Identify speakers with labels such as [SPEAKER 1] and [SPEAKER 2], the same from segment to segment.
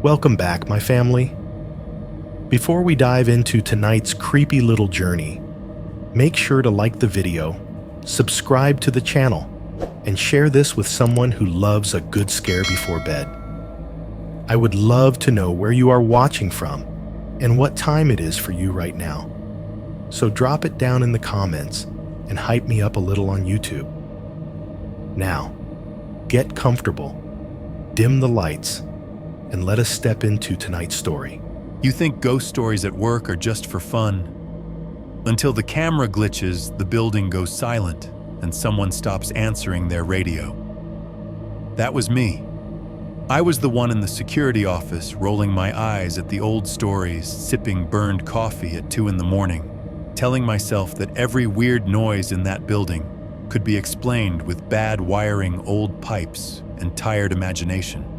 [SPEAKER 1] Welcome back, my family. Before we dive into tonight's creepy little journey, make sure to like the video, subscribe to the channel, and share this with someone who loves a good scare before bed. I would love to know where you are watching from and what time it is for you right now. So drop it down in the comments and hype me up a little on YouTube. Now, get comfortable, dim the lights, and let us step into tonight's story.
[SPEAKER 2] You think ghost stories at work are just for fun, until the camera glitches, the building goes silent, and someone stops answering their radio. That was me. I was the one in the security office rolling my eyes at the old stories, sipping burned coffee at 2 a.m, telling myself that every weird noise in that building could be explained with bad wiring, old pipes, and tired imagination.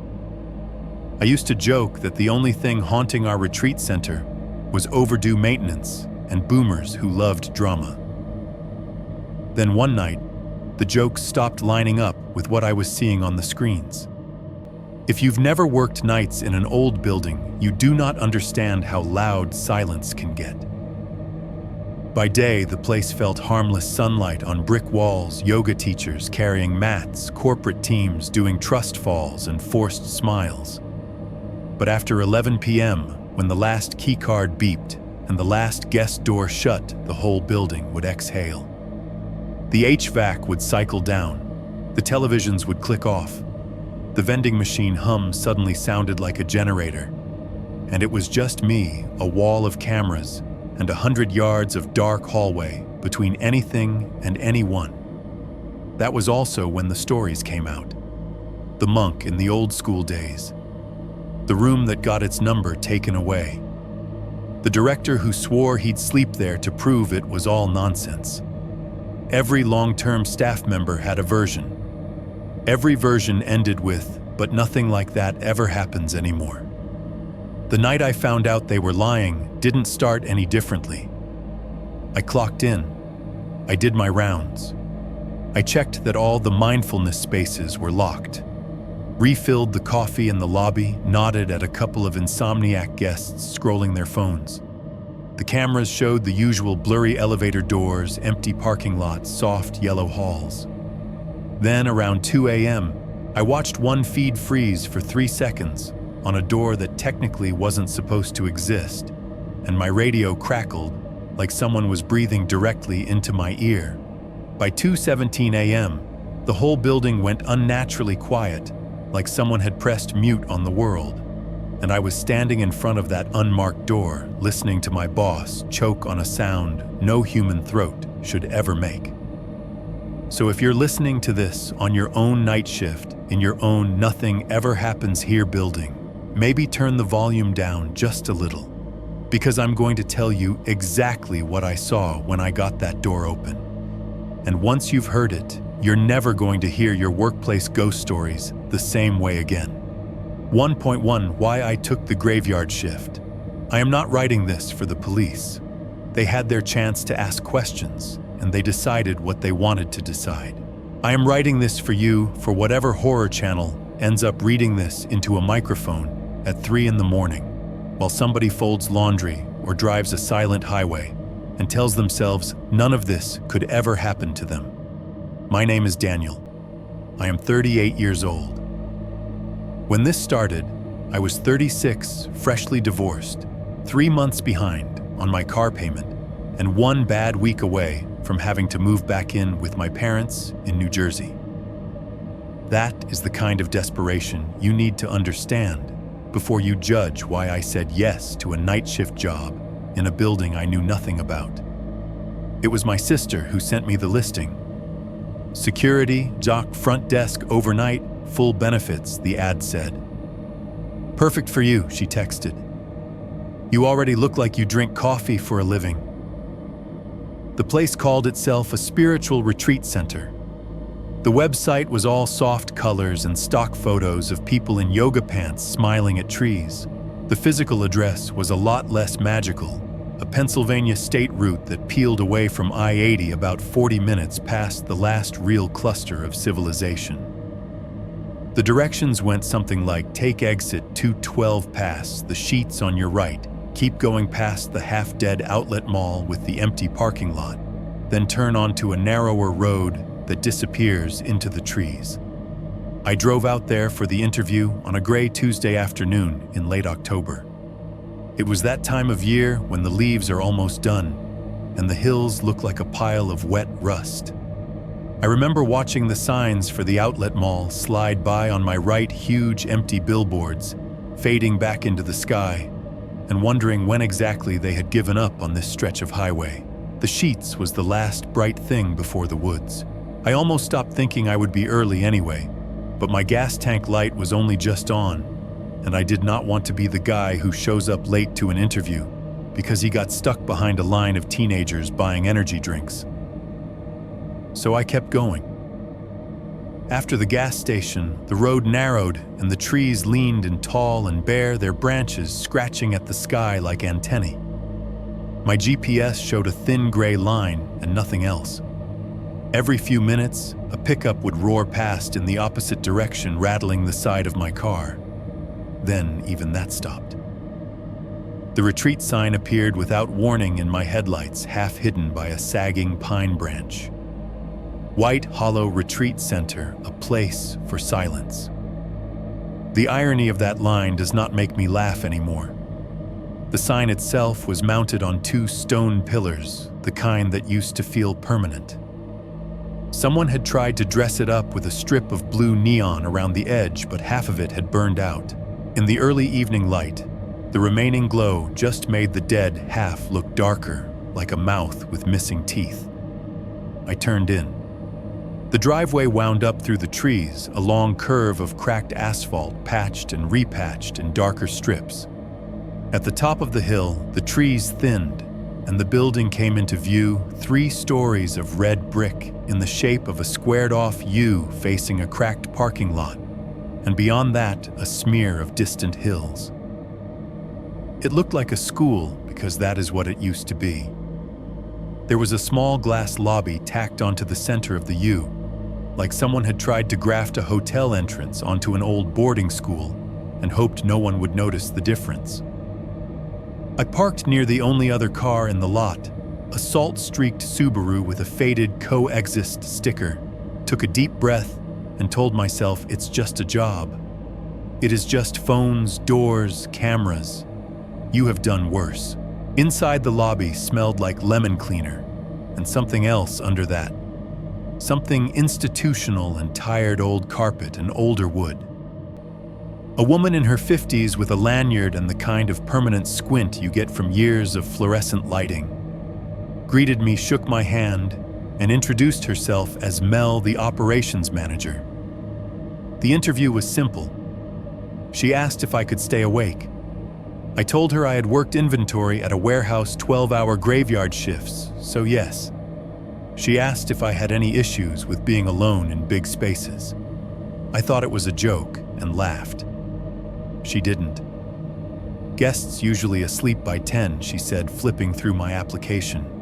[SPEAKER 2] I used to joke that the only thing haunting our retreat center was overdue maintenance and boomers who loved drama. Then one night, the jokes stopped lining up with what I was seeing on the screens. If you've never worked nights in an old building, you do not understand how loud silence can get. By day, the place felt harmless: sunlight on brick walls, yoga teachers carrying mats, corporate teams doing trust falls and forced smiles. But after 11 p.m., when the last keycard beeped and the last guest door shut, the whole building would exhale. The HVAC would cycle down, the televisions would click off, the vending machine hum suddenly sounded like a generator, and it was just me, a wall of cameras, and 100 yards of dark hallway between anything and anyone. That was also when the stories came out. The monk in the old school days. The room that got its number taken away. The director who swore he'd sleep there to prove it was all nonsense. Every long-term staff member had a version. Every version ended with, "But nothing like that ever happens anymore." The night I found out they were lying didn't start any differently. I clocked in. I did my rounds. I checked that all the mindfulness spaces were locked. Refilled the coffee in the lobby, nodded at a couple of insomniac guests scrolling their phones. The cameras showed the usual blurry elevator doors, empty parking lots, soft yellow halls. Then, around 2 a.m., I watched one feed freeze for 3 seconds on a door that technically wasn't supposed to exist, and my radio crackled like someone was breathing directly into my ear. By 2:17 a.m., the whole building went unnaturally quiet, like someone had pressed mute on the world, and I was standing in front of that unmarked door, listening to my boss choke on a sound no human throat should ever make. So if you're listening to this on your own night shift, in your own nothing ever happens here building, maybe turn the volume down just a little, because I'm going to tell you exactly what I saw when I got that door open. And once you've heard it, you're never going to hear your workplace ghost stories the same way again. 1.1 Why I took the graveyard shift. I am not writing this for the police. They had their chance to ask questions, and they decided what they wanted to decide. I am writing this for you, for whatever horror channel ends up reading this into a microphone at 3 in the morning, while somebody folds laundry or drives a silent highway and tells themselves none of this could ever happen to them. My name is Daniel. I am 38 years old. When this started, I was 36, freshly divorced, 3 months behind on my car payment, and 1 bad week away from having to move back in with my parents in New Jersey. That is the kind of desperation you need to understand before you judge why I said yes to a night shift job in a building I knew nothing about. It was my sister who sent me the listing. Security, jock, front desk, overnight, full benefits, the ad said. Perfect for you, she texted. You already look like you drink coffee for a living. The place called itself a spiritual retreat center. The website was all soft colors and stock photos of people in yoga pants smiling at trees. The physical address was a lot less magical, a Pennsylvania state route that peeled away from I-80 about 40 minutes past the last real cluster of civilization. The directions went something like, take exit 212 past the sheets on your right, keep going past the half-dead outlet mall with the empty parking lot, then turn onto a narrower road that disappears into the trees. I drove out there for the interview on a gray Tuesday afternoon in late October. It was that time of year when the leaves are almost done and the hills look like a pile of wet rust. I remember watching the signs for the outlet mall slide by on my right, huge empty billboards, fading back into the sky, and wondering when exactly they had given up on this stretch of highway. The sheets was the last bright thing before the woods. I almost stopped thinking I would be early anyway, but my gas tank light was only just on, and I did not want to be the guy who shows up late to an interview because he got stuck behind a line of teenagers buying energy drinks. So I kept going. After the gas station, the road narrowed and the trees leaned in tall and bare, their branches scratching at the sky like antennae. My GPS showed a thin gray line and nothing else. Every few minutes, a pickup would roar past in the opposite direction, rattling the side of my car. Then even that stopped. The retreat sign appeared without warning in my headlights, half hidden by a sagging pine branch. White Hollow Retreat Center, a place for silence. The irony of that line does not make me laugh anymore. The sign itself was mounted on 2 stone pillars, the kind that used to feel permanent. Someone had tried to dress it up with a strip of blue neon around the edge, but half of it had burned out. In the early evening light, the remaining glow just made the dead half look darker, like a mouth with missing teeth. I turned in. The driveway wound up through the trees, a long curve of cracked asphalt patched and repatched in darker strips. At the top of the hill, the trees thinned, and the building came into view, 3 stories of red brick in the shape of a squared-off U facing a cracked parking lot, and beyond that, a smear of distant hills. It looked like a school because that is what it used to be. There was a small glass lobby tacked onto the center of the U, like someone had tried to graft a hotel entrance onto an old boarding school and hoped no one would notice the difference. I parked near the only other car in the lot, a salt-streaked Subaru with a faded co-exist sticker, took a deep breath and told myself it's just a job. It is just phones, doors, cameras. You have done worse. Inside the lobby smelled like lemon cleaner and something else under that. Something institutional and tired old carpet and older wood. A woman in her 50s with a lanyard and the kind of permanent squint you get from years of fluorescent lighting greeted me, shook my hand, and introduced herself as Mel, the operations manager. The interview was simple. She asked if I could stay awake. I told her I had worked inventory at a warehouse 12-hour graveyard shifts, so yes. She asked if I had any issues with being alone in big spaces. I thought it was a joke and laughed. She didn't. Guests usually asleep by 10, she said, flipping through my application.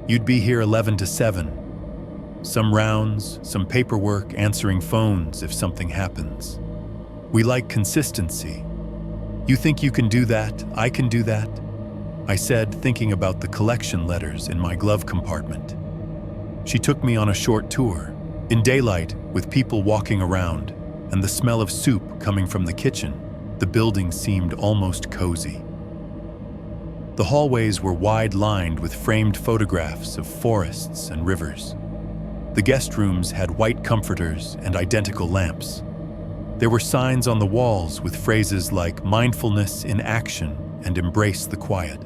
[SPEAKER 2] You'd be here 11 to 7. Some rounds, some paperwork, answering phones if something happens. We like consistency. You think you can do that? I can do that? I said, thinking about the collection letters in my glove compartment. She took me on a short tour, in daylight with people walking around and the smell of soup coming from the kitchen. The building seemed almost cozy. The hallways were wide-lined with framed photographs of forests and rivers. The guest rooms had white comforters and identical lamps. There were signs on the walls with phrases like mindfulness in action and embrace the quiet.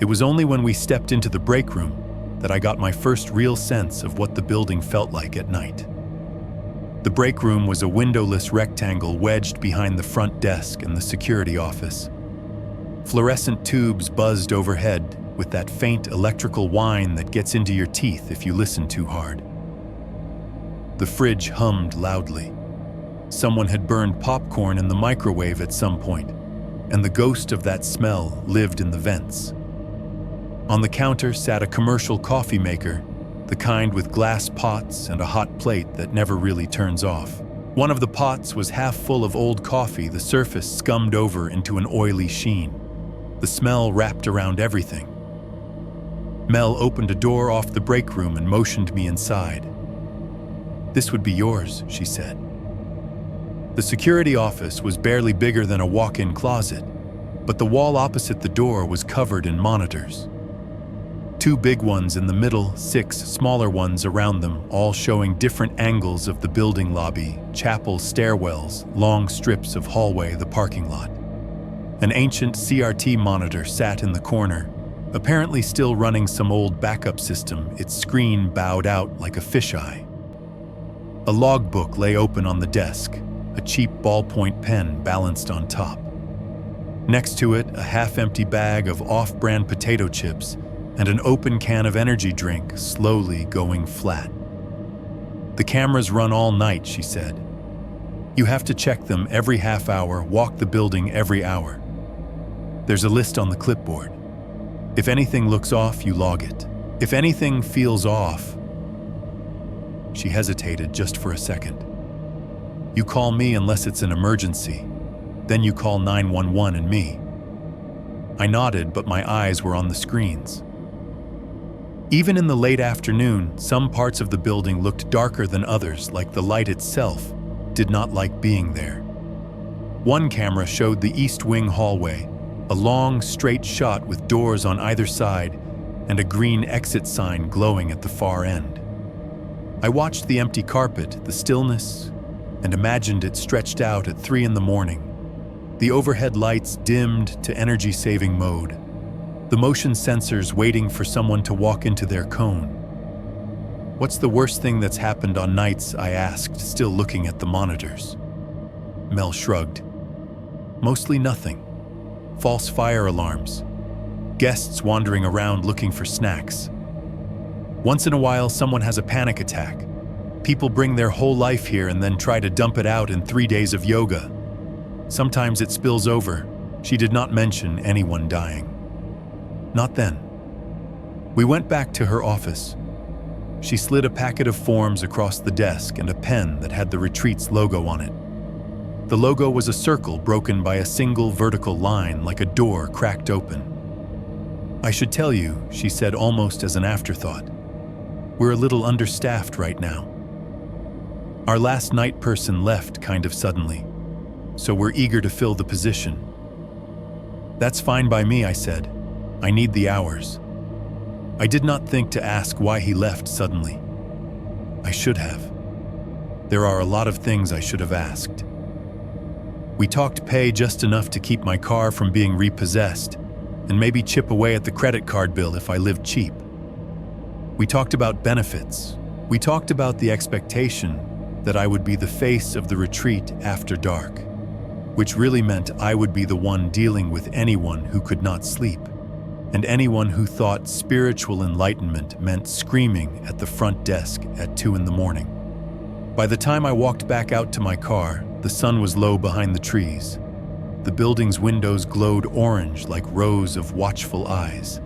[SPEAKER 2] It was only when we stepped into the break room that I got my first real sense of what the building felt like at night. The break room was a windowless rectangle wedged behind the front desk and the security office. Fluorescent tubes buzzed overhead with that faint electrical whine that gets into your teeth if you listen too hard. The fridge hummed loudly. Someone had burned popcorn in the microwave at some point, and the ghost of that smell lived in the vents. On the counter sat a commercial coffee maker, the kind with glass pots and a hot plate that never really turns off. One of the pots was half full of old coffee, the surface scummed over into an oily sheen. The smell wrapped around everything. Mel opened a door off the break room and motioned me inside. "This would be yours," she said. The security office was barely bigger than a walk-in closet, but the wall opposite the door was covered in monitors. 2 big ones in the middle, 6 smaller ones around them, all showing different angles of the building lobby, chapel stairwells, long strips of hallway, the parking lot. An ancient CRT monitor sat in the corner, apparently still running some old backup system, its screen bowed out like a fisheye. A logbook lay open on the desk, a cheap ballpoint pen balanced on top. Next to it, a half-empty bag of off-brand potato chips and an open can of energy drink slowly going flat. "The cameras run all night," she said. "You have to check them every half hour, walk the building every hour. There's a list on the clipboard. If anything looks off, you log it. If anything feels off..." She hesitated just for a second. "You call me unless it's an emergency. Then you call 911 and me." I nodded, but my eyes were on the screens. Even in the late afternoon, some parts of the building looked darker than others, like the light itself did not like being there. One camera showed the east wing hallway, a long, straight shot with doors on either side and a green exit sign glowing at the far end. I watched the empty carpet, the stillness, and imagined it stretched out at 3 in the morning. The overhead lights dimmed to energy-saving mode, the motion sensors waiting for someone to walk into their cone. "What's the worst thing that's happened on nights?" I asked, still looking at the monitors. Mel shrugged. "Mostly nothing. False fire alarms. Guests wandering around looking for snacks. Once in a while, someone has a panic attack. People bring their whole life here and then try to dump it out in 3 days of yoga. Sometimes it spills over." She did not mention anyone dying. Not then. We went back to her office. She slid a packet of forms across the desk and a pen that had the retreat's logo on it. The logo was a circle broken by a single vertical line, like a door cracked open. "I should tell you," she said almost as an afterthought, "we're a little understaffed right now. Our last night person left kind of suddenly, so we're eager to fill the position." "That's fine by me," I said. "I need the hours." I did not think to ask why he left suddenly. I should have. There are a lot of things I should have asked. We talked pay just enough to keep my car from being repossessed, and maybe chip away at the credit card bill if I lived cheap. We talked about benefits. We talked about the expectation that I would be the face of the retreat after dark, which really meant I would be the one dealing with anyone who could not sleep, and anyone who thought spiritual enlightenment meant screaming at the front desk at 2 in the morning. By the time I walked back out to my car, the sun was low behind the trees. The building's windows glowed orange like rows of watchful eyes.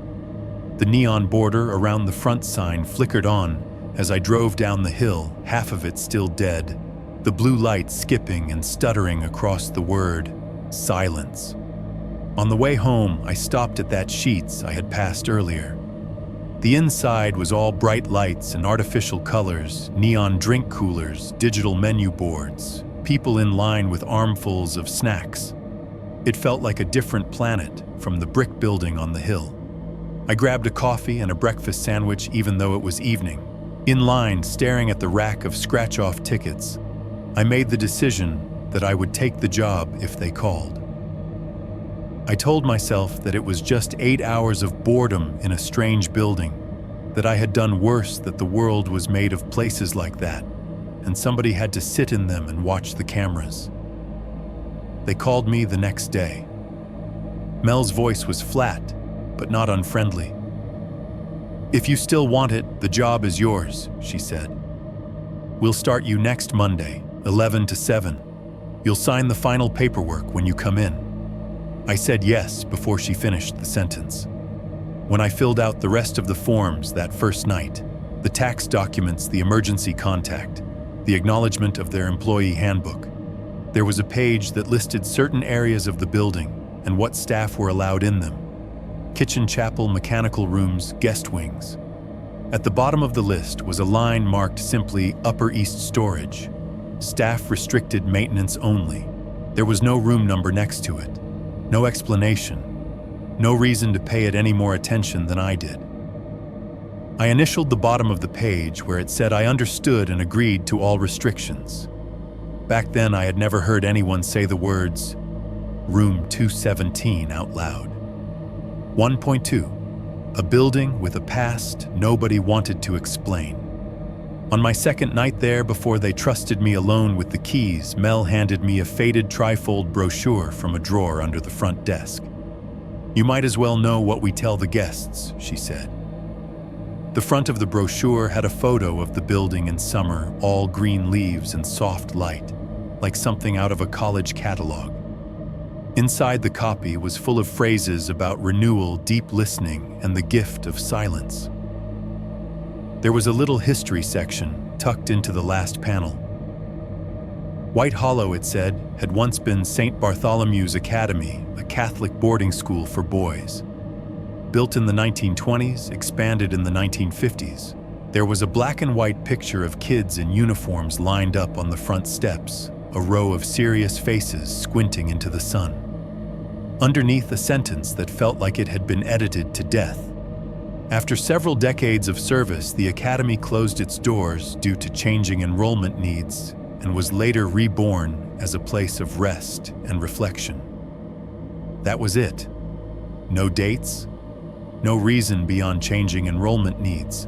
[SPEAKER 2] The neon border around the front sign flickered on as I drove down the hill, half of it still dead, the blue light skipping and stuttering across the word, silence. On the way home, I stopped at that Sheets I had passed earlier. The inside was all bright lights and artificial colors, neon drink coolers, digital menu boards, people in line with armfuls of snacks. It felt like a different planet from the brick building on the hill. I grabbed a coffee and a breakfast sandwich even though it was evening. In line, staring at the rack of scratch-off tickets, I made the decision that I would take the job if they called. I told myself that it was just 8 hours of boredom in a strange building, that I had done worse, that the world was made of places like that, and somebody had to sit in them and watch the cameras. They called me the next day. Mel's voice was flat, but not unfriendly. "If you still want it, the job is yours," she said. "We'll start you next Monday, 11 to 7. You'll sign the final paperwork when you come in." I said yes before she finished the sentence. When I filled out the rest of the forms that first night, the tax documents, the emergency contact, the acknowledgement of their employee handbook. There was a page that listed certain areas of the building and what staff were allowed in them: kitchen, chapel, mechanical rooms, guest wings. At the bottom of the list was a line marked simply Upper East Storage, staff restricted maintenance only. There was no room number next to it, no explanation, no reason to pay it any more attention than I did. I initialed the bottom of the page where it said I understood and agreed to all restrictions. Back then I had never heard anyone say the words Room 217 out loud. 1.2. A building with a past nobody wanted to explain. On my second night there, before they trusted me alone with the keys, Mel handed me a faded trifold brochure from a drawer under the front desk. "You might as well know what we tell the guests," she said. The front of the brochure had a photo of the building in summer, all green leaves and soft light, like something out of a college catalog. Inside the copy was full of phrases about renewal, deep listening, and the gift of silence. There was a little history section tucked into the last panel. White Hollow, it said, had once been St. Bartholomew's Academy, a Catholic boarding school for boys. Built in the 1920s, expanded in the 1950s. There was a black and white picture of kids in uniforms lined up on the front steps, a row of serious faces squinting into the sun. Underneath, a sentence that felt like it had been edited to death. After several decades of service, the academy closed its doors due to changing enrollment needs and was later reborn as a place of rest and reflection. That was it. No dates, no reason beyond changing enrollment needs.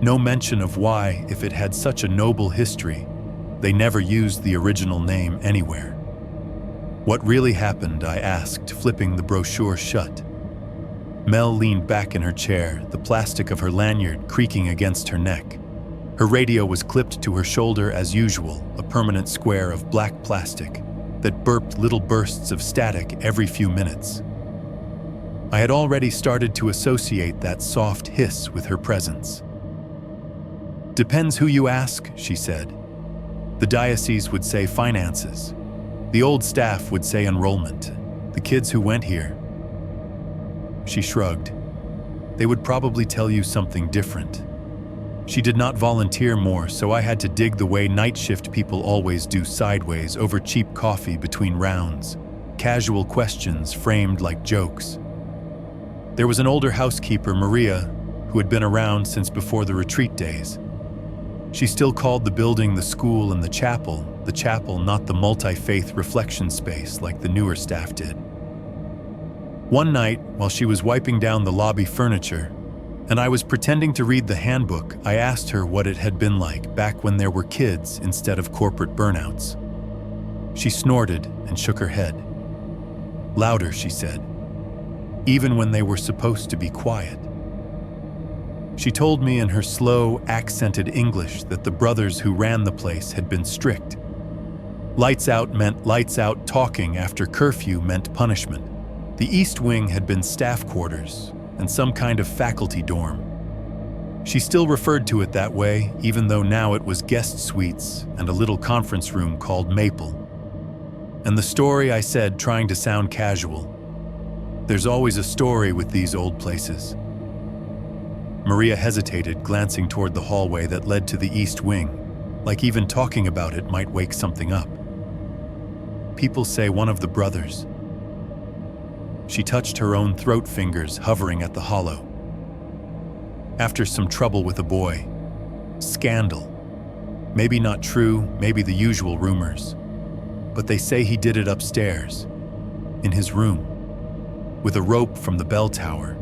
[SPEAKER 2] No mention of why, if it had such a noble history, they never used the original name anywhere. What really happened, I asked, flipping the brochure shut. Mel leaned back in her chair, the plastic of her lanyard creaking against her neck. Her radio was clipped to her shoulder as usual, a permanent square of black plastic that burped little bursts of static every few minutes. I had already started to associate that soft hiss with her presence. "Depends who you ask," she said. The diocese would say finances. The old staff would say enrollment. The kids who went here. She shrugged. They would probably tell you something different. She did not volunteer more, so I had to dig the way night shift people always do, sideways over cheap coffee between rounds, casual questions framed like jokes. There was an older housekeeper, Maria, who had been around since before the retreat days. She still called the building the school and the chapel, not the multi-faith reflection space like the newer staff did. One night, while she was wiping down the lobby furniture, and I was pretending to read the handbook, I asked her what it had been like back when there were kids instead of corporate burnouts. She snorted and shook her head. Louder, she said, even when they were supposed to be quiet. She told me in her slow, accented English that the brothers who ran the place had been strict. Lights out meant lights out, talking after curfew meant punishment. The East Wing had been staff quarters and some kind of faculty dorm. She still referred to it that way, even though now it was guest suites and a little conference room called Maple. And the story, I said, trying to sound casual. There's always a story with these old places. Maria hesitated, glancing toward the hallway that led to the East Wing, like even talking about it might wake something up. People say one of the brothers. She touched her own throat fingers, hovering at the hollow. After some trouble with a boy. Scandal. Maybe not true, maybe the usual rumors. But they say he did it upstairs, in his room, with a rope from the bell tower.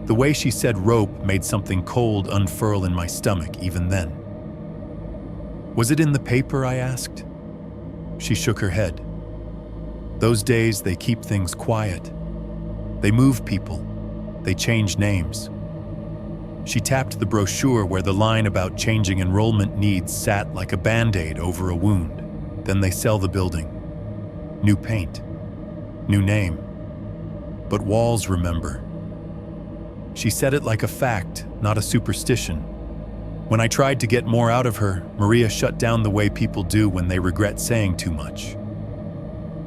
[SPEAKER 2] The way she said rope made something cold unfurl in my stomach even then. Was it in the paper, I asked? She shook her head. Those days, they keep things quiet. They move people. They change names. She tapped the brochure where the line about changing enrollment needs sat like a Band-Aid over a wound. Then they sell the building. New paint. New name. But walls remember. She said it like a fact, not a superstition. When I tried to get more out of her, Maria shut down the way people do when they regret saying too much.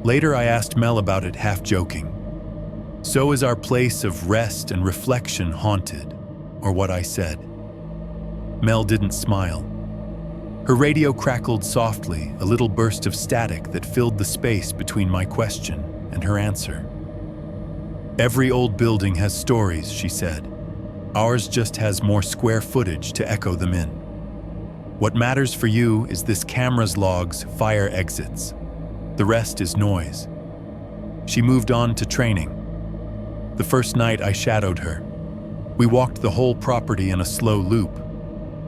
[SPEAKER 2] Later, I asked Mel about it, half joking. So is our place of rest and reflection haunted, or what I said. Mel didn't smile. Her radio crackled softly, a little burst of static that filled the space between my question and her answer. Every old building has stories, she said. Ours just has more square footage to echo them in. What matters for you is this camera's logs, fire exits. The rest is noise. She moved on to training. The first night I shadowed her. We walked the whole property in a slow loop.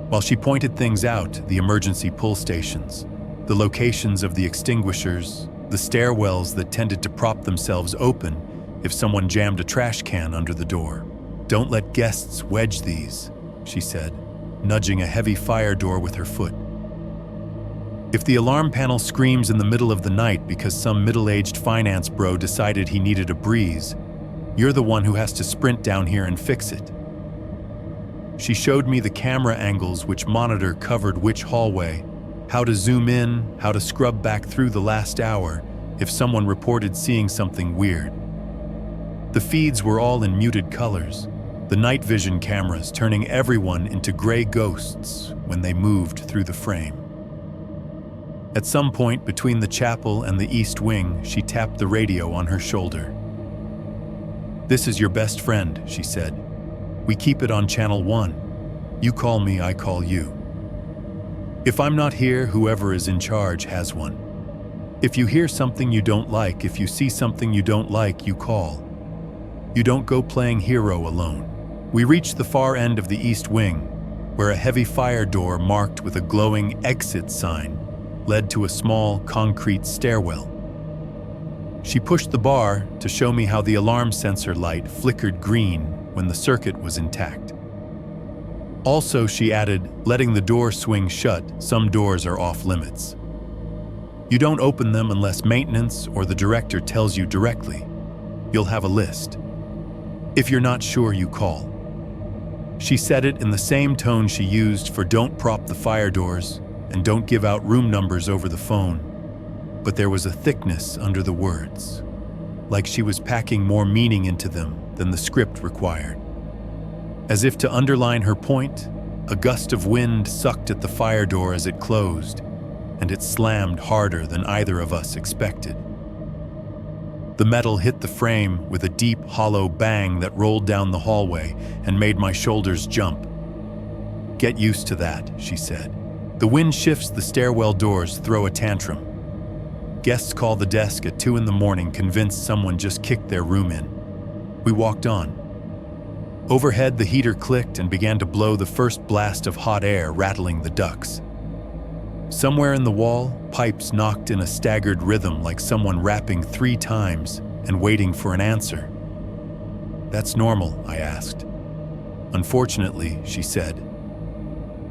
[SPEAKER 2] While she pointed things out, the emergency pull stations, the locations of the extinguishers, the stairwells that tended to prop themselves open if someone jammed a trash can under the door. Don't let guests wedge these, she said, nudging a heavy fire door with her foot. If the alarm panel screams in the middle of the night because some middle-aged finance bro decided he needed a breeze, you're the one who has to sprint down here and fix it. She showed me the camera angles which monitor covered which hallway, how to zoom in, how to scrub back through the last hour if someone reported seeing something weird. The feeds were all in muted colors, the night vision cameras turning everyone into gray ghosts when they moved through the frame. At some point between the chapel and the east wing, she tapped the radio on her shoulder. "This is your best friend," she said. "We keep it on channel 1. You call me, I call you. If I'm not here, whoever is in charge has one. If you hear something you don't like, if you see something you don't like, you call. You don't go playing hero alone." We reached the far end of the east wing, where a heavy fire door marked with a glowing exit sign led to a small concrete stairwell. She pushed the bar to show me how the alarm sensor light flickered green when the circuit was intact. Also, she added, letting the door swing shut, some doors are off limits. You don't open them unless maintenance or the director tells you directly. You'll have a list. If you're not sure, you call. She said it in the same tone she used for don't prop the fire doors and don't give out room numbers over the phone, but there was a thickness under the words, like she was packing more meaning into them than the script required. As if to underline her point, a gust of wind sucked at the fire door as it closed, and it slammed harder than either of us expected. The metal hit the frame with a deep, hollow bang that rolled down the hallway and made my shoulders jump. "Get used to that," she said. "The wind shifts the stairwell doors, throw a tantrum. Guests call the desk at 2 a.m, convinced someone just kicked their room in." We walked on. Overhead, the heater clicked and began to blow the first blast of hot air, rattling the ducts. Somewhere in the wall, pipes knocked in a staggered rhythm like someone rapping 3 times and waiting for an answer. "That's normal?" I asked. "Unfortunately," she said.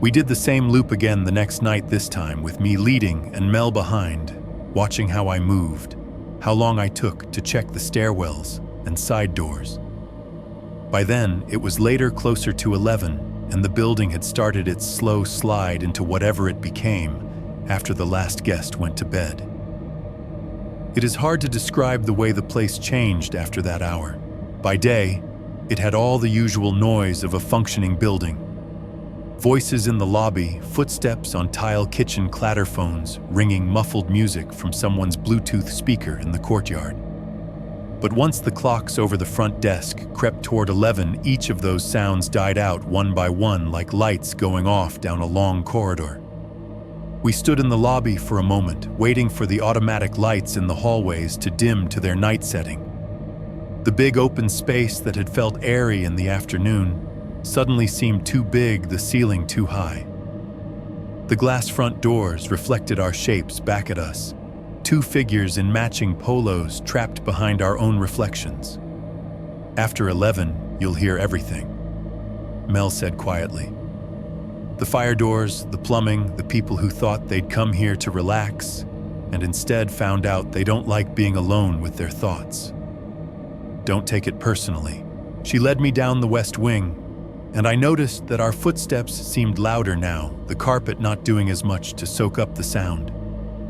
[SPEAKER 2] We did the same loop again the next night, this time with me leading and Mel behind, watching how I moved, how long I took to check the stairwells and side doors. By then, it was later, closer to 11, and the building had started its slow slide into whatever it became after the last guest went to bed. It is hard to describe the way the place changed after that hour. By day, it had all the usual noise of a functioning building. Voices in the lobby, footsteps on tile kitchen clatterphones, ringing muffled music from someone's Bluetooth speaker in the courtyard. But once the clocks over the front desk crept toward 11, each of those sounds died out one by one like lights going off down a long corridor. We stood in the lobby for a moment, waiting for the automatic lights in the hallways to dim to their night setting. The big open space that had felt airy in the afternoon suddenly seemed too big, the ceiling too high. The glass front doors reflected our shapes back at us, 2 figures in matching polos trapped behind our own reflections. "After 11, you'll hear everything," Mel said quietly. "The fire doors, the plumbing, the people who thought they'd come here to relax and instead found out they don't like being alone with their thoughts. Don't take it personally." She led me down the west wing, And I noticed that our footsteps seemed louder now, the carpet not doing as much to soak up the sound.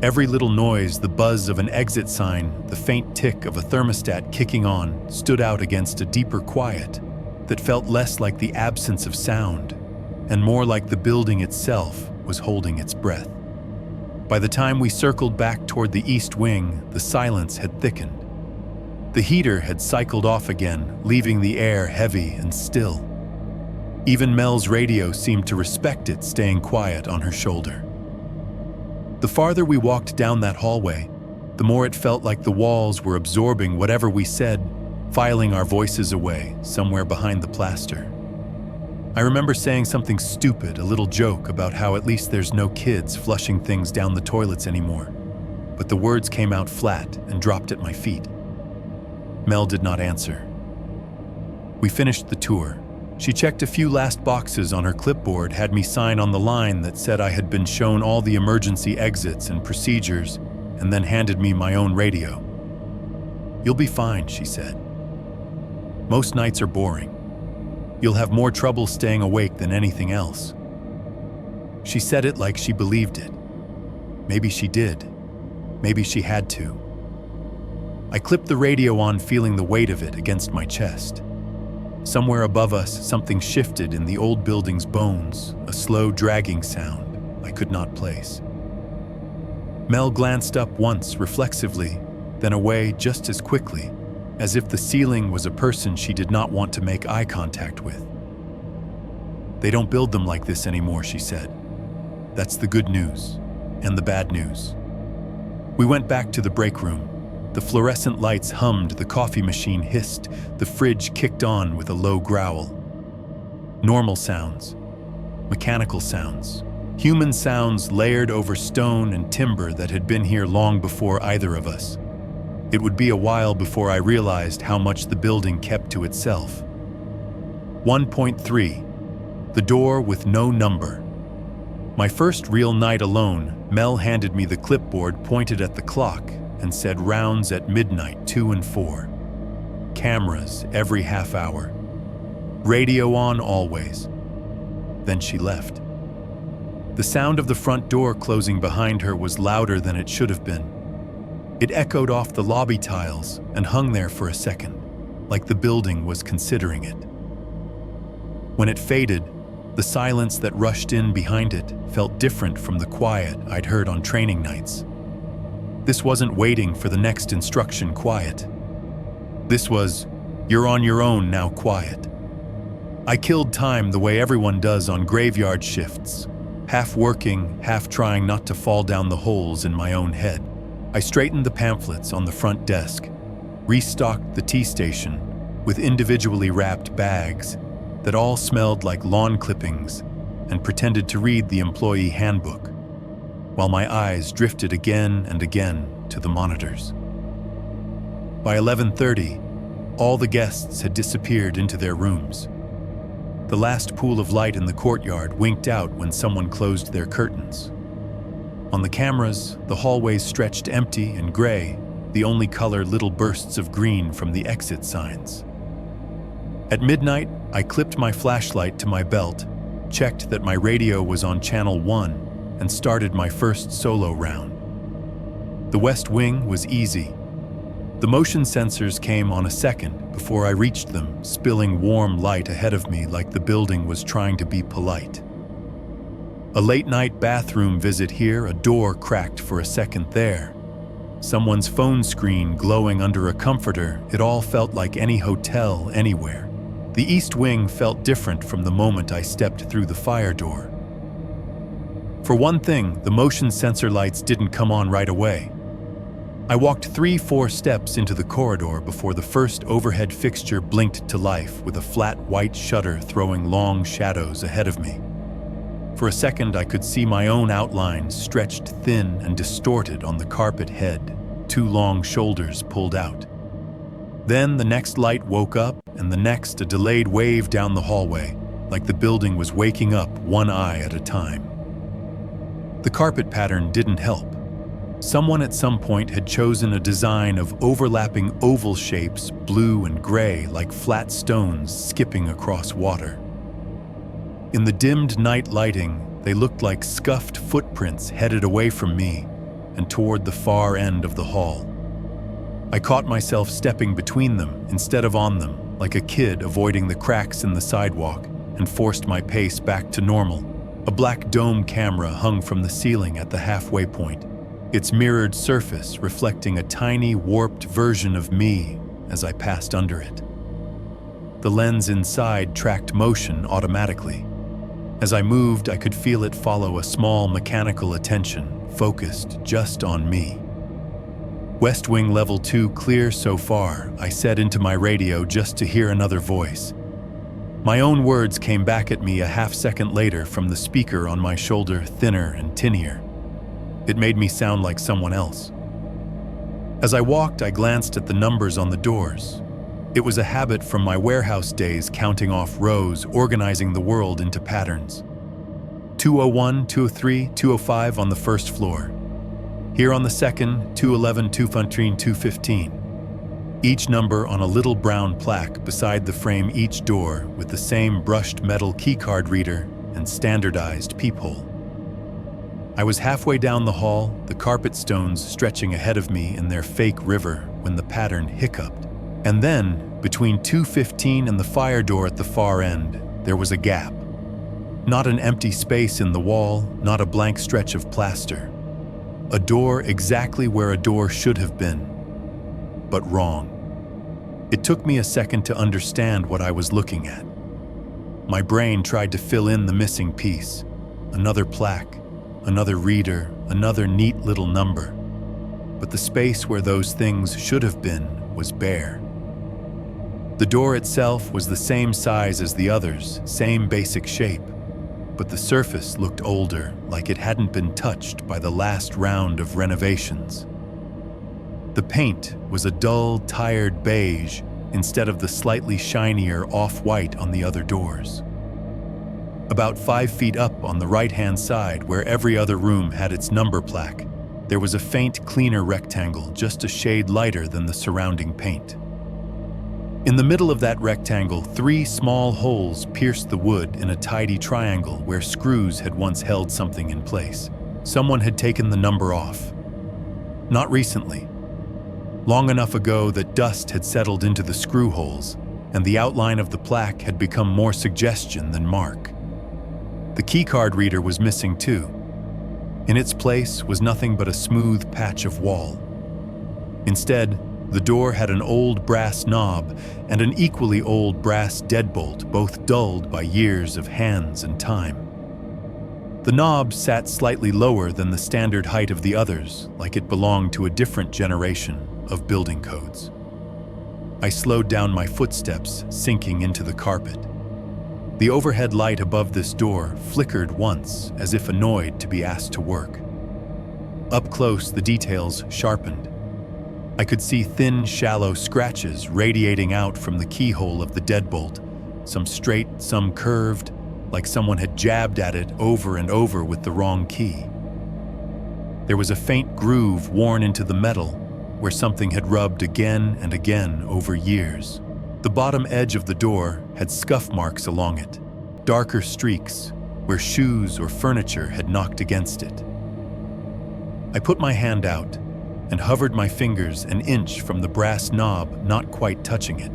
[SPEAKER 2] Every little noise, the buzz of an exit sign, the faint tick of a thermostat kicking on, stood out against a deeper quiet that felt less like the absence of sound and more like the building itself was holding its breath. By the time we circled back toward the east wing, the silence had thickened. The heater had cycled off again, leaving the air heavy and still. Even Mel's radio seemed to respect it, staying quiet on her shoulder. The farther we walked down that hallway, the more it felt like the walls were absorbing whatever we said, filing our voices away somewhere behind the plaster. I remember saying something stupid, a little joke about how at least there's no kids flushing things down the toilets anymore, but the words came out flat and dropped at my feet. Mel did not answer. We finished the tour. She checked a few last boxes on her clipboard, had me sign on the line that said I had been shown all the emergency exits and procedures, and then handed me my own radio. "You'll be fine," she said. "Most nights are boring. You'll have more trouble staying awake than anything else." She said it like she believed it. Maybe she did. Maybe she had to. I clipped the radio on, feeling the weight of it against my chest. Somewhere above us, something shifted in the old building's bones, a slow dragging sound I could not place. Mel glanced up once, reflexively, then away just as quickly, as if the ceiling was a person she did not want to make eye contact with. "They don't build them like this anymore," she said. "That's the good news, and the bad news." We went back to the break room. The fluorescent lights hummed, the coffee machine hissed, the fridge kicked on with a low growl. Normal sounds, mechanical sounds, human sounds layered over stone and timber that had been here long before either of us. It would be a while before I realized how much the building kept to itself. 1.3, the door with no number. My first real night alone, Mel handed me the clipboard, pointed at the clock, and said rounds at midnight, 2 and 4. Cameras every half hour. Radio on always. Then she left. The sound of the front door closing behind her was louder than it should have been. It echoed off the lobby tiles and hung there for a second, like the building was considering it. When it faded, the silence that rushed in behind it felt different from the quiet I'd heard on training nights. This wasn't waiting for the next instruction quiet. This was, "You're on your own now" quiet. I killed time the way everyone does on graveyard shifts, half working, half trying not to fall down the holes in my own head. I straightened the pamphlets on the front desk, restocked the tea station with individually wrapped bags that all smelled like lawn clippings, and pretended to read the employee handbook, while my eyes drifted again and again to the monitors. By 11:30, all the guests had disappeared into their rooms. The last pool of light in the courtyard winked out when someone closed their curtains. On the cameras, the hallways stretched empty and gray, the only color little bursts of green from the exit signs. At midnight, I clipped my flashlight to my belt, checked that my radio was on channel 1, and started my first solo round. The West Wing was easy. The motion sensors came on a second before I reached them, spilling warm light ahead of me like the building was trying to be polite. A late-night bathroom visit here, a door cracked for a second there. Someone's phone screen glowing under a comforter, it all felt like any hotel anywhere. The East Wing felt different from the moment I stepped through the fire door. For one thing, the motion sensor lights didn't come on right away. I walked 3-4 steps into the corridor before the first overhead fixture blinked to life with a flat white shutter throwing long shadows ahead of me. For a second, I could see my own outline stretched thin and distorted on the carpet head, 2 long shoulders pulled out. Then the next light woke up, and the next a delayed wave down the hallway, like the building was waking up one eye at a time. The carpet pattern didn't help. Someone at some point had chosen a design of overlapping oval shapes, blue and gray, like flat stones skipping across water. In the dimmed night lighting, they looked like scuffed footprints headed away from me and toward the far end of the hall. I caught myself stepping between them instead of on them, like a kid avoiding the cracks in the sidewalk, and forced my pace back to normal. A black dome camera hung from the ceiling at the halfway point, its mirrored surface reflecting a tiny, warped version of me as I passed under it. The lens inside tracked motion automatically. As I moved, I could feel it follow a small mechanical attention, focused just on me. West Wing Level 2 clear so far, I said into my radio just to hear another voice. My own words came back at me a half-second later from the speaker on my shoulder, thinner and tinnier. It made me sound like someone else. As I walked, I glanced at the numbers on the doors. It was a habit from my warehouse days, counting off rows, organizing the world into patterns. 201, 203, 205 on the first floor. Here on the second, 211, 214, 215. Each number on a little brown plaque beside the frame, each door with the same brushed metal keycard reader and standardized peephole. I was halfway down the hall, the carpet stones stretching ahead of me in their fake river, when the pattern hiccuped. And then, between 215 and the fire door at the far end, there was a gap. Not an empty space in the wall, not a blank stretch of plaster. A door exactly where a door should have been, but wrong. It took me a second to understand what I was looking at. My brain tried to fill in the missing piece. Another plaque, another reader, another neat little number. But the space where those things should have been was bare. The door itself was the same size as the others, same basic shape, but the surface looked older, like it hadn't been touched by the last round of renovations. The paint was a dull, tired beige instead of the slightly shinier off-white on the other doors. About 5 feet up on the right-hand side, where every other room had its number plaque, there was a faint, cleaner rectangle just a shade lighter than the surrounding paint. In the middle of that rectangle, 3 small holes pierced the wood in a tidy triangle where screws had once held something in place. Someone had taken the number off. Not recently. Long enough ago that dust had settled into the screw holes, and the outline of the plaque had become more suggestion than mark. The keycard reader was missing too. In its place was nothing but a smooth patch of wall. Instead, the door had an old brass knob and an equally old brass deadbolt, both dulled by years of hands and time. The knob sat slightly lower than the standard height of the others, like it belonged to a different generation of building codes. I slowed down my footsteps, sinking into the carpet. The overhead light above this door flickered once, as if annoyed to be asked to work. Up close, the details sharpened. I could see thin, shallow scratches radiating out from the keyhole of the deadbolt, some straight, some curved, like someone had jabbed at it over and over with the wrong key. There was a faint groove worn into the metal where something had rubbed again and again over years. The bottom edge of the door had scuff marks along it, darker streaks where shoes or furniture had knocked against it. I put my hand out and hovered my fingers an inch from the brass knob, not quite touching it.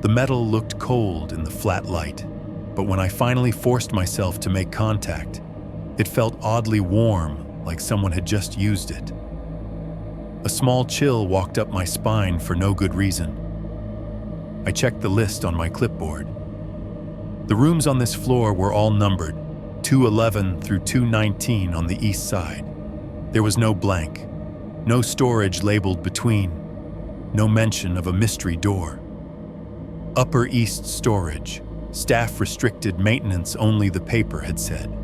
[SPEAKER 2] The metal looked cold in the flat light, but when I finally forced myself to make contact, it felt oddly warm, like someone had just used it. A small chill walked up my spine for no good reason. I checked the list on my clipboard. The rooms on this floor were all numbered, 211 through 219 on the east side. There was no blank. No storage labeled between, no mention of a mystery door. Upper East storage, staff restricted maintenance only, the paper had said.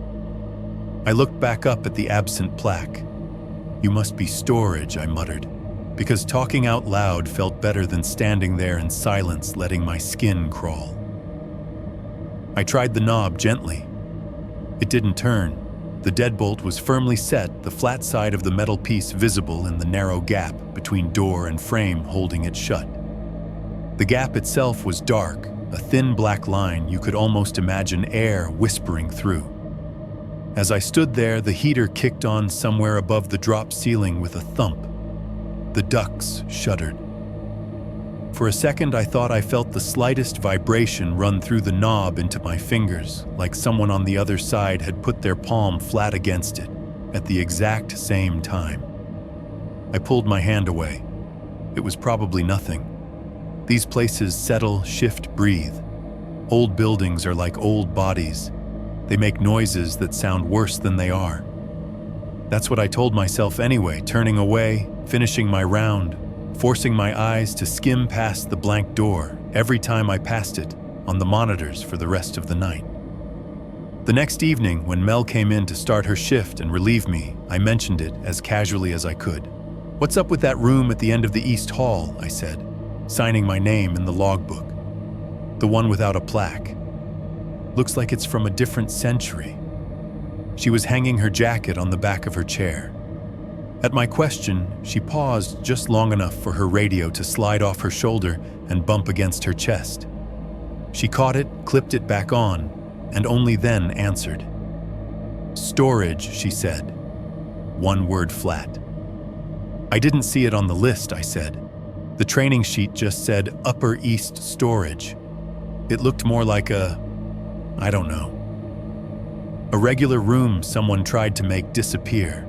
[SPEAKER 2] I looked back up at the absent plaque. You must be storage, I muttered, because talking out loud felt better than standing there in silence letting my skin crawl. I tried the knob gently. It didn't turn. The deadbolt was firmly set, the flat side of the metal piece visible in the narrow gap between door and frame holding it shut. The gap itself was dark, a thin black line you could almost imagine air whispering through. As I stood there, the heater kicked on somewhere above the drop ceiling with a thump. The ducts shuddered. For a second, I thought I felt the slightest vibration run through the knob into my fingers, like someone on the other side had put their palm flat against it at the exact same time. I pulled my hand away. It was probably nothing. These places settle, shift, breathe. Old buildings are like old bodies. They make noises that sound worse than they are. That's what I told myself anyway, turning away, finishing my round, forcing my eyes to skim past the blank door every time I passed it on the monitors for the rest of the night. The next evening, when Mel came in to start her shift and relieve me, I mentioned it as casually as I could. "What's up with that room at the end of the East Hall?" I said, signing my name in the logbook. "The one without a plaque. Looks like it's from a different century." She was hanging her jacket on the back of her chair. At my question, she paused just long enough for her radio to slide off her shoulder and bump against her chest. She caught it, clipped it back on, and only then answered. "Storage," she said. One word flat. "I didn't see it on the list," I said. "The training sheet just said Upper East Storage. It looked more like I don't know. A regular room someone tried to make disappear.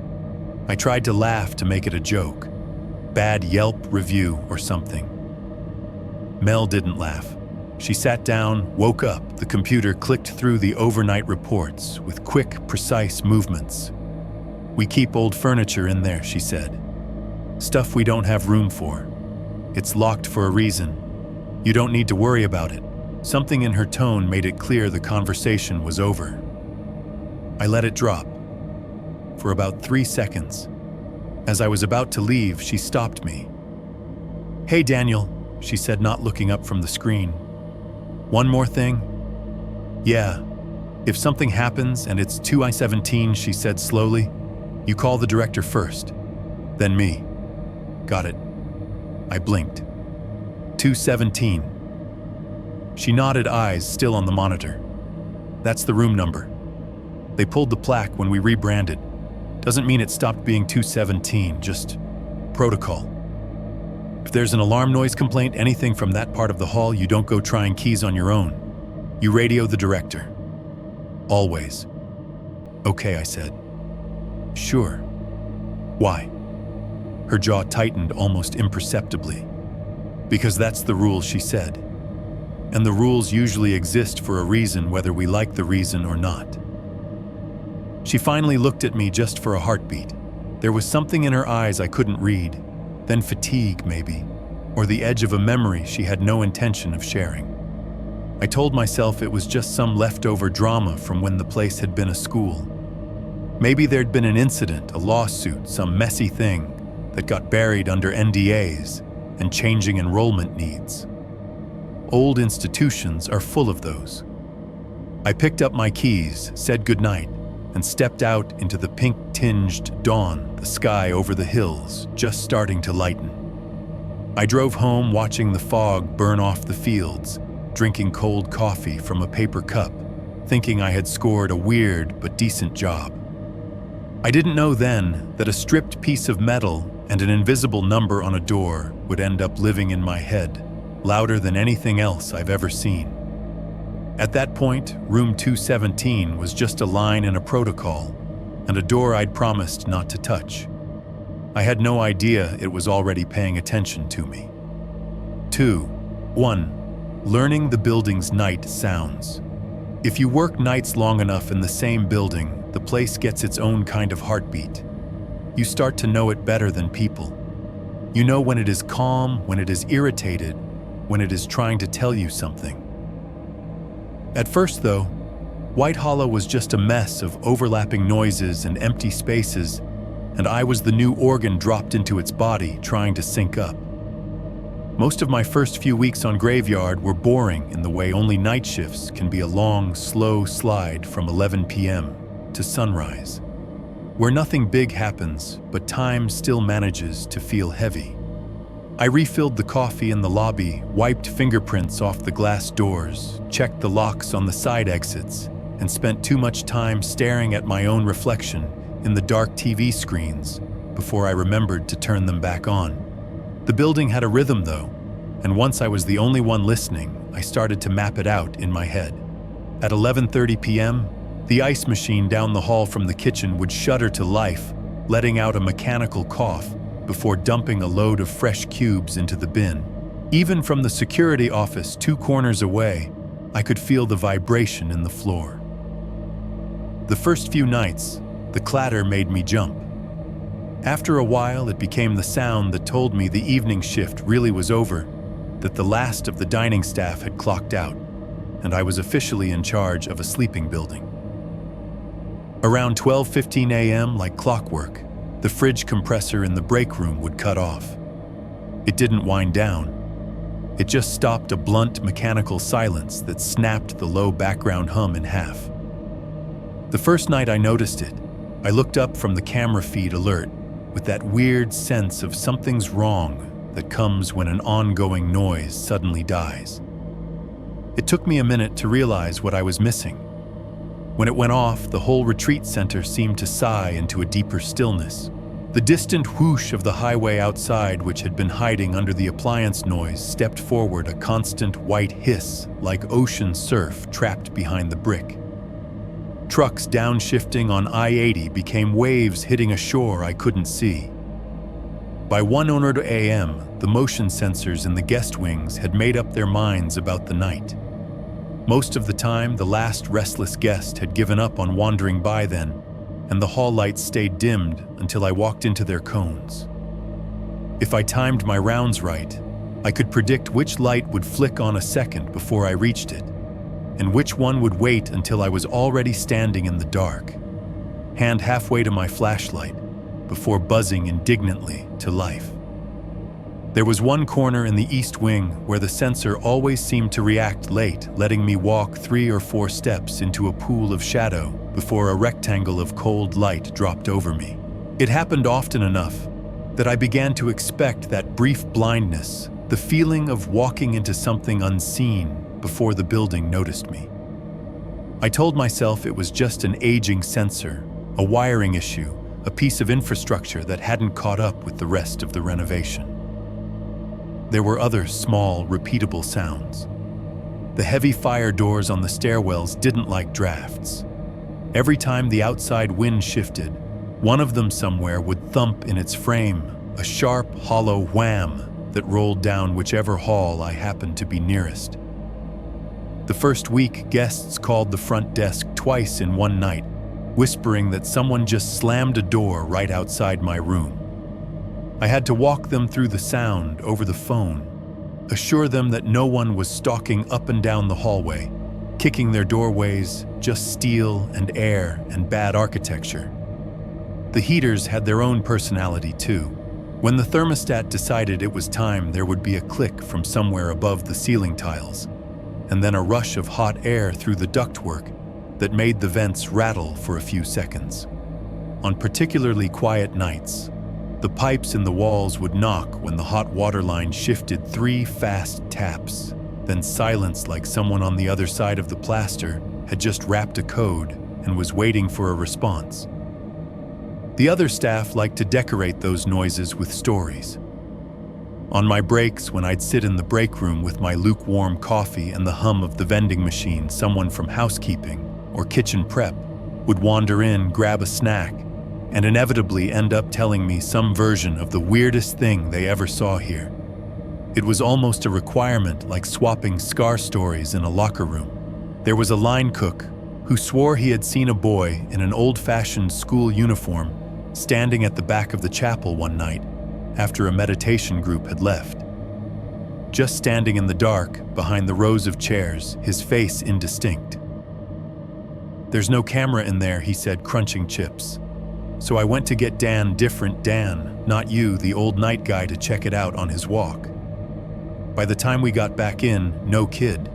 [SPEAKER 2] I tried to laugh to make it a joke. Bad Yelp review or something." Mel didn't laugh. She sat down, woke up, the computer clicked through the overnight reports with quick, precise movements. "We keep old furniture in there," she said. "Stuff we don't have room for. It's locked for a reason. You don't need to worry about it." Something in her tone made it clear the conversation was over. I let it drop. For about 3 seconds. As I was about to leave, she stopped me. "Hey, Daniel," she said, not looking up from the screen. "One more thing?" "Yeah. If something happens and it's 2I-17, she said slowly, "you call the director first, then me." "Got it." I blinked. 217. She nodded, eyes still on the monitor. "That's the room number. They pulled the plaque when we rebranded. Doesn't mean it stopped being 217, just protocol. If there's an alarm noise complaint, anything from that part of the hall, you don't go trying keys on your own. You radio the director. Always." "Okay," I said. "Sure. Why?" Her jaw tightened almost imperceptibly. "Because that's the rule," she said. "And the rules usually exist for a reason, whether we like the reason or not." She finally looked at me just for a heartbeat. There was something in her eyes I couldn't read, then fatigue maybe, or the edge of a memory she had no intention of sharing. I told myself it was just some leftover drama from when the place had been a school. Maybe there'd been an incident, a lawsuit, some messy thing that got buried under NDAs and changing enrollment needs. Old institutions are full of those. I picked up my keys, said goodnight, and stepped out into the pink-tinged dawn, the sky over the hills just starting to lighten. I drove home watching the fog burn off the fields, drinking cold coffee from a paper cup, thinking I had scored a weird but decent job. I didn't know then that a stripped piece of metal and an invisible number on a door would end up living in my head, louder than anything else I've ever seen. At that point, room 217 was just a line in a protocol and a door I'd promised not to touch. I had no idea it was already paying attention to me. 2. 1. Learning the building's night sounds. If you work nights long enough in the same building, the place gets its own kind of heartbeat. You start to know it better than people. You know when it is calm, when it is irritated, when it is trying to tell you something. At first, though, White Hollow was just a mess of overlapping noises and empty spaces, and I was the new organ dropped into its body trying to sync up. Most of my first few weeks on Graveyard were boring in the way only night shifts can be a long, slow slide from 11 p.m. to sunrise, where nothing big happens, but time still manages to feel heavy. I refilled the coffee in the lobby, wiped fingerprints off the glass doors, checked the locks on the side exits, and spent too much time staring at my own reflection in the dark TV screens before I remembered to turn them back on. The building had a rhythm though, and once I was the only one listening, I started to map it out in my head. At 11:30 p.m., the ice machine down the hall from the kitchen would shudder to life, letting out a mechanical cough before dumping a load of fresh cubes into the bin. Even from the security office 2 corners away, I could feel the vibration in the floor. The first few nights, the clatter made me jump. After a while, it became the sound that told me the evening shift really was over, that the last of the dining staff had clocked out, and I was officially in charge of a sleeping building. Around 12:15 a.m., like clockwork, the fridge compressor in the break room would cut off. It didn't wind down. It just stopped a blunt mechanical silence that snapped the low background hum in half. The first night I noticed it, I looked up from the camera feed alert with that weird sense of something's wrong that comes when an ongoing noise suddenly dies. It took me a minute to realize what I was missing. When it went off, the whole retreat center seemed to sigh into a deeper stillness. The distant whoosh of the highway outside, which had been hiding under the appliance noise, stepped forward, a constant white hiss like ocean surf trapped behind the brick. Trucks downshifting on I-80 became waves hitting a shore I couldn't see. By 1:00 a.m., the motion sensors in the guest wings had made up their minds about the night. Most of the time, the last restless guest had given up on wandering by then, and the hall lights stayed dimmed until I walked into their cones. If I timed my rounds right, I could predict which light would flick on a second before I reached it, and which one would wait until I was already standing in the dark, hand halfway to my flashlight, before buzzing indignantly to life. There was one corner in the east wing where the sensor always seemed to react late, letting me walk 3 or 4 steps into a pool of shadow before a rectangle of cold light dropped over me. It happened often enough that I began to expect that brief blindness, the feeling of walking into something unseen before the building noticed me. I told myself it was just an aging sensor, a wiring issue, a piece of infrastructure that hadn't caught up with the rest of the renovation. There were other small, repeatable sounds. The heavy fire doors on the stairwells didn't like drafts. Every time the outside wind shifted, one of them somewhere would thump in its frame, a sharp, hollow wham that rolled down whichever hall I happened to be nearest. The first week, guests called the front desk twice in one night, whispering that someone just slammed a door right outside my room. I had to walk them through the sound over the phone, assure them that no one was stalking up and down the hallway, kicking their doorways, just steel and air and bad architecture. The heaters had their own personality too. When the thermostat decided it was time, there would be a click from somewhere above the ceiling tiles, and then a rush of hot air through the ductwork that made the vents rattle for a few seconds. On particularly quiet nights, the pipes in the walls would knock when the hot water line shifted 3 fast taps, then silence like someone on the other side of the plaster had just rapped a code and was waiting for a response. The other staff liked to decorate those noises with stories. On my breaks, when I'd sit in the break room with my lukewarm coffee and the hum of the vending machine, someone from housekeeping or kitchen prep would wander in, grab a snack, and inevitably end up telling me some version of the weirdest thing they ever saw here. It was almost a requirement, like swapping scar stories in a locker room. There was a line cook who swore he had seen a boy in an old-fashioned school uniform standing at the back of the chapel one night after a meditation group had left. Just standing in the dark behind the rows of chairs, his face indistinct. "There's no camera in there," he said, crunching chips. "So I went to get different Dan, not you, the old night guy, to check it out on his walk." By the time we got back in, no kid.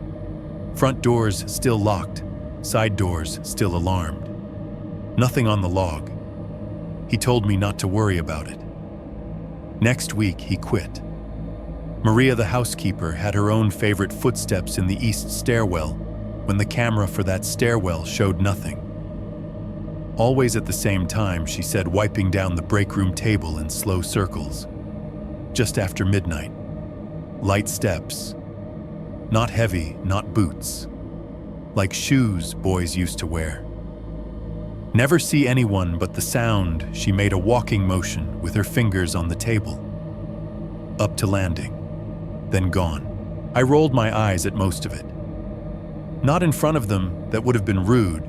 [SPEAKER 2] Front doors still locked, side doors still alarmed. Nothing on the log. He told me not to worry about it. Next week, he quit. Maria, the housekeeper, had her own favorite footsteps in the east stairwell when the camera for that stairwell showed nothing. Always at the same time, she said, wiping down the break room table in slow circles. Just after midnight. Light steps. Not heavy, not boots. Like shoes boys used to wear. Never see anyone but the sound. She made a walking motion with her fingers on the table. Up to landing. Then gone. I rolled my eyes at most of it. Not in front of them, that would have been rude,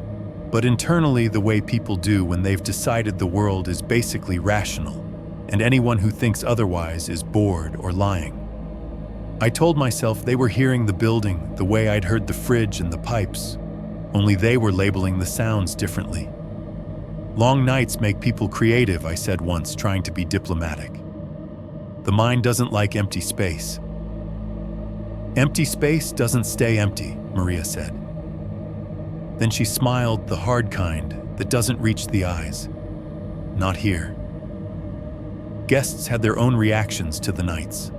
[SPEAKER 2] but internally the way people do when they've decided the world is basically rational, and anyone who thinks otherwise is bored or lying. I told myself they were hearing the building the way I'd heard the fridge and the pipes, only they were labeling the sounds differently. Long nights make people creative, I said once, trying to be diplomatic. The mind doesn't like empty space. Empty space doesn't stay empty, Maria said. Then she smiled, the hard kind that doesn't reach the eyes. Not here. Guests had their own reactions to the nights.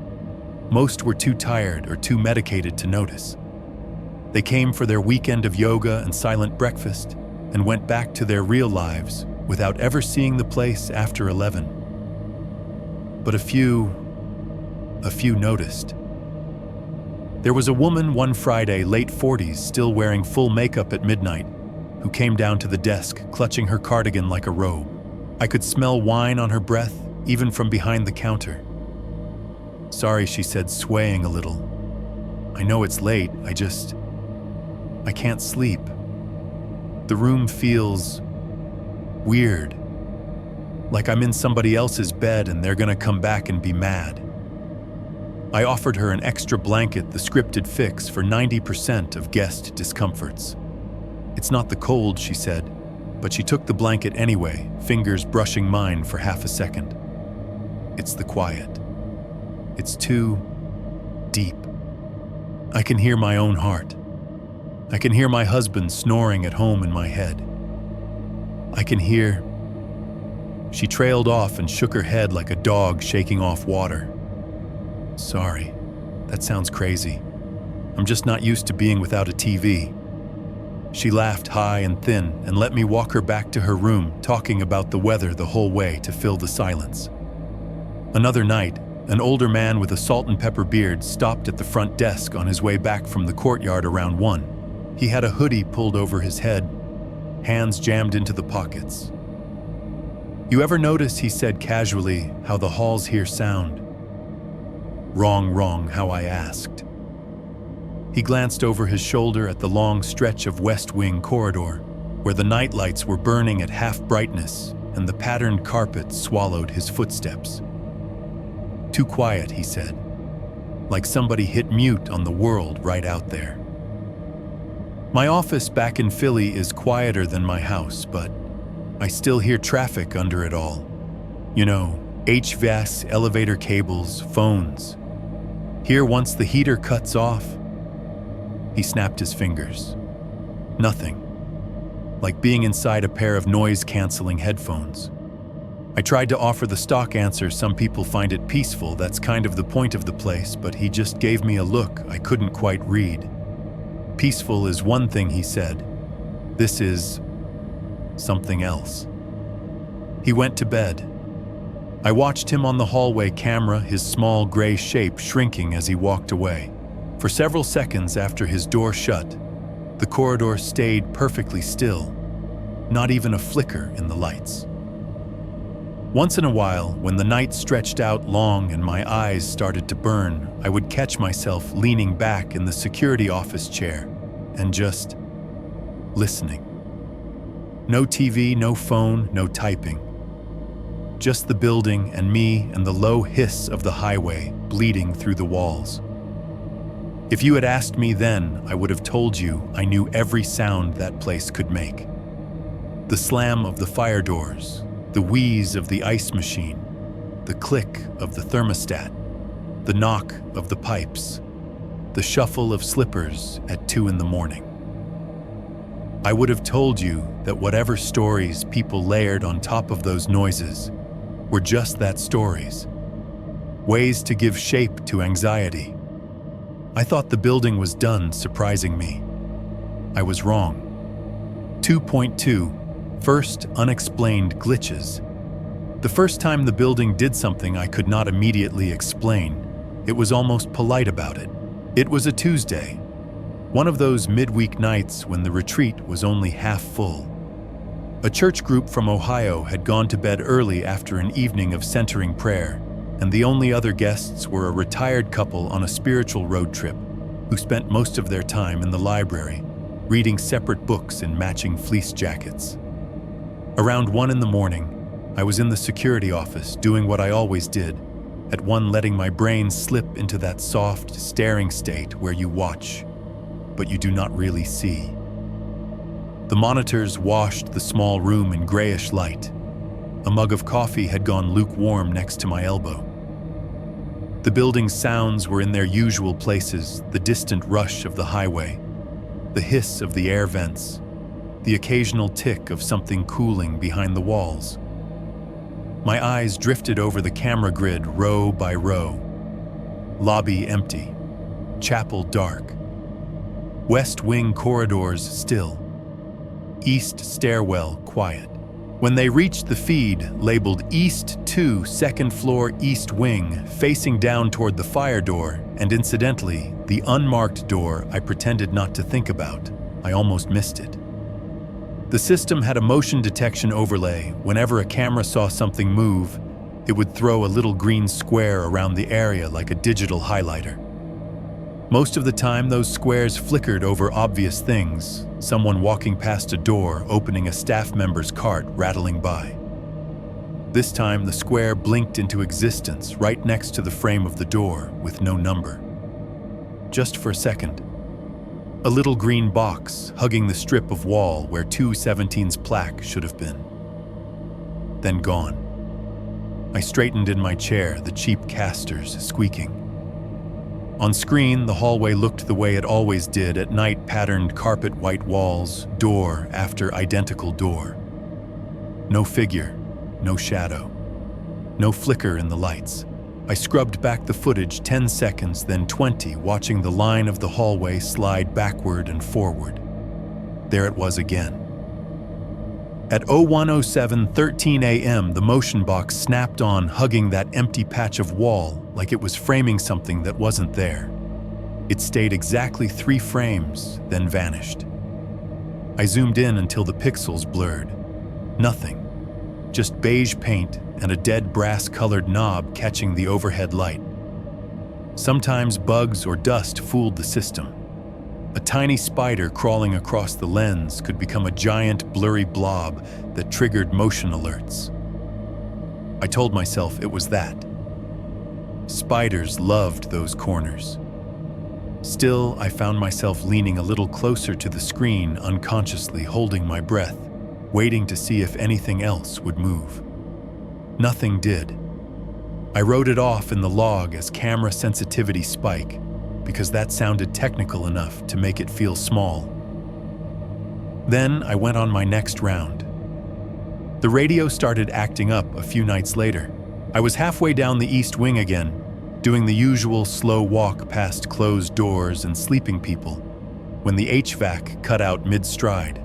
[SPEAKER 2] Most were too tired or too medicated to notice. They came for their weekend of yoga and silent breakfast and went back to their real lives without ever seeing the place after 11. But a few noticed. There was a woman one Friday, late 40s, still wearing full makeup at midnight, who came down to the desk, clutching her cardigan like a robe. I could smell wine on her breath, even from behind the counter. Sorry, she said, swaying a little. I know it's late, I can't sleep. The room feels weird, like I'm in somebody else's bed and they're gonna come back and be mad. I offered her an extra blanket, the scripted fix for 90% of guest discomforts. It's not the cold, she said, but she took the blanket anyway, fingers brushing mine for half a second. It's the quiet. It's too deep. I can hear my own heart. I can hear my husband snoring at home in my head. I can hear... She trailed off and shook her head like a dog shaking off water. Sorry, that sounds crazy. I'm just not used to being without a TV. She laughed high and thin and let me walk her back to her room, talking about the weather the whole way to fill the silence. Another night, an older man with a salt and pepper beard stopped at the front desk on his way back from the courtyard around 1. He had a hoodie pulled over his head, hands jammed into the pockets. You ever notice, he said casually, how the halls here sound? Wrong, how I asked. He glanced over his shoulder at the long stretch of West Wing corridor, where the night lights were burning at half brightness and the patterned carpet swallowed his footsteps. Too quiet, he said, like somebody hit mute on the world right out there. My office back in Philly is quieter than my house, but I still hear traffic under it all. You know, HVAC, elevator cables, phones. Here, once the heater cuts off, he snapped his fingers. Nothing. Like being inside a pair of noise-canceling headphones. I tried to offer the stock answer, some people find it peaceful, that's kind of the point of the place, but he just gave me a look I couldn't quite read. Peaceful is one thing, he said. This is something else. He went to bed. I watched him on the hallway camera, his small gray shape shrinking as he walked away. For several seconds after his door shut, the corridor stayed perfectly still, not even a flicker in the lights. Once in a while, when the night stretched out long and my eyes started to burn, I would catch myself leaning back in the security office chair and just listening. No TV, no phone, no typing. Just the building and me and the low hiss of the highway bleeding through the walls. If you had asked me then, I would have told you I knew every sound that place could make. The slam of the fire doors, the wheeze of the ice machine, the click of the thermostat, the knock of the pipes, the shuffle of slippers at 2 a.m. I would have told you that whatever stories people layered on top of those noises were just that, stories. ways to give shape to anxiety. I thought the building was done surprising me. I was wrong. 2.2. First, unexplained glitches. The first time the building did something I could not immediately explain, it was almost polite about it. It was a Tuesday, one of those midweek nights when the retreat was only half full. A church group from Ohio had gone to bed early after an evening of centering prayer, and the only other guests were a retired couple on a spiritual road trip who spent most of their time in the library, reading separate books in matching fleece jackets. Around 1 a.m, I was in the security office doing what I always did, at one letting my brain slip into that soft, staring state where you watch, but you do not really see. The monitors washed the small room in grayish light. A mug of coffee had gone lukewarm next to my elbow. The building's sounds were in their usual places, the distant rush of the highway, the hiss of the air vents, the occasional tick of something cooling behind the walls. My eyes drifted over the camera grid row by row. Lobby empty, chapel dark, west wing corridors still, east stairwell quiet. When they reached the feed labeled East 2, second floor East Wing, facing down toward the fire door, and incidentally, the unmarked door I pretended not to think about, I almost missed it. The system had a motion detection overlay. Whenever a camera saw something move, it would throw a little green square around the area like a digital highlighter. Most of the time, those squares flickered over obvious things, someone walking past a door, opening a staff member's cart, rattling by. This time, the square blinked into existence right next to the frame of the door with no number. Just for a second. A little green box hugging the strip of wall where 217's plaque should have been. Then gone. I straightened in my chair, the cheap casters squeaking. On screen, the hallway looked the way it always did at night, patterned carpet white walls, door after identical door. No figure, no shadow, no flicker in the lights. I scrubbed back the footage 10 seconds, then 20, watching the line of the hallway slide backward and forward. There it was again. At 01:07:13 a.m., the motion box snapped on, hugging that empty patch of wall like it was framing something that wasn't there. It stayed exactly 3 frames, then vanished. I zoomed in until the pixels blurred. Nothing. Just beige paint and a dead brass-colored knob catching the overhead light. Sometimes bugs or dust fooled the system. A tiny spider crawling across the lens could become a giant, blurry blob that triggered motion alerts. I told myself it was that. Spiders loved those corners. Still, I found myself leaning a little closer to the screen, unconsciously holding my breath, waiting to see if anything else would move. Nothing did. I wrote it off in the log as camera sensitivity spike, because that sounded technical enough to make it feel small. Then I went on my next round. The radio started acting up a few nights later. I was halfway down the East Wing again, doing the usual slow walk past closed doors and sleeping people, when the HVAC cut out mid-stride.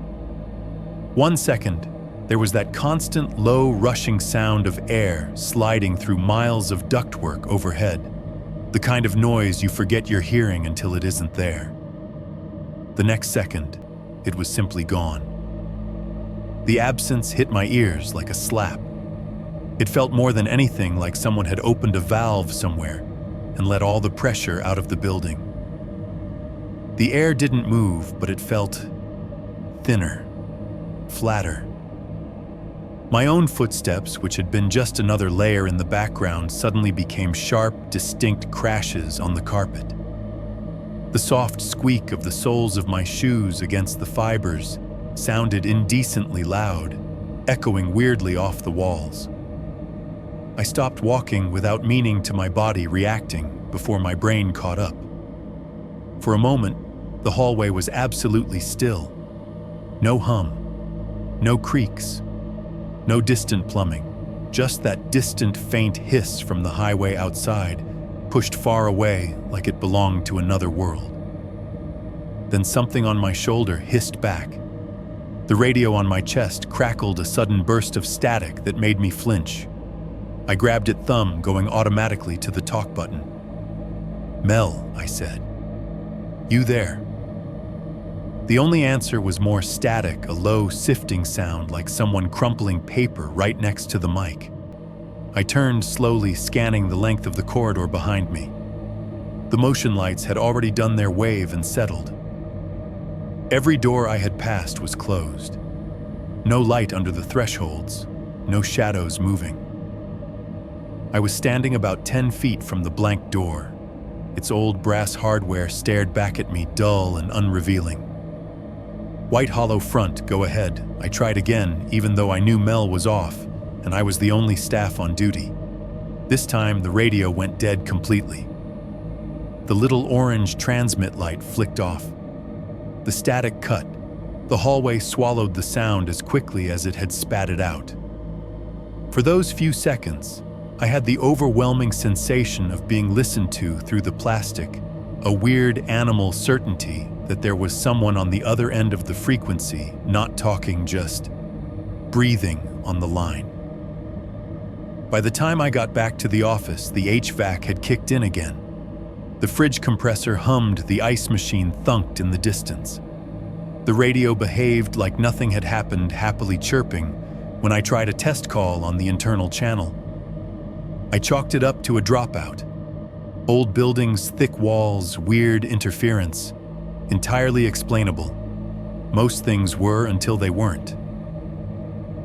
[SPEAKER 2] 1 second, there was that constant low rushing sound of air sliding through miles of ductwork overhead, the kind of noise you forget you're hearing until it isn't there. The next second, it was simply gone. The absence hit my ears like a slap. It felt more than anything like someone had opened a valve somewhere and let all the pressure out of the building. The air didn't move, but it felt thinner, flatter. My own footsteps, which had been just another layer in the background, suddenly became sharp, distinct crashes on the carpet. The soft squeak of the soles of my shoes against the fibers sounded indecently loud, echoing weirdly off the walls. I stopped walking without meaning to my body reacting before my brain caught up. For a moment, the hallway was absolutely still. No hum, no creaks, no distant plumbing, just that distant, faint hiss from the highway outside, pushed far away like it belonged to another world. Then something on my shoulder hissed back. The radio on my chest crackled a sudden burst of static that made me flinch. I grabbed it, thumb going automatically to the talk button. "Mel," I said. "You there?" The only answer was more static, a low, sifting sound like someone crumpling paper right next to the mic. I turned slowly, scanning the length of the corridor behind me. The motion lights had already done their wave and settled. Every door I had passed was closed. No light under the thresholds, no shadows moving. I was standing about 10 feet from the blank door. Its old brass hardware stared back at me, dull and unrevealing. "White hollow front, go ahead." I tried again, even though I knew Mel was off, and I was the only staff on duty. This time, the radio went dead completely. The little orange transmit light flicked off. The static cut. The hallway swallowed the sound as quickly as it had spat it out. For those few seconds, I had the overwhelming sensation of being listened to through the plastic, a weird animal certainty that there was someone on the other end of the frequency, not talking, just breathing on the line. By the time I got back to the office, the HVAC had kicked in again. The fridge compressor hummed, the ice machine thunked in the distance. The radio behaved like nothing had happened, happily chirping when I tried a test call on the internal channel. I chalked it up to a dropout. Old buildings, thick walls, weird interference. Entirely explainable. Most things were until they weren't.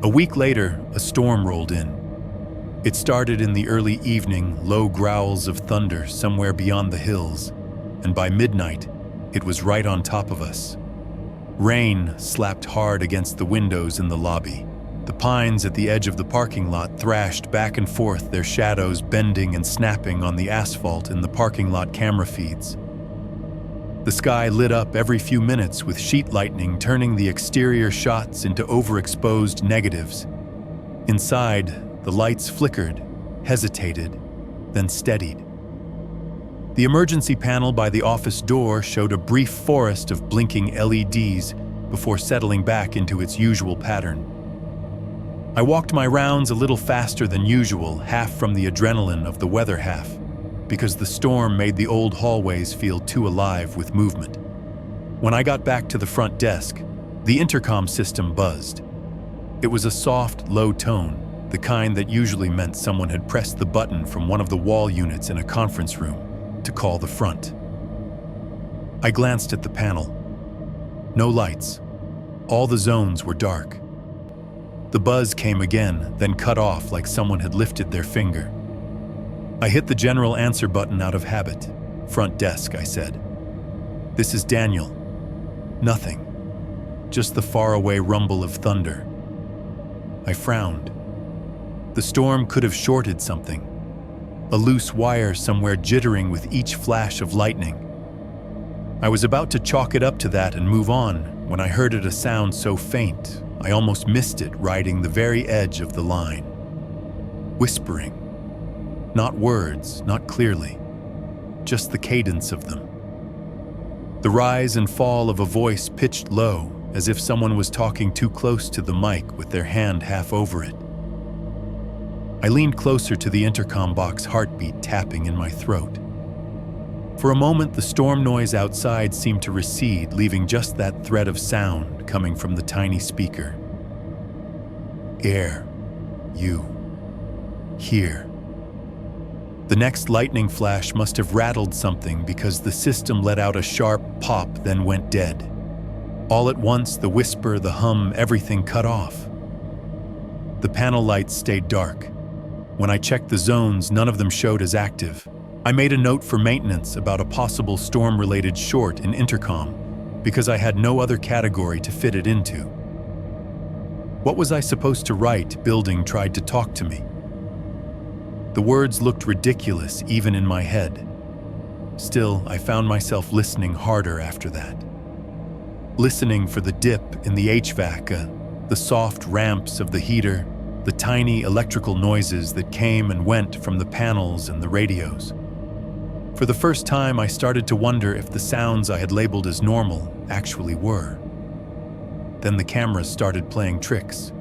[SPEAKER 2] A week later, a storm rolled in. It started in the early evening, low growls of thunder somewhere beyond the hills, and by midnight, it was right on top of us. Rain slapped hard against the windows in the lobby. The pines at the edge of the parking lot thrashed back and forth, their shadows bending and snapping on the asphalt in the parking lot camera feeds. The sky lit up every few minutes with sheet lightning, turning the exterior shots into overexposed negatives. Inside, the lights flickered, hesitated, then steadied. The emergency panel by the office door showed a brief forest of blinking LEDs before settling back into its usual pattern. I walked my rounds a little faster than usual, half from the adrenaline of the weather, half because the storm made the old hallways feel too alive with movement. When I got back to the front desk, the intercom system buzzed. It was a soft, low tone, the kind that usually meant someone had pressed the button from one of the wall units in a conference room to call the front. I glanced at the panel. No lights. All the zones were dark. The buzz came again, then cut off like someone had lifted their finger. I hit the general answer button out of habit. "Front desk," I said. "This is Daniel." Nothing. Just the faraway rumble of thunder. I frowned. The storm could have shorted something. A loose wire somewhere jittering with each flash of lightning. I was about to chalk it up to that and move on when I heard it, a sound so faint I almost missed it, riding the very edge of the line. Whispering. Not words, not clearly. Just the cadence of them. The rise and fall of a voice pitched low, as if someone was talking too close to the mic with their hand half over it. I leaned closer to the intercom box, heartbeat tapping in my throat. For a moment, the storm noise outside seemed to recede, leaving just that thread of sound coming from the tiny speaker. "Air. You. Here." The next lightning flash must have rattled something because the system let out a sharp pop, then went dead. All at once, the whisper, the hum, everything cut off. The panel lights stayed dark. When I checked the zones, none of them showed as active. I made a note for maintenance about a possible storm-related short in intercom because I had no other category to fit it into. What was I supposed to write? Building tried to talk to me. The words looked ridiculous even in my head. Still, I found myself listening harder after that. Listening for the dip in the HVAC, the soft ramps of the heater, the tiny electrical noises that came and went from the panels and the radios. For the first time, I started to wonder if the sounds I had labeled as normal actually were. Then the cameras started playing tricks.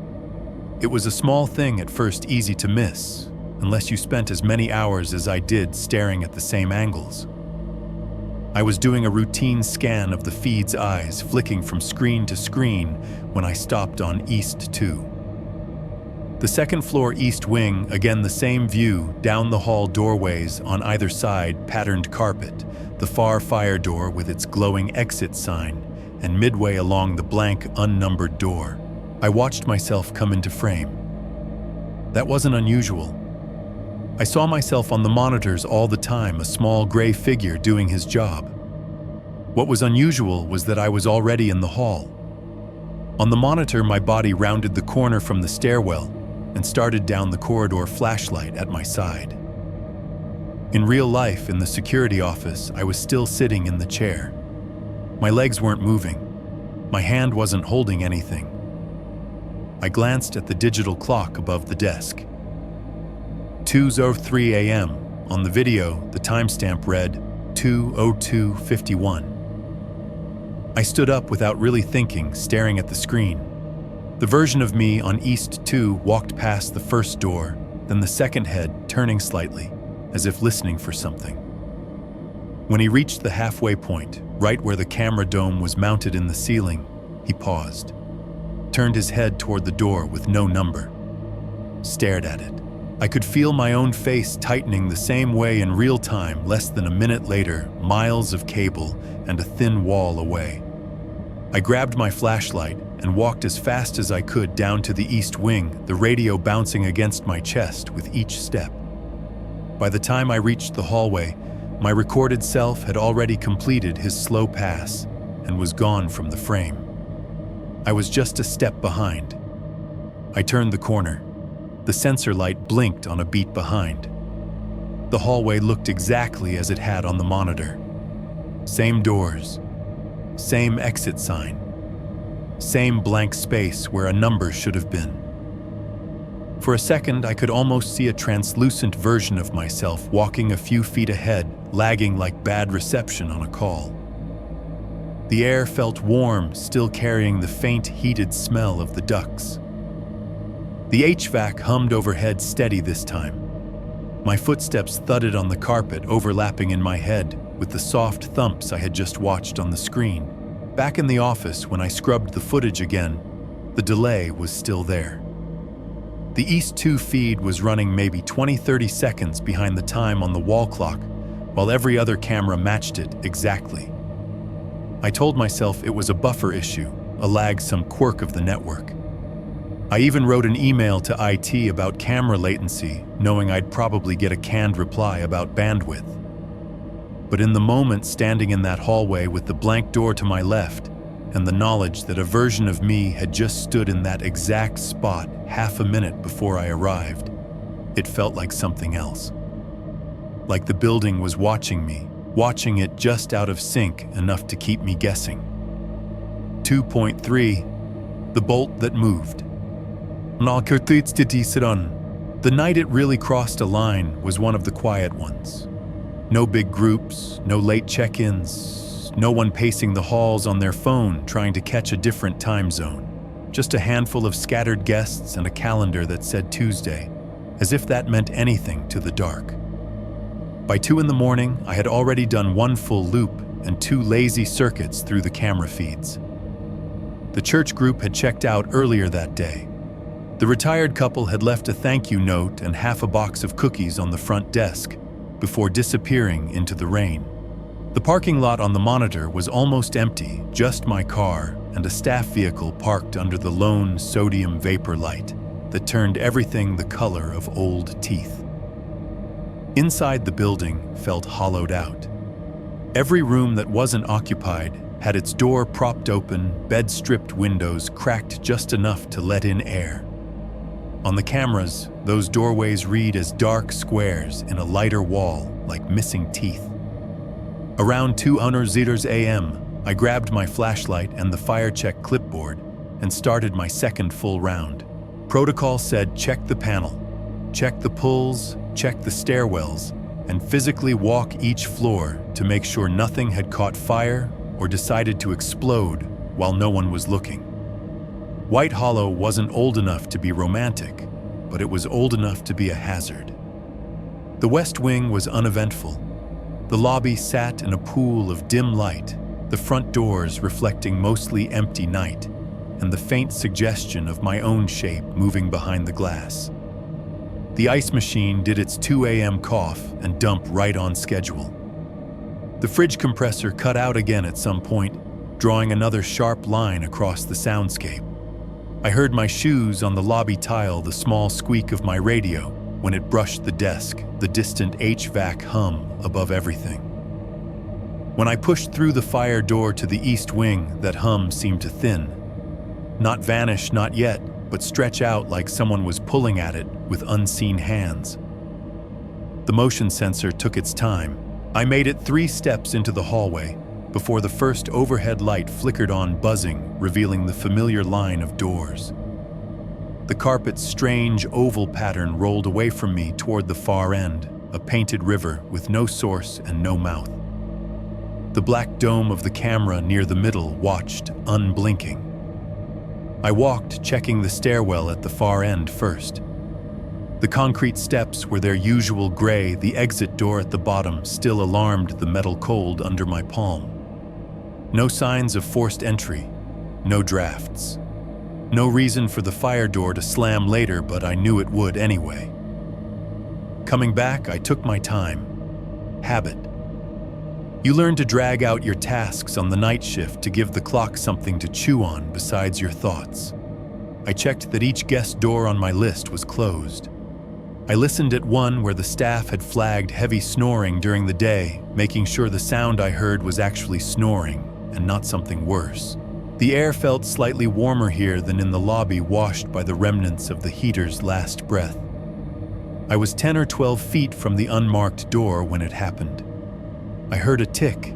[SPEAKER 2] It was a small thing at first, easy to miss, unless you spent as many hours as I did staring at the same angles. I was doing a routine scan of the feed's eyes, flicking from screen to screen when I stopped on East 2. The second floor East Wing, again the same view, down the hall doorways on either side, patterned carpet, the far fire door with its glowing exit sign, and midway along the blank, unnumbered door, I watched myself come into frame. That wasn't unusual. I saw myself on the monitors all the time, a small gray figure doing his job. What was unusual was that I was already in the hall. On the monitor, my body rounded the corner from the stairwell and started down the corridor, flashlight at my side. In real life, in the security office, I was still sitting in the chair. My legs weren't moving. My hand wasn't holding anything. I glanced at the digital clock above the desk. 2:03 a.m. On the video, the timestamp read 2:02:51. I stood up without really thinking, staring at the screen. The version of me on East 2 walked past the first door, then the second head, turning slightly, as if listening for something. When he reached the halfway point, right where the camera dome was mounted in the ceiling, he paused, turned his head toward the door with no number, stared at it. I could feel my own face tightening the same way in real time. Less than a minute later, miles of cable and a thin wall away. I grabbed my flashlight and walked as fast as I could down to the East Wing, the radio bouncing against my chest with each step. By the time I reached the hallway, my recorded self had already completed his slow pass and was gone from the frame. I was just a step behind. I turned the corner. The sensor light blinked on a beat behind. The hallway looked exactly as it had on the monitor. Same doors, same exit sign, same blank space where a number should have been. For a second, I could almost see a translucent version of myself walking a few feet ahead, lagging like bad reception on a call. The air felt warm, still carrying the faint, heated smell of the ducts. The HVAC hummed overhead, steady this time. My footsteps thudded on the carpet, overlapping in my head with the soft thumps I had just watched on the screen. Back in the office, when I scrubbed the footage again, the delay was still there. The East 2 feed was running maybe 20-30 seconds behind the time on the wall clock, while every other camera matched it exactly. I told myself it was a buffer issue, a lag, some quirk of the network. I even wrote an email to IT about camera latency, knowing I'd probably get a canned reply about bandwidth. But in the moment, standing in that hallway with the blank door to my left, and the knowledge that a version of me had just stood in that exact spot half a minute before I arrived, it felt like something else. Like the building was watching me, watching it just out of sync enough to keep me guessing. 2.3, the bolt that moved. The night it really crossed a line was one of the quiet ones. No big groups, no late check-ins, no one pacing the halls on their phone trying to catch a different time zone. Just a handful of scattered guests and a calendar that said Tuesday, as if that meant anything to the dark. By 2 a.m, I had already done one full loop and 2 lazy circuits through the camera feeds. The church group had checked out earlier that day. The retired couple had left a thank you note and half a box of cookies on the front desk before disappearing into the rain. The parking lot on the monitor was almost empty, just my car and a staff vehicle parked under the lone sodium vapor light that turned everything the color of old teeth. Inside the building felt hollowed out. Every room that wasn't occupied had its door propped open, bed-stripped windows cracked just enough to let in air. On the cameras, those doorways read as dark squares in a lighter wall, like missing teeth. Around 2:00 a.m., I grabbed my flashlight and the fire check clipboard and started my second full round. Protocol said check the panel, check the pulls, check the stairwells, and physically walk each floor to make sure nothing had caught fire or decided to explode while no one was looking. White Hollow wasn't old enough to be romantic, but it was old enough to be a hazard. The West Wing was uneventful. The lobby sat in a pool of dim light, the front doors reflecting mostly empty night, and the faint suggestion of my own shape moving behind the glass. The ice machine did its 2 a.m. cough and dump right on schedule. The fridge compressor cut out again at some point, drawing another sharp line across the soundscape. I heard my shoes on the lobby tile, the small squeak of my radio when it brushed the desk, the distant HVAC hum above everything. When I pushed through the fire door to the east wing, that hum seemed to thin. Not vanish, not yet, but stretch out like someone was pulling at it with unseen hands. The motion sensor took its time. I made it 3 steps into the hallway before the first overhead light flickered on, buzzing, revealing the familiar line of doors. The carpet's strange oval pattern rolled away from me toward the far end, a painted river with no source and no mouth. The black dome of the camera near the middle watched, unblinking. I walked, checking the stairwell at the far end first. The concrete steps were their usual gray, the exit door at the bottom still alarmed the metal cold under my palm. No signs of forced entry, no drafts. No reason for the fire door to slam later, but I knew it would anyway. Coming back, I took my time. Habit. You learn to drag out your tasks on the night shift to give the clock something to chew on besides your thoughts. I checked that each guest door on my list was closed. I listened at one where the staff had flagged heavy snoring during the day, making sure the sound I heard was actually snoring and not something worse. The air felt slightly warmer here than in the lobby, washed by the remnants of the heater's last breath. I was 10 or 12 feet from the unmarked door when it happened. I heard a tick.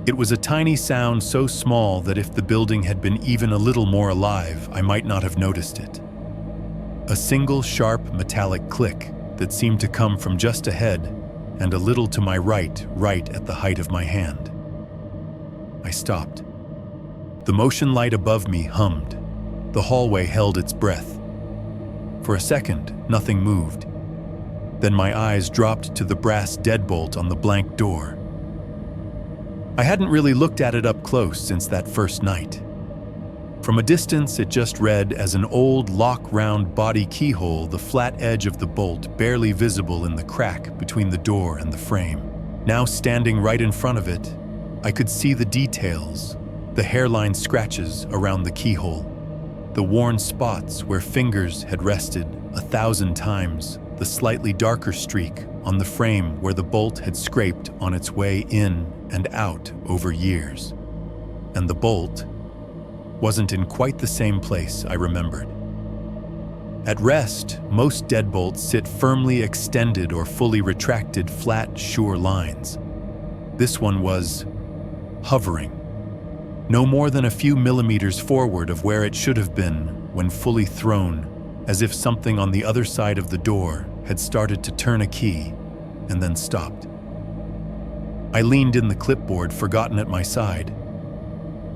[SPEAKER 2] It was a tiny sound so small that if the building had been even a little more alive, I might not have noticed it. A single sharp metallic click that seemed to come from just ahead and a little to my right at the height of my hand. I stopped. The motion light above me hummed. The hallway held its breath. For a second, nothing moved. Then my eyes dropped to the brass deadbolt on the blank door. I hadn't really looked at it up close since that first night. From a distance, it just read as an old lock-round body keyhole, the flat edge of the bolt barely visible in the crack between the door and the frame. Now standing right in front of it, I could see the details, the hairline scratches around the keyhole, the worn spots where fingers had rested 1,000 times, the slightly darker streak on the frame where the bolt had scraped on its way in and out over years. And the bolt wasn't in quite the same place I remembered. At rest, most deadbolts sit firmly extended or fully retracted, flat, sure lines. This one was hovering, no more than a few millimeters forward of where it should have been when fully thrown, as if something on the other side of the door had started to turn a key and then stopped. I leaned in the clipboard, forgotten at my side.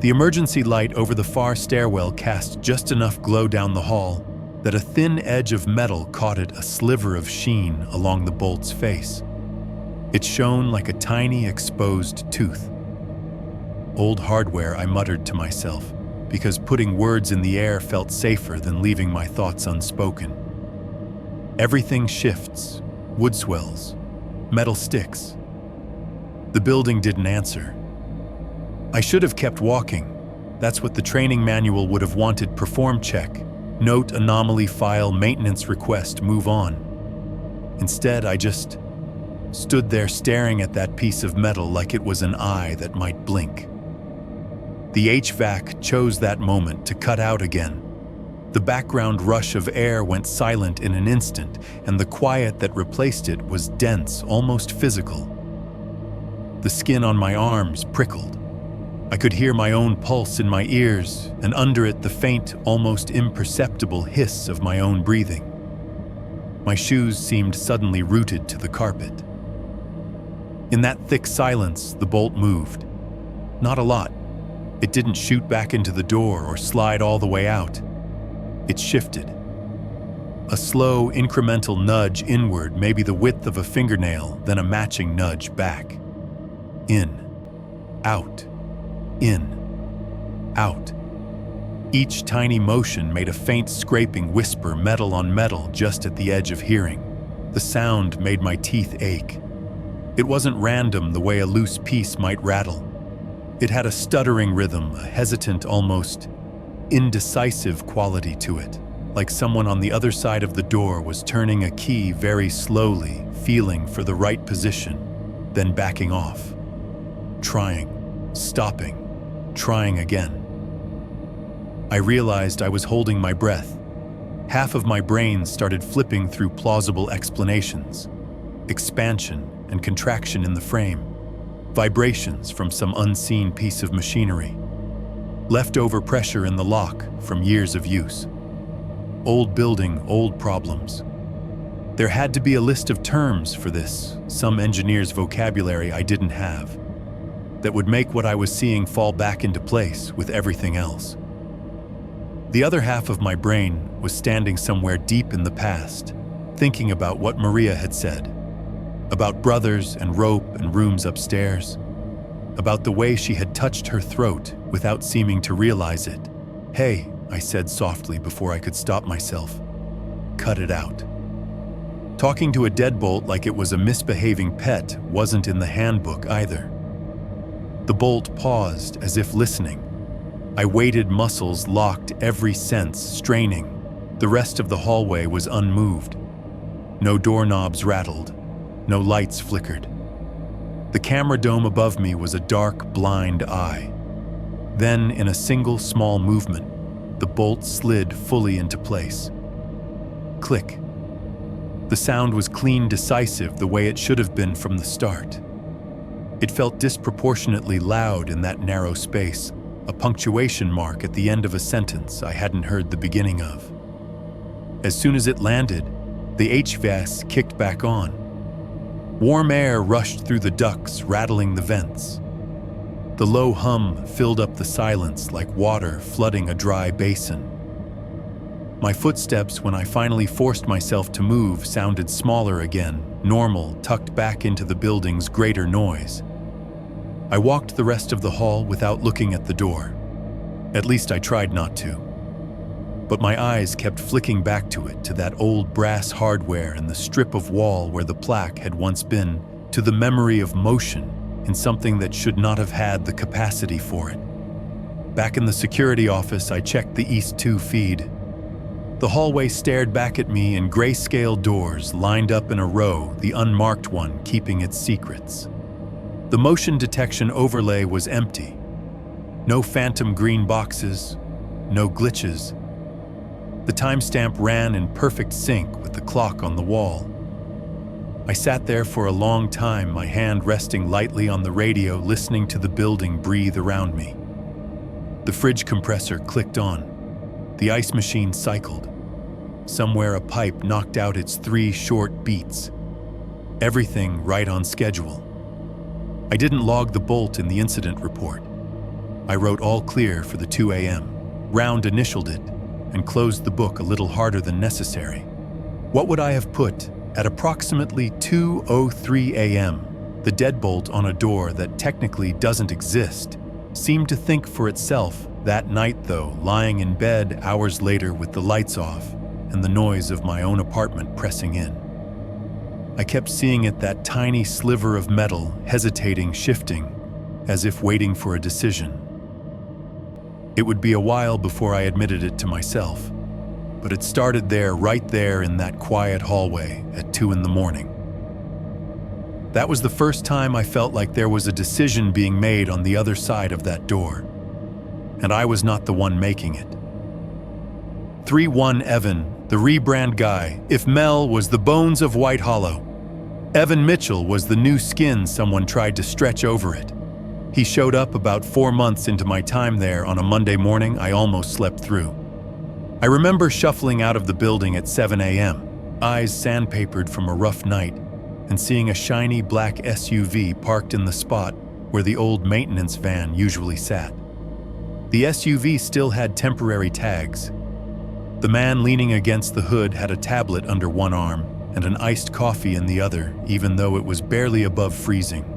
[SPEAKER 2] The emergency light over the far stairwell cast just enough glow down the hall that a thin edge of metal caught it, a sliver of sheen along the bolt's face. It shone like a tiny exposed tooth. Old hardware, I muttered to myself, because putting words in the air felt safer than leaving my thoughts unspoken. Everything shifts, wood swells, metal sticks. The building didn't answer. I should have kept walking. That's what the training manual would have wanted. Perform check, note anomaly, file, maintenance request, move on. Instead, I just stood there staring at that piece of metal like it was an eye that might blink. The HVAC chose that moment to cut out again. The background rush of air went silent in an instant, and the quiet that replaced it was dense, almost physical. The skin on my arms prickled. I could hear my own pulse in my ears, and under it the faint, almost imperceptible hiss of my own breathing. My shoes seemed suddenly rooted to the carpet. In that thick silence, the bolt moved. Not a lot. It didn't shoot back into the door or slide all the way out. It shifted. A slow, incremental nudge inward, maybe the width of a fingernail, then a matching nudge back. In, out, in, out. Each tiny motion made a faint scraping whisper, metal on metal, just at the edge of hearing. The sound made my teeth ache. It wasn't random the way a loose piece might rattle. It had a stuttering rhythm, a hesitant, almost indecisive quality to it, like someone on the other side of the door was turning a key very slowly, feeling for the right position, then backing off. Trying, stopping, trying again. I realized I was holding my breath. Half of my brain started flipping through plausible explanations. Expansion and contraction in the frame. Vibrations from some unseen piece of machinery. Leftover pressure in the lock from years of use. Old building, old problems. There had to be a list of terms for this, some engineer's vocabulary I didn't have, that would make what I was seeing fall back into place with everything else. The other half of my brain was standing somewhere deep in the past, thinking about what Maria had said, about brothers and rope and rooms upstairs, about the way she had touched her throat without seeming to realize it. "Hey," I said softly before I could stop myself. "Cut it out." Talking to a deadbolt like it was a misbehaving pet wasn't in the handbook either. The bolt paused as if listening. I waited, muscles locked, every sense straining. The rest of the hallway was unmoved. No doorknobs rattled. No lights flickered. The camera dome above me was a dark, blind eye. Then, in a single small movement, the bolt slid fully into place. Click. The sound was clean, decisive, the way it should have been from the start. It felt disproportionately loud in that narrow space, a punctuation mark at the end of a sentence I hadn't heard the beginning of. As soon as it landed, the HVAC kicked back on. Warm air rushed through the ducts, rattling the vents. The low hum filled up the silence like water flooding a dry basin. My footsteps, when I finally forced myself to move, sounded smaller again, normal, tucked back into the building's greater noise. I walked the rest of the hall without looking at the door. At least I tried not to. But my eyes kept flicking back to it, to that old brass hardware and the strip of wall where the plaque had once been, to the memory of motion in something that should not have had the capacity for it. Back in the security office, I checked the East 2 feed. The hallway stared back at me in grayscale doors lined up in a row, the unmarked one keeping its secrets. The motion detection overlay was empty. No phantom green boxes, no glitches. The timestamp ran in perfect sync with the clock on the wall. I sat there for a long time, my hand resting lightly on the radio, listening to the building breathe around me. The fridge compressor clicked on. The ice machine cycled. Somewhere a pipe knocked out its 3 short beats. Everything right on schedule. I didn't log the bolt in the incident report. I wrote all clear for the 2 a.m., round initialed it, and closed the book a little harder than necessary. What would I have put at approximately 2:03 a.m.? The deadbolt on a door that technically doesn't exist seemed to think for itself that night, though, lying in bed hours later with the lights off and the noise of my own apartment pressing in. I kept seeing it, that tiny sliver of metal, hesitating, shifting, as if waiting for a decision. It would be a while before I admitted it to myself, but it started there, right there in that quiet hallway at 2 in the morning. That was the first time I felt like there was a decision being made on the other side of that door, and I was not the one making it. 3-1 Evan, the rebrand guy. If Mel was the bones of White Hollow, Evan Mitchell was the new skin someone tried to stretch over it. He showed up about 4 months into my time there on a Monday morning I almost slept through. I remember shuffling out of the building at 7 a.m., eyes sandpapered from a rough night, and seeing a shiny black SUV parked in the spot where the old maintenance van usually sat. The SUV still had temporary tags. The man leaning against the hood had a tablet under one arm and an iced coffee in the other, even though it was barely above freezing.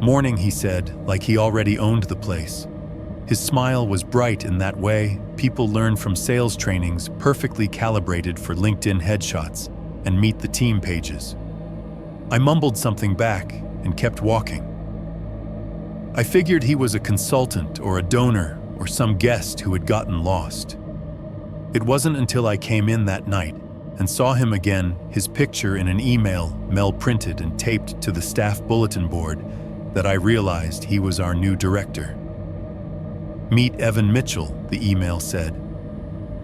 [SPEAKER 2] Morning, he said, like he already owned the place. His smile was bright in that way people learn from sales trainings perfectly calibrated for LinkedIn headshots and meet the team pages. I mumbled something back and kept walking. I figured he was a consultant or a donor or some guest who had gotten lost. It wasn't until I came in that night and saw him again, his picture in an email Mel printed and taped to the staff bulletin board, that I realized he was our new director. Meet Evan Mitchell, the email said.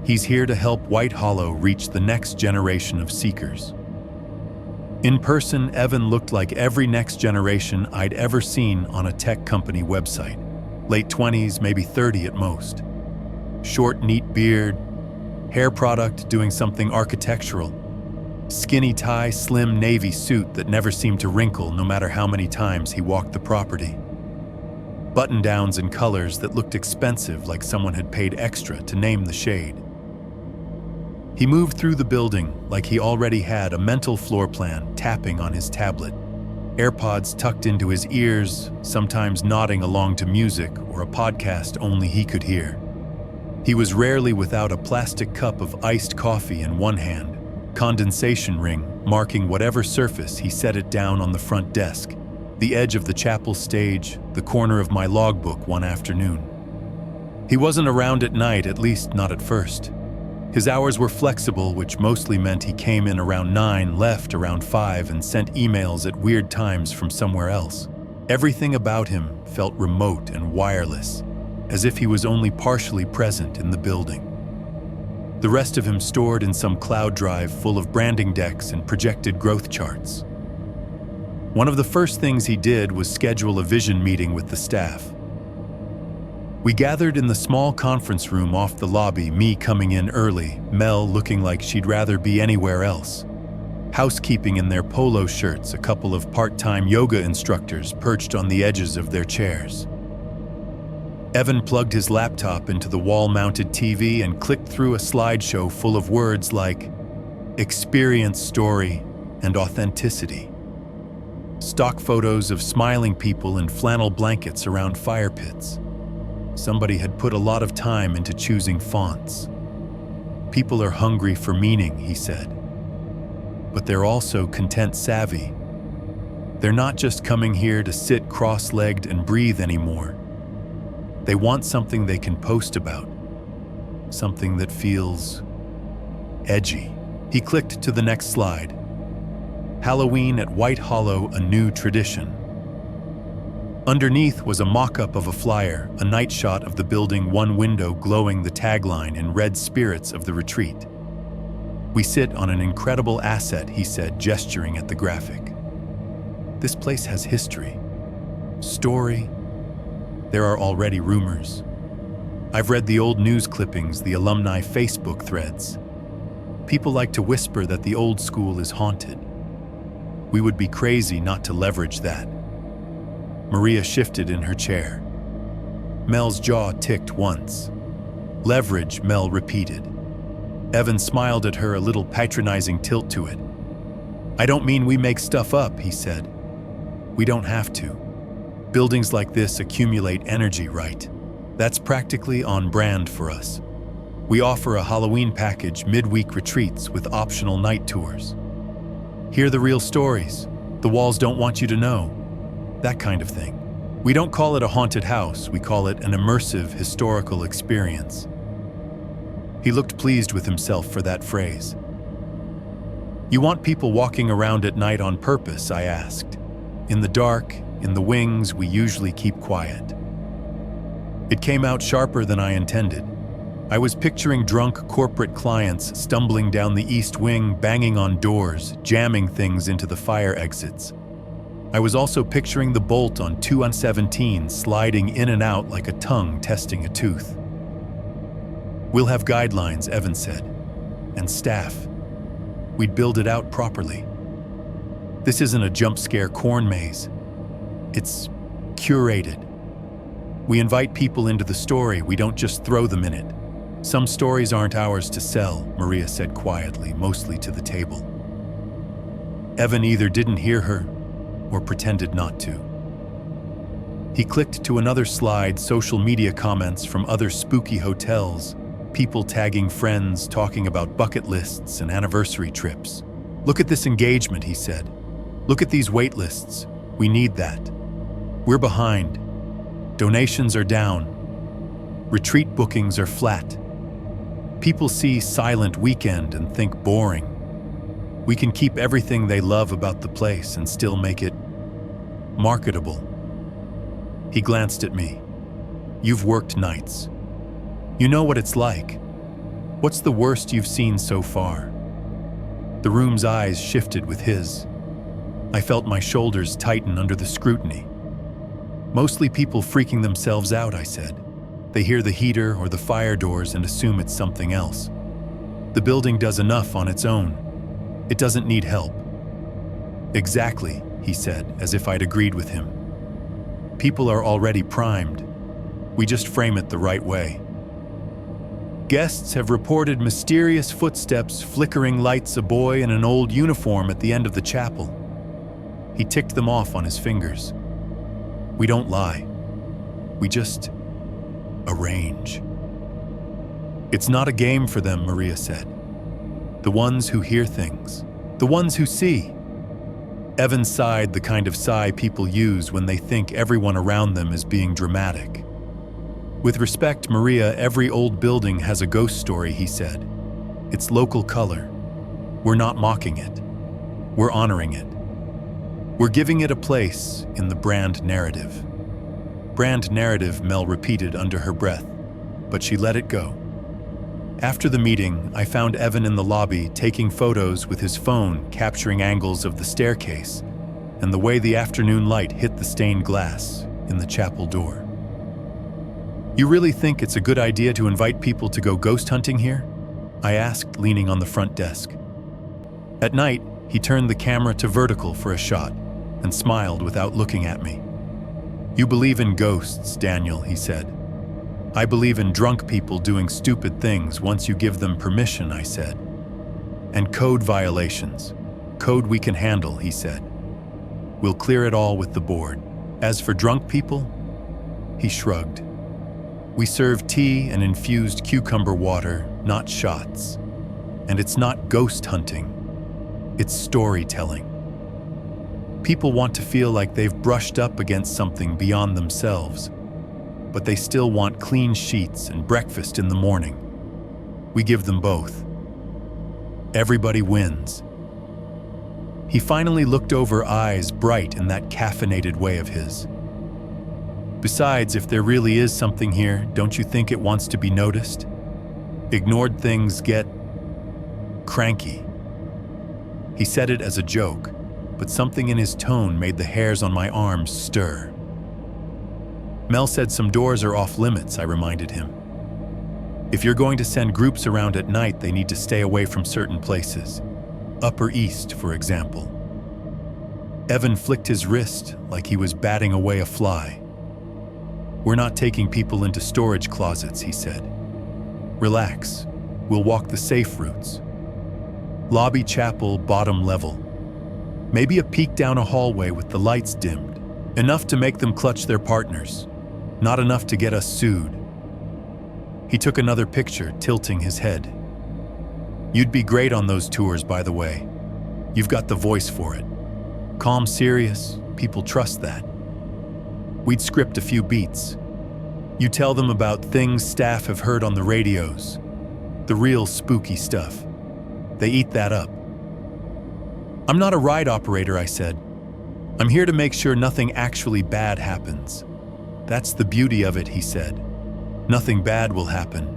[SPEAKER 2] He's here to help White Hollow reach the next generation of seekers. In person, Evan looked like every next generation I'd ever seen on a tech company website. Late 20s, maybe 30 at most. Short, neat beard, hair product doing something architectural, skinny tie, slim navy suit that never seemed to wrinkle no matter how many times he walked the property. Button-downs in colors that looked expensive, like someone had paid extra to name the shade. He moved through the building like he already had a mental floor plan tapping on his tablet, AirPods tucked into his ears, sometimes nodding along to music or a podcast only he could hear. He was rarely without a plastic cup of iced coffee in one hand, condensation ring marking whatever surface he set it down on the front desk, the edge of the chapel stage, the corner of my logbook one afternoon. He wasn't around at night, at least not at first. His hours were flexible, which mostly meant he came in around 9, left around 5, and sent emails at weird times from somewhere else. Everything about him felt remote and wireless, as if he was only partially present in the building. The rest of him stored in some cloud drive full of branding decks and projected growth charts. One of the first things he did was schedule a vision meeting with the staff. We gathered in the small conference room off the lobby, me coming in early, Mel looking like she'd rather be anywhere else. Housekeeping in their polo shirts, a couple of part-time yoga instructors perched on the edges of their chairs. Evan plugged his laptop into the wall-mounted TV and clicked through a slideshow full of words like experience, story, and authenticity. Stock photos of smiling people in flannel blankets around fire pits. Somebody had put a lot of time into choosing fonts. People are hungry for meaning, he said. But they're also content savvy. They're not just coming here to sit cross-legged and breathe anymore. They want something they can post about. Something that feels edgy. He clicked to the next slide. Halloween at White Hollow, a new tradition. Underneath was a mock-up of a flyer, a night shot of the building, one window glowing the tagline in red spirits of the retreat. We sit on an incredible asset, he said, gesturing at the graphic. This place has history, story. There are already rumors. I've read the old news clippings, the alumni Facebook threads. People like to whisper that the old school is haunted. We would be crazy not to leverage that. Maria shifted in her chair. Mel's jaw ticked once. Leverage, Mel repeated. Evan smiled at her, a little patronizing tilt to it. I don't mean we make stuff up, he said. We don't have to. Buildings like this accumulate energy, right? That's practically on brand for us. We offer a Halloween package, midweek retreats with optional night tours. Hear the real stories. The walls don't want you to know. That kind of thing. We don't call it a haunted house, we call it an immersive historical experience. He looked pleased with himself for that phrase. You want people walking around at night on purpose, I asked. In the dark, in the wings, we usually keep quiet. It came out sharper than I intended. I was picturing drunk corporate clients stumbling down the east wing, banging on doors, jamming things into the fire exits. I was also picturing the bolt on 217 sliding in and out like a tongue testing a tooth. "We'll have guidelines," Evan said, "and staff. We'd build it out properly. This isn't a jump scare corn maze. It's curated. We invite people into the story, we don't just throw them in it. Some stories aren't ours to sell," Maria said quietly, mostly to the table. Evan either didn't hear her or pretended not to. He clicked to another slide, social media comments from other spooky hotels, people tagging friends, talking about bucket lists and anniversary trips. "Look at this engagement," he said. "Look at these wait lists. We need that. We're behind. Donations are down. Retreat bookings are flat. People see Silent Weekend and think boring. We can keep everything they love about the place and still make it marketable." He glanced at me. "You've worked nights. You know what it's like. What's the worst you've seen so far?" The room's eyes shifted with his. I felt my shoulders tighten under the scrutiny. "Mostly people freaking themselves out," I said. "They hear the heater or the fire doors and assume it's something else. The building does enough on its own. It doesn't need help." "Exactly," he said, as if I'd agreed with him. "People are already primed. We just frame it the right way." "Guests have reported mysterious footsteps, flickering lights, a boy in an old uniform at the end of the chapel." He ticked them off on his fingers. "We don't lie. We just arrange." "It's not a game for them," Maria said. "The ones who hear things. The ones who see." Evan sighed, the kind of sigh people use when they think everyone around them is being dramatic. "With respect, Maria, every old building has a ghost story," he said. "It's local color. We're not mocking it. We're honoring it. We're giving it a place in the brand narrative." "Brand narrative," Mel repeated under her breath, but she let it go. After the meeting, I found Evan in the lobby taking photos with his phone, capturing angles of the staircase and the way the afternoon light hit the stained glass in the chapel door. "You really think it's a good idea to invite people to go ghost hunting here?" I asked, leaning on the front desk. At night, he turned the camera to vertical for a shot and smiled without looking at me. "You believe in ghosts, Daniel," he said. "I believe in drunk people doing stupid things once you give them permission," I said. "And code violations. Code we can handle," he said. "We'll clear it all with the board. As for drunk people," he shrugged. "We serve tea and infused cucumber water, not shots. And it's not ghost hunting. It's storytelling. People want to feel like they've brushed up against something beyond themselves, but they still want clean sheets and breakfast in the morning. We give them both. Everybody wins." He finally looked over, eyes bright in that caffeinated way of his. "Besides, if there really is something here, don't you think it wants to be noticed? Ignored things get cranky." He said it as a joke, but something in his tone made the hairs on my arms stir. "Mel said some doors are off limits," I reminded him. "If you're going to send groups around at night, they need to stay away from certain places. Upper East, for example." Evan flicked his wrist like he was batting away a fly. "We're not taking people into storage closets," he said. "Relax. We'll walk the safe routes. Lobby, chapel, bottom level. Maybe a peek down a hallway with the lights dimmed. Enough to make them clutch their partners. Not enough to get us sued." He took another picture, tilting his head. "You'd be great on those tours, by the way. You've got the voice for it. Calm, serious, people trust that. We'd script a few beats. You tell them about things staff have heard on the radios. The real spooky stuff. They eat that up." "I'm not a ride operator," I said. "I'm here to make sure nothing actually bad happens." "That's the beauty of it," he said. "Nothing bad will happen."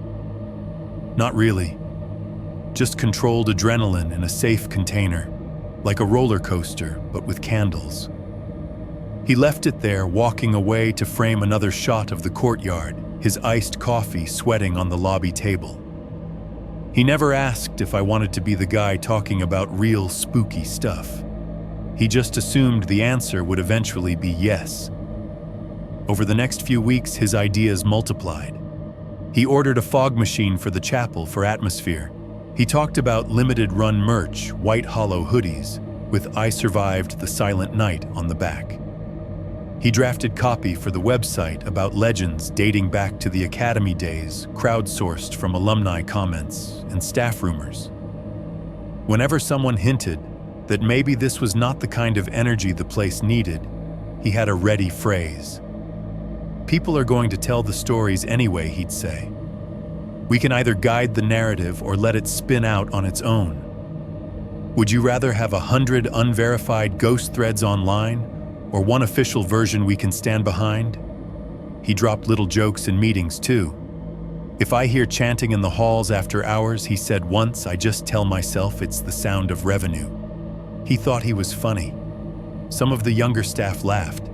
[SPEAKER 2] "Not really. Just controlled adrenaline in a safe container, like a roller coaster, but with candles." He left it there, walking away to frame another shot of the courtyard, his iced coffee sweating on the lobby table. He never asked if I wanted to be the guy talking about real spooky stuff. He just assumed the answer would eventually be yes. Over the next few weeks, his ideas multiplied. He ordered a fog machine for the chapel for atmosphere. He talked about limited run merch, white hollow hoodies, with "I survived the silent night" on the back. He drafted copy for the website about legends dating back to the academy days, crowdsourced from alumni comments and staff rumors. Whenever someone hinted that maybe this was not the kind of energy the place needed, he had a ready phrase. "People are going to tell the stories anyway," he'd say. "We can either guide the narrative or let it spin out on its own. Would you rather have 100 unverified ghost threads online, or one official version we can stand behind?" He dropped little jokes in meetings too. "If I hear chanting in the halls after hours," he said once, "I just tell myself it's the sound of revenue." He thought he was funny. Some of the younger staff laughed.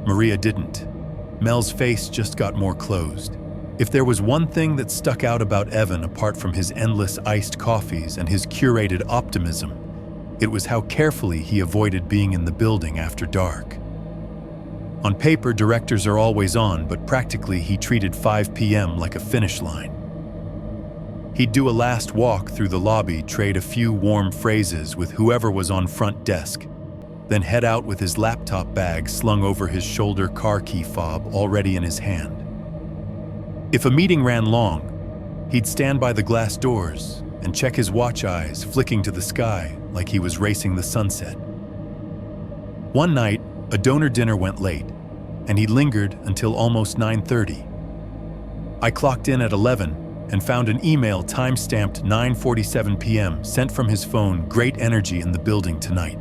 [SPEAKER 2] Maria didn't. Mel's face just got more closed. If there was one thing that stuck out about Evan apart from his endless iced coffees and his curated optimism, it was how carefully he avoided being in the building after dark. On paper, directors are always on, but practically he treated 5 p.m. like a finish line. He'd do a last walk through the lobby, trade a few warm phrases with whoever was on front desk, then head out with his laptop bag slung over his shoulder, car key fob already in his hand. If a meeting ran long, he'd stand by the glass doors and check his watch eyes flicking to the sky like he was racing the sunset. One night, a donor dinner went late, and he lingered until almost 9:30. I clocked in at 11 and found an email time-stamped 9:47 p.m. sent from his phone. "Great energy in the building tonight.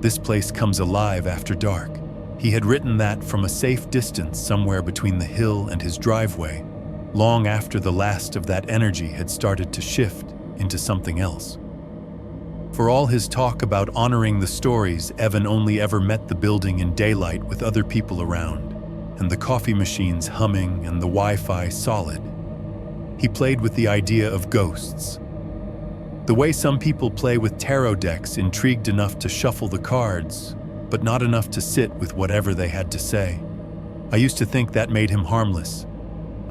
[SPEAKER 2] This place comes alive after dark." He had written that from a safe distance somewhere between the hill and his driveway, long after the last of that energy had started to shift into something else. For all his talk about honoring the stories, Evan only ever met the building in daylight with other people around, and the coffee machines humming and the Wi-Fi solid. He played with the idea of ghosts. The way some people play with tarot decks, intrigued enough to shuffle the cards, but not enough to sit with whatever they had to say. I used to think that made him harmless.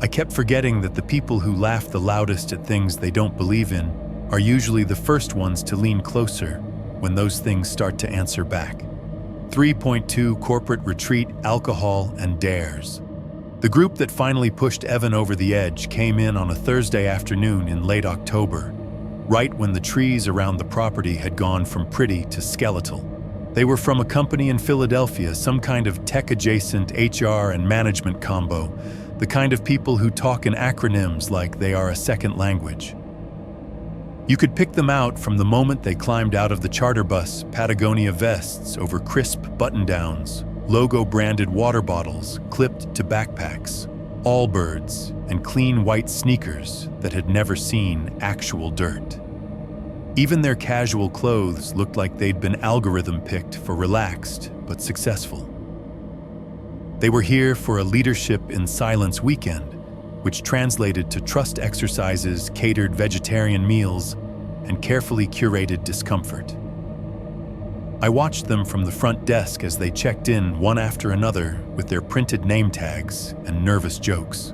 [SPEAKER 2] I kept forgetting that the people who laugh the loudest at things they don't believe in are usually the first ones to lean closer when those things start to answer back. 3.2 Corporate Retreat, Alcohol, and Dares. The group that finally pushed Evan over the edge came in on a Thursday afternoon in late October, right when the trees around the property had gone from pretty to skeletal. They were from a company in Philadelphia, some kind of tech-adjacent HR and management combo, the kind of people who talk in acronyms like they are a second language. You could pick them out from the moment they climbed out of the charter bus, Patagonia vests over crisp button-downs, logo-branded water bottles clipped to backpacks, Allbirds, and clean white sneakers that had never seen actual dirt. Even their casual clothes looked like they'd been algorithm-picked for relaxed but successful. They were here for a Leadership in Silence weekend, which translated to trust exercises, catered vegetarian meals, and carefully curated discomfort. I watched them from the front desk as they checked in one after another with their printed name tags and nervous jokes.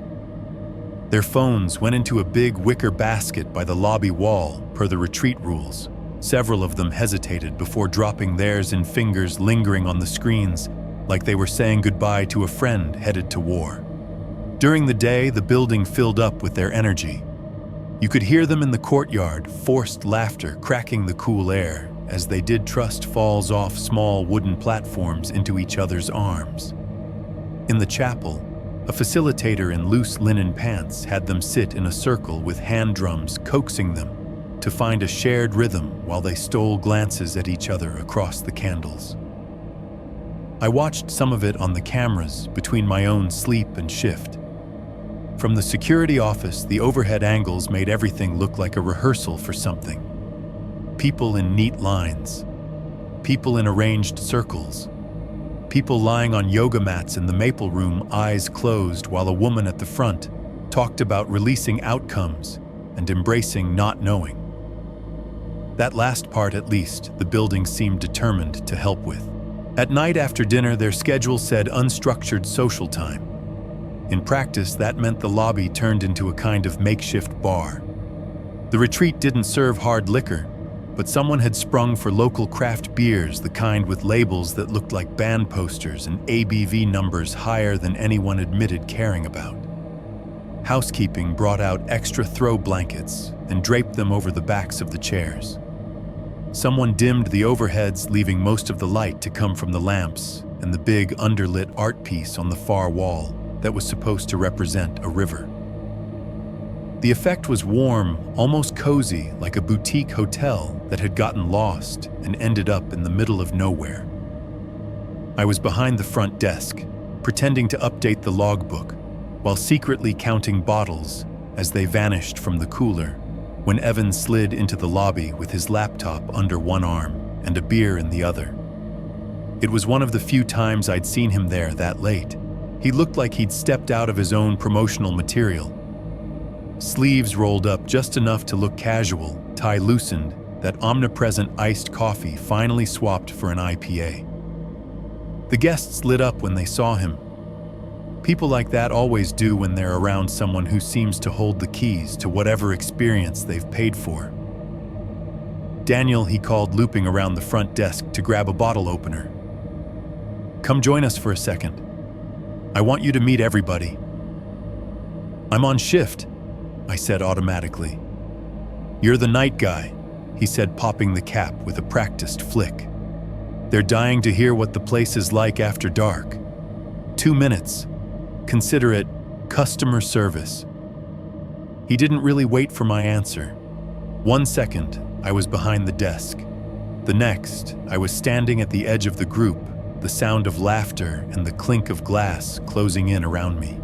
[SPEAKER 2] Their phones went into a big wicker basket by the lobby wall per the retreat rules. Several of them hesitated before dropping theirs in fingers lingering on the screens like they were saying goodbye to a friend headed to war. During the day, the building filled up with their energy. You could hear them in the courtyard, forced laughter cracking the cool air as they did trust falls off small wooden platforms into each other's arms. In the chapel, a facilitator in loose linen pants had them sit in a circle with hand drums coaxing them to find a shared rhythm while they stole glances at each other across the candles. I watched some of it on the cameras between my own sleep and shift. From the security office, the overhead angles made everything look like a rehearsal for something. People in neat lines, people in arranged circles, People lying on yoga mats in the maple room, eyes closed, while a woman at the front talked about releasing outcomes and embracing not knowing. That last part, at least, the building seemed determined to help with. At night after dinner, their schedule said unstructured social time. In practice, that meant the lobby turned into a kind of makeshift bar. The retreat didn't serve hard liquor, but someone had sprung for local craft beers, the kind with labels that looked like band posters and ABV numbers higher than anyone admitted caring about. Housekeeping brought out extra throw blankets and draped them over the backs of the chairs. Someone dimmed the overheads, leaving most of the light to come from the lamps and the big underlit art piece on the far wall that was supposed to represent a river. The effect was warm, almost cozy, like a boutique hotel that had gotten lost and ended up in the middle of nowhere. I was behind the front desk, pretending to update the logbook, while secretly counting bottles as they vanished from the cooler, when Evan slid into the lobby with his laptop under one arm and a beer in the other. It was one of the few times I'd seen him there that late. He looked like he'd stepped out of his own promotional material. Sleeves rolled up just enough to look casual, tie loosened, that omnipresent iced coffee finally swapped for an IPA. The guests lit up when they saw him. People like that always do when they're around someone who seems to hold the keys to whatever experience they've paid for. Daniel, he called, looping around the front desk to grab a bottle opener. "Come join us for a second. I want you to meet everybody." "I'm on shift," I said automatically. "You're the night guy," he said, popping the cap with a practiced flick. "They're dying to hear what the place is like after dark. 2 minutes. Consider it customer service." He didn't really wait for my answer. 1 second, I was behind the desk. The next, I was standing at the edge of the group, the sound of laughter and the clink of glass closing in around me.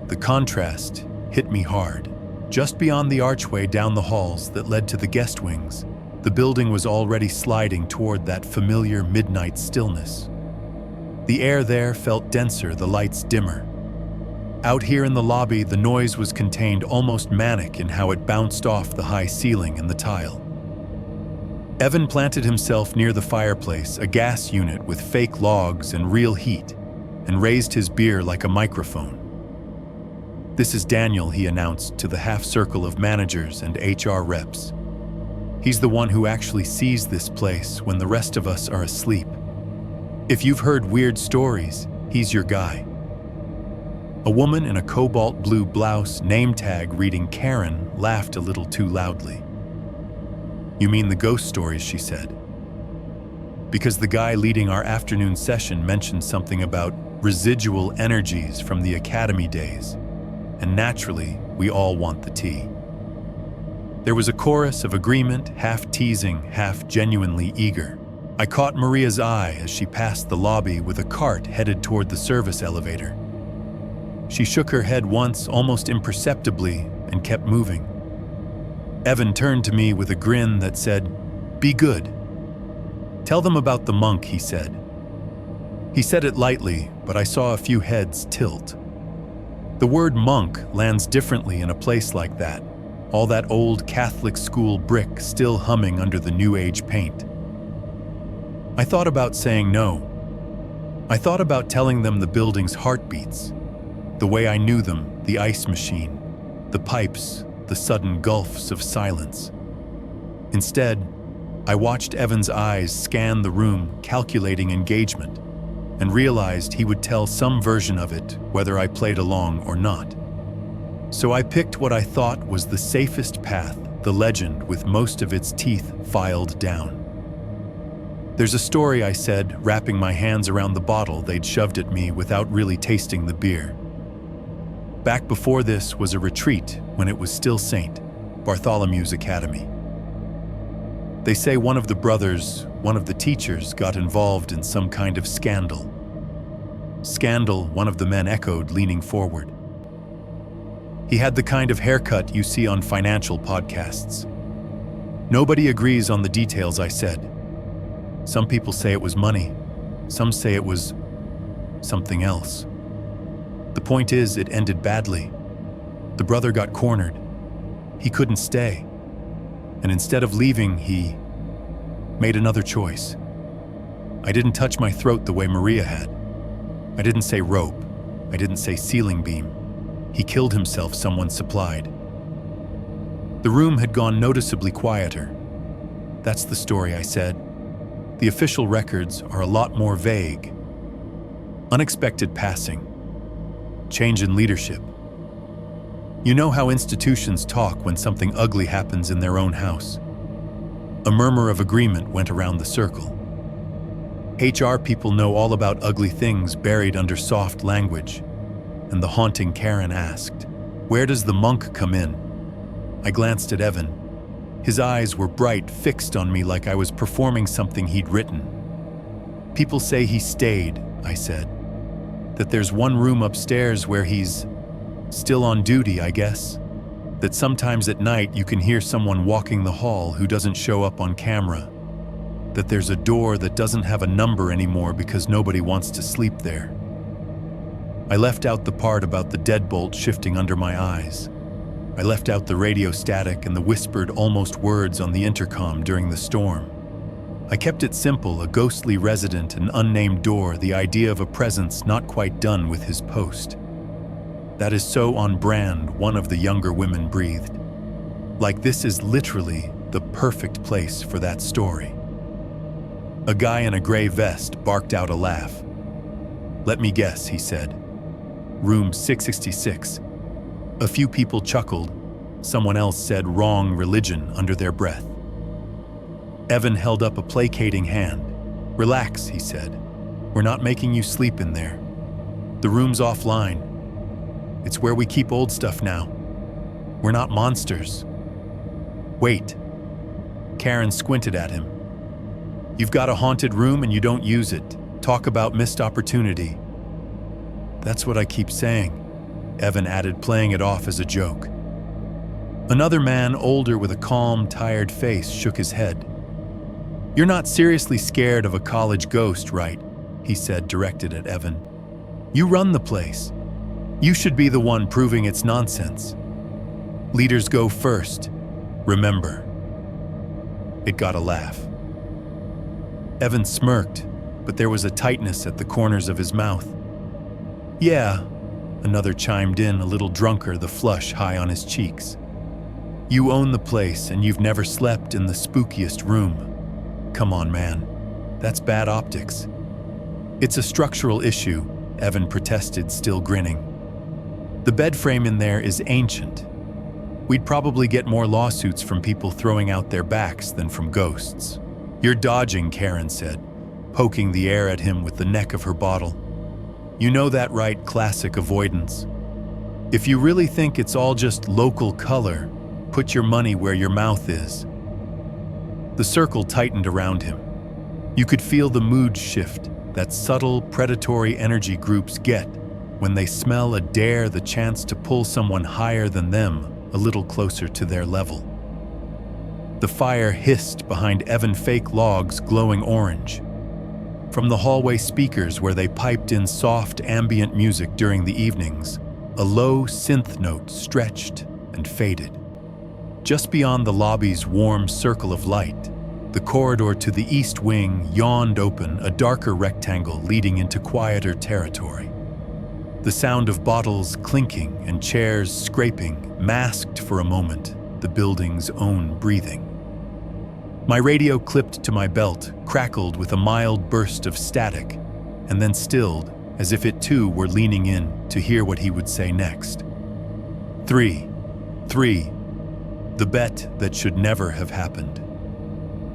[SPEAKER 2] The contrast hit me hard. Just beyond the archway down the halls that led to the guest wings, the building was already sliding toward that familiar midnight stillness. The air there felt denser, the lights dimmer. Out here in the lobby, the noise was contained, almost manic in how it bounced off the high ceiling and the tile. Evan planted himself near the fireplace, a gas unit with fake logs and real heat, and raised his beer like a microphone. "This is Daniel," he announced to the half-circle of managers and HR reps. "He's the one who actually sees this place when the rest of us are asleep. If you've heard weird stories, he's your guy." A woman in a cobalt blue blouse, name tag reading Karen, laughed a little too loudly. "You mean the ghost stories," she said. "Because the guy leading our afternoon session mentioned something about residual energies from the academy days, and naturally, we all want the tea." There was a chorus of agreement, half teasing, half genuinely eager. I caught Maria's eye as she passed the lobby with a cart headed toward the service elevator. She shook her head once, almost imperceptibly, and kept moving. Evan turned to me with a grin that said, "Be good. Tell them about the monk," he said. He said it lightly, but I saw a few heads tilt. The word monk lands differently in a place like that, all that old Catholic school brick still humming under the New Age paint. I thought about saying no. I thought about telling them the building's heartbeats, the way I knew them, the ice machine, the pipes, the sudden gulfs of silence. Instead, I watched Evan's eyes scan the room, calculating engagement, and realized he would tell some version of it whether I played along or not. So I picked what I thought was the safest path, the legend with most of its teeth filed down. "There's a story," I said, wrapping my hands around the bottle they'd shoved at me without really tasting the beer. "Back before this was a retreat when it was still St. Bartholomew's Academy. They say one of the brothers, one of the teachers, got involved in some kind of scandal." "Scandal," one of the men echoed, leaning forward. "He had the kind of haircut you see on financial podcasts. Nobody agrees on the details," I said. "Some people say it was money. Some say it was something else. The point is, it ended badly. The brother got cornered. He couldn't stay. And instead of leaving, he made another choice. I didn't touch my throat the way Maria had. I didn't say rope. I didn't say ceiling beam. He killed himself, someone supplied. The room had gone noticeably quieter. That's the story, I said. The official records are a lot more vague. Unexpected passing. Change in leadership. You know how institutions talk when something ugly happens in their own house. A murmur of agreement went around the circle. HR people know all about ugly things buried under soft language, and the haunting Karen asked, "Where does the monk come in?" I glanced at Evan. His eyes were bright, fixed on me like I was performing something he'd written. "People say he stayed," I said. "That there's one room upstairs where he's still on duty, I guess. That sometimes at night you can hear someone walking the hall who doesn't show up on camera. That there's a door that doesn't have a number anymore because nobody wants to sleep there." I left out the part about the deadbolt shifting under my eyes. I left out the radio static and the whispered almost words on the intercom during the storm. I kept it simple, a ghostly resident, an unnamed door, the idea of a presence not quite done with his post. "That is so on brand," one of the younger women breathed. "Like this is literally the perfect place for that story." A guy in a gray vest barked out a laugh. "Let me guess," he said. "Room 666. A few people chuckled. Someone else said "wrong religion" under their breath. Evan held up a placating hand. "Relax," he said. "We're not making you sleep in there. The room's offline. It's where we keep old stuff now. We're not monsters." "Wait." Karen squinted at him. "You've got a haunted room and you don't use it. Talk about missed opportunity." "That's what I keep saying," Evan added, playing it off as a joke. Another man, older with a calm, tired face, shook his head. "You're not seriously scared of a college ghost, right?" he said, directed at Evan. "You run the place. You should be the one proving it's nonsense. Leaders go first. Remember." It got a laugh. Evan smirked, but there was a tightness at the corners of his mouth. "Yeah," another chimed in, a little drunker, the flush high on his cheeks. "You own the place and you've never slept in the spookiest room. Come on, man. That's bad optics." "It's a structural issue," Evan protested, still grinning. "The bed frame in there is ancient. We'd probably get more lawsuits from people throwing out their backs than from ghosts." "You're dodging," Karen said, poking the air at him with the neck of her bottle. "You know that, right? Classic avoidance. If you really think it's all just local color, put your money where your mouth is." The circle tightened around him. You could feel the mood shift, that subtle, predatory energy groups get when they smell a dare, the chance to pull someone higher than them, a little closer to their level. The fire hissed behind Evan, fake logs glowing orange. From the hallway speakers where they piped in soft ambient music during the evenings, a low synth note stretched and faded. Just beyond the lobby's warm circle of light, the corridor to the east wing yawned open, a darker rectangle leading into quieter territory. The sound of bottles clinking and chairs scraping masked for a moment the building's own breathing. My radio clipped to my belt, crackled with a mild burst of static, and then stilled, as if it too were leaning in to hear what he would say next. Three. The bet that should never have happened.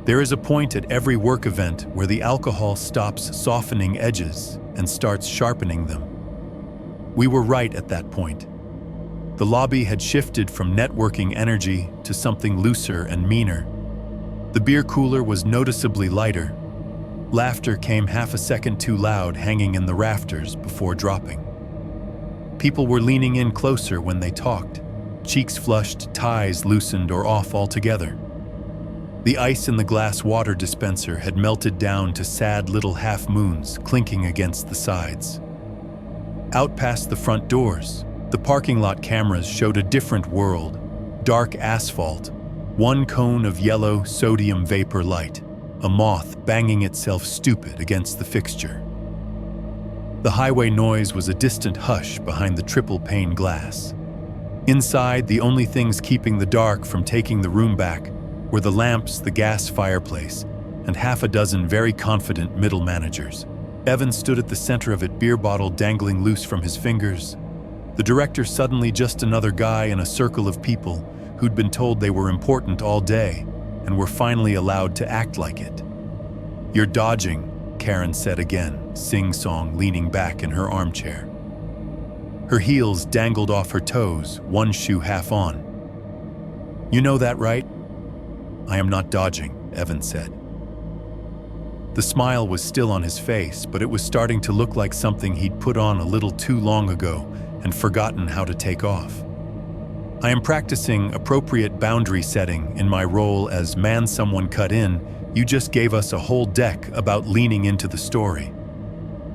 [SPEAKER 2] There is a point at every work event where the alcohol stops softening edges and starts sharpening them. We were right at that point. The lobby had shifted from networking energy to something looser and meaner. The beer cooler was noticeably lighter. Laughter came half a second too loud, hanging in the rafters before dropping. People were leaning in closer when they talked. Cheeks flushed, ties loosened or off altogether. The ice in the glass water dispenser had melted down to sad little half-moons clinking against the sides. Out past the front doors, the parking lot cameras showed a different world. Dark asphalt, one cone of yellow sodium vapor light, a moth banging itself stupid against the fixture. The highway noise was a distant hush behind the triple-pane glass. Inside, the only things keeping the dark from taking the room back were the lamps, the gas fireplace, and half a dozen very confident middle managers. Evan stood at the center of it, beer bottle dangling loose from his fingers. The director suddenly just another guy in a circle of people who'd been told they were important all day and were finally allowed to act like it. "You're dodging," Karen said again, sing-song, leaning back in her armchair. Her heels dangled off her toes, one shoe half on. "You know that, right?" "I am not dodging," Evan said. The smile was still on his face, but it was starting to look like something he'd put on a little too long ago and forgotten how to take off. "I am practicing appropriate boundary setting in my role as man someone cut in. You just gave us a whole deck about leaning into the story.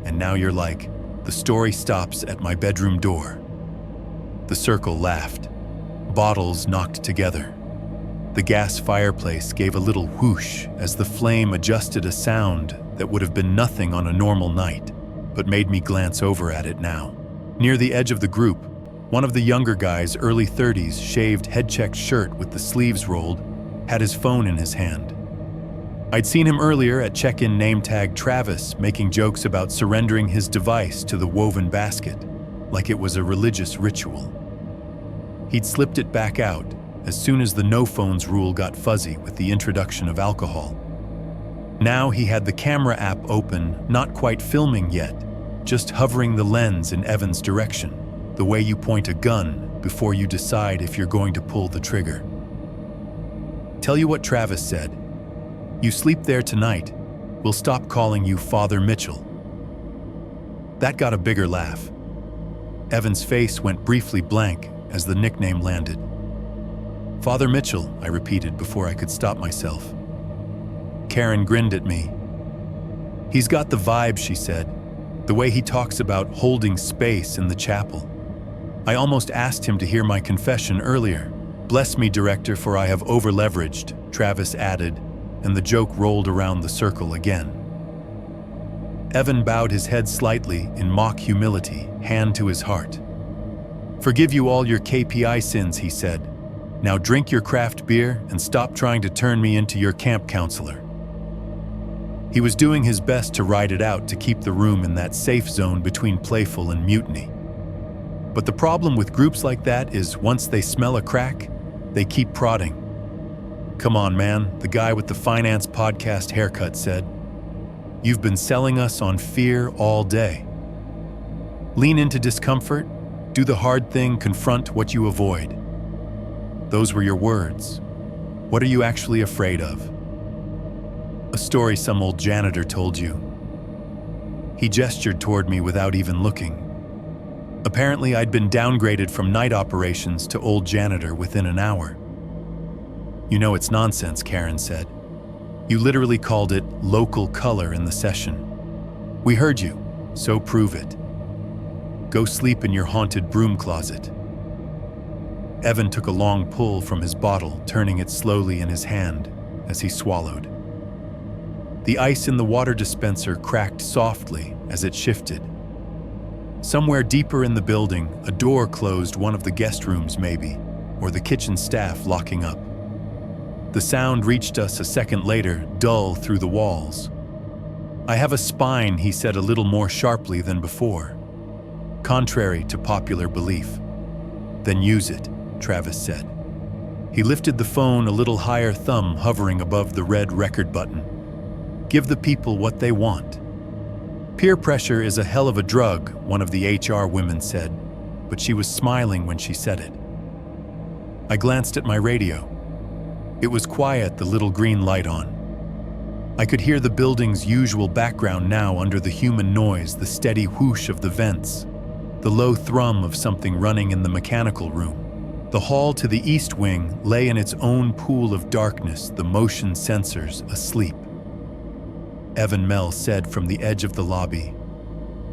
[SPEAKER 2] And now you're like, the story stops at my bedroom door." The circle laughed. Bottles knocked together. The gas fireplace gave a little whoosh as the flame adjusted a sound that would have been nothing on a normal night, but made me glance over at it now. Near the edge of the group, one of the younger guys, early 30s, shaved head-checked shirt with the sleeves rolled, had his phone in his hand. I'd seen him earlier at check-in name tag Travis making jokes about surrendering his device to the woven basket, like it was a religious ritual. He'd slipped it back out as soon as the no-phones rule got fuzzy with the introduction of alcohol. Now he had the camera app open, not quite filming yet, just hovering the lens in Evan's direction, the way you point a gun before you decide if you're going to pull the trigger. "Tell you what Travis said. You sleep there tonight, we'll stop calling you Father Mitchell." That got a bigger laugh. Evan's face went briefly blank as the nickname landed. "Father Mitchell," I repeated before I could stop myself. Karen grinned at me. "He's got the vibe," she said, "the way he talks about holding space in the chapel. I almost asked him to hear my confession earlier. Bless me, director, for I have over-leveraged," Travis added, and the joke rolled around the circle again. Evan bowed his head slightly in mock humility, hand to his heart. "Forgive you all your KPI sins," he said. "Now drink your craft beer and stop trying to turn me into your camp counselor." He was doing his best to ride it out to keep the room in that safe zone between playful and mutiny. But the problem with groups like that is once they smell a crack, they keep prodding. "Come on, man," the guy with the finance podcast haircut said. "You've been selling us on fear all day. Lean into discomfort, do the hard thing, confront what you avoid." Those were your words. What are you actually afraid of? "A story some old janitor told you." He gestured toward me without even looking. Apparently, I'd been downgraded from night operations to old janitor within an hour. "You know it's nonsense," Karen said. "You literally called it local color in the session. We heard you, so prove it. Go sleep in your haunted broom closet." Evan took a long pull from his bottle, turning it slowly in his hand as he swallowed. The ice in the water dispenser cracked softly as it shifted. Somewhere deeper in the building, a door closed, one of the guest rooms maybe, or the kitchen staff locking up. The sound reached us a second later, dull through the walls. "I have a spine," he said a little more sharply than before. "Contrary to popular belief." "Then use it," Travis said. He lifted the phone a little higher, thumb hovering above the red record button. "Give the people what they want." "Peer pressure is a hell of a drug," one of the HR women said, but she was smiling when she said it. I glanced at my radio. It was quiet, the little green light on. I could hear the building's usual background now under the human noise, the steady whoosh of the vents, the low thrum of something running in the mechanical room. The hall to the east wing lay in its own pool of darkness, the motion sensors asleep. Evan Mell said from the edge of the lobby,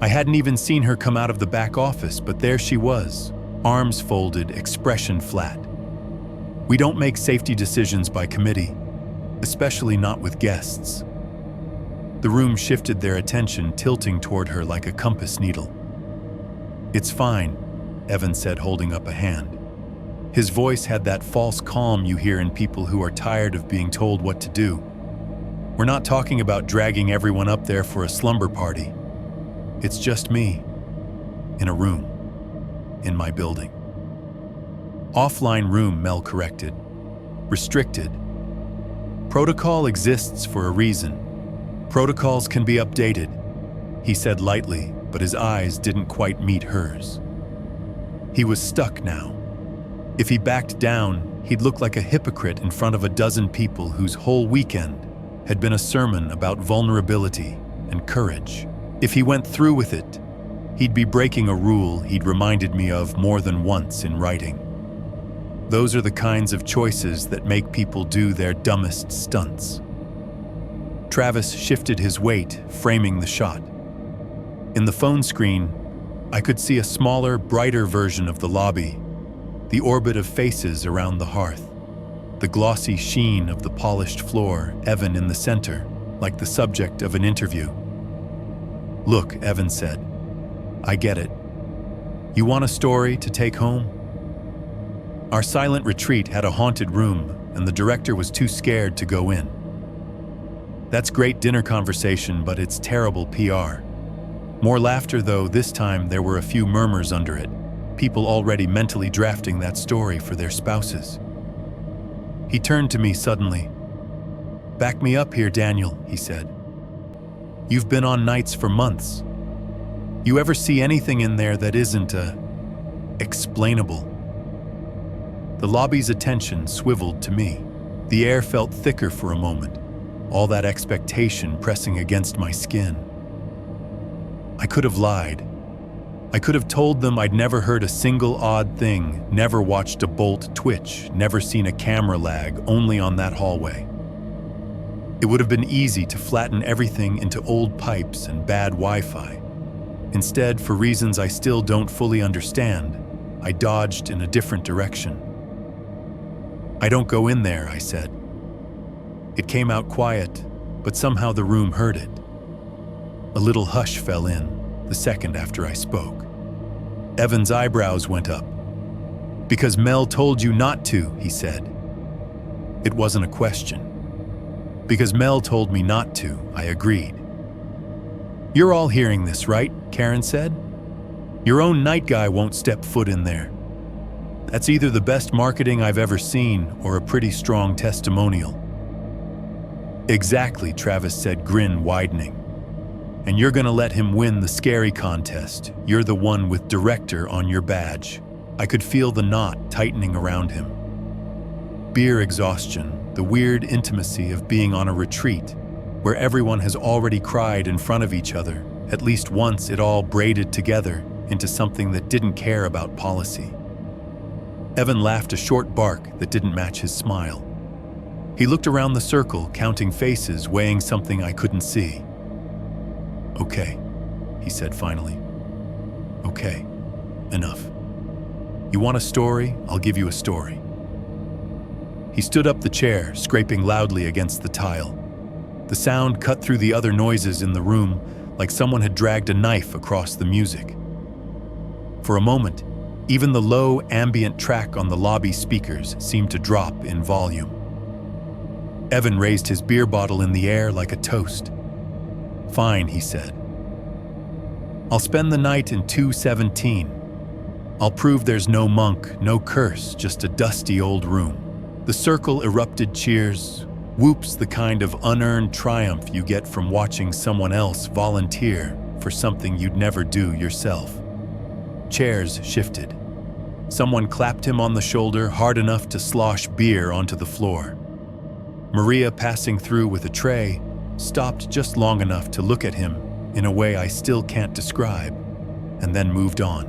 [SPEAKER 2] I hadn't even seen her come out of the back office, but there she was, arms folded, expression flat. We don't make safety decisions by committee, especially not with guests. The room shifted their attention, tilting toward her like a compass needle. "It's fine," Evan said, holding up a hand. His voice had that false calm you hear in people who are tired of being told what to do. "We're not talking about dragging everyone up there for a slumber party. It's just me, in a room, in my building." "Offline room," Mel corrected. "Restricted. Protocol exists for a reason. Protocols can be updated," he said lightly, but his eyes didn't quite meet hers. He was stuck now. If he backed down, he'd look like a hypocrite in front of a dozen people whose whole weekend had been a sermon about vulnerability and courage. If he went through with it, he'd be breaking a rule he'd reminded me of more than once in writing. Those are the kinds of choices that make people do their dumbest stunts. Travis shifted his weight, framing the shot. In the phone screen, I could see a smaller, brighter version of the lobby, the orbit of faces around the hearth, the glossy sheen of the polished floor, Evan in the center, like the subject of an interview. "Look," Evan said, "I get it. You want a story to take home?" Our silent retreat had a haunted room, and the director was too scared to go in. "That's great dinner conversation, but it's terrible PR." More laughter, though. This time there were a few murmurs under it, people already mentally drafting that story for their spouses. He turned to me suddenly. "Back me up here, Daniel," he said. "You've been on nights for months. You ever see anything in there that isn't explainable?" The lobby's attention swiveled to me. The air felt thicker for a moment, all that expectation pressing against my skin. I could have lied. I could have told them I'd never heard a single odd thing, never watched a bolt twitch, never seen a camera lag, only on that hallway. It would have been easy to flatten everything into old pipes and bad Wi-Fi. Instead, for reasons I still don't fully understand, I dodged in a different direction. "I don't go in there," I said. It came out quiet, but somehow the room heard it. A little hush fell in the second after I spoke. Evan's eyebrows went up. "Because Mel told you not to," he said. It wasn't a question. "Because Mel told me not to," I agreed. "You're all hearing this, right?" Karen said. "Your own night guy won't step foot in there. That's either the best marketing I've ever seen or a pretty strong testimonial." "Exactly," Travis said, grin widening. "And you're gonna let him win the scary contest. You're the one with director on your badge." I could feel the knot tightening around him. Beer exhaustion, the weird intimacy of being on a retreat, where everyone has already cried in front of each other, at least once, it all braided together into something that didn't care about policy. Evan laughed a short bark that didn't match his smile. He looked around the circle, counting faces, weighing something I couldn't see. "Okay," he said finally. "Okay, enough. You want a story? I'll give you a story." He stood up the chair, scraping loudly against the tile. The sound cut through the other noises in the room, like someone had dragged a knife across the music. For a moment, even the low, ambient track on the lobby speakers seemed to drop in volume. Evan raised his beer bottle in the air like a toast. "Fine," he said. "I'll spend the night in 217. I'll prove there's no monk, no curse, just a dusty old room." The circle erupted cheers, whoops, the kind of unearned triumph you get from watching someone else volunteer for something you'd never do yourself. Chairs shifted. Someone clapped him on the shoulder hard enough to slosh beer onto the floor. Maria, passing through with a tray, stopped just long enough to look at him in a way I still can't describe, and then moved on.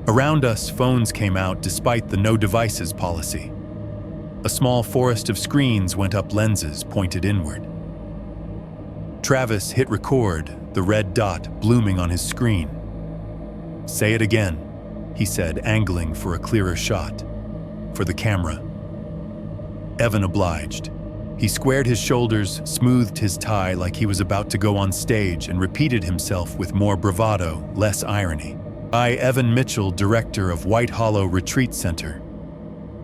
[SPEAKER 2] Around us, phones came out despite the no devices policy. A small forest of screens went up, lenses pointed inward. Travis hit record, the red dot blooming on his screen. "Say it again," he said, angling for a clearer shot. For the camera. Evan obliged. He squared his shoulders, smoothed his tie like he was about to go on stage, and repeated himself with more bravado, less irony. "I, Evan Mitchell, director of White Hollow Retreat Center,"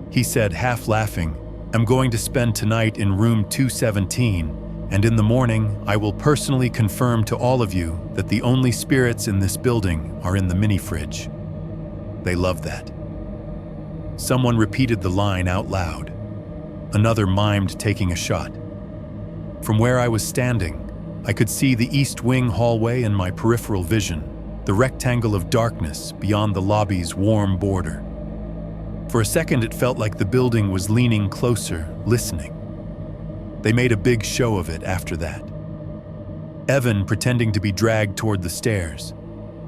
[SPEAKER 2] he said, half laughing, "am going to spend tonight in room 217, and in the morning I will personally confirm to all of you that the only spirits in this building are in the mini-fridge." They loved that. Someone repeated the line out loud. Another mimed taking a shot. From where I was standing, I could see the East Wing hallway in my peripheral vision, the rectangle of darkness beyond the lobby's warm border. For a second, it felt like the building was leaning closer, listening. They made a big show of it after that. Evan pretending to be dragged toward the stairs,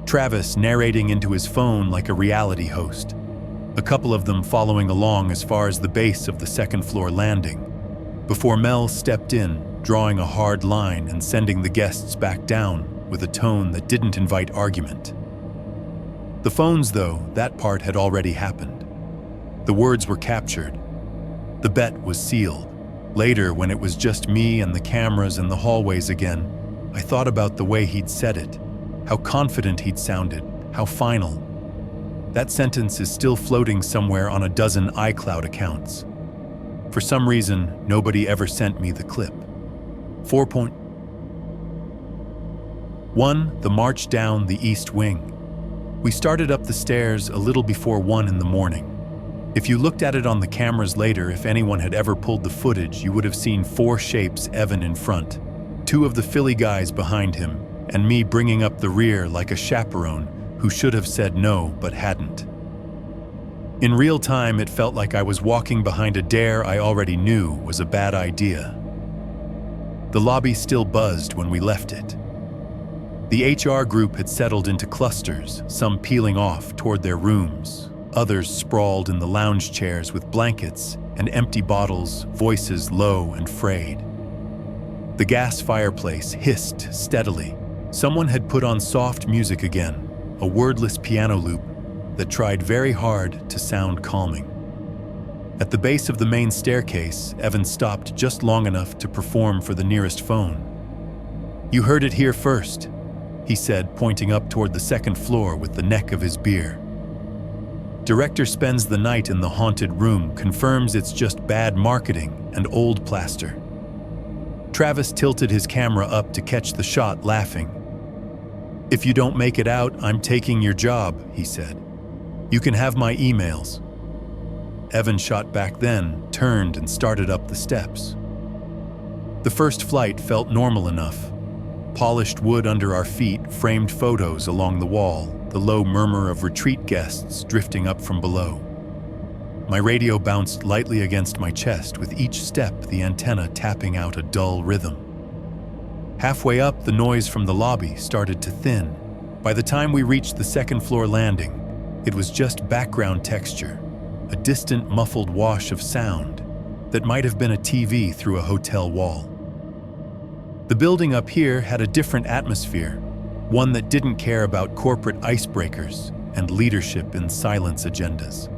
[SPEAKER 2] Travis narrating into his phone like a reality host, a couple of them following along as far as the base of the second-floor landing, before Mel stepped in, drawing a hard line and sending the guests back down with a tone that didn't invite argument. The phones, though, that part had already happened. The words were captured. The bet was sealed. Later, when it was just me and the cameras in the hallways again, I thought about the way he'd said it, how confident he'd sounded, how final. That sentence is still floating somewhere on a dozen iCloud accounts. For some reason, nobody ever sent me the clip. 4.1. The march down the East Wing. We started up the stairs a little before 1 in the morning. If you looked at it on the cameras later, if anyone had ever pulled the footage, you would have seen 4 shapes, Evan in front, 2 of the Philly guys behind him, and me bringing up the rear like a chaperone who should have said no but hadn't. In real time, it felt like I was walking behind a dare I already knew was a bad idea. The lobby still buzzed when we left it. The HR group had settled into clusters, some peeling off toward their rooms, others sprawled in the lounge chairs with blankets and empty bottles, voices low and frayed. The gas fireplace hissed steadily. Someone had put on soft music again, a wordless piano loop that tried very hard to sound calming. At the base of the main staircase, Evan stopped just long enough to perform for the nearest phone. "You heard it here first," he said, pointing up toward the second floor with the neck of his beer. "Director spends the night in the haunted room, confirms it's just bad marketing and old plaster." Travis tilted his camera up to catch the shot, laughing. "If you don't make it out, I'm taking your job," he said. "You can have my emails." Evan shot back then, turned and started up the steps. The first flight felt normal enough. Polished wood under our feet, framed photos along the wall, the low murmur of retreat guests drifting up from below. My radio bounced lightly against my chest, with each step the antenna tapping out a dull rhythm. Halfway up, the noise from the lobby started to thin. By the time we reached the second-floor landing, it was just background texture, a distant, muffled wash of sound that might have been a TV through a hotel wall. The building up here had a different atmosphere, one that didn't care about corporate icebreakers and leadership in silence agendas.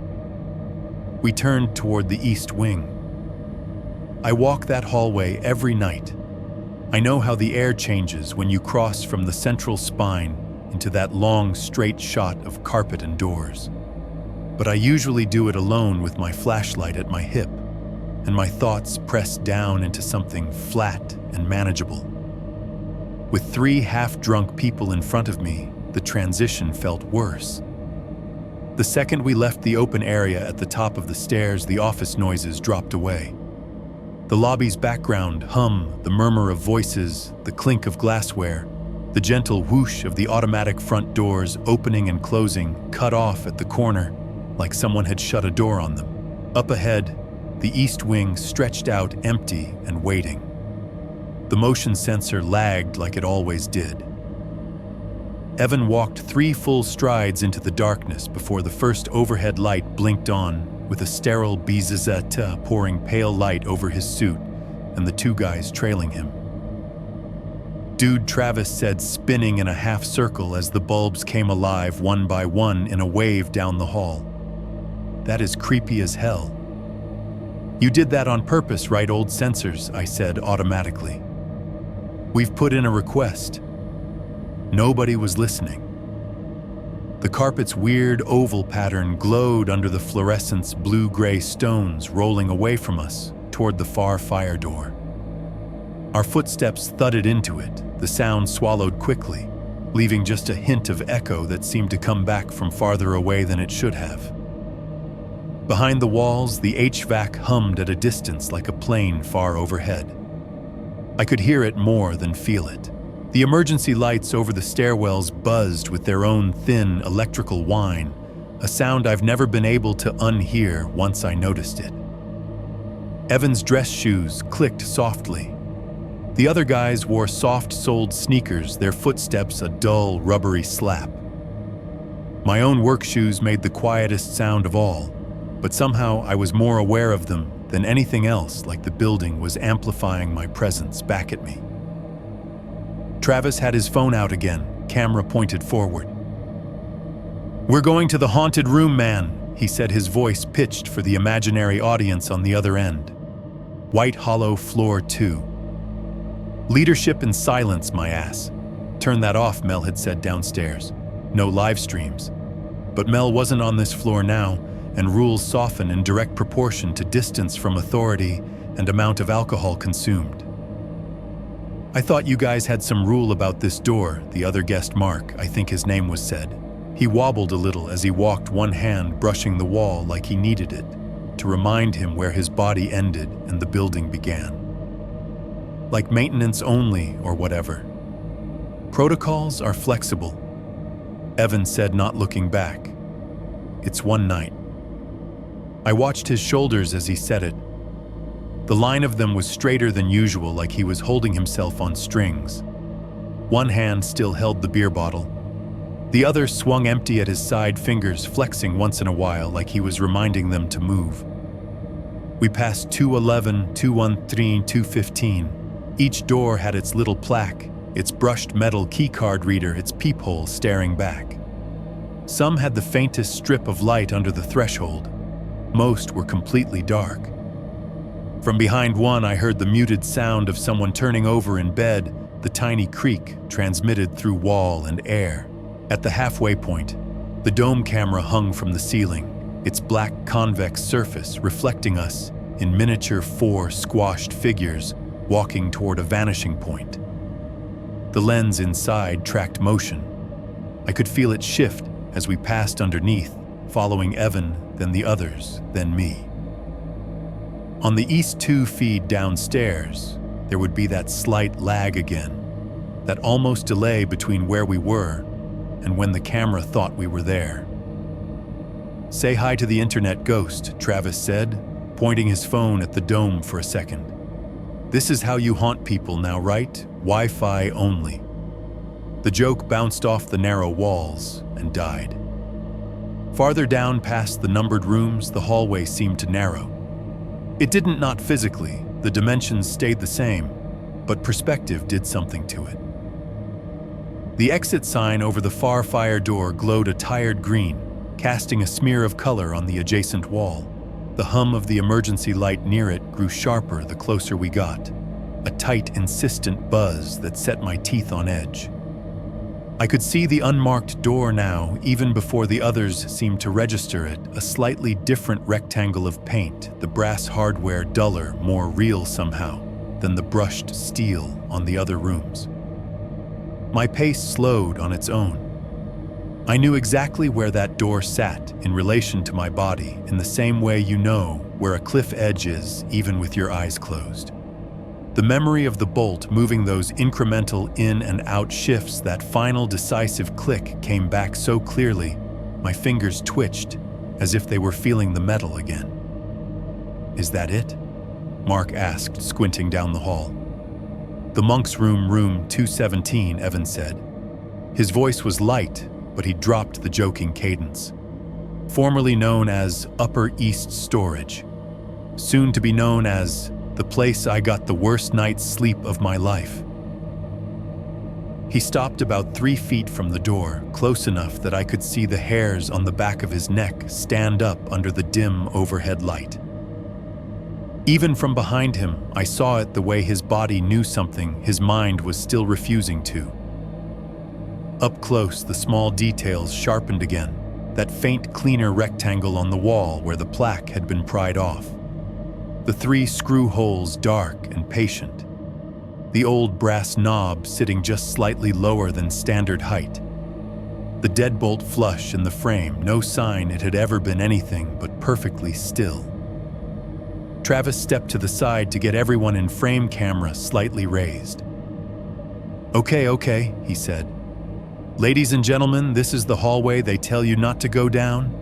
[SPEAKER 2] We turned toward the East Wing. I walk that hallway every night. I know how the air changes when you cross from the central spine into that long, straight shot of carpet and doors. But I usually do it alone with my flashlight at my hip, and my thoughts pressed down into something flat and manageable. With 3 half-drunk people in front of me, the transition felt worse. The second we left the open area at the top of the stairs, the office noises dropped away. The lobby's background hum, the murmur of voices, the clink of glassware, the gentle whoosh of the automatic front doors opening and closing, cut off at the corner, like someone had shut a door on them. Up ahead, the East Wing stretched out empty and waiting. The motion sensor lagged like it always did. Evan walked 3 full strides into the darkness before the first overhead light blinked on, with a sterile bizazeta pouring pale light over his suit and the 2 guys trailing him. dude, Travis said, spinning in a half circle as the bulbs came alive one by one in a wave down the hall. That is creepy as hell. You did that on purpose, right, old sensors? I said automatically. We've put in a request. Nobody was listening. The carpet's weird oval pattern glowed under the fluorescence blue-gray stones rolling away from us toward the far fire door. Our footsteps thudded into it, the sound swallowed quickly, leaving just a hint of echo that seemed to come back from farther away than it should have. Behind the walls, the HVAC hummed at a distance like a plane far overhead. I could hear it more than feel it. The emergency lights over the stairwells buzzed with their own thin electrical whine, a sound I've never been able to unhear once I noticed it. Evan's dress shoes clicked softly. The other guys wore soft-soled sneakers, their footsteps a dull, rubbery slap. My own work shoes made the quietest sound of all, but somehow I was more aware of them than anything else, like the building was amplifying my presence back at me. Travis had his phone out again, camera pointed forward. "We're going to the haunted room, man," he said, his voice pitched for the imaginary audience on the other end. "White Hollow Floor 2. Leadership and silence, my ass." "Turn that off," Mel had said downstairs. "No live streams." But Mel wasn't on this floor now, and rules soften in direct proportion to distance from authority and amount of alcohol consumed. "I thought you guys had some rule about this door," the other guest, Mark, I think his name was, said. He wobbled a little as he walked, one hand brushing the wall like he needed it, to remind him where his body ended and the building began. "Like maintenance only, or whatever. Protocols are flexible," Evan said, not looking back. "It's one night." I watched his shoulders as he said it. The line of them was straighter than usual, like he was holding himself on strings. One hand still held the beer bottle. The other swung empty at his side, fingers flexing once in a while like he was reminding them to move. We passed 211, 213, 215. Each door had its little plaque, its brushed metal keycard reader, its peephole staring back. Some had the faintest strip of light under the threshold. Most were completely dark. From behind one, I heard the muted sound of someone turning over in bed, the tiny creak transmitted through wall and air. At the halfway point, the dome camera hung from the ceiling, its black convex surface reflecting us in miniature 4 squashed figures walking toward a vanishing point. The lens inside tracked motion. I could feel it shift as we passed underneath, following Evan, then the others, then me. On the East 2 feed downstairs, there would be that slight lag again, that almost delay between where we were and when the camera thought we were there. "Say hi to the internet ghost," Travis said, pointing his phone at the dome for a second. "This is how you haunt people now, right? Wi-Fi only." The joke bounced off the narrow walls and died. Farther down past the numbered rooms, the hallway seemed to narrow. It didn't, not physically, the dimensions stayed the same, but perspective did something to it. The exit sign over the far fire door glowed a tired green, casting a smear of color on the adjacent wall. The hum of the emergency light near it grew sharper the closer we got, a tight, insistent buzz that set my teeth on edge. I could see the unmarked door now, even before the others seemed to register it, a slightly different rectangle of paint, the brass hardware duller, more real somehow, than the brushed steel on the other rooms. My pace slowed on its own. I knew exactly where that door sat in relation to my body, in the same way you know where a cliff edge is, even with your eyes closed. The memory of the bolt moving those incremental in and out shifts, that final decisive click, came back so clearly, my fingers twitched as if they were feeling the metal again. "Is that it?" Mark asked, squinting down the hall. "The monk's room, room 217, Evan said. His voice was light, but he dropped the joking cadence. "Formerly known as Upper East Storage. Soon to be known as the place I got the worst night's sleep of my life." He stopped about 3 feet from the door, close enough that I could see the hairs on the back of his neck stand up under the dim overhead light. Even from behind him, I saw it the way his body knew something his mind was still refusing to. Up close, the small details sharpened again, that faint cleaner rectangle on the wall where the plaque had been pried off. The 3 screw holes dark and patient. The old brass knob sitting just slightly lower than standard height. The deadbolt flush in the frame, no sign it had ever been anything but perfectly still. Travis stepped to the side to get everyone in frame camera slightly raised. Okay, he said. Ladies and gentlemen, this is the hallway they tell you not to go down.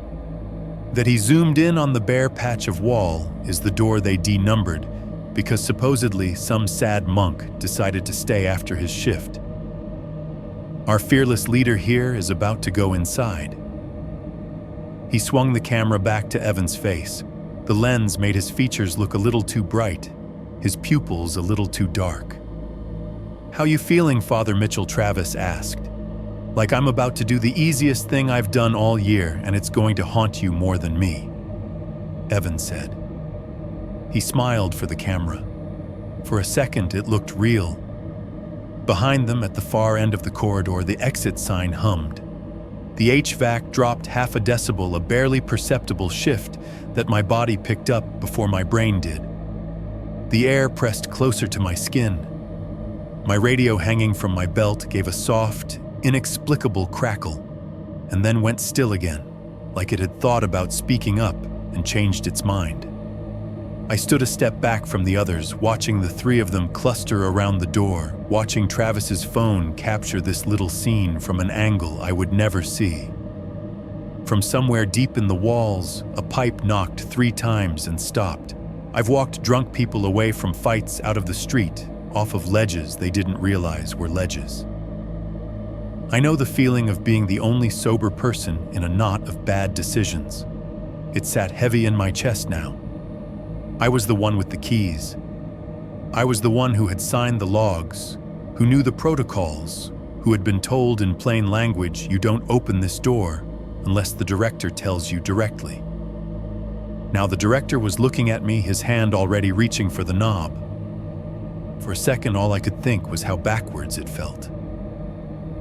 [SPEAKER 2] That he zoomed in on the bare patch of wall is the door they denumbered because supposedly some sad monk decided to stay after his shift. Our fearless leader here is about to go inside. He swung the camera back to Evan's face. The lens made his features look a little too bright, his pupils a little too dark. How you feeling, Father Mitchell? Travis asked. Like I'm about to do the easiest thing I've done all year and it's going to haunt you more than me, Evan said. He smiled for the camera. For a second, it looked real. Behind them, at the far end of the corridor, the exit sign hummed. The HVAC dropped half a decibel, a barely perceptible shift that my body picked up before my brain did. The air pressed closer to my skin. My radio hanging from my belt gave a soft, inexplicable crackle, and then went still again, like it had thought about speaking up and changed its mind. I stood a step back from the others, watching the 3 of them cluster around the door, watching Travis's phone capture this little scene from an angle I would never see. From somewhere deep in the walls, a pipe knocked 3 times and stopped. I've walked drunk people away from fights out of the street, off of ledges they didn't realize were ledges. I know the feeling of being the only sober person in a knot of bad decisions. It sat heavy in my chest now. I was the one with the keys. I was the one who had signed the logs, who knew the protocols, who had been told in plain language, you don't open this door unless the director tells you directly. Now the director was looking at me, his hand already reaching for the knob. For a second, all I could think was how backwards it felt.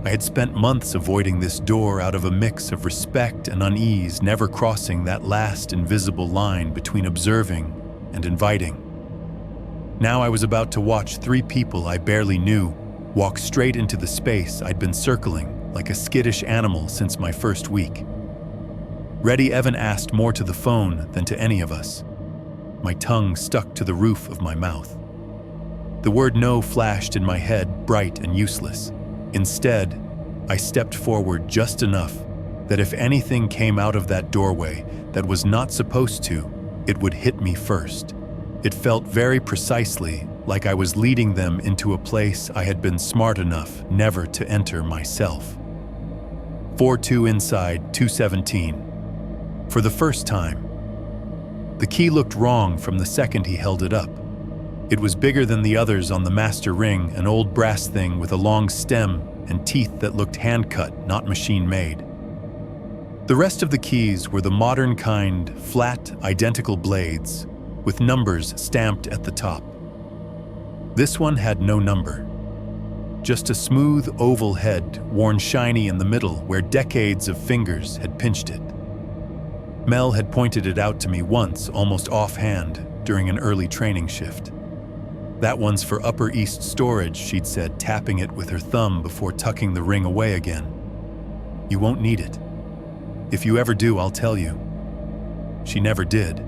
[SPEAKER 2] I had spent months avoiding this door out of a mix of respect and unease, never crossing that last invisible line between observing and inviting. Now I was about to watch 3 people I barely knew walk straight into the space I'd been circling like a skittish animal since my first week. Ready, Evan asked more to the phone than to any of us. My tongue stuck to the roof of my mouth. The word no flashed in my head, bright and useless. Instead, I stepped forward just enough that if anything came out of that doorway that was not supposed to, it would hit me first. It felt very precisely like I was leading them into a place I had been smart enough never to enter myself. 4-2 inside, 217. For the first time. The key looked wrong from the second he held it up. It was bigger than the others on the master ring, an old brass thing with a long stem and teeth that looked hand-cut, not machine-made. The rest of the keys were the modern kind, flat, identical blades, with numbers stamped at the top. This one had no number. Just a smooth oval head worn shiny in the middle where decades of fingers had pinched it. Mel had pointed it out to me once, almost offhand, during an early training shift. That one's for Upper East storage, she'd said, tapping it with her thumb before tucking the ring away again. You won't need it. If you ever do, I'll tell you. She never did.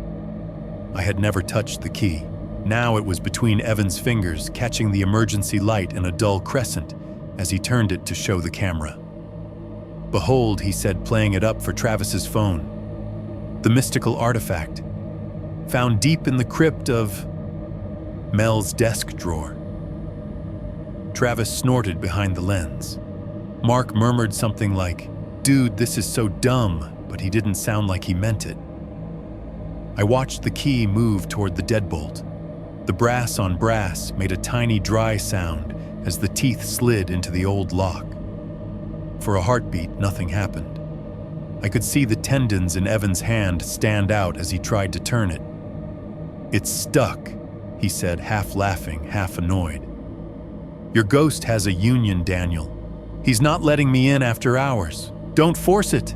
[SPEAKER 2] I had never touched the key. Now it was between Evan's fingers, catching the emergency light in a dull crescent as he turned it to show the camera. Behold, he said, playing it up for Travis's phone. The mystical artifact, found deep in the crypt of Mel's desk drawer. Travis snorted behind the lens. Mark murmured something like, "Dude, this is so dumb," but he didn't sound like he meant it. I watched the key move toward the deadbolt. The brass on brass made a tiny dry sound as the teeth slid into the old lock. For a heartbeat, nothing happened. I could see the tendons in Evan's hand stand out as he tried to turn it. "It's stuck," he said, half laughing, half annoyed. "Your ghost has a union, Daniel. He's not letting me in after hours. Don't force it."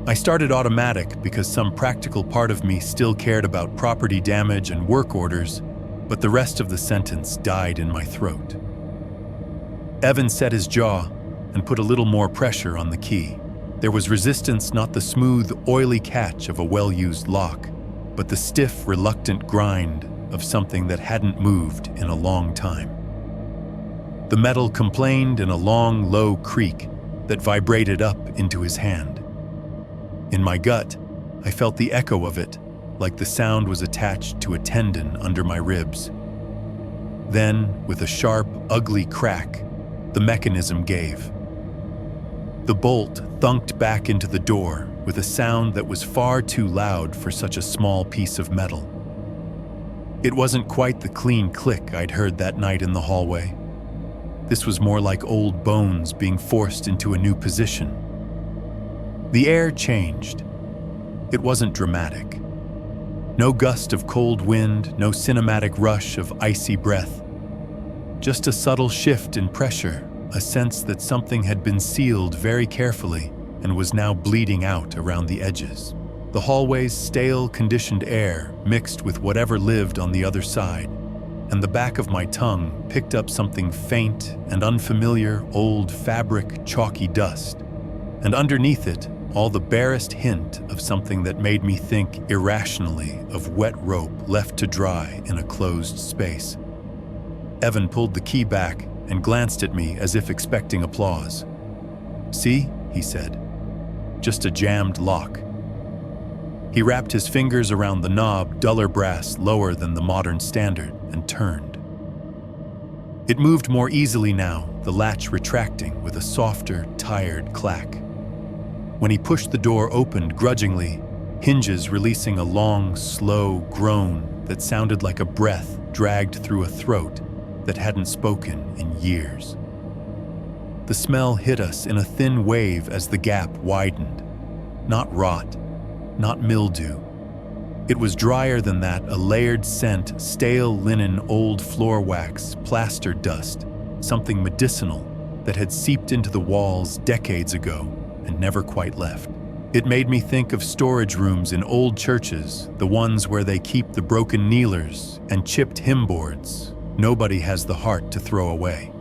[SPEAKER 2] I started automatic because some practical part of me still cared about property damage and work orders, but the rest of the sentence died in my throat. Evan set his jaw and put a little more pressure on the key. There was resistance, not the smooth, oily catch of a well-used lock, but the stiff, reluctant grind of something that hadn't moved in a long time. The metal complained in a long, low creak that vibrated up into his hand. In my gut, I felt the echo of it, like the sound was attached to a tendon under my ribs. Then, with a sharp, ugly crack, the mechanism gave. The bolt thunked back into the door with a sound that was far too loud for such a small piece of metal. It wasn't quite the clean click I'd heard that night in the hallway. This was more like old bones being forced into a new position. The air changed. It wasn't dramatic. No gust of cold wind, no cinematic rush of icy breath. Just a subtle shift in pressure, a sense that something had been sealed very carefully and was now bleeding out around the edges. The hallway's stale, conditioned air mixed with whatever lived on the other side, and the back of my tongue picked up something faint and unfamiliar, old fabric, chalky dust. And underneath it, all the barest hint of something that made me think irrationally of wet rope left to dry in a closed space. Evan pulled the key back and glanced at me as if expecting applause. "See?" he said. "Just a jammed lock." He wrapped his fingers around the knob, duller brass lower than the modern standard, and turned. It moved more easily now, the latch retracting with a softer, tired clack. When he pushed the door open grudgingly, hinges releasing a long, slow groan that sounded like a breath dragged through a throat that hadn't spoken in years. The smell hit us in a thin wave as the gap widened. Not rot, not mildew. It was drier than that, a layered scent, stale linen, old floor wax, plaster dust, something medicinal that had seeped into the walls decades ago and never quite left. It made me think of storage rooms in old churches, the ones where they keep the broken kneelers and chipped hymn boards nobody has the heart to throw away.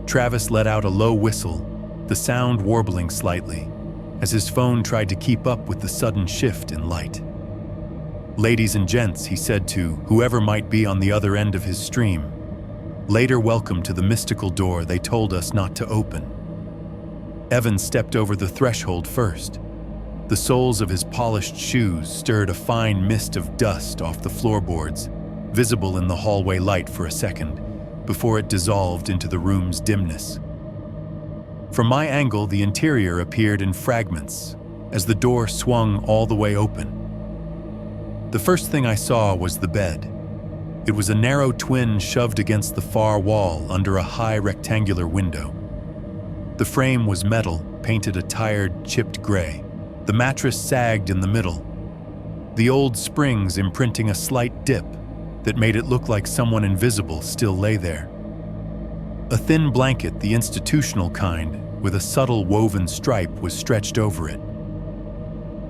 [SPEAKER 2] Travis let out a low whistle, the sound warbling slightly, as his phone tried to keep up with the sudden shift in light. "Ladies and gents," he said to whoever might be on the other end of his stream, "later welcome to the mystical door they told us not to open." Evan stepped over the threshold first. The soles of his polished shoes stirred a fine mist of dust off the floorboards, visible in the hallway light for a second, before it dissolved into the room's dimness. From my angle, the interior appeared in fragments as the door swung all the way open. The first thing I saw was the bed. It was a narrow twin shoved against the far wall under a high rectangular window. The frame was metal, painted a tired, chipped gray. The mattress sagged in the middle, the old springs imprinting a slight dip that made it look like someone invisible still lay there. A thin blanket, the institutional kind, with a subtle woven stripe, was stretched over it.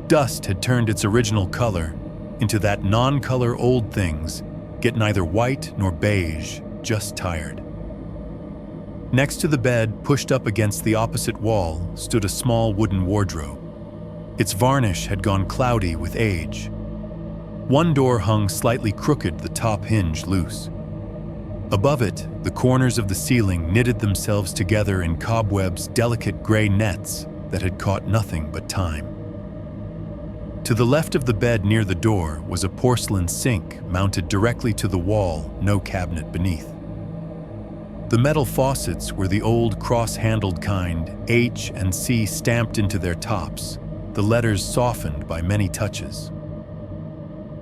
[SPEAKER 2] Dust had turned its original color into that non-color old things get neither white nor beige, just tired. Next to the bed, pushed up against the opposite wall, stood a small wooden wardrobe. Its varnish had gone cloudy with age. One door hung slightly crooked, the top hinge loose. Above it, the corners of the ceiling knitted themselves together in cobwebs, delicate gray nets that had caught nothing but time. To the left of the bed near the door was a porcelain sink mounted directly to the wall, no cabinet beneath. The metal faucets were the old cross-handled kind, H and C stamped into their tops, the letters softened by many touches.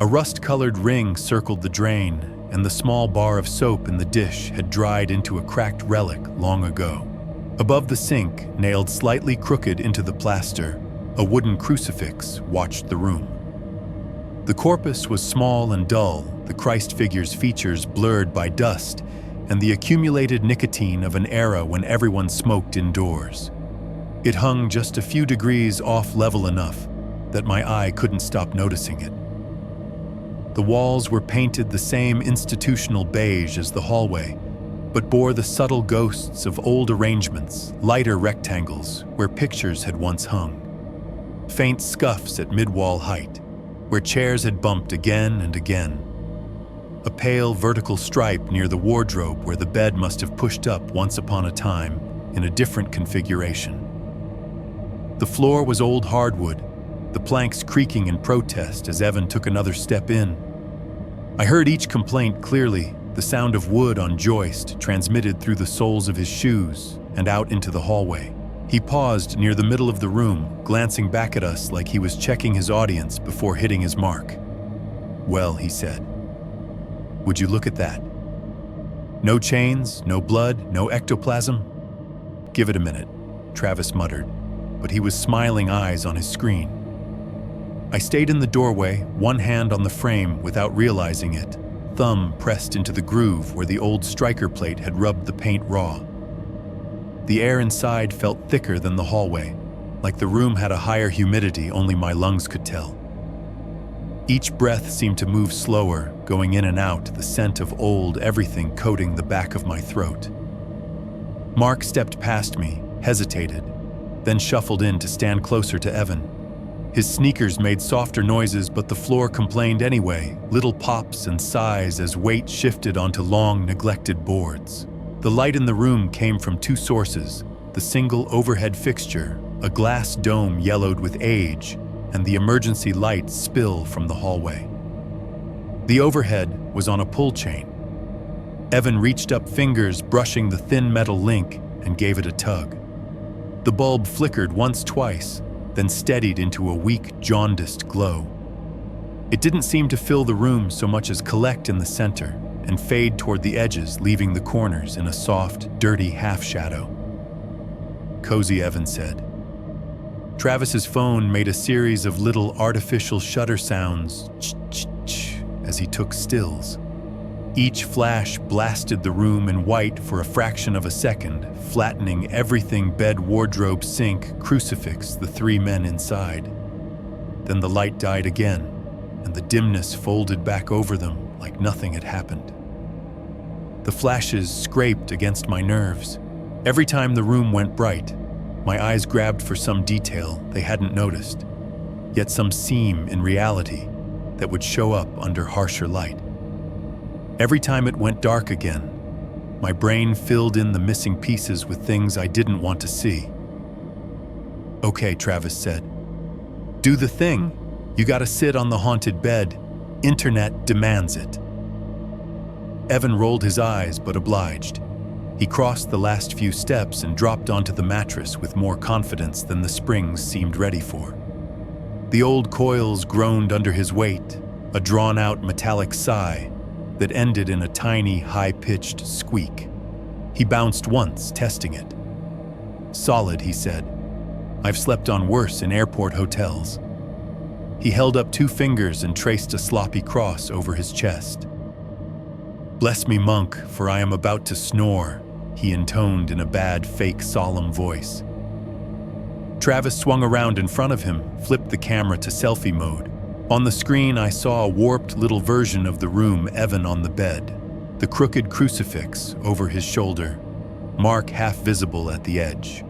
[SPEAKER 2] A rust-colored ring circled the drain, and the small bar of soap in the dish had dried into a cracked relic long ago. Above the sink, nailed slightly crooked into the plaster, a wooden crucifix watched the room. The corpus was small and dull, the Christ figure's features blurred by dust and the accumulated nicotine of an era when everyone smoked indoors. It hung just a few degrees off level enough that my eye couldn't stop noticing it. The walls were painted the same institutional beige as the hallway, but bore the subtle ghosts of old arrangements, lighter rectangles where pictures had once hung. Faint scuffs at mid-wall height, where chairs had bumped again and again. A pale vertical stripe near the wardrobe where the bed must have pushed up once upon a time in a different configuration. The floor was old hardwood, the planks creaking in protest as Evan took another step in. I heard each complaint clearly, the sound of wood on joist transmitted through the soles of his shoes and out into the hallway. He paused near the middle of the room, glancing back at us like he was checking his audience before hitting his mark. "Well," he said, "would you look at that? No chains, no blood, no ectoplasm?" "Give it a minute," Travis muttered, but he was smiling eyes on his screen. I stayed in the doorway, one hand on the frame without realizing it, thumb pressed into the groove where the old striker plate had rubbed the paint raw. The air inside felt thicker than the hallway, like the room had a higher humidity only my lungs could tell. Each breath seemed to move slower, going in and out, the scent of old everything coating the back of my throat. Mark stepped past me, hesitated, then shuffled in to stand closer to Evan. His sneakers made softer noises, but the floor complained anyway, little pops and sighs as weight shifted onto long, neglected boards. The light in the room came from two sources, the single overhead fixture, a glass dome yellowed with age, and the emergency light spill from the hallway. The overhead was on a pull chain. Evan reached up fingers, brushing the thin metal link, and gave it a tug. The bulb flickered once, twice, then steadied into a weak, jaundiced glow. It didn't seem to fill the room so much as collect in the center and fade toward the edges, leaving the corners in a soft, dirty half-shadow. "Cozy," Evan said. Travis's phone made a series of little artificial shutter sounds ch-ch-ch as he took stills. Each flash blasted the room in white for a fraction of a second, flattening everything: bed, wardrobe, sink, crucifix, the three men inside. Then the light died again, and the dimness folded back over them like nothing had happened. The flashes scraped against my nerves. Every time the room went bright, my eyes grabbed for some detail they hadn't noticed, yet some seam in reality that would show up under harsher light. Every time it went dark again, my brain filled in the missing pieces with things I didn't want to see. "Okay," Travis said. "Do the thing. You gotta sit on the haunted bed. Internet demands it." Evan rolled his eyes but obliged. He crossed the last few steps and dropped onto the mattress with more confidence than the springs seemed ready for. The old coils groaned under his weight, a drawn-out metallic sigh that ended in a tiny, high-pitched squeak. He bounced once, testing it. "Solid," he said. "I've slept on worse in airport hotels." He held up two fingers and traced a sloppy cross over his chest. "Bless me, monk, for I am about to snore," he intoned in a bad, fake, solemn voice. Travis swung around in front of him, flipped the camera to selfie mode. On the screen, I saw a warped little version of the room, Evan on the bed, the crooked crucifix over his shoulder, Mark half visible at the edge.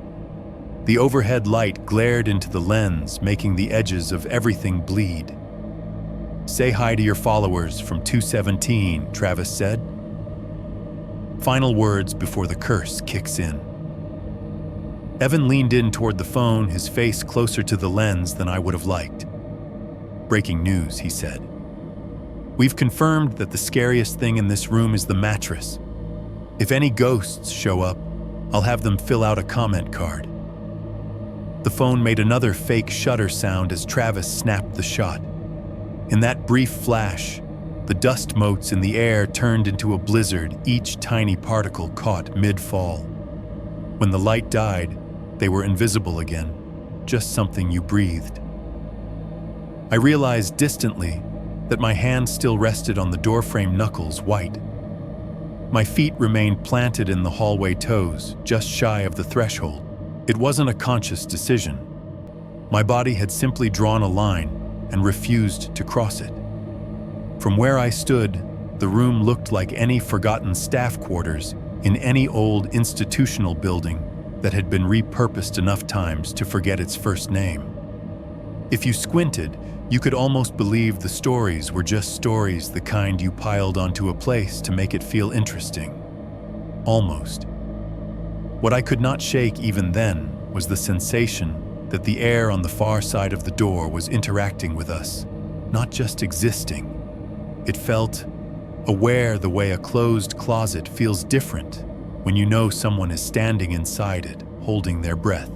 [SPEAKER 2] The overhead light glared into the lens, making the edges of everything bleed. "Say hi to your followers from 217, Travis said. Final words before the curse kicks in. Evan leaned in toward the phone, his face closer to the lens than I would have liked. "Breaking news," he said. "We've confirmed that the scariest thing in this room is the mattress. If any ghosts show up, I'll have them fill out a comment card." The phone made another fake shutter sound as Travis snapped the shot. In that brief flash, The dust motes in the air turned into a blizzard, each tiny particle caught mid-fall. When the light died, they were invisible again, just something you breathed. I realized distantly that my hand still rested on the doorframe knuckles, white. My feet remained planted in the hallway toes, just shy of the threshold. It wasn't a conscious decision. My body had simply drawn a line and refused to cross it. From where I stood, the room looked like any forgotten staff quarters in any old institutional building that had been repurposed enough times to forget its first name. If you squinted, you could almost believe the stories were just stories, the kind you piled onto a place to make it feel interesting. Almost. What I could not shake even then was the sensation that the air on the far side of the door was interacting with us, not just existing. It felt aware the way a closed closet feels different when you know someone is standing inside it, holding their breath.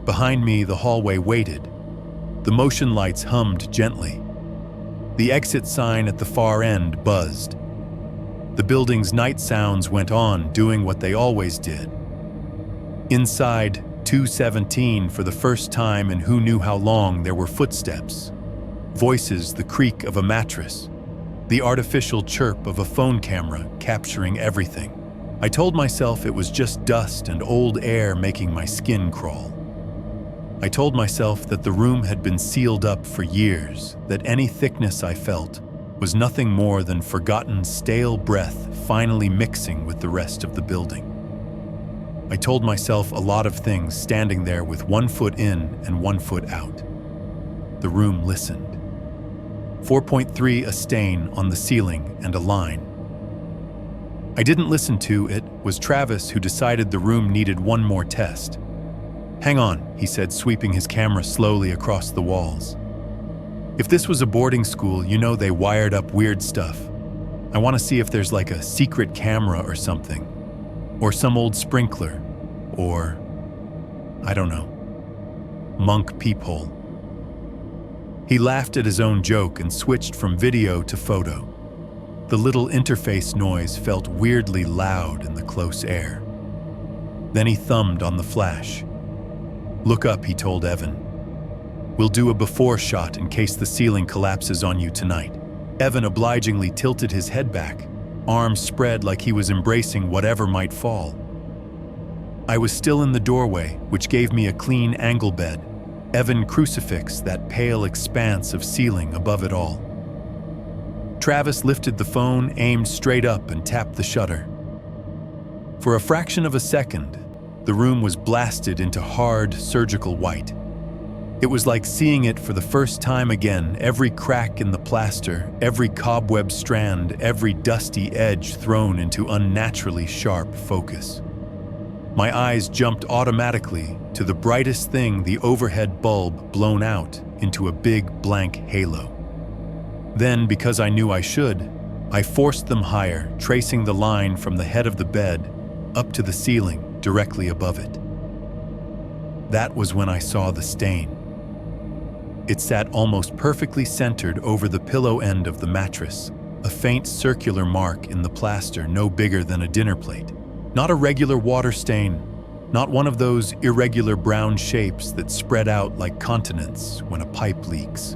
[SPEAKER 2] Behind me, the hallway waited. The motion lights hummed gently. The exit sign at the far end buzzed. The building's night sounds went on, doing what they always did. Inside 217, for the first time in who knew how long, there were footsteps. Voices, the creak of a mattress, the artificial chirp of a phone camera capturing everything. I told myself it was just dust and old air making my skin crawl. I told myself that the room had been sealed up for years, that any thickness I felt was nothing more than forgotten stale breath finally mixing with the rest of the building. I told myself a lot of things standing there with 1 foot in and 1 foot out. The room listened. 4.3, a stain on the ceiling and a line. I didn't listen to it. Was Travis who decided the room needed one more test. "Hang on," he said, sweeping his camera slowly across the walls. "If this was a boarding school, you know they wired up weird stuff. I want to see if there's like a secret camera or something. Or some old sprinkler. Or, I don't know, monk peephole." He laughed at his own joke and switched from video to photo. The little interface noise felt weirdly loud in the close air. Then he thumbed on the flash. "Look up," he told Evan. "We'll do a before shot in case the ceiling collapses on you tonight." Evan obligingly tilted his head back, arms spread like he was embracing whatever might fall. I was still in the doorway, which gave me a clean angle bed. Evan crucifix, that pale expanse of ceiling above it all. Travis lifted the phone, aimed straight up, and tapped the shutter. For a fraction of a second, the room was blasted into hard, surgical white. It was like seeing it for the first time again, every crack in the plaster, every cobweb strand, every dusty edge thrown into unnaturally sharp focus. My eyes jumped automatically to the brightest thing, the overhead bulb blown out into a big blank halo. Then, because I knew I should, I forced them higher, tracing the line from the head of the bed up to the ceiling directly above it. That was when I saw the stain. It sat almost perfectly centered over the pillow end of the mattress, a faint circular mark in the plaster no bigger than a dinner plate. Not a regular water stain, not one of those irregular brown shapes that spread out like continents when a pipe leaks.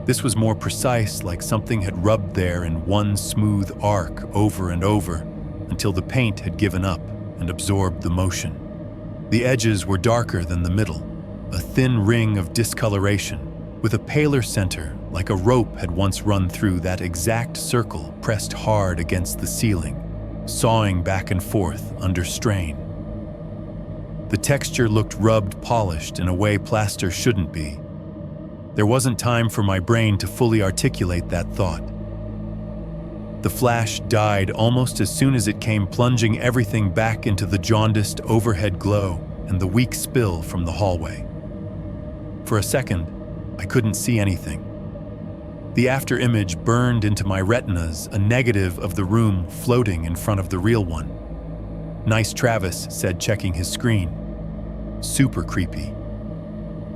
[SPEAKER 2] This was more precise, like something had rubbed there in one smooth arc over and over until the paint had given up and absorbed the motion. The edges were darker than the middle, a thin ring of discoloration, with a paler center like a rope had once run through that exact circle pressed hard against the ceiling, sawing back and forth under strain. The texture looked rubbed, polished in a way plaster shouldn't be. There wasn't time for my brain to fully articulate that thought. The flash died almost as soon as it came, plunging everything back into the jaundiced overhead glow and the weak spill from the hallway. For a second, I couldn't see anything. The after image burned into my retinas, a negative of the room floating in front of the real one. "Nice, Travis," said, checking his screen. "Super creepy.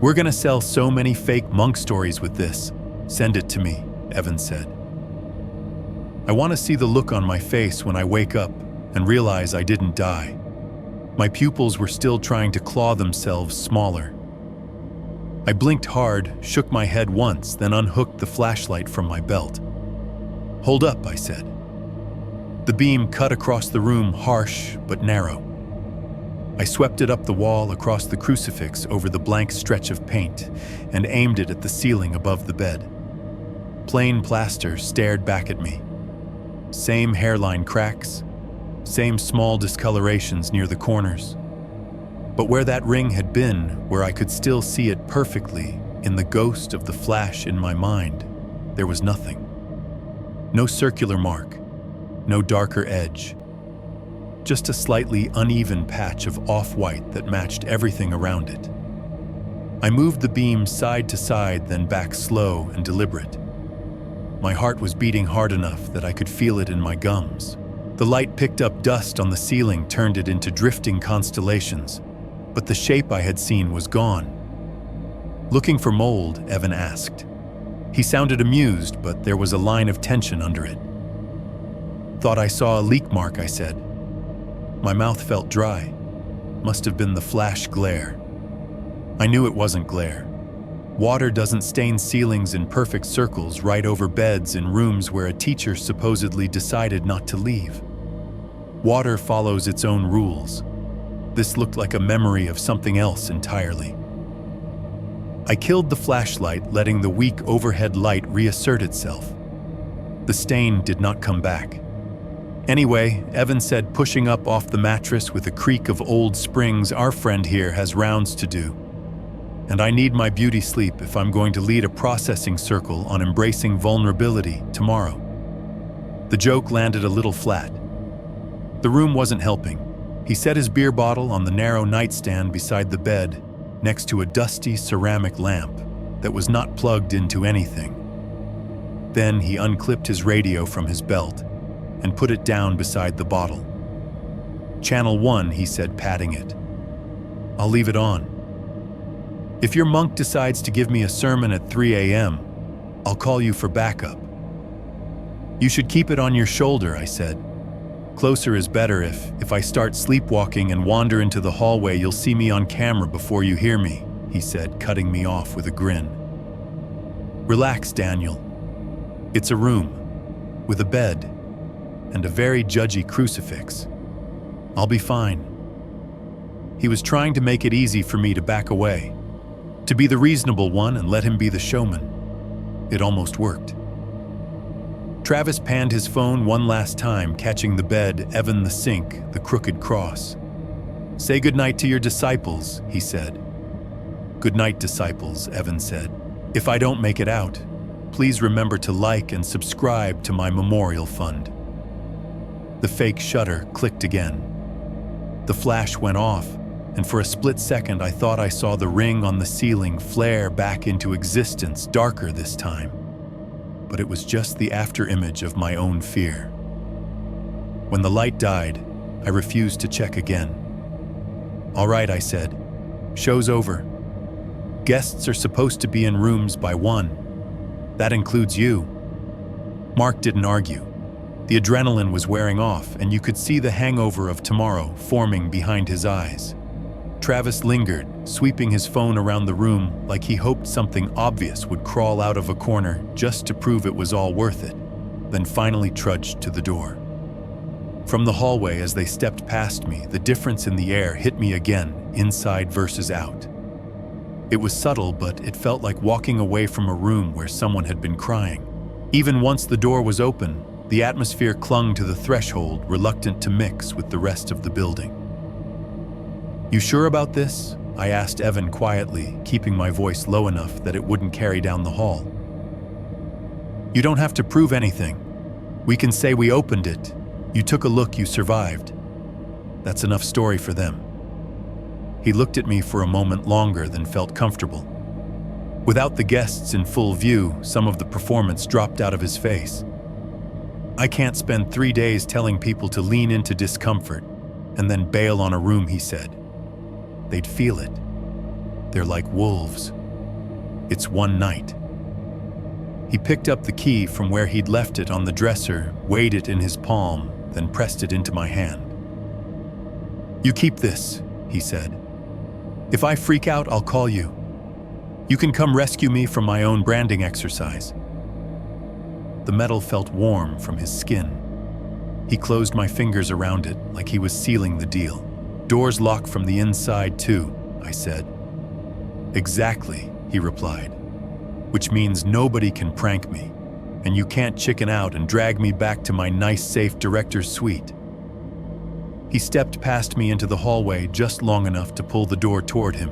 [SPEAKER 2] We're gonna sell so many fake monk stories with this. Send it to me," Evan said. I want to see the look on my face when I wake up and realize I didn't die. My pupils were still trying to claw themselves smaller. I blinked hard, shook my head once, then unhooked the flashlight from my belt. "Hold up," I said. The beam cut across the room, harsh but narrow. I swept it up the wall, across the crucifix, over the blank stretch of paint, and aimed it at the ceiling above the bed. Plain plaster stared back at me. Same hairline cracks, same small discolorations near the corners. But where that ring had been, where I could still see it perfectly in the ghost of the flash in my mind, there was nothing. No circular mark, no darker edge. Just a slightly uneven patch of off-white that matched everything around it. I moved the beam side to side, then back, slow and deliberate. My heart was beating hard enough that I could feel it in my gums. The light picked up dust on the ceiling, turned it into drifting constellations, but the shape I had seen was gone. "Looking for mold?" Evan asked. He sounded amused, but there was a line of tension under it. "Thought I saw a leak mark," I said. My mouth felt dry. Must have been the flash glare. I knew it wasn't glare. Water doesn't stain ceilings in perfect circles right over beds in rooms where a teacher supposedly decided not to leave. Water follows its own rules. This looked like a memory of something else entirely. I killed the flashlight, letting the weak overhead light reassert itself. The stain did not come back. "Anyway," Evan said, pushing up off the mattress with a creak of old springs, "our friend here has rounds to do. And I need my beauty sleep if I'm going to lead a processing circle on embracing vulnerability tomorrow." The joke landed a little flat. The room wasn't helping. He set his beer bottle on the narrow nightstand beside the bed, next to a dusty ceramic lamp that was not plugged into anything. Then he unclipped his radio from his belt and put it down beside the bottle. "Channel 1, he said, patting it. "I'll leave it on. If your monk decides to give me a sermon at 3 a.m., I'll call you for backup." "You should keep it on your shoulder," I said. "Closer is better. If I start sleepwalking and wander into the hallway, you'll see me on camera before you hear me," he said, cutting me off with a grin. "Relax, Daniel. It's a room, with a bed, and a very judgy crucifix. I'll be fine." He was trying to make it easy for me to back away, to be the reasonable one and let him be the showman. It almost worked. Travis panned his phone one last time, catching the bed, Evan the sink, the crooked cross. "Say goodnight to your disciples," he said. "Good night, disciples," Evan said. "If I don't make it out, please remember to like and subscribe to my memorial fund." The fake shutter clicked again. The flash went off, and for a split second I thought I saw the ring on the ceiling flare back into existence, darker this time. But it was just the afterimage of my own fear. When the light died, I refused to check again. "All right," I said. "Show's over. Guests are supposed to be in rooms by 1. That includes you." Mark didn't argue. The adrenaline was wearing off, and you could see the hangover of tomorrow forming behind his eyes. Travis lingered, sweeping his phone around the room like he hoped something obvious would crawl out of a corner just to prove it was all worth it, then finally trudged to the door. From the hallway, as they stepped past me, the difference in the air hit me again, inside versus out. It was subtle, but it felt like walking away from a room where someone had been crying. Even once the door was open, the atmosphere clung to the threshold, reluctant to mix with the rest of the building. "You sure about this?" I asked Evan quietly, keeping my voice low enough that it wouldn't carry down the hall. "You don't have to prove anything. We can say we opened it. You took a look, you survived. That's enough story for them." He looked at me for a moment longer than felt comfortable. Without the guests in full view, some of the performance dropped out of his face. "I can't spend 3 days telling people to lean into discomfort and then bail on a room," he said. "They'd feel it. They're like wolves. It's one night." He picked up the key from where he'd left it on the dresser, weighed it in his palm, then pressed it into my hand. "You keep this," he said. "If I freak out, I'll call you. You can come rescue me from my own branding exercise." The metal felt warm from his skin. He closed my fingers around it like he was sealing the deal. "Doors lock from the inside too," I said. "Exactly," he replied. "Which means nobody can prank me, and you can't chicken out and drag me back to my nice, safe director's suite." He stepped past me into the hallway just long enough to pull the door toward him.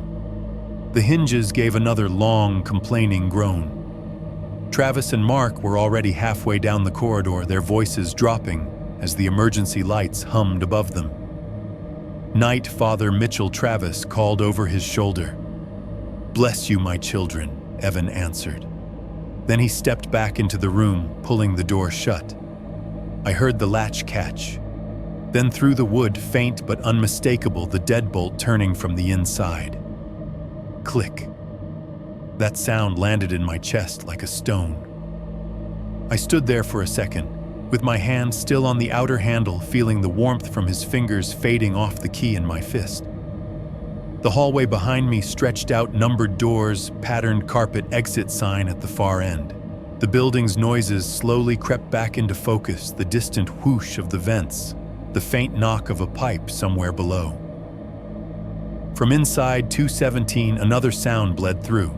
[SPEAKER 2] The hinges gave another long, complaining groan. Travis and Mark were already halfway down the corridor, their voices dropping as the emergency lights hummed above them. Night Father Mitchell Travis called over his shoulder. "Bless you, my children," Evan answered. Then he stepped back into the room, pulling the door shut. I heard the latch catch. Then through the wood, faint but unmistakable, the deadbolt turning from the inside. Click. That sound landed in my chest like a stone. I stood there for a second, with my hand still on the outer handle, feeling the warmth from his fingers fading off the key in my fist. The hallway behind me stretched out, numbered doors, patterned carpet, exit sign at the far end. The building's noises slowly crept back into focus, the distant whoosh of the vents, the faint knock of a pipe somewhere below. From inside 217, another sound bled through.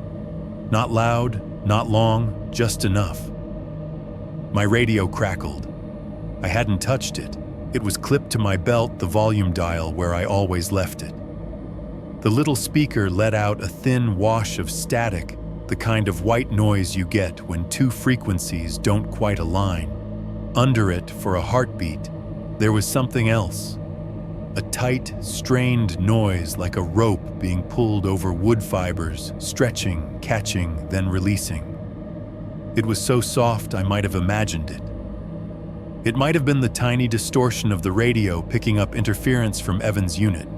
[SPEAKER 2] Not loud, not long, just enough. My radio crackled. I hadn't touched it. It was clipped to my belt, the volume dial where I always left it. The little speaker let out a thin wash of static, the kind of white noise you get when two frequencies don't quite align. Under it, for a heartbeat, there was something else. A tight, strained noise like a rope being pulled over wood fibers, stretching, catching, then releasing. It was so soft I might have imagined it. It might have been the tiny distortion of the radio picking up interference from Evan's unit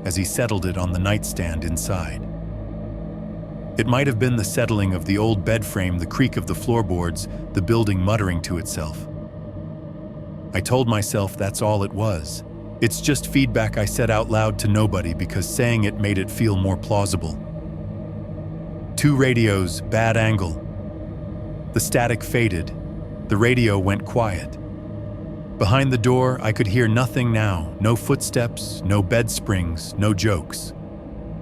[SPEAKER 2] as he settled it on the nightstand inside. It might have been the settling of the old bed frame, the creak of the floorboards, the building muttering to itself. I told myself that's all it was. It's just feedback, I said out loud to nobody because saying it made it feel more plausible. Two radios, bad angle. The static faded. The radio went quiet. Behind the door, I could hear nothing now. No footsteps, no bed springs, no jokes.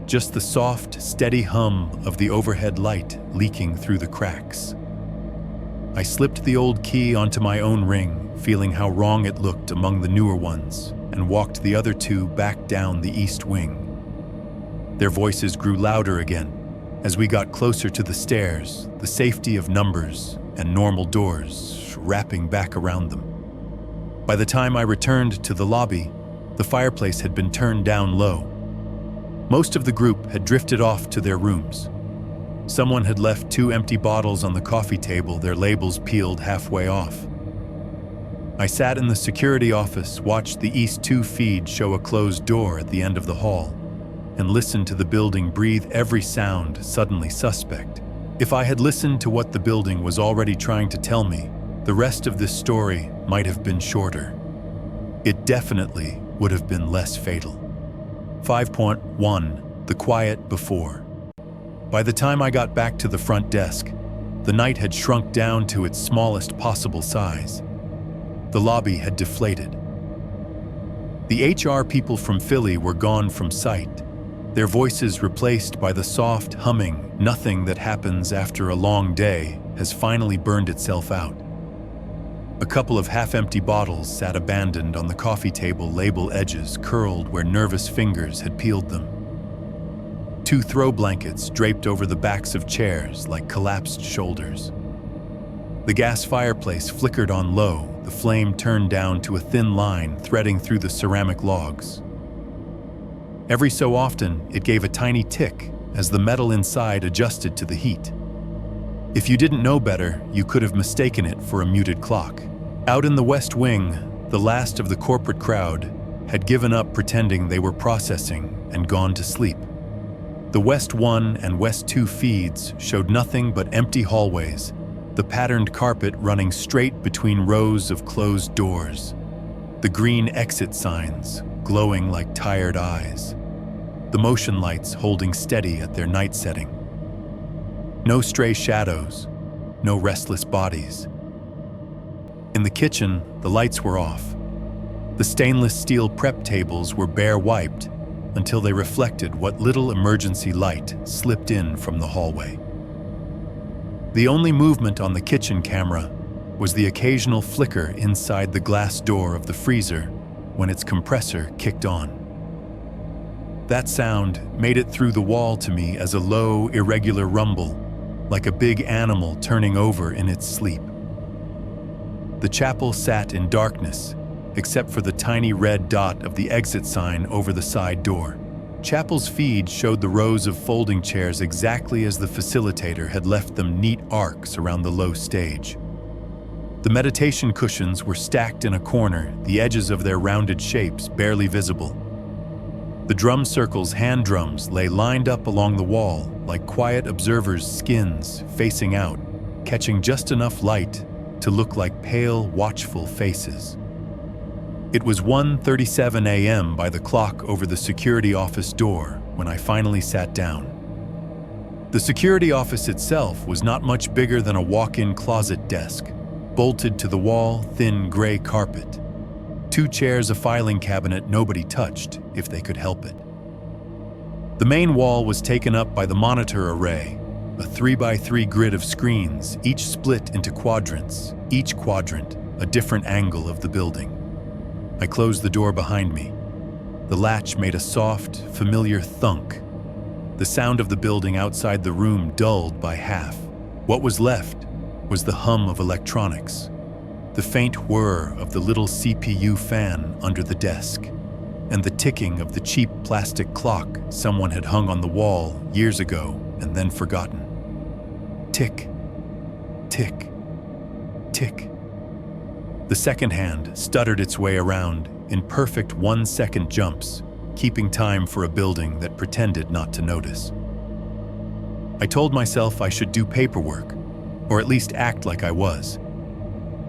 [SPEAKER 2] Just the soft, steady hum of the overhead light leaking through the cracks. I slipped the old key onto my own ring, feeling how wrong it looked among the newer ones, and walked the other two back down the east wing. Their voices grew louder again as we got closer to the stairs, the safety of numbers and normal doors wrapping back around them. By the time I returned to the lobby, the fireplace had been turned down low. Most of the group had drifted off to their rooms. Someone had left 2 empty bottles on the coffee table, their labels peeled halfway off. I sat in the security office, watched the East 2 feed show a closed door at the end of the hall, and listened to the building breathe every sound suddenly suspect. If I had listened to what the building was already trying to tell me, the rest of this story might have been shorter. It definitely would have been less fatal. 5.1. The quiet before. By the time I got back to the front desk, the night had shrunk down to its smallest possible size. The lobby had deflated. The HR people from Philly were gone from sight, their voices replaced by the soft humming. Nothing that happens after a long day has finally burned itself out. A couple of half-empty bottles sat abandoned on the coffee table, label edges curled where nervous fingers had peeled them. 2 throw blankets draped over the backs of chairs like collapsed shoulders. The gas fireplace flickered on low, the flame turned down to a thin line threading through the ceramic logs. Every so often, it gave a tiny tick as the metal inside adjusted to the heat. If you didn't know better, you could have mistaken it for a muted clock. Out in the West Wing, the last of the corporate crowd had given up pretending they were processing and gone to sleep. The West 1 and West 2 feeds showed nothing but empty hallways, the patterned carpet running straight between rows of closed doors, the green exit signs glowing like tired eyes, the motion lights holding steady at their night setting. No stray shadows, no restless bodies. In the kitchen, the lights were off. The stainless steel prep tables were bare wiped until they reflected what little emergency light slipped in from the hallway. The only movement on the kitchen camera was the occasional flicker inside the glass door of the freezer when its compressor kicked on. That sound made it through the wall to me as a low, irregular rumble, like a big animal turning over in its sleep. The chapel sat in darkness, except for the tiny red dot of the exit sign over the side door. Chapel's feed showed the rows of folding chairs exactly as the facilitator had left them neat arcs around the low stage. The meditation cushions were stacked in a corner, the edges of their rounded shapes barely visible. The drum circle's hand drums lay lined up along the wall like quiet observers' skins facing out, catching just enough light to look like pale, watchful faces. It was 1:37 a.m. by the clock over the security office door when I finally sat down. The security office itself was not much bigger than a walk-in closet desk, bolted to the wall, thin gray carpet. 2 chairs, a filing cabinet nobody touched if they could help it. The main wall was taken up by the monitor array, a 3x3 grid of screens, each split into quadrants, each quadrant a different angle of the building. I closed the door behind me. The latch made a soft, familiar thunk. The sound of the building outside the room dulled by half. What was left was the hum of electronics, the faint whir of the little CPU fan under the desk, and the ticking of the cheap plastic clock someone had hung on the wall years ago and then forgotten. Tick, tick, tick. The second hand stuttered its way around in perfect 1-second jumps, keeping time for a building that pretended not to notice. I told myself I should do paperwork, or at least act like I was.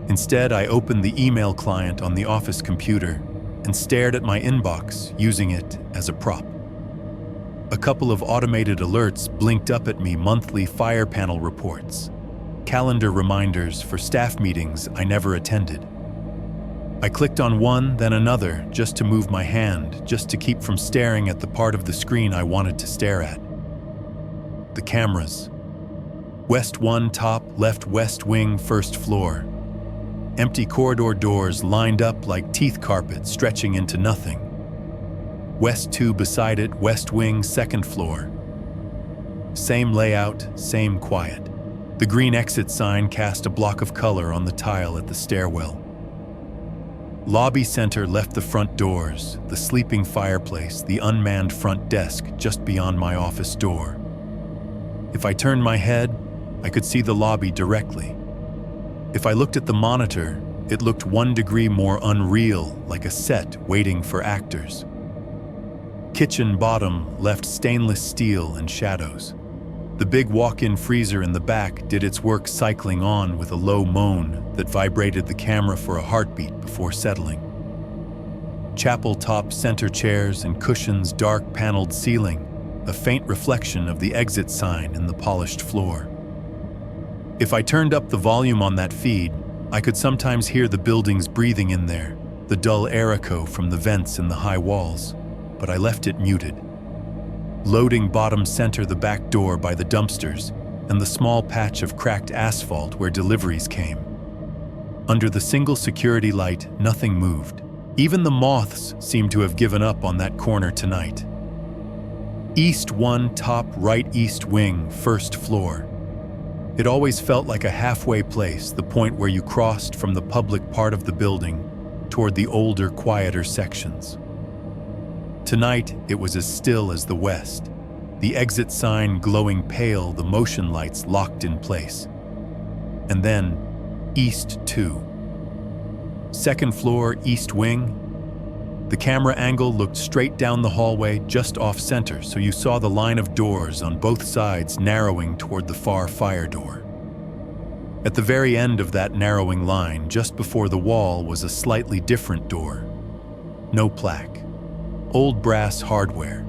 [SPEAKER 2] Instead, I opened the email client on the office computer and stared at my inbox, using it as a prop. A couple of automated alerts blinked up at me: monthly fire panel reports, calendar reminders for staff meetings I never attended. I clicked on one, then another, just to move my hand, just to keep from staring at the part of the screen I wanted to stare at. The cameras. West 1 top, left west wing, first floor. Empty corridor doors lined up like teeth carpet stretching into nothing. West 2 beside it, west wing, second floor. Same layout, same quiet. The green exit sign cast a block of color on the tile at the stairwell. Lobby center left the front doors, the sleeping fireplace, the unmanned front desk just beyond my office door. If I turned my head, I could see the lobby directly. If I looked at the monitor, it looked 1 degree more unreal, like a set waiting for actors. Kitchen bottom left stainless steel and shadows. The big walk-in freezer in the back did its work, cycling on with a low moan that vibrated the camera for a heartbeat before settling. Chapel top, center chairs and cushions, dark paneled ceiling, a faint reflection of the exit sign in the polished floor. If I turned up the volume on that feed, I could sometimes hear the buildings breathing in there, the dull air echo from the vents in the high walls, but I left it muted. Loading bottom center, the back door by the dumpsters, and the small patch of cracked asphalt where deliveries came. Under the single security light, nothing moved. Even the moths seemed to have given up on that corner tonight. East 1 top, right east wing, first floor. It always felt like a halfway place, the point where you crossed from the public part of the building toward the older, quieter sections. Tonight, it was as still as the west, the exit sign glowing pale, the motion lights locked in place. And then, East 2. Second floor, east wing. The camera angle looked straight down the hallway, just off center, so you saw the line of doors on both sides narrowing toward the far fire door. At the very end of that narrowing line, just before the wall, was a slightly different door. No plaque. Old brass hardware.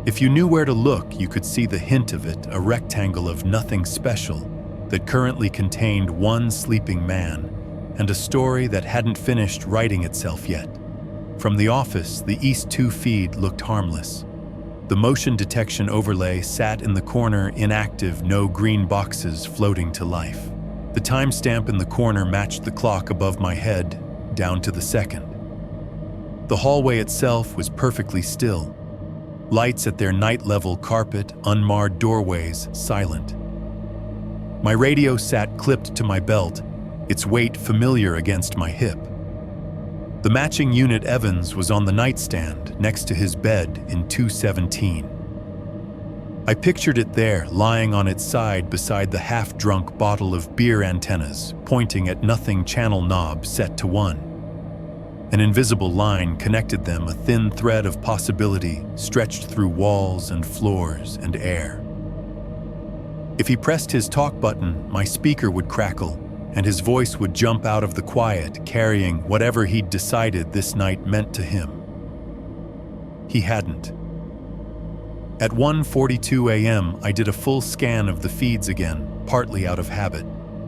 [SPEAKER 2] If you knew where to look, you could see the hint of it, a rectangle of nothing special that currently contained one sleeping man and a story that hadn't finished writing itself yet. From the office, the East 2 feed looked harmless. The motion detection overlay sat in the corner, inactive, no green boxes floating to life. The timestamp in the corner matched the clock above my head, down to the second. The hallway itself was perfectly still. Lights at their night-level carpet, unmarred doorways, silent. My radio sat clipped to my belt, its weight familiar against my hip. The matching unit Evans was on the nightstand next to his bed in 217. I pictured it there, lying on its side beside the half-drunk bottle of beer antennas, pointing at nothing channel knob set to 1. An invisible line connected them, a thin thread of possibility stretched through walls and floors and air. If he pressed his talk button, my speaker would crackle, and his voice would jump out of the quiet, carrying whatever he'd decided this night meant to him. He hadn't. At 1:42 a.m., I did a full scan of the feeds again, partly out of habit,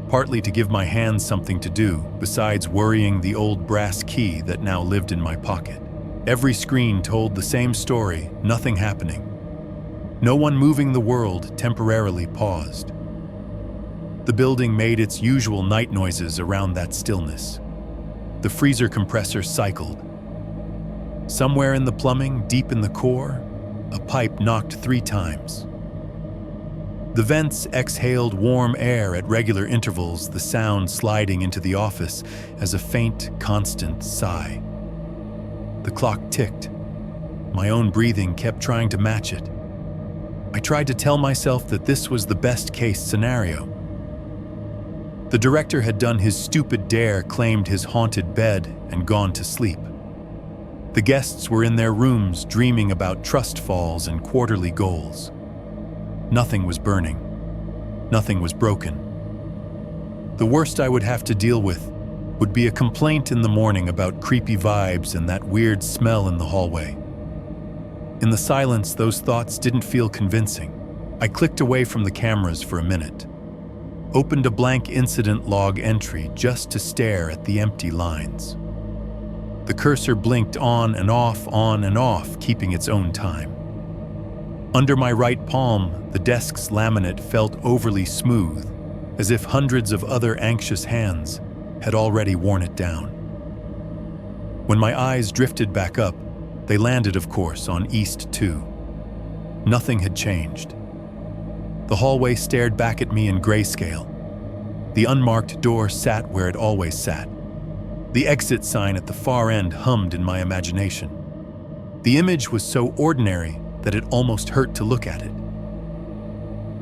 [SPEAKER 2] partly to give my hands something to do, besides worrying the old brass key that now lived in my pocket. Every screen told the same story, nothing happening. No one moving, the world temporarily paused. The building made its usual night noises around that stillness. The freezer compressor cycled. Somewhere in the plumbing, deep in the core, a pipe knocked 3 times. The vents exhaled warm air at regular intervals, the sound sliding into the office as a faint, constant sigh. The clock ticked. My own breathing kept trying to match it. I tried to tell myself that this was the best-case scenario. The director had done his stupid dare, claimed his haunted bed, and gone to sleep. The guests were in their rooms dreaming about trust falls and quarterly goals. Nothing was burning. Nothing was broken. The worst I would have to deal with would be a complaint in the morning about creepy vibes and that weird smell in the hallway. In the silence, those thoughts didn't feel convincing. I clicked away from the cameras for a minute. Opened a blank incident log entry just to stare at the empty lines. The cursor blinked on and off, keeping its own time. Under my right palm, the desk's laminate felt overly smooth, as if hundreds of other anxious hands had already worn it down. When my eyes drifted back up, they landed, of course, on East 2. Nothing had changed. The hallway stared back at me in grayscale. The unmarked door sat where it always sat. The exit sign at the far end hummed in my imagination. The image was so ordinary that it almost hurt to look at it.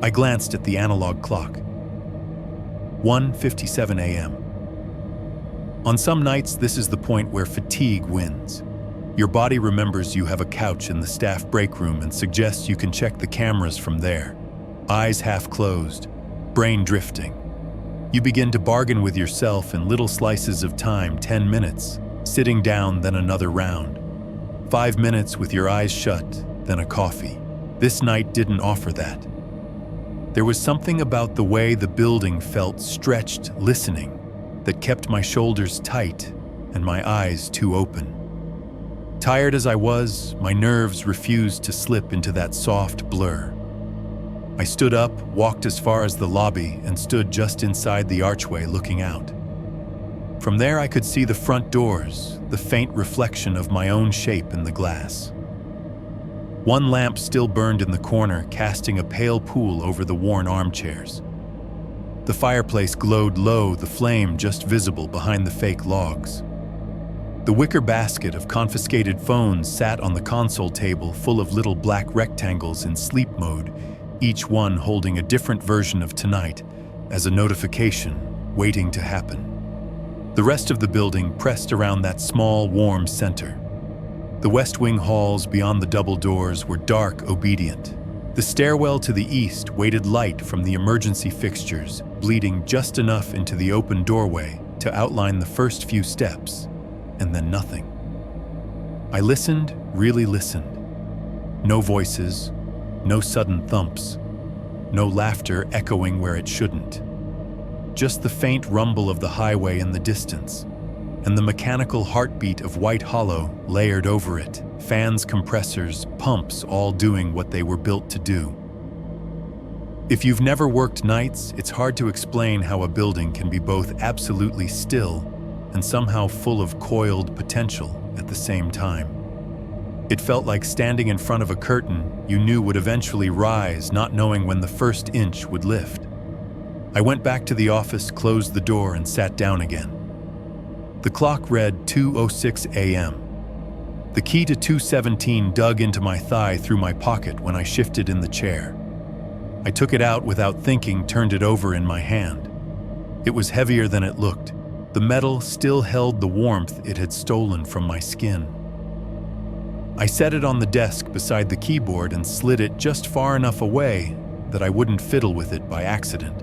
[SPEAKER 2] I glanced at the analog clock. 1:57 a.m. On some nights, this is the point where fatigue wins. Your body remembers you have a couch in the staff break room and suggests you can check the cameras from there. Eyes half closed, brain drifting. You begin to bargain with yourself in little slices of time, 10 minutes, sitting down, then another round. 5 minutes with your eyes shut, then a coffee. This night didn't offer that. There was something about the way the building felt, stretched, listening, that kept my shoulders tight and my eyes too open. Tired as I was, my nerves refused to slip into that soft blur. I stood up, walked as far as the lobby, and stood just inside the archway looking out. From there I could see the front doors, the faint reflection of my own shape in the glass. One lamp still burned in the corner, casting a pale pool over the worn armchairs. The fireplace glowed low, the flame just visible behind the fake logs. The wicker basket of confiscated phones sat on the console table, full of little black rectangles in sleep mode, each one holding a different version of tonight as a notification waiting to happen. The rest of the building pressed around that small, warm center. The West Wing halls beyond the double doors were dark, obedient. The stairwell to the east waited light from the emergency fixtures, bleeding just enough into the open doorway to outline the first few steps, and then nothing. I listened, really listened. No voices, no sudden thumps, no laughter echoing where it shouldn't. Just the faint rumble of the highway in the distance, and the mechanical heartbeat of White Hollow layered over it, fans, compressors, pumps, all doing what they were built to do. If you've never worked nights, it's hard to explain how a building can be both absolutely still and somehow full of coiled potential at the same time. It felt like standing in front of a curtain you knew would eventually rise, not knowing when the first inch would lift. I went back to the office, closed the door, and sat down again. The clock read 2:06 a.m. The key to 217 dug into my thigh through my pocket when I shifted in the chair. I took it out without thinking, turned it over in my hand. It was heavier than it looked. The metal still held the warmth it had stolen from my skin. I set it on the desk beside the keyboard and slid it just far enough away that I wouldn't fiddle with it by accident.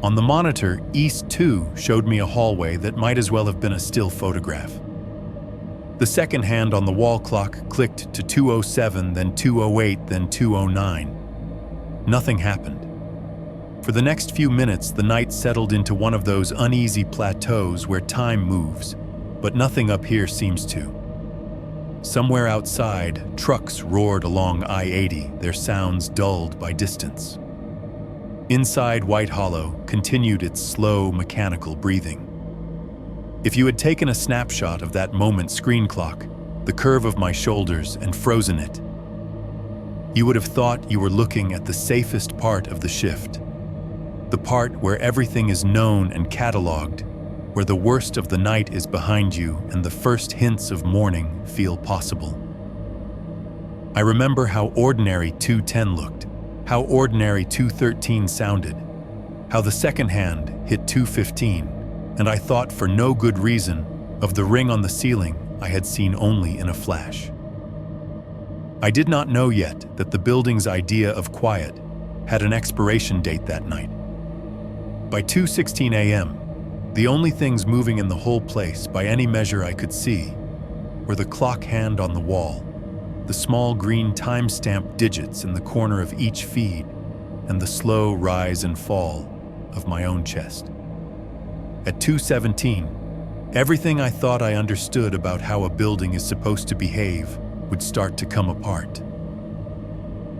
[SPEAKER 2] On the monitor, East 2 showed me a hallway that might as well have been a still photograph. The second hand on the wall clock clicked to 2:07, then 2:08, then 2:09. Nothing happened. For the next few minutes, the night settled into one of those uneasy plateaus where time moves, but nothing up here seems to. Somewhere outside, trucks roared along I-80, their sounds dulled by distance. Inside White Hollow continued its slow, mechanical breathing. If you had taken a snapshot of that moment's screen clock, the curve of my shoulders, and frozen it, you would have thought you were looking at the safest part of the shift. The part where everything is known and cataloged, where the worst of the night is behind you and the first hints of morning feel possible. I remember how ordinary 2:10 looked, how ordinary 2:13 sounded, how the second hand hit 2:15, and I thought for no good reason of the ring on the ceiling I had seen only in a flash. I did not know yet that the building's idea of quiet had an expiration date that night. By 2:16 a.m., the only things moving in the whole place by any measure I could see were the clock hand on the wall, the small green timestamp digits in the corner of each feed, and the slow rise and fall of my own chest. At 2:17, everything I thought I understood about how a building is supposed to behave would start to come apart.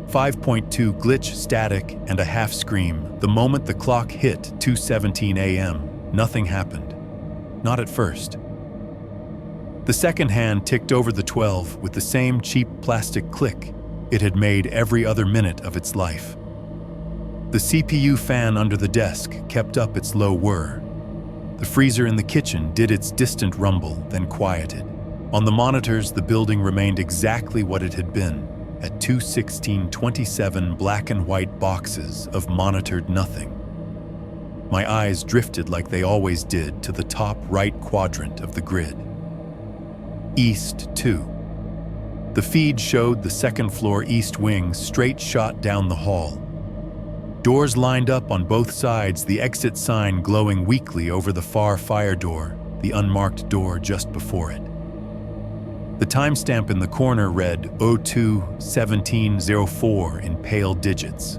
[SPEAKER 2] 5.2 glitch, static, and a half scream. The moment the clock hit 2:17 a.m., nothing happened. Not at first. The second hand ticked over the 12 with the same cheap plastic click it had made every other minute of its life. The CPU fan under the desk kept up its low whir. The freezer in the kitchen did its distant rumble, then quieted. On the monitors, the building remained exactly what it had been, at 2:16:27 black and white boxes of monitored nothing. My eyes drifted like they always did to the top right quadrant of the grid. East 2. The feed showed the second floor east wing straight shot down the hall. Doors lined up on both sides, the exit sign glowing weakly over the far fire door, the unmarked door just before it. The timestamp in the corner read 02-1704 in pale digits.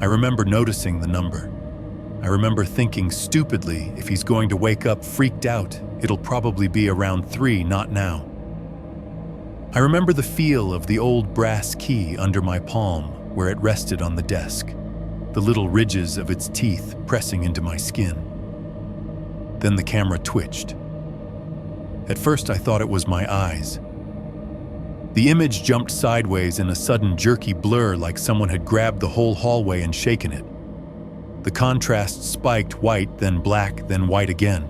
[SPEAKER 2] I remember noticing the number. I remember thinking stupidly, if he's going to wake up freaked out, it'll probably be around 3, not now. I remember the feel of the old brass key under my palm where it rested on the desk, the little ridges of its teeth pressing into my skin. Then the camera twitched. At first I thought it was my eyes. The image jumped sideways in a sudden jerky blur like someone had grabbed the whole hallway and shaken it. The contrast spiked white, then black, then white again.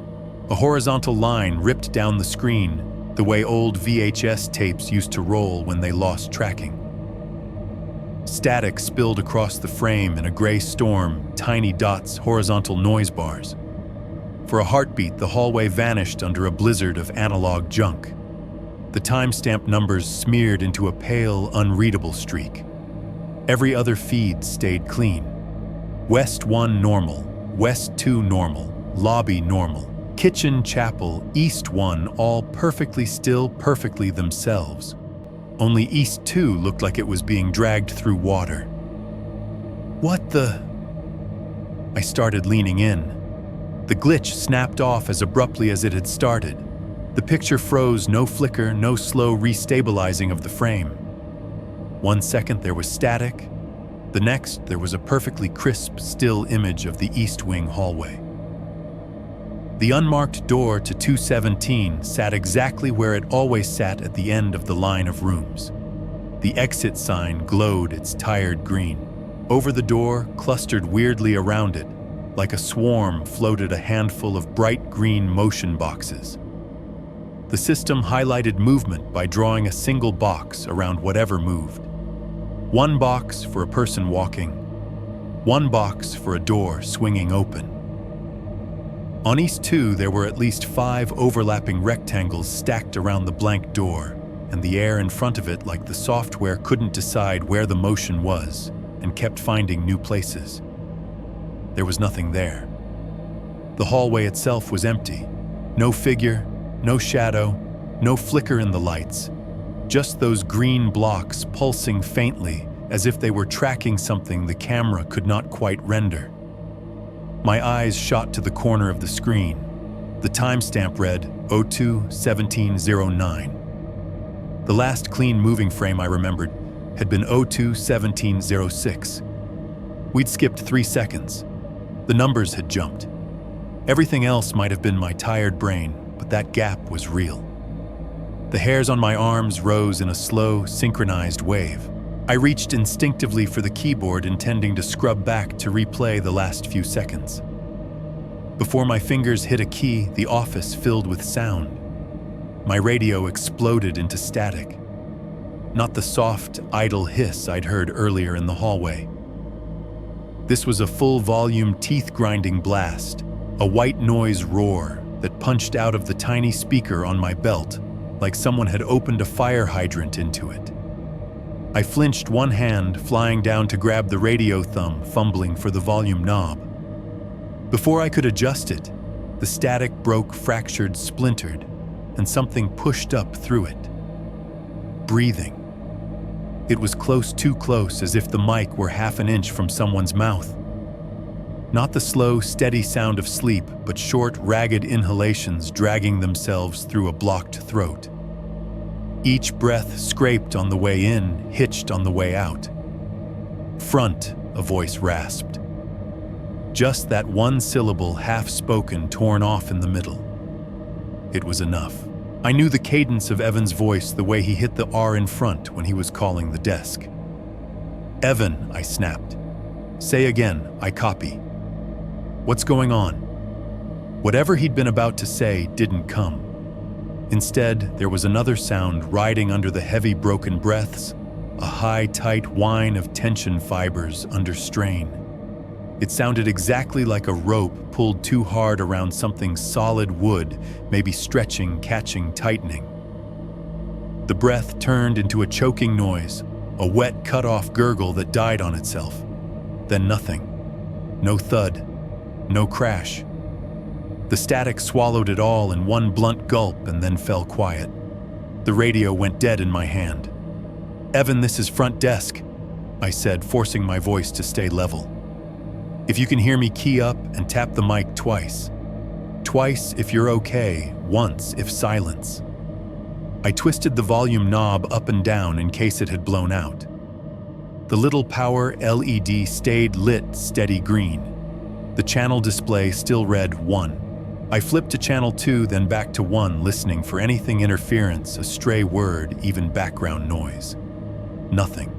[SPEAKER 2] A horizontal line ripped down the screen, the way old VHS tapes used to roll when they lost tracking. Static spilled across the frame in a gray storm, tiny dots, horizontal noise bars. For a heartbeat, the hallway vanished under a blizzard of analog junk. The timestamp numbers smeared into a pale, unreadable streak. Every other feed stayed clean. West 1 normal, West 2 normal, lobby normal, kitchen, chapel, East 1 all perfectly still, perfectly themselves. Only East 2 looked like it was being dragged through water. What the? I started leaning in. The glitch snapped off as abruptly as it had started. The picture froze, no flicker, no slow restabilizing of the frame. 1 second there was static. The next, there was a perfectly crisp, still image of the East Wing hallway. The unmarked door to 217 sat exactly where it always sat at the end of the line of rooms. The exit sign glowed its tired green. Over the door, clustered weirdly around it, like a swarm, floated a handful of bright green motion boxes. The system highlighted movement by drawing a single box around whatever moved. 1 box for a person walking, 1 box for a door swinging open. On East 2, there were at least 5 overlapping rectangles stacked around the blank door, and the air in front of it like the software couldn't decide where the motion was and kept finding new places. There was nothing there. The hallway itself was empty. No figure, no shadow, no flicker in the lights. Just those green blocks pulsing faintly as if they were tracking something the camera could not quite render. My eyes shot to the corner of the screen. The timestamp read 02-1709. The last clean moving frame I remembered had been 02-1706. We'd skipped 3 seconds. The numbers had jumped. Everything else might have been my tired brain, but that gap was real. The hairs on my arms rose in a slow, synchronized wave. I reached instinctively for the keyboard, intending to scrub back to replay the last few seconds. Before my fingers hit a key, the office filled with sound. My radio exploded into static. Not the soft, idle hiss I'd heard earlier in the hallway. This was a full-volume, teeth-grinding blast, a white noise roar that punched out of the tiny speaker on my belt like someone had opened a fire hydrant into it. I flinched, one hand flying down to grab the radio thumb, fumbling for the volume knob. Before I could adjust it, the static broke, fractured, splintered, and something pushed up through it. Breathing. It was close, too close, as if the mic were half an inch from someone's mouth. Not the slow, steady sound of sleep, but short, ragged inhalations dragging themselves through a blocked throat. Each breath scraped on the way in, hitched on the way out. Front, a voice rasped. Just that one syllable, half-spoken, torn off in the middle. It was enough. I knew the cadence of Evan's voice, the way he hit the R in front when he was calling the desk. "Evan," I snapped. "Say again, I copy." "What's going on?" Whatever he'd been about to say didn't come. Instead, there was another sound riding under the heavy, broken breaths, a high, tight whine of tension fibers under strain. It sounded exactly like a rope pulled too hard around something solid wood, maybe stretching, catching, tightening. The breath turned into a choking noise, a wet, cut-off gurgle that died on itself. Then nothing. No thud. No crash. The static swallowed it all in one blunt gulp and then fell quiet. The radio went dead in my hand. "Evan, this is front desk," I said, forcing my voice to stay level. "If you can hear me, key up and tap the mic twice. Twice if you're okay, once if silence." I twisted the volume knob up and down in case it had blown out. The little power LED stayed lit steady green. The channel display still read 1. I flipped to channel 2, then back to 1, listening for anything interference, a stray word, even background noise. Nothing.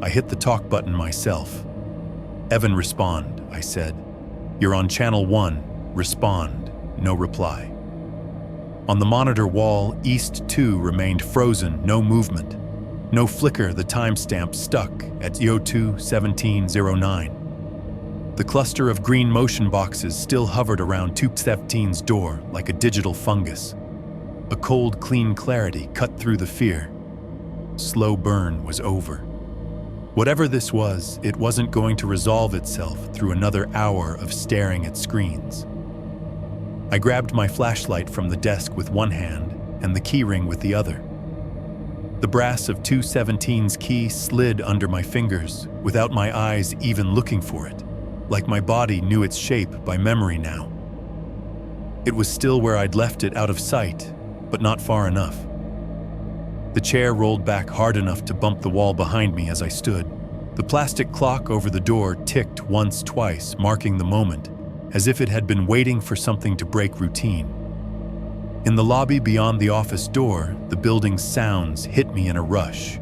[SPEAKER 2] I hit the talk button myself. "Evan, respond," I said. "You're on channel 1. Respond." No reply. On the monitor wall, East 2 remained frozen, no movement. No flicker, the timestamp stuck at 02-1709. The cluster of green motion boxes still hovered around 217's door like a digital fungus. A cold, clean clarity cut through the fear. Slow burn was over. Whatever this was, it wasn't going to resolve itself through another hour of staring at screens. I grabbed my flashlight from the desk with one hand and the keyring with the other. The brass of 217's key slid under my fingers without my eyes even looking for it, like my body knew its shape by memory now. It was still where I'd left it, out of sight, but not far enough. The chair rolled back hard enough to bump the wall behind me as I stood. The plastic clock over the door ticked once, twice, marking the moment, as if it had been waiting for something to break routine. In the lobby beyond the office door, the building's sounds hit me in a rush.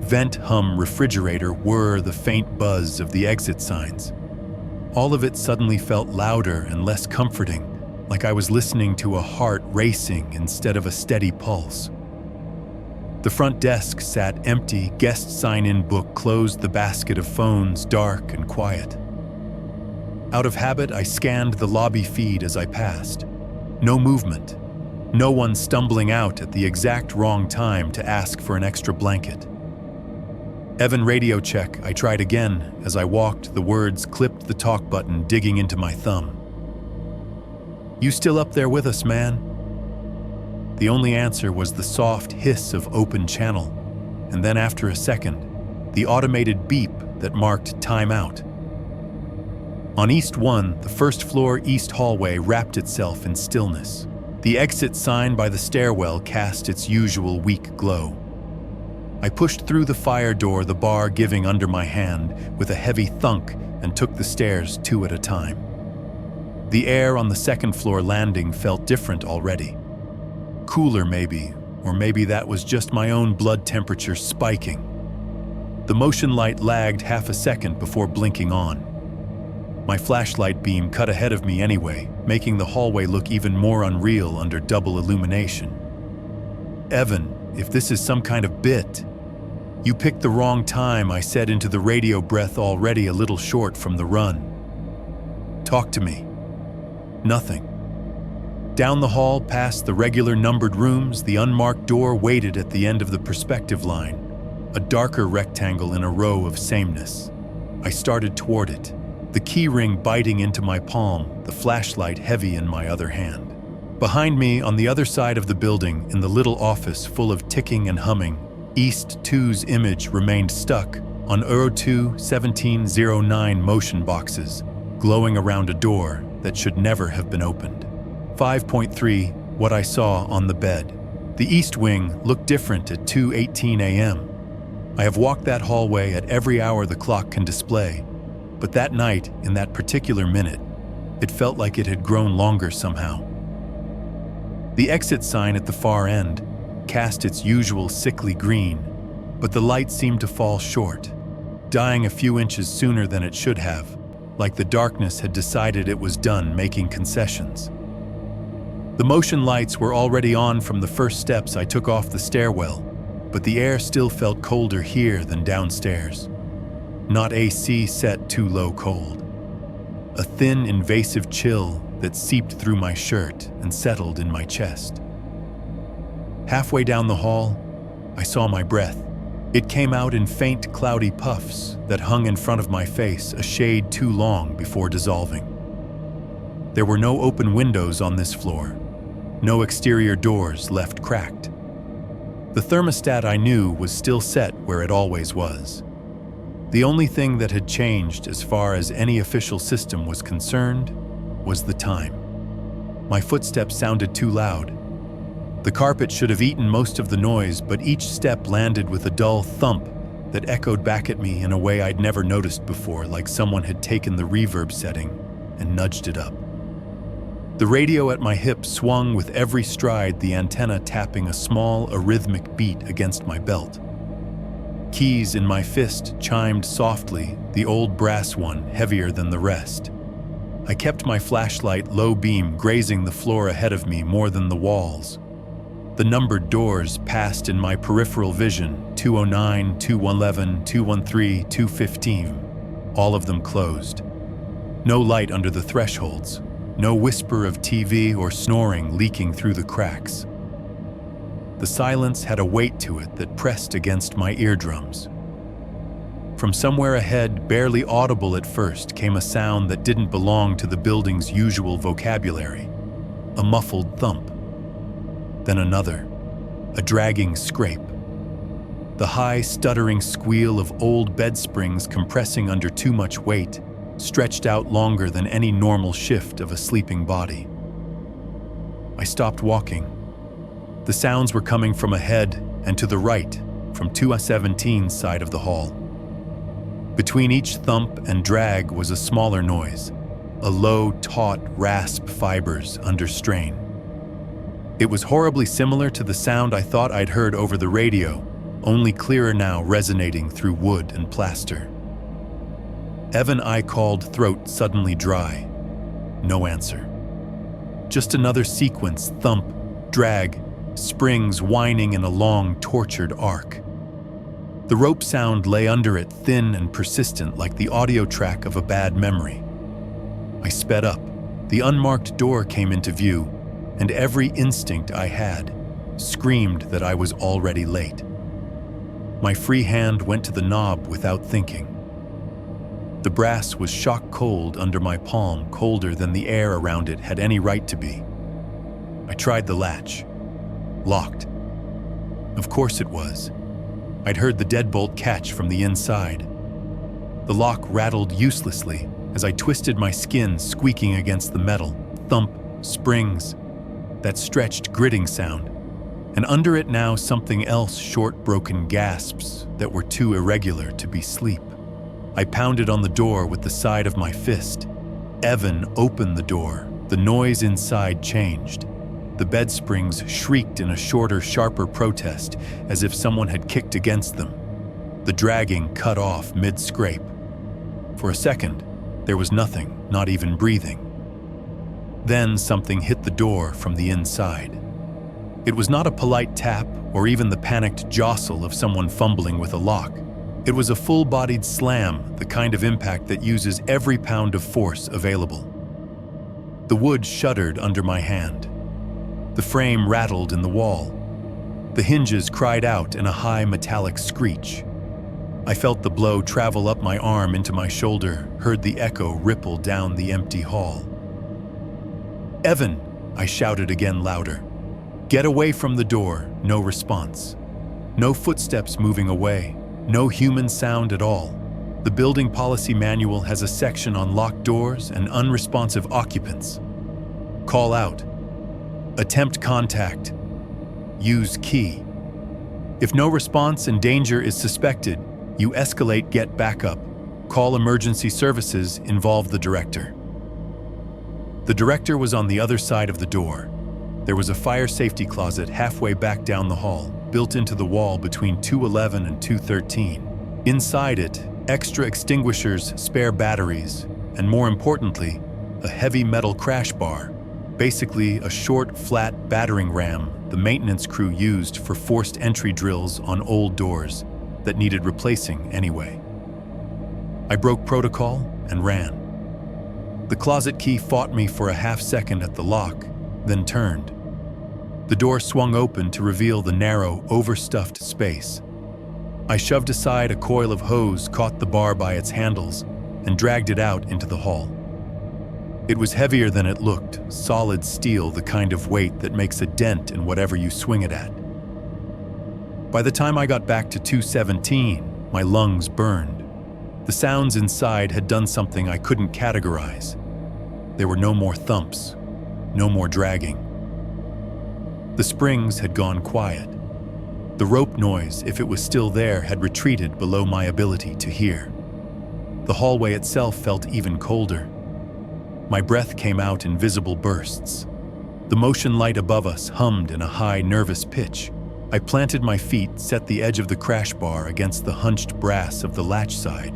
[SPEAKER 2] Vent, hum, refrigerator, whir, the faint buzz of the exit signs. All of it suddenly felt louder and less comforting, like I was listening to a heart racing instead of a steady pulse. The front desk sat empty, guest sign-in book closed, the basket of phones dark and quiet. Out of habit, I scanned the lobby feed as I passed. No movement. No one stumbling out at the exact wrong time to ask for an extra blanket. Evan, radio check. I tried again. As I walked, the words clipped the talk button, digging into my thumb. "You still up there with us, man?" The only answer was the soft hiss of open channel, and then after a second, the automated beep that marked time out. On East 1, the first floor east hallway wrapped itself in stillness. The exit sign by the stairwell cast its usual weak glow. I pushed through the fire door, the bar giving under my hand with a heavy thunk, and took the stairs 2 at a time. The air on the second floor landing felt different already. Cooler maybe, or maybe that was just my own blood temperature spiking. The motion light lagged half a second before blinking on. My flashlight beam cut ahead of me anyway, making the hallway look even more unreal under double illumination. "Evan, if this is some kind of bit." "You picked the wrong time," I said into the radio, breath already a little short from the run. "Talk to me." Nothing. Down the hall, past the regular numbered rooms, the unmarked door waited at the end of the perspective line, a darker rectangle in a row of sameness. I started toward it, the key ring biting into my palm, the flashlight heavy in my other hand. Behind me, on the other side of the building, in the little office full of ticking and humming, East 2's image remained stuck on Euro 2-1709 motion boxes, glowing around a door that should never have been opened. 5.3, what I saw on the bed. The East Wing looked different at 2:18 a.m. I have walked that hallway at every hour the clock can display, but that night, in that particular minute, it felt like it had grown longer somehow. The exit sign at the far end cast its usual sickly green, but the light seemed to fall short, dying a few inches sooner than it should have, like the darkness had decided it was done making concessions. The motion lights were already on from the first steps I took off the stairwell, but the air still felt colder here than downstairs. Not AC set too low cold. A thin, invasive chill that seeped through my shirt and settled in my chest. Halfway down the hall, I saw my breath. It came out in faint, cloudy puffs that hung in front of my face a shade too long before dissolving. There were no open windows on this floor, no exterior doors left cracked. The thermostat I knew was still set where it always was. The only thing that had changed as far as any official system was concerned was the time. My footsteps sounded too loud. The carpet should have eaten most of the noise, but each step landed with a dull thump that echoed back at me in a way I'd never noticed before, like someone had taken the reverb setting and nudged it up. The radio at my hip swung with every stride, the antenna tapping a small, arrhythmic beat against my belt. Keys in my fist chimed softly, the old brass one heavier than the rest. I kept my flashlight low beam grazing the floor ahead of me more than the walls. The numbered doors passed in my peripheral vision, 209, 211, 213, 215, all of them closed. No light under the thresholds, no whisper of TV or snoring leaking through the cracks. The silence had a weight to it that pressed against my eardrums. From somewhere ahead, barely audible at first, came a sound that didn't belong to the building's usual vocabulary. A muffled thump. Then another, a dragging scrape. The high, stuttering squeal of old bed springs compressing under too much weight, stretched out longer than any normal shift of a sleeping body. I stopped walking. The sounds were coming from ahead and to the right, from 217's side of the hall. Between each thump and drag was a smaller noise, a low, taut rasp fibers under strain. It was horribly similar to the sound I thought I'd heard over the radio, only clearer now, resonating through wood and plaster. Evan I called, throat suddenly dry. No answer. Just another sequence, thump, drag, springs whining in a long, tortured arc. The rope sound lay under it, thin and persistent like the audio track of a bad memory. I sped up. The unmarked door came into view, and every instinct I had screamed that I was already late. My free hand went to the knob without thinking. The brass was shock cold under my palm, colder than the air around it had any right to be. I tried the latch. Locked. Of course it was. I'd heard the deadbolt catch from the inside. The lock rattled uselessly as I twisted my skin, squeaking against the metal. Thump, springs, that stretched gritting sound. And under it now something else, short broken gasps that were too irregular to be sleep. I pounded on the door with the side of my fist. Evan opened the door. The noise inside changed. The bed springs shrieked in a shorter, sharper protest, as if someone had kicked against them. The dragging cut off mid-scrape. For a second, there was nothing, not even breathing. Then something hit the door from the inside. It was not a polite tap or even the panicked jostle of someone fumbling with a lock. It was a full-bodied slam, the kind of impact that uses every pound of force available. The wood shuddered under my hand. The frame rattled in the wall. The hinges cried out in a high metallic screech. I felt the blow travel up my arm into my shoulder, heard the echo ripple down the empty hall. "Evan!" I shouted again louder. "Get away from the door." No response. No footsteps moving away. No human sound at all. The building policy manual has a section on locked doors and unresponsive occupants. Call out. Attempt contact. Use key. If no response and danger is suspected, you escalate, get backup. Call emergency services, involve the director. The director was on the other side of the door. There was a fire safety closet halfway back down the hall, built into the wall between 211 and 213. Inside it, extra extinguishers, spare batteries, and more importantly, a heavy metal crash bar. Basically, a short, flat battering ram the maintenance crew used for forced entry drills on old doors that needed replacing anyway. I broke protocol and ran. The closet key fought me for a half second at the lock, then turned. The door swung open to reveal the narrow, overstuffed space. I shoved aside a coil of hose, caught the bar by its handles, and dragged it out into the hall. It was heavier than it looked, solid steel, the kind of weight that makes a dent in whatever you swing it at. By the time I got back to 217, my lungs burned. The sounds inside had done something I couldn't categorize. There were no more thumps, no more dragging. The springs had gone quiet. The rope noise, if it was still there, had retreated below my ability to hear. The hallway itself felt even colder. My breath came out in visible bursts. The motion light above us hummed in a high, nervous pitch. I planted my feet, set the edge of the crash bar against the hunched brass of the latch side,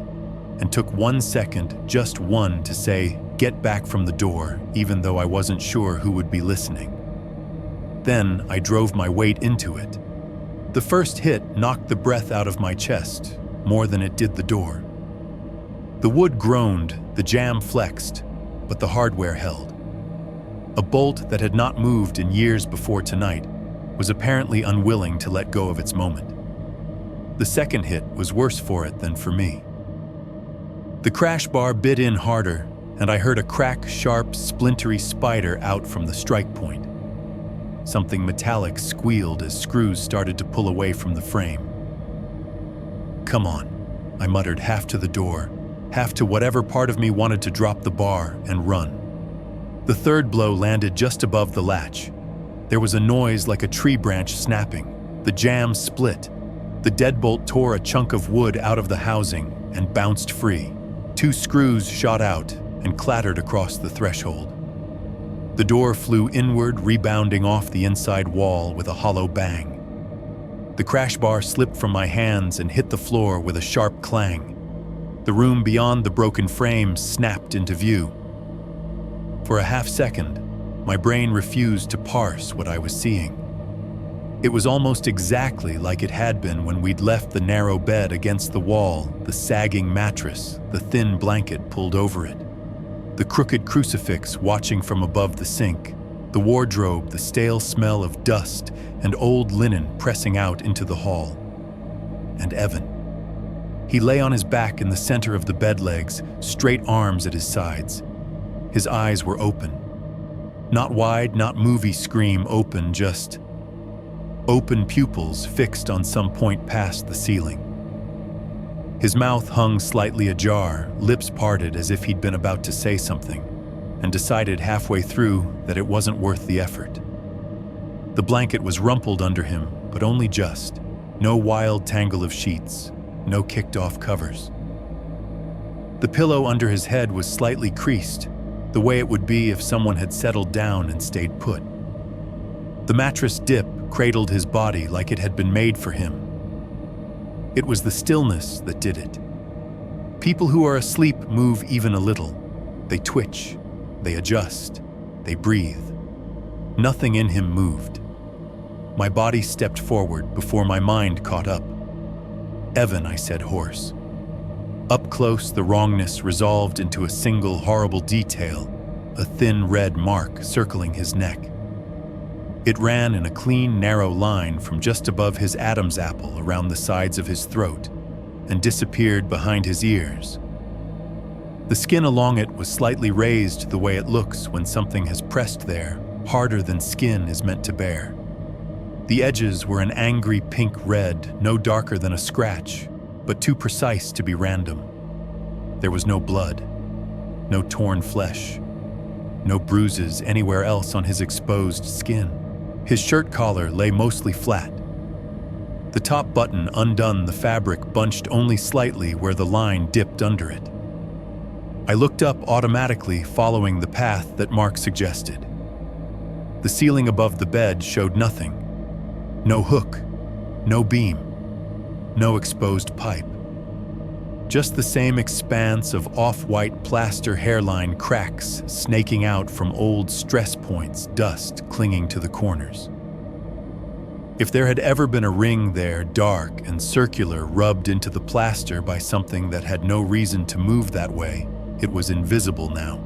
[SPEAKER 2] and took 1 second, just one, to say, "Get back from the door," even though I wasn't sure who would be listening. Then I drove my weight into it. The first hit knocked the breath out of my chest, more than it did the door. The wood groaned, the jamb flexed, but the hardware held. A bolt that had not moved in years before tonight was apparently unwilling to let go of its moment. The second hit was worse for it than for me. The crash bar bit in harder, and I heard a crack, sharp, splintery spider out from the strike point. Something metallic squealed as screws started to pull away from the frame. "Come on," I muttered, half to the door, half to whatever part of me wanted to drop the bar and run. The third blow landed just above the latch. There was a noise like a tree branch snapping. The jamb split. The deadbolt tore a chunk of wood out of the housing and bounced free. 2 screws shot out and clattered across the threshold. The door flew inward, rebounding off the inside wall with a hollow bang. The crash bar slipped from my hands and hit the floor with a sharp clang. The room beyond the broken frame snapped into view. For a half second, my brain refused to parse what I was seeing. It was almost exactly like it had been when we'd left the narrow bed against the wall, the sagging mattress, the thin blanket pulled over it, the crooked crucifix watching from above the sink, the wardrobe, the stale smell of dust and old linen pressing out into the hall. And Evan. He lay on his back in the center of the bed legs, straight arms at his sides. His eyes were open. Not wide, not movie scream open, just open pupils fixed on some point past the ceiling. His mouth hung slightly ajar, lips parted as if he'd been about to say something, and decided halfway through that it wasn't worth the effort. The blanket was rumpled under him, but only just. No wild tangle of sheets, no kicked-off covers. The pillow under his head was slightly creased, the way it would be if someone had settled down and stayed put. The mattress dip cradled his body like it had been made for him. It was the stillness that did it. People who are asleep move even a little. They twitch, they adjust, they breathe. Nothing in him moved. My body stepped forward before my mind caught up. "Evan," I said, hoarse. Up close, the wrongness resolved into a single horrible detail, a thin red mark circling his neck. It ran in a clean, narrow line from just above his Adam's apple around the sides of his throat and disappeared behind his ears. The skin along it was slightly raised the way it looks when something has pressed there, harder than skin is meant to bear. The edges were an angry pink red, no darker than a scratch, but too precise to be random. There was no blood, no torn flesh, no bruises anywhere else on his exposed skin. His shirt collar lay mostly flat. The top button undone, the fabric bunched only slightly where the line dipped under it. I looked up automatically, following the path that Mark suggested. The ceiling above the bed showed nothing. No hook, no beam, no exposed pipe. Just the same expanse of off-white plaster hairline cracks snaking out from old stress points, dust clinging to the corners. If there had ever been a ring there, dark and circular, rubbed into the plaster by something that had no reason to move that way, it was invisible now.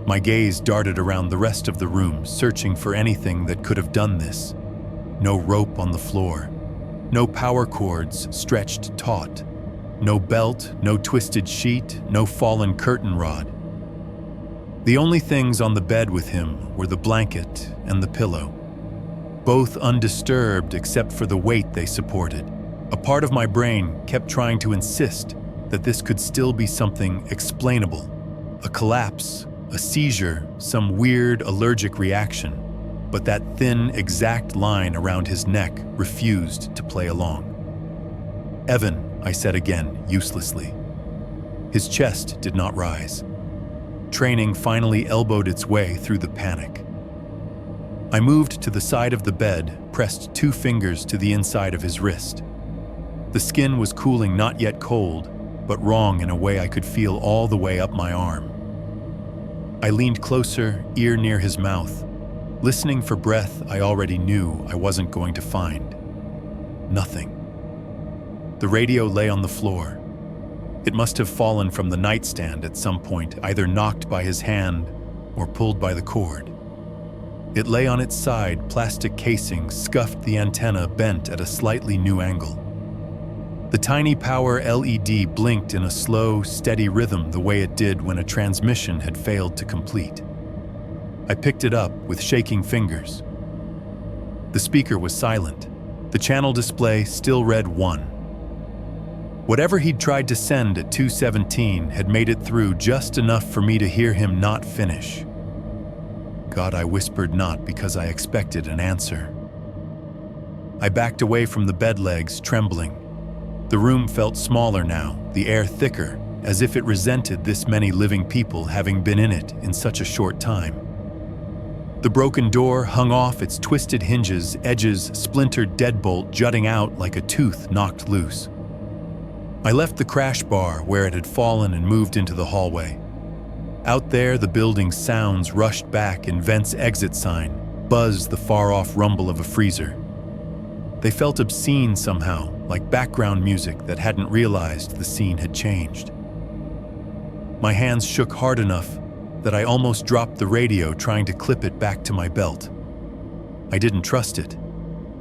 [SPEAKER 2] My gaze darted around the rest of the room, searching for anything that could have done this. No rope on the floor, no power cords stretched taut, no belt, no twisted sheet, no fallen curtain rod. The only things on the bed with him were the blanket and the pillow, both undisturbed except for the weight they supported. A part of my brain kept trying to insist that this could still be something explainable, a collapse, a seizure, some weird allergic reaction, but that thin, exact line around his neck refused to play along. "Evan," I said again, uselessly. His chest did not rise. Training finally elbowed its way through the panic. I moved to the side of the bed, pressed 2 fingers to the inside of his wrist. The skin was cooling, not yet cold, but wrong in a way I could feel all the way up my arm. I leaned closer, ear near his mouth, listening for breath I already knew I wasn't going to find. Nothing. The radio lay on the floor. It must have fallen from the nightstand at some point, either knocked by his hand or pulled by the cord. It lay on its side, plastic casing scuffed, the antenna bent at a slightly new angle. The tiny power LED blinked in a slow, steady rhythm the way it did when a transmission had failed to complete. I picked it up with shaking fingers. The speaker was silent. The channel display still read 1. Whatever he'd tried to send at 2:17 had made it through just enough for me to hear him not finish. God, I whispered, not because I expected an answer. I backed away from the bed legs, trembling. The room felt smaller now, the air thicker, as if it resented this many living people having been in it in such a short time. The broken door hung off its twisted hinges, edges splintered, deadbolt jutting out like a tooth knocked loose. I left the crash bar where it had fallen and moved into the hallway. Out there, the building's sounds rushed back in vent's exit sign, buzzed the far-off rumble of a freezer. They felt obscene somehow, like background music that hadn't realized the scene had changed. My hands shook hard enough that I almost dropped the radio trying to clip it back to my belt. I didn't trust it.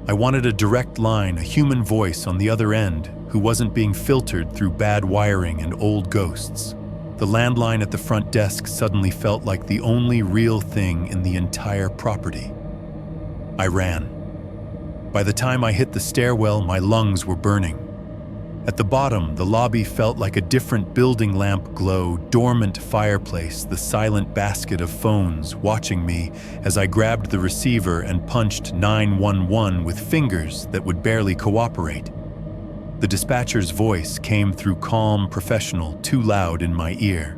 [SPEAKER 2] I wanted a direct line, a human voice on the other end who wasn't being filtered through bad wiring and old ghosts. The landline at the front desk suddenly felt like the only real thing in the entire property. I ran. By the time I hit the stairwell, my lungs were burning. At the bottom, the lobby felt like a different building lamp glow, dormant fireplace, the silent basket of phones watching me as I grabbed the receiver and punched 911 with fingers that would barely cooperate. The dispatcher's voice came through calm, professional, too loud in my ear.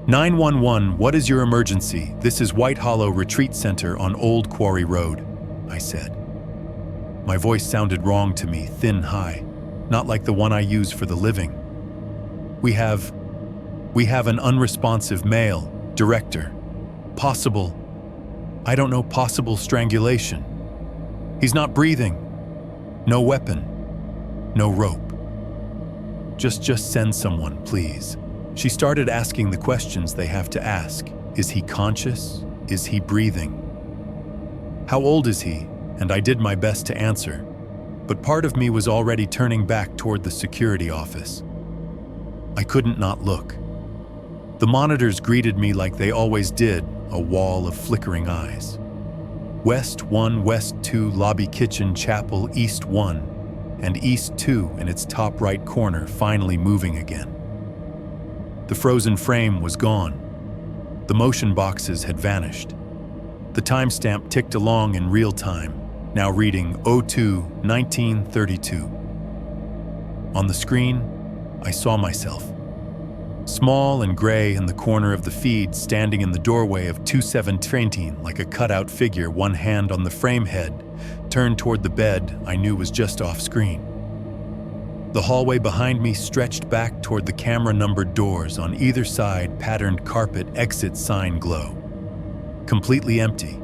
[SPEAKER 2] 911, what is your emergency? This is White Hollow Retreat Center on Old Quarry Road, I said. My voice sounded wrong to me, thin, high, not like the one I use for the living. We have an unresponsive male, director. Possible strangulation. He's not breathing. No weapon. No rope. Just send someone, please. She started asking the questions they have to ask. Is he conscious? Is he breathing? How old is he? And I did my best to answer, but part of me was already turning back toward the security office. I couldn't not look. The monitors greeted me like they always did, a wall of flickering eyes. West 1, West 2, lobby, kitchen, chapel, East 1, and East 2 in its top right corner finally moving again. The frozen frame was gone. The motion boxes had vanished. The timestamp ticked along in real time, now reading 02-1932. On the screen, I saw myself. Small and gray in the corner of the feed, standing in the doorway of 2713 like a cutout figure, one hand on the frame head, turned toward the bed I knew was just off screen. The hallway behind me stretched back toward the camera-numbered doors, on either side patterned carpet exit sign glow. Completely empty.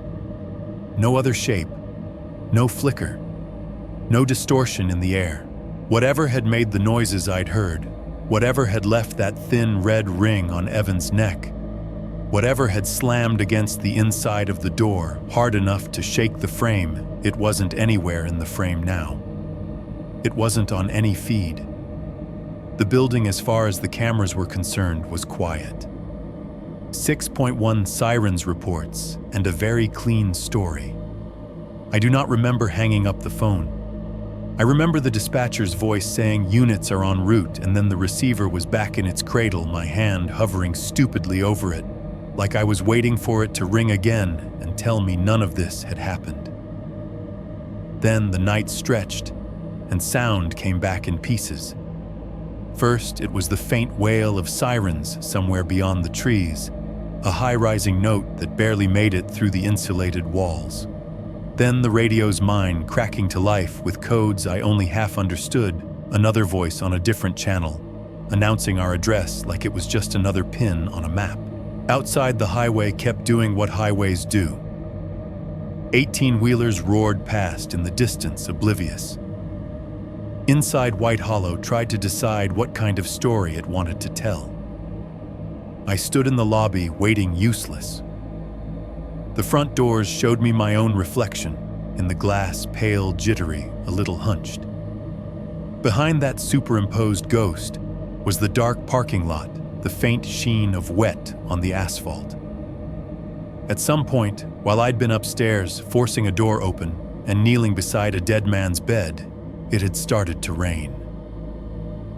[SPEAKER 2] No other shape. No flicker. No distortion in the air. Whatever had made the noises I'd heard, whatever had left that thin red ring on Evan's neck, whatever had slammed against the inside of the door hard enough to shake the frame, it wasn't anywhere in the frame now. It wasn't on any feed. The building, as far as the cameras were concerned, was quiet. 6.1 sirens reports, and a very clean story. I do not remember hanging up the phone. I remember the dispatcher's voice saying units are en route, and then the receiver was back in its cradle, my hand hovering stupidly over it, like I was waiting for it to ring again and tell me none of this had happened. Then the night stretched, and sound came back in pieces. First, it was the faint wail of sirens somewhere beyond the trees, a high-rising note that barely made it through the insulated walls. Then the radio's mind cracking to life with codes I only half understood, another voice on a different channel, announcing our address like it was just another pin on a map. Outside, the highway kept doing what highways do. 18-wheelers roared past in the distance, oblivious. Inside, White Hollow tried to decide what kind of story it wanted to tell. I stood in the lobby, waiting, useless. The front doors showed me my own reflection, in the glass, pale, jittery, a little hunched. Behind that superimposed ghost was the dark parking lot, the faint sheen of wet on the asphalt. At some point, while I'd been upstairs, forcing a door open and kneeling beside a dead man's bed, it had started to rain.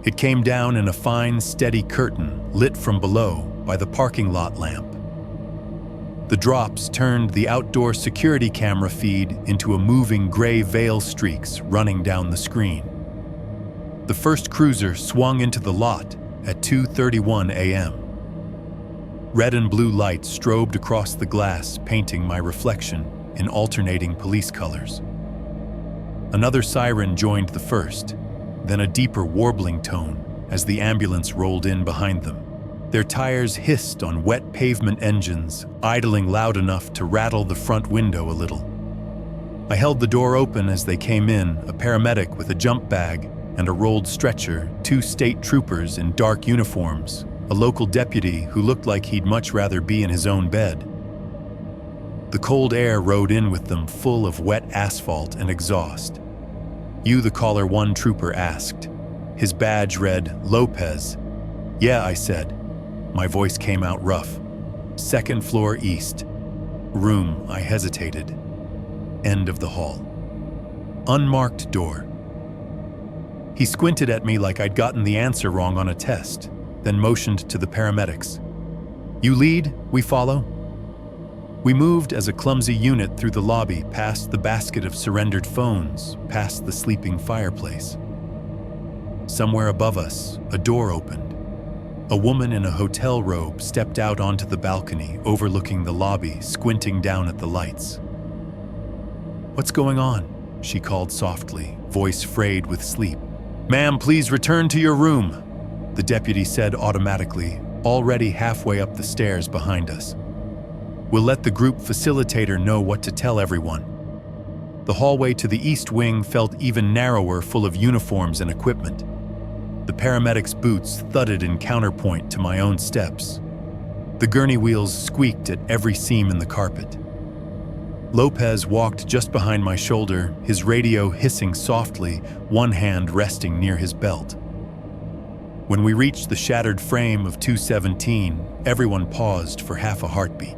[SPEAKER 2] It came down in a fine, steady curtain lit from below by the parking lot lamp. The drops turned the outdoor security camera feed into a moving gray veil streaks running down the screen. The first cruiser swung into the lot at 2:31 a.m. Red and blue lights strobed across the glass, painting my reflection in alternating police colors. Another siren joined the first, then a deeper warbling tone as the ambulance rolled in behind them. Their tires hissed on wet pavement engines, idling loud enough to rattle the front window a little. I held the door open as they came in, a paramedic with a jump bag and a rolled stretcher, 2 state troopers in dark uniforms, a local deputy who looked like he'd much rather be in his own bed. The cold air rode in with them, full of wet asphalt and exhaust. "You the caller," one trooper asked. His badge read, "Lopez." "Yeah," I said. My voice came out rough. "Second floor east. Room," I hesitated. End of the hall. Unmarked door. He squinted at me like I'd gotten the answer wrong on a test, then motioned to the paramedics. "You lead, we follow." We moved as a clumsy unit through the lobby, past the basket of surrendered phones, past the sleeping fireplace. Somewhere above us, a door opened. A woman in a hotel robe stepped out onto the balcony overlooking the lobby, squinting down at the lights. "What's going on?" she called softly, voice frayed with sleep. "Ma'am, please return to your room," the deputy said automatically, already halfway up the stairs behind us. "We'll let the group facilitator know what to tell everyone." The hallway to the east wing felt even narrower, full of uniforms and equipment. The paramedics' boots thudded in counterpoint to my own steps. The gurney wheels squeaked at every seam in the carpet. Lopez walked just behind my shoulder, his radio hissing softly, one hand resting near his belt. When we reached the shattered frame of 217, everyone paused for half a heartbeat.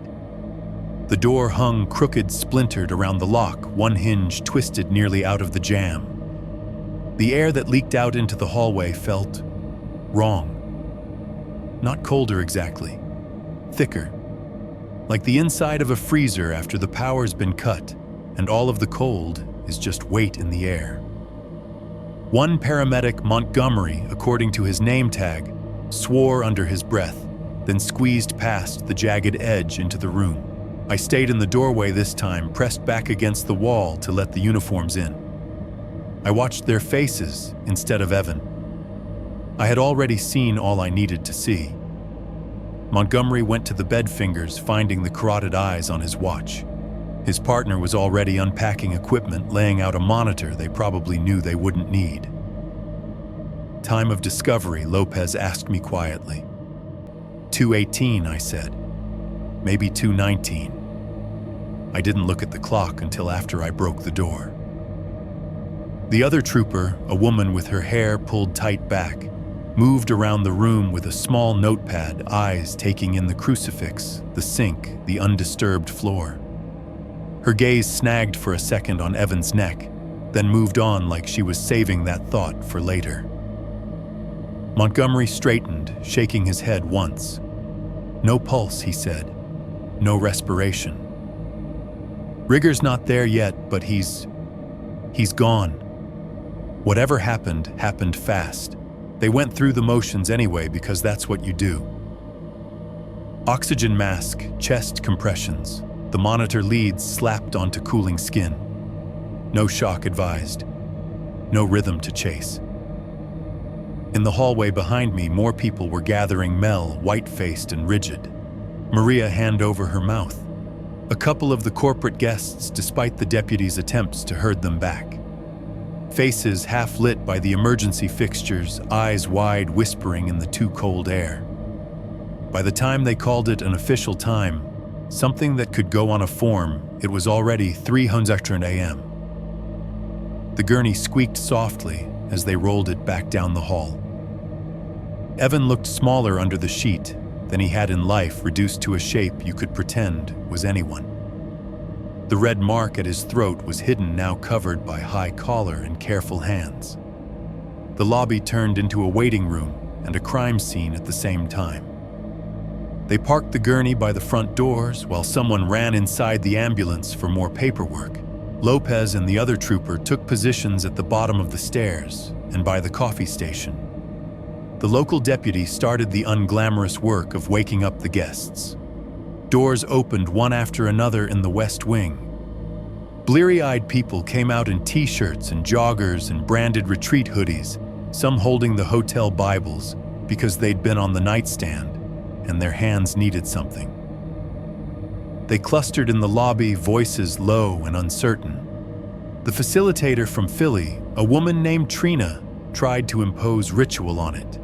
[SPEAKER 2] The door hung crooked, splintered around the lock, one hinge twisted nearly out of the jamb. The air that leaked out into the hallway felt wrong. Not colder exactly, thicker. Like the inside of a freezer after the power's been cut, and all of the cold is just weight in the air. One paramedic, Montgomery, according to his name tag, swore under his breath, then squeezed past the jagged edge into the room. I stayed in the doorway this time, pressed back against the wall to let the uniforms in. I watched their faces instead of Evan. I had already seen all I needed to see. Montgomery went to the bed fingers, finding the carotid eyes on his watch. His partner was already unpacking equipment, laying out a monitor they probably knew they wouldn't need. "Time of discovery," Lopez asked me quietly. 2:18, I said. Maybe 2:19. I didn't look at the clock until after I broke the door. The other trooper, a woman with her hair pulled tight back, moved around the room with a small notepad, eyes taking in the crucifix, the sink, the undisturbed floor. Her gaze snagged for a second on Evan's neck, then moved on like she was saving that thought for later. Montgomery straightened, shaking his head once. "No pulse," he said. "No respiration. Rigger's not there yet, but he's gone." Whatever happened, happened fast. They went through the motions anyway because that's what you do. Oxygen mask, chest compressions. The monitor leads slapped onto cooling skin. No shock advised. No rhythm to chase. In the hallway behind me, more people were gathering. Mel, white-faced and rigid. Maria, hand over her mouth. A couple of the corporate guests, despite the deputy's attempts to herd them back. Faces half lit by the emergency fixtures, eyes wide, whispering in the too cold air. By the time they called it an official time, something that could go on a form, it was already 300 a.m. The gurney squeaked softly, as they rolled it back down the hall. Evan looked smaller under the sheet than he had in life, reduced to a shape you could pretend was anyone. The red mark at his throat was hidden, now covered by high collar and careful hands. The lobby turned into a waiting room and a crime scene at the same time. They parked the gurney by the front doors while someone ran inside the ambulance for more paperwork. Lopez and the other trooper took positions at the bottom of the stairs and by the coffee station. The local deputy started the unglamorous work of waking up the guests. Doors opened one after another in the West Wing. Bleary-eyed people came out in t-shirts and joggers and branded retreat hoodies, some holding the hotel Bibles because they'd been on the nightstand and their hands needed something. They clustered in the lobby, voices low and uncertain. The facilitator from Philly, a woman named Trina, tried to impose ritual on it.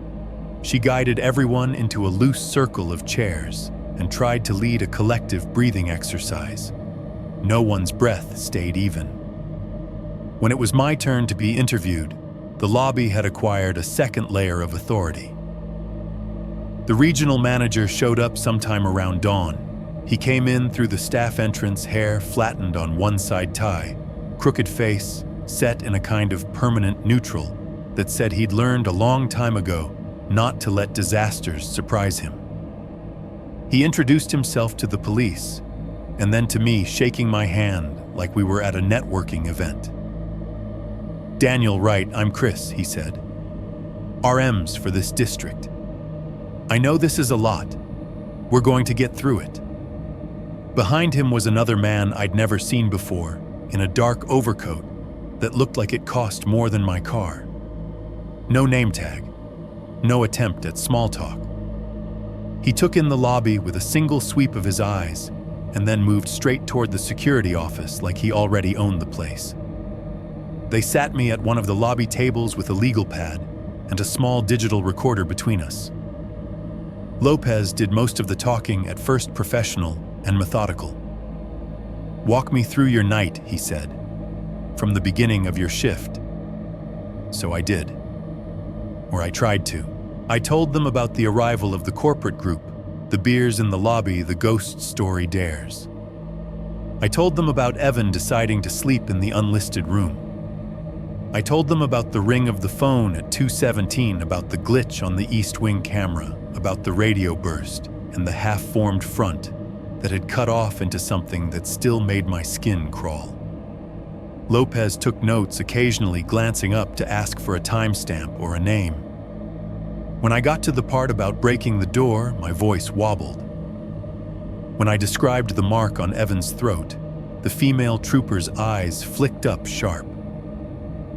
[SPEAKER 2] She guided everyone into a loose circle of chairs and tried to lead a collective breathing exercise. No one's breath stayed even. When it was my turn to be interviewed, the lobby had acquired a second layer of authority. The regional manager showed up sometime around dawn. He came in through the staff entrance, hair flattened on one side tie, crooked face, set in a kind of permanent neutral that said he'd learned a long time ago not to let disasters surprise him. He introduced himself to the police, and then to me, shaking my hand like we were at a networking event. "Daniel Wright, I'm Chris," he said. "RMs for this district. I know this is a lot. We're going to get through it." Behind him was another man I'd never seen before, in a dark overcoat that looked like it cost more than my car. No name tag, no attempt at small talk. He took in the lobby with a single sweep of his eyes and then moved straight toward the security office like he already owned the place. They sat me at one of the lobby tables with a legal pad and a small digital recorder between us. Lopez did most of the talking, at first professional and methodical. "Walk me through your night," he said, "from the beginning of your shift." So I did. Or I tried to. I told them about the arrival of the corporate group, the beers in the lobby, the ghost story dares. I told them about Evan deciding to sleep in the unlisted room. I told them about the ring of the phone at 2:17, about the glitch on the East Wing camera, about the radio burst and the half-formed front that had cut off into something that still made my skin crawl. Lopez took notes, occasionally glancing up to ask for a timestamp or a name. When I got to the part about breaking the door, my voice wobbled. When I described the mark on Evan's throat, the female trooper's eyes flicked up sharp.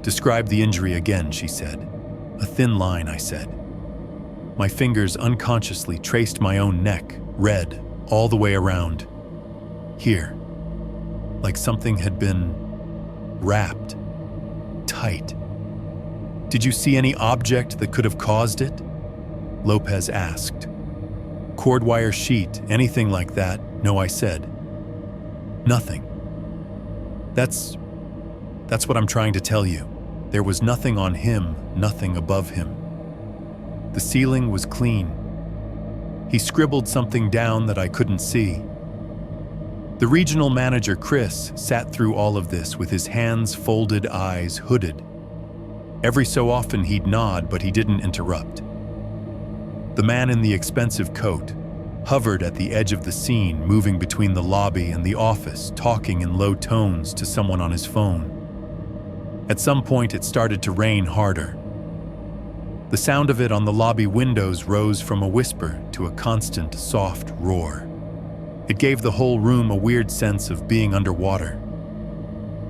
[SPEAKER 2] "Describe the injury again," she said. "A thin line," I said. My fingers unconsciously traced my own neck, red, all the way around. Here. Like something had been wrapped tight. "Did you see any object that could have caused it?" Lopez asked. "Cord wire sheet, anything like that?" "No," I said. "Nothing." That's what I'm trying to tell you. There was nothing on him, nothing above him. The ceiling was clean. He scribbled something down that I couldn't see. The regional manager, Chris, sat through all of this with his hands folded, eyes hooded. Every so often he'd nod, but he didn't interrupt. The man in the expensive coat hovered at the edge of the scene, moving between the lobby and the office, talking in low tones to someone on his phone. At some point, it started to rain harder. The sound of it on the lobby windows rose from a whisper to a constant, soft roar. It gave the whole room a weird sense of being underwater.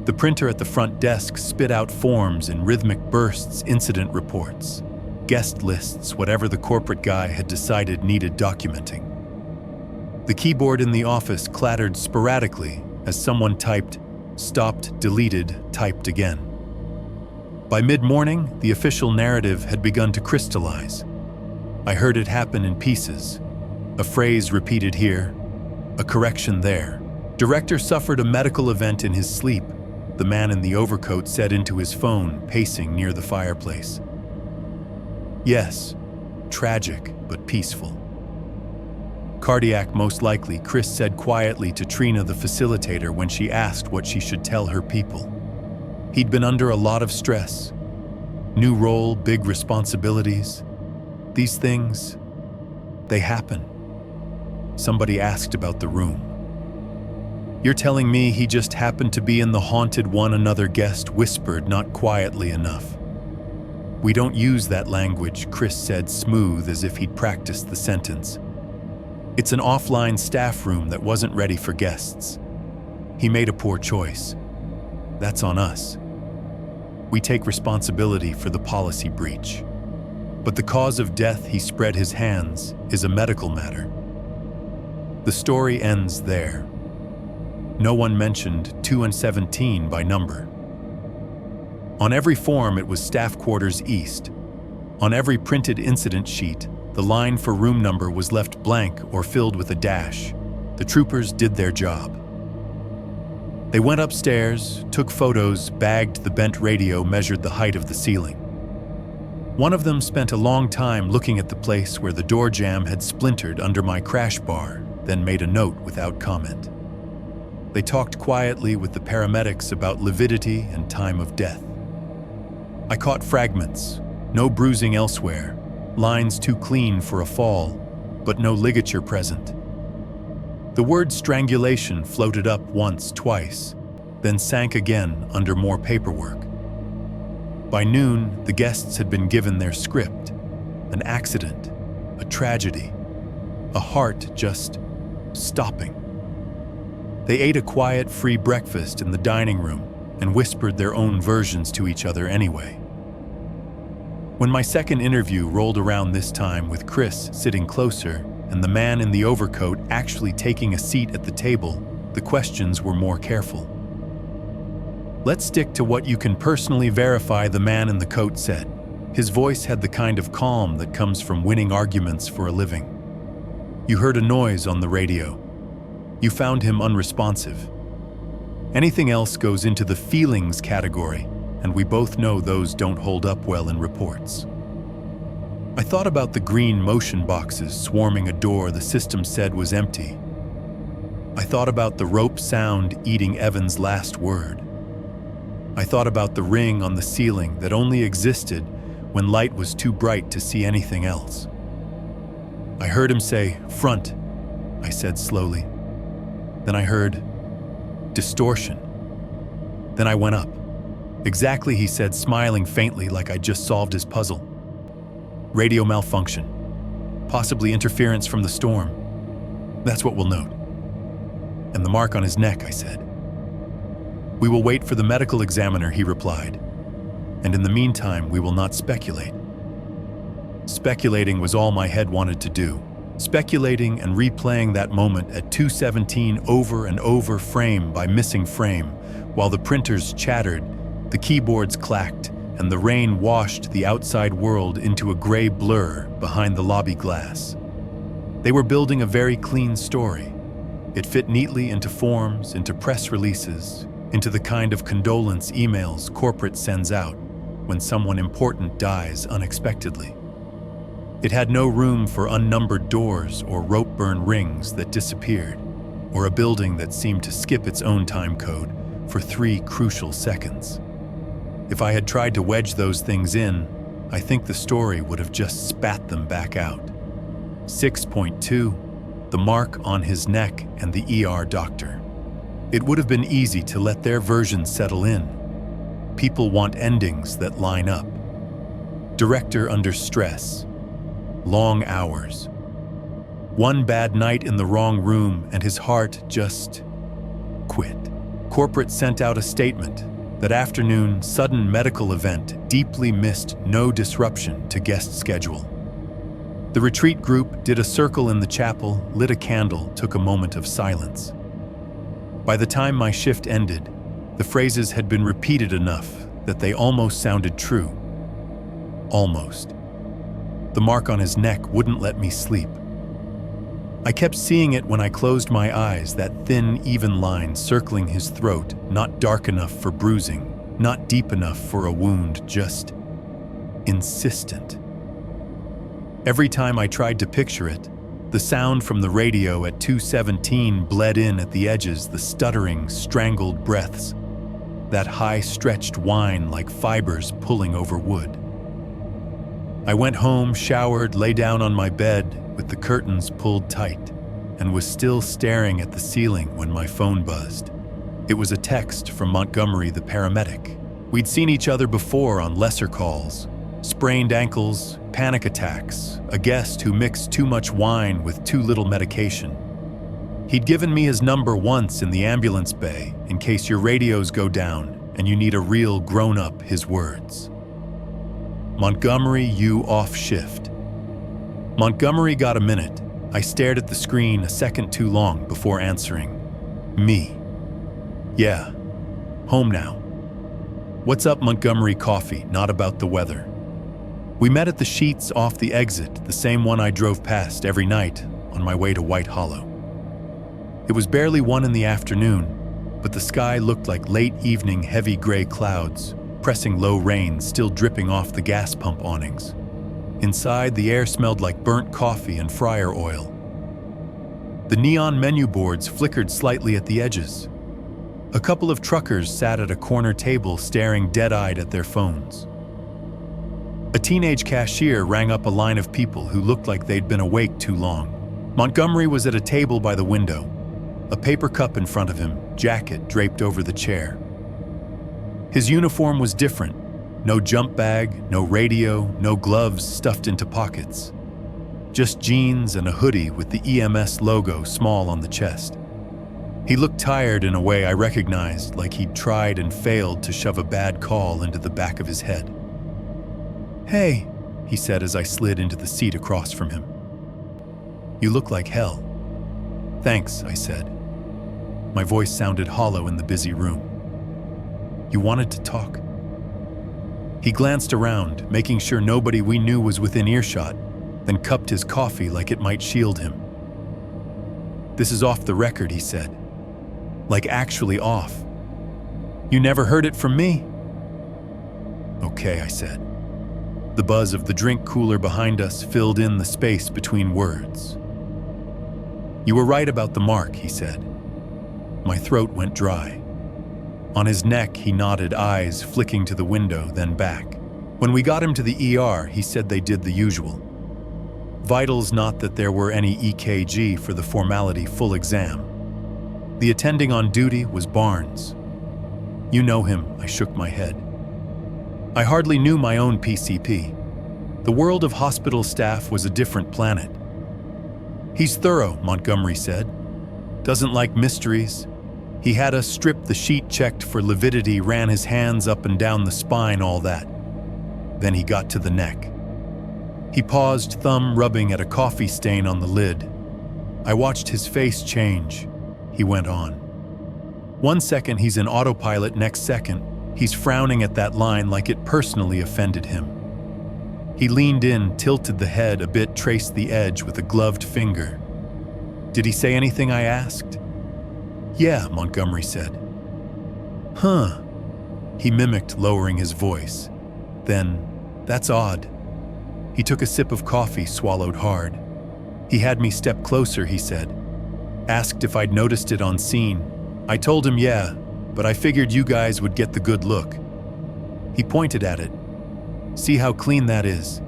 [SPEAKER 2] The printer at the front desk spit out forms in rhythmic bursts, incident reports, guest lists, whatever the corporate guy had decided needed documenting. The keyboard in the office clattered sporadically as someone typed, stopped, deleted, typed again. By mid-morning, the official narrative had begun to crystallize. I heard it happen in pieces. A phrase repeated here, a correction there. Director suffered a medical event in his sleep. the man in the overcoat said into his phone, pacing near the fireplace. Yes, tragic but peaceful. Cardiac most likely, Chris said quietly to Trina, the facilitator, when she asked what she should tell her people. He'd been under a lot of stress. New role, big responsibilities. These things, they happen. Somebody asked about the room. You're telling me he just happened to be in the haunted one? Another guest whispered, not quietly enough. We don't use that language, Chris said, smooth as if he'd practiced the sentence. It's an offline staff room that wasn't ready for guests. He made a poor choice. That's on us. We take responsibility for the policy breach. But the cause of death, he spread his hands, is a medical matter. The story ends there. No one mentioned 2 and 17 by number. On every form, it was Staff Quarters East. On every printed incident sheet, the line for room number was left blank or filled with a dash. The troopers did their job. They went upstairs, took photos, bagged the bent radio, measured the height of the ceiling. One of them spent a long time looking at the place where the door jamb had splintered under my crash bar, then made a note without comment. They talked quietly with the paramedics about lividity and time of death. I caught fragments, no bruising elsewhere, lines too clean for a fall, but no ligature present. The word strangulation floated up once, twice, then sank again under more paperwork. By noon, the guests had been given their script. An accident, a tragedy, a heart just stopping. They ate a quiet, free breakfast in the dining room and whispered their own versions to each other anyway. When my second interview rolled around, this time with Chris sitting closer and the man in the overcoat actually taking a seat at the table, the questions were more careful. Let's stick to what you can personally verify, the man in the coat said. His voice had the kind of calm that comes from winning arguments for a living. You heard a noise on the radio. You found him unresponsive. Anything else goes into the feelings category, and we both know those don't hold up well in reports. I thought about the green motion boxes swarming a door the system said was empty. I thought about the rope sound eating Evan's last word. I thought about the ring on the ceiling that only existed when light was too bright to see anything else. I heard him say, "Front," I said slowly. Then I heard, "Distortion." Then I went up. "Exactly," he said, smiling faintly like I'd just solved his puzzle. "Radio malfunction. Possibly interference from the storm. That's what we'll note." "And the mark on his neck," I said. "We will wait for the medical examiner," he replied. "And in the meantime, we will not speculate." Speculating was all my head wanted to do. Speculating and replaying that moment at 2:17 over and over, frame by missing frame, while the printers chattered, the keyboards clacked, and the rain washed the outside world into a gray blur behind the lobby glass. They were building a very clean story. It fit neatly into forms, into press releases, into the kind of condolence emails corporate sends out when someone important dies unexpectedly. It had no room for unnumbered doors or rope-burn rings that disappeared, or a building that seemed to skip its own time code for 3 crucial seconds. If I had tried to wedge those things in, I think the story would have just spat them back out. 6.2, the mark on his neck and the ER doctor. It would have been easy to let their version settle in. People want endings that line up. Director under stress. Long hours. One bad night in the wrong room and his heart just quit. Corporate sent out a statement. That afternoon, sudden medical event, deeply missed, no disruption to guest schedule. The retreat group did a circle in the chapel, lit a candle, took a moment of silence. By the time my shift ended, the phrases had been repeated enough that they almost sounded true. Almost. The mark on his neck wouldn't let me sleep. I kept seeing it when I closed my eyes, that thin, even line circling his throat, not dark enough for bruising, not deep enough for a wound, just insistent. Every time I tried to picture it, the sound from the radio at 217 bled in at the edges, the stuttering, strangled breaths, that high-stretched whine like fibers pulling over wood. I went home, showered, lay down on my bed with the curtains pulled tight, and was still staring at the ceiling when my phone buzzed. It was a text from Montgomery, the paramedic. We'd seen each other before on lesser calls. Sprained ankles, panic attacks, a guest who mixed too much wine with too little medication. He'd given me his number once in the ambulance bay in case your radios go down and you need a real grown-up, his words. Montgomery, you off shift. Montgomery got a minute. I stared at the screen a second too long before answering. Me. Yeah. Home now. What's up, Montgomery? Coffee, not about the weather. We met at the Sheets off the exit, the same one I drove past every night on my way to White Hollow. It was barely 1 in the afternoon, but the sky looked like late evening heavy gray clouds, pressing low rain still dripping off the gas pump awnings. Inside, the air smelled like burnt coffee and fryer oil. The neon menu boards flickered slightly at the edges. A couple of truckers sat at a corner table staring dead-eyed at their phones. A teenage cashier rang up a line of people who looked like they'd been awake too long. Montgomery was at a table by the window, a paper cup in front of him, jacket draped over the chair. His uniform was different. No jump bag, no radio, no gloves stuffed into pockets. Just jeans and a hoodie with the EMS logo small on the chest. He looked tired in a way I recognized, like he'd tried and failed to shove a bad call into the back of his head. "Hey," he said as I slid into the seat across from him. "You look like hell." "Thanks," I said. My voice sounded hollow in the busy room. "You wanted to talk?" He glanced around, making sure nobody we knew was within earshot, then cupped his coffee like it might shield him. "This is off the record," he said. "Like actually off. You never heard it from me?" "Okay," I said. The buzz of the drink cooler behind us filled in the space between words. "You were right about the mark," he said. My throat went dry. On his neck, he nodded, eyes flicking to the window, then back. When we got him to the ER, he said they did the usual. Vitals, not that there were any EKG for the formality full exam. The attending on duty was Barnes. "You know him," I shook my head. I hardly knew my own PCP. The world of hospital staff was a different planet. "He's thorough," Montgomery said. "Doesn't like mysteries. He had us strip the sheet, checked for lividity, ran his hands up and down the spine, all that. Then he got to the neck." He paused, thumb rubbing at a coffee stain on the lid. I watched his face change. He went on. "One second he's in autopilot, next second he's frowning at that line like it personally offended him." He leaned in, tilted the head a bit, traced the edge with a gloved finger. "Did he say anything?" I asked. "Yeah," Montgomery said. "Huh." He mimicked, lowering his voice. Then, "That's odd." He took a sip of coffee, swallowed hard. He had me step closer, he said. Asked if I'd noticed it on scene. I told him yeah, but I figured you guys would get the good look. He pointed at it. "See how clean that is?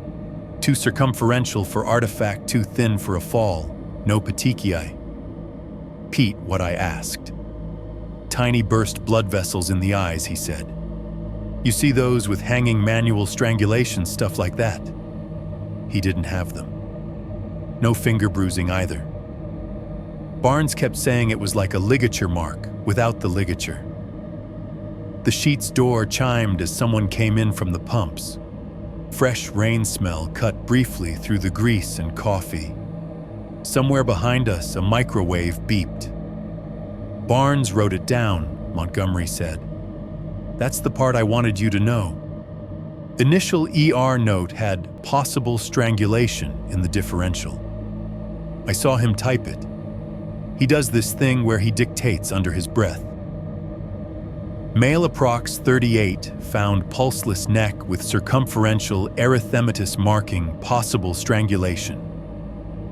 [SPEAKER 2] Too circumferential for artifact, too thin for a fall. No petechiae." "Pete," what I asked. "Tiny burst blood vessels in the eyes," he said. "You see those with hanging manual strangulation, stuff like that?" He didn't have them. No finger bruising either. Barnes kept saying it was like a ligature mark, without the ligature. The Sheets' door chimed as someone came in from the pumps. Fresh rain smell cut briefly through the grease and coffee. Somewhere behind us, a microwave beeped. "Barnes wrote it down," Montgomery said. "That's the part I wanted you to know." Initial ER note had possible strangulation in the differential. I saw him type it. He does this thing where he dictates under his breath. Male approx 38 found pulseless neck with circumferential erythematous marking, possible strangulation.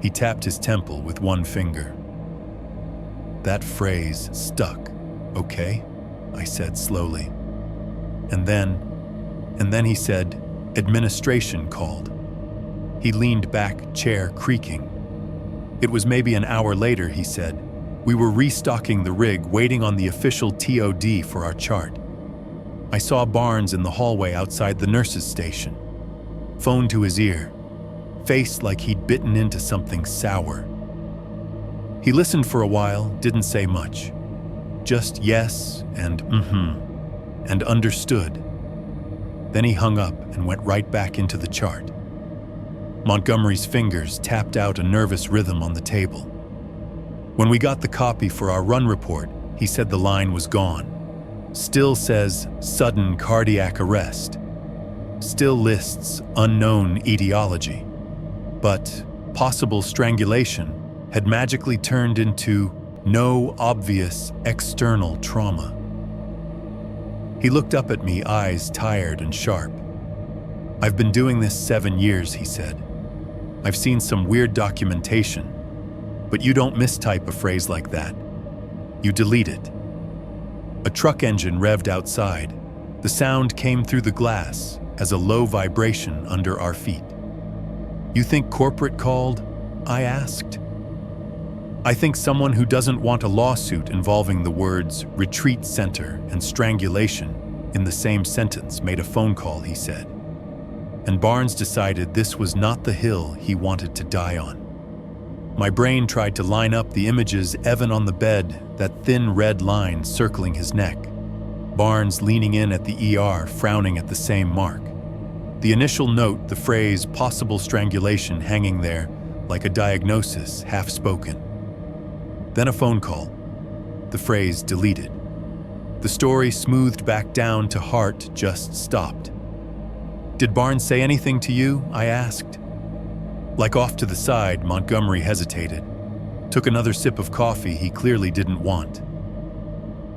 [SPEAKER 2] He tapped his temple with one finger. That phrase stuck. Okay, I said slowly. And then he said, administration called. He leaned back, chair creaking. It was maybe an hour later, he said. We were restocking the rig, waiting on the official TOD for our chart. I saw Barnes in the hallway outside the nurse's station. Phone to his ear. Face like he'd bitten into something sour. He listened for a while, didn't say much. Just yes and and understood. Then he hung up and went right back into the chart. Montgomery's fingers tapped out a nervous rhythm on the table. When we got the copy for our run report, he said the line was gone. Still says sudden cardiac arrest. Still lists unknown etiology. But possible strangulation had magically turned into no obvious external trauma. He looked up at me, eyes tired and sharp. I've been doing this 7 years, he said. I've seen some weird documentation, but you don't mistype a phrase like that. You delete it. A truck engine revved outside. The sound came through the glass as a low vibration under our feet. You think corporate called? I asked. I think someone who doesn't want a lawsuit involving the words retreat center and strangulation in the same sentence made a phone call, he said. And Barnes decided this was not the hill he wanted to die on. My brain tried to line up the images, Evan on the bed, that thin red line circling his neck. Barnes leaning in at the ER, frowning at the same mark. The initial note, the phrase possible strangulation hanging there like a diagnosis, half-spoken. Then a phone call. The phrase deleted. The story smoothed back down to heart just stopped. Did Barnes say anything to you? I asked. Like off to the side, Montgomery hesitated. Took another sip of coffee he clearly didn't want.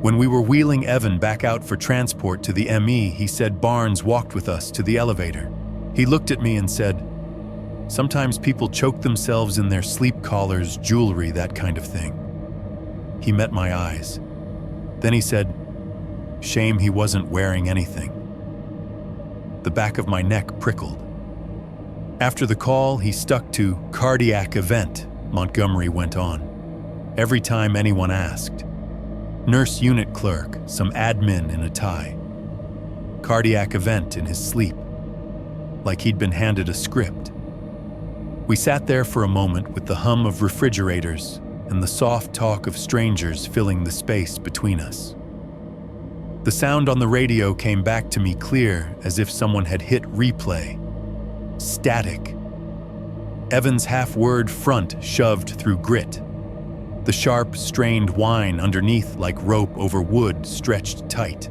[SPEAKER 2] When we were wheeling Evan back out for transport to the ME, he said Barnes walked with us to the elevator. He looked at me and said, sometimes people choke themselves in their sleep collars, jewelry, that kind of thing. He met my eyes. Then he said, shame he wasn't wearing anything. The back of my neck prickled. After the call, he stuck to cardiac event, Montgomery went on. Every time anyone asked. Nurse unit clerk, some admin in a tie. Cardiac event in his sleep. Like he'd been handed a script. We sat there for a moment with the hum of refrigerators and the soft talk of strangers filling the space between us. The sound on the radio came back to me clear as if someone had hit replay. Static. Evan's half-word front shoved through grit. The sharp, strained whine underneath like rope over wood stretched tight.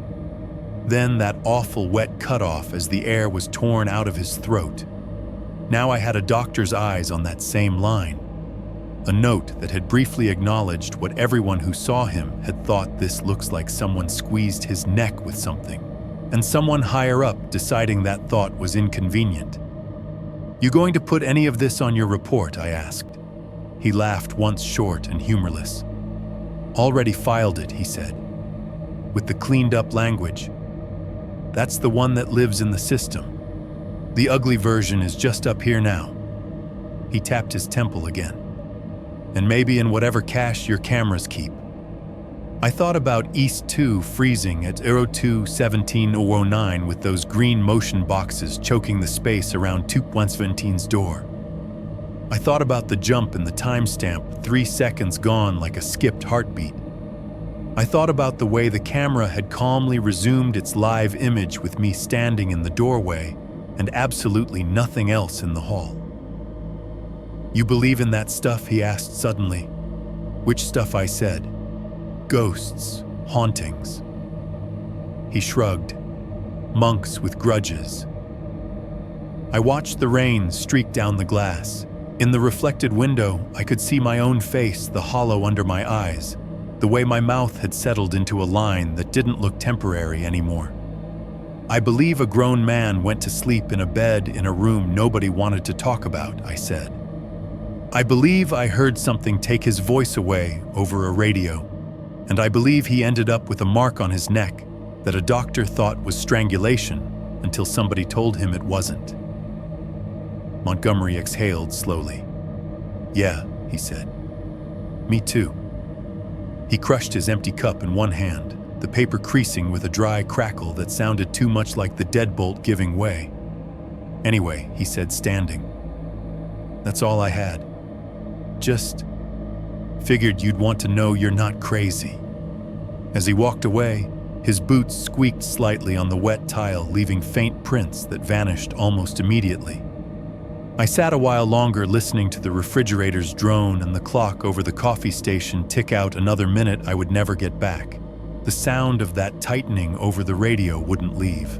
[SPEAKER 2] Then that awful wet cutoff as the air was torn out of his throat. Now I had a doctor's eyes on that same line. A note that had briefly acknowledged what everyone who saw him had thought: this looks like someone squeezed his neck with something, and someone higher up deciding that thought was inconvenient. You going to put any of this on your report? I asked. He laughed, once short and humorless. Already filed it, he said, with the cleaned up language. That's the one that lives in the system. The ugly version is just up here now. He tapped his temple again. And maybe in whatever cache your cameras keep. I thought about East 2 freezing at 02:17:09 with those green motion boxes choking the space around 2.17's door. I thought about the jump in the timestamp, 3 seconds gone like a skipped heartbeat. I thought about the way the camera had calmly resumed its live image with me standing in the doorway and absolutely nothing else in the hall. You believe in that stuff? He asked suddenly. Which stuff? I said. Ghosts, hauntings. He shrugged. Monks with grudges. I watched the rain streak down the glass. In the reflected window, I could see my own face, the hollow under my eyes, the way my mouth had settled into a line that didn't look temporary anymore. I believe a grown man went to sleep in a bed in a room nobody wanted to talk about, I said. I believe I heard something take his voice away over a radio, and I believe he ended up with a mark on his neck that a doctor thought was strangulation until somebody told him it wasn't. Montgomery exhaled slowly. "Yeah," he said. "Me too." He crushed his empty cup in one hand, the paper creasing with a dry crackle that sounded too much like the deadbolt giving way. "Anyway," he said, standing, "that's all I had. Just figured you'd want to know you're not crazy." As he walked away, his boots squeaked slightly on the wet tile, leaving faint prints that vanished almost immediately. I sat a while longer listening to the refrigerators drone and the clock over the coffee station tick out another minute I would never get back. The sound of that tightening over the radio wouldn't leave.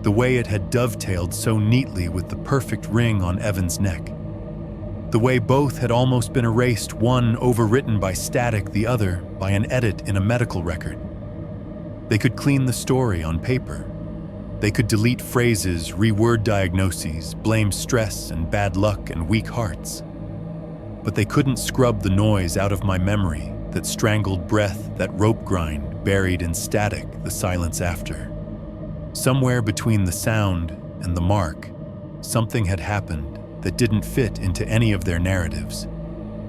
[SPEAKER 2] The way it had dovetailed so neatly with the perfect ring on Evan's neck. The way both had almost been erased, one overwritten by static, the other by an edit in a medical record. They could clean the story on paper. They could delete phrases, reword diagnoses, blame stress and bad luck and weak hearts. But they couldn't scrub the noise out of my memory, that strangled breath, that rope grind, buried in static, the silence after. Somewhere between the sound and the mark, something had happened that didn't fit into any of their narratives,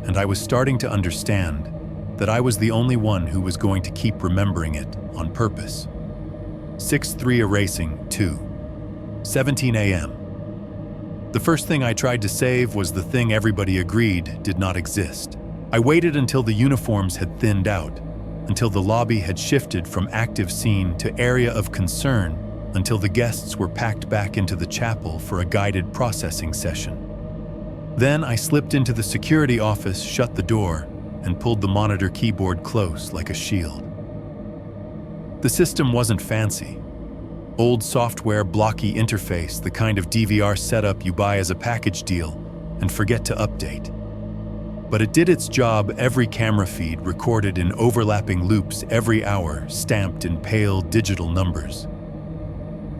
[SPEAKER 2] and I was starting to understand that I was the only one who was going to keep remembering it on purpose. 6:3 erasing 2. 17 a.m. The first thing I tried to save was the thing everybody agreed did not exist. I waited until the uniforms had thinned out, until the lobby had shifted from active scene to area of concern, until the guests were packed back into the chapel for a guided processing session. Then I slipped into the security office, shut the door, and pulled the monitor keyboard close like a shield. The system wasn't fancy. Old software, blocky interface, the kind of DVR setup you buy as a package deal and forget to update. But it did its job. Every camera feed recorded in overlapping loops every hour, stamped in pale digital numbers.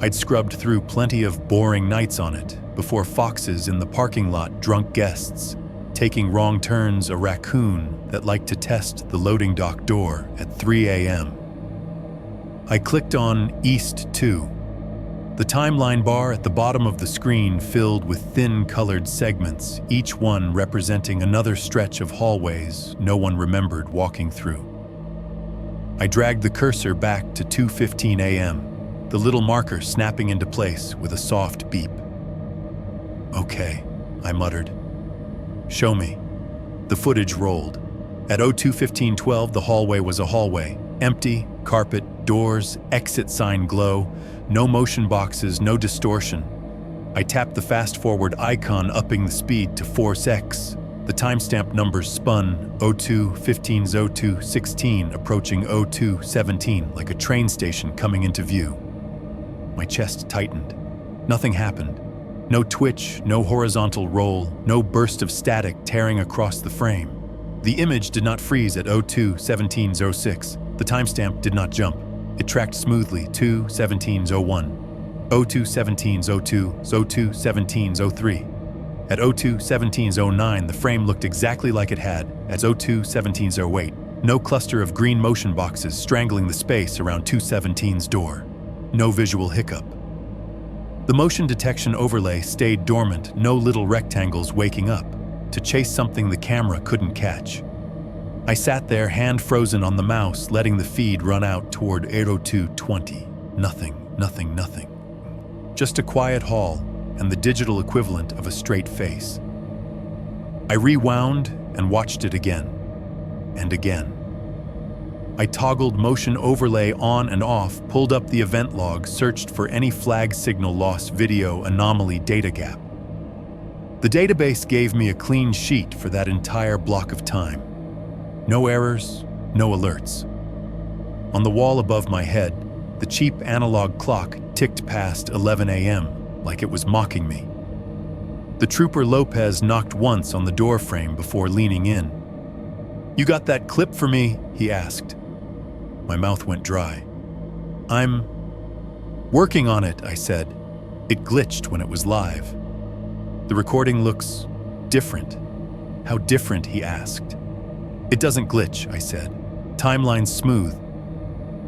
[SPEAKER 2] I'd scrubbed through plenty of boring nights on it before foxes in the parking lot, drunk guests, taking wrong turns, a raccoon that liked to test the loading dock door at 3 a.m. I clicked on East 2. The timeline bar at the bottom of the screen filled with thin colored segments, each one representing another stretch of hallways no one remembered walking through. I dragged the cursor back to 2:15 a.m., the little marker snapping into place with a soft beep. "Okay," I muttered. "Show me." The footage rolled. At 02:15:12, the hallway was a hallway. Empty, carpet, doors, exit sign glow, no motion boxes, no distortion. I tapped the fast-forward icon, upping the speed to Force X. The timestamp numbers spun, 02:15:02:16, approaching 02:17, like a train station coming into view. My chest tightened. Nothing happened. No twitch, no horizontal roll, no burst of static tearing across the frame. The image did not freeze at 02:17:06. The timestamp did not jump. It tracked smoothly, 2:17:01, 02:17:02, 02:17:03. At 02:17:09, the frame looked exactly like it had at 02:17:08. No cluster of green motion boxes strangling the space around 217's door. No visual hiccup. The motion detection overlay stayed dormant, no little rectangles waking up to chase something the camera couldn't catch. I sat there, hand frozen on the mouse, letting the feed run out toward 8:02:20. Nothing, nothing, nothing. Just a quiet hall and the digital equivalent of a straight face. I rewound and watched it again and again. I toggled motion overlay on and off, pulled up the event log, searched for any flag signal loss, video anomaly, data gap. The database gave me a clean sheet for that entire block of time. No errors, no alerts. On the wall above my head, the cheap analog clock ticked past 11 a.m. like it was mocking me. The trooper Lopez knocked once on the door frame before leaning in. "You got that clip for me?" he asked. My mouth went dry. "I'm working on it," I said. It glitched when it was live. "The recording looks different." "How different?" he asked. "It doesn't glitch," I said. "Timeline's smooth."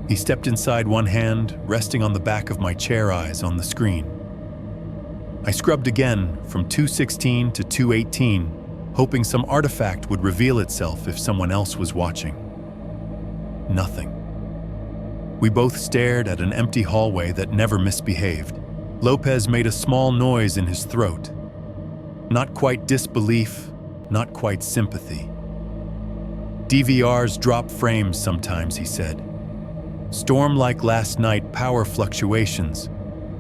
[SPEAKER 2] He stepped inside, one hand resting on the back of my chair, eyes on the screen. I scrubbed again from 2:16 to 2:18, hoping some artifact would reveal itself if someone else was watching. Nothing. We both stared at an empty hallway that never misbehaved. Lopez made a small noise in his throat. Not quite disbelief, not quite sympathy. "DVRs drop frames sometimes," he said. "Storm like last night, power fluctuations.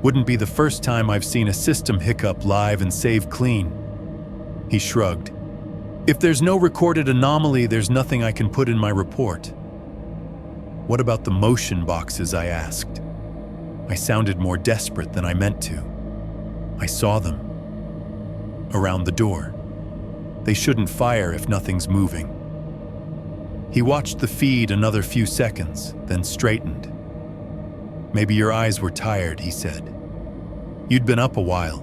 [SPEAKER 2] Wouldn't be the first time I've seen a system hiccup live and save clean." He shrugged. "If there's no recorded anomaly, there's nothing I can put in my report." "What about the motion boxes?" I asked. I sounded more desperate than I meant to. "I saw them. Around the door. They shouldn't fire if nothing's moving." He watched the feed another few seconds, then straightened. "Maybe your eyes were tired," he said. "You'd been up a while.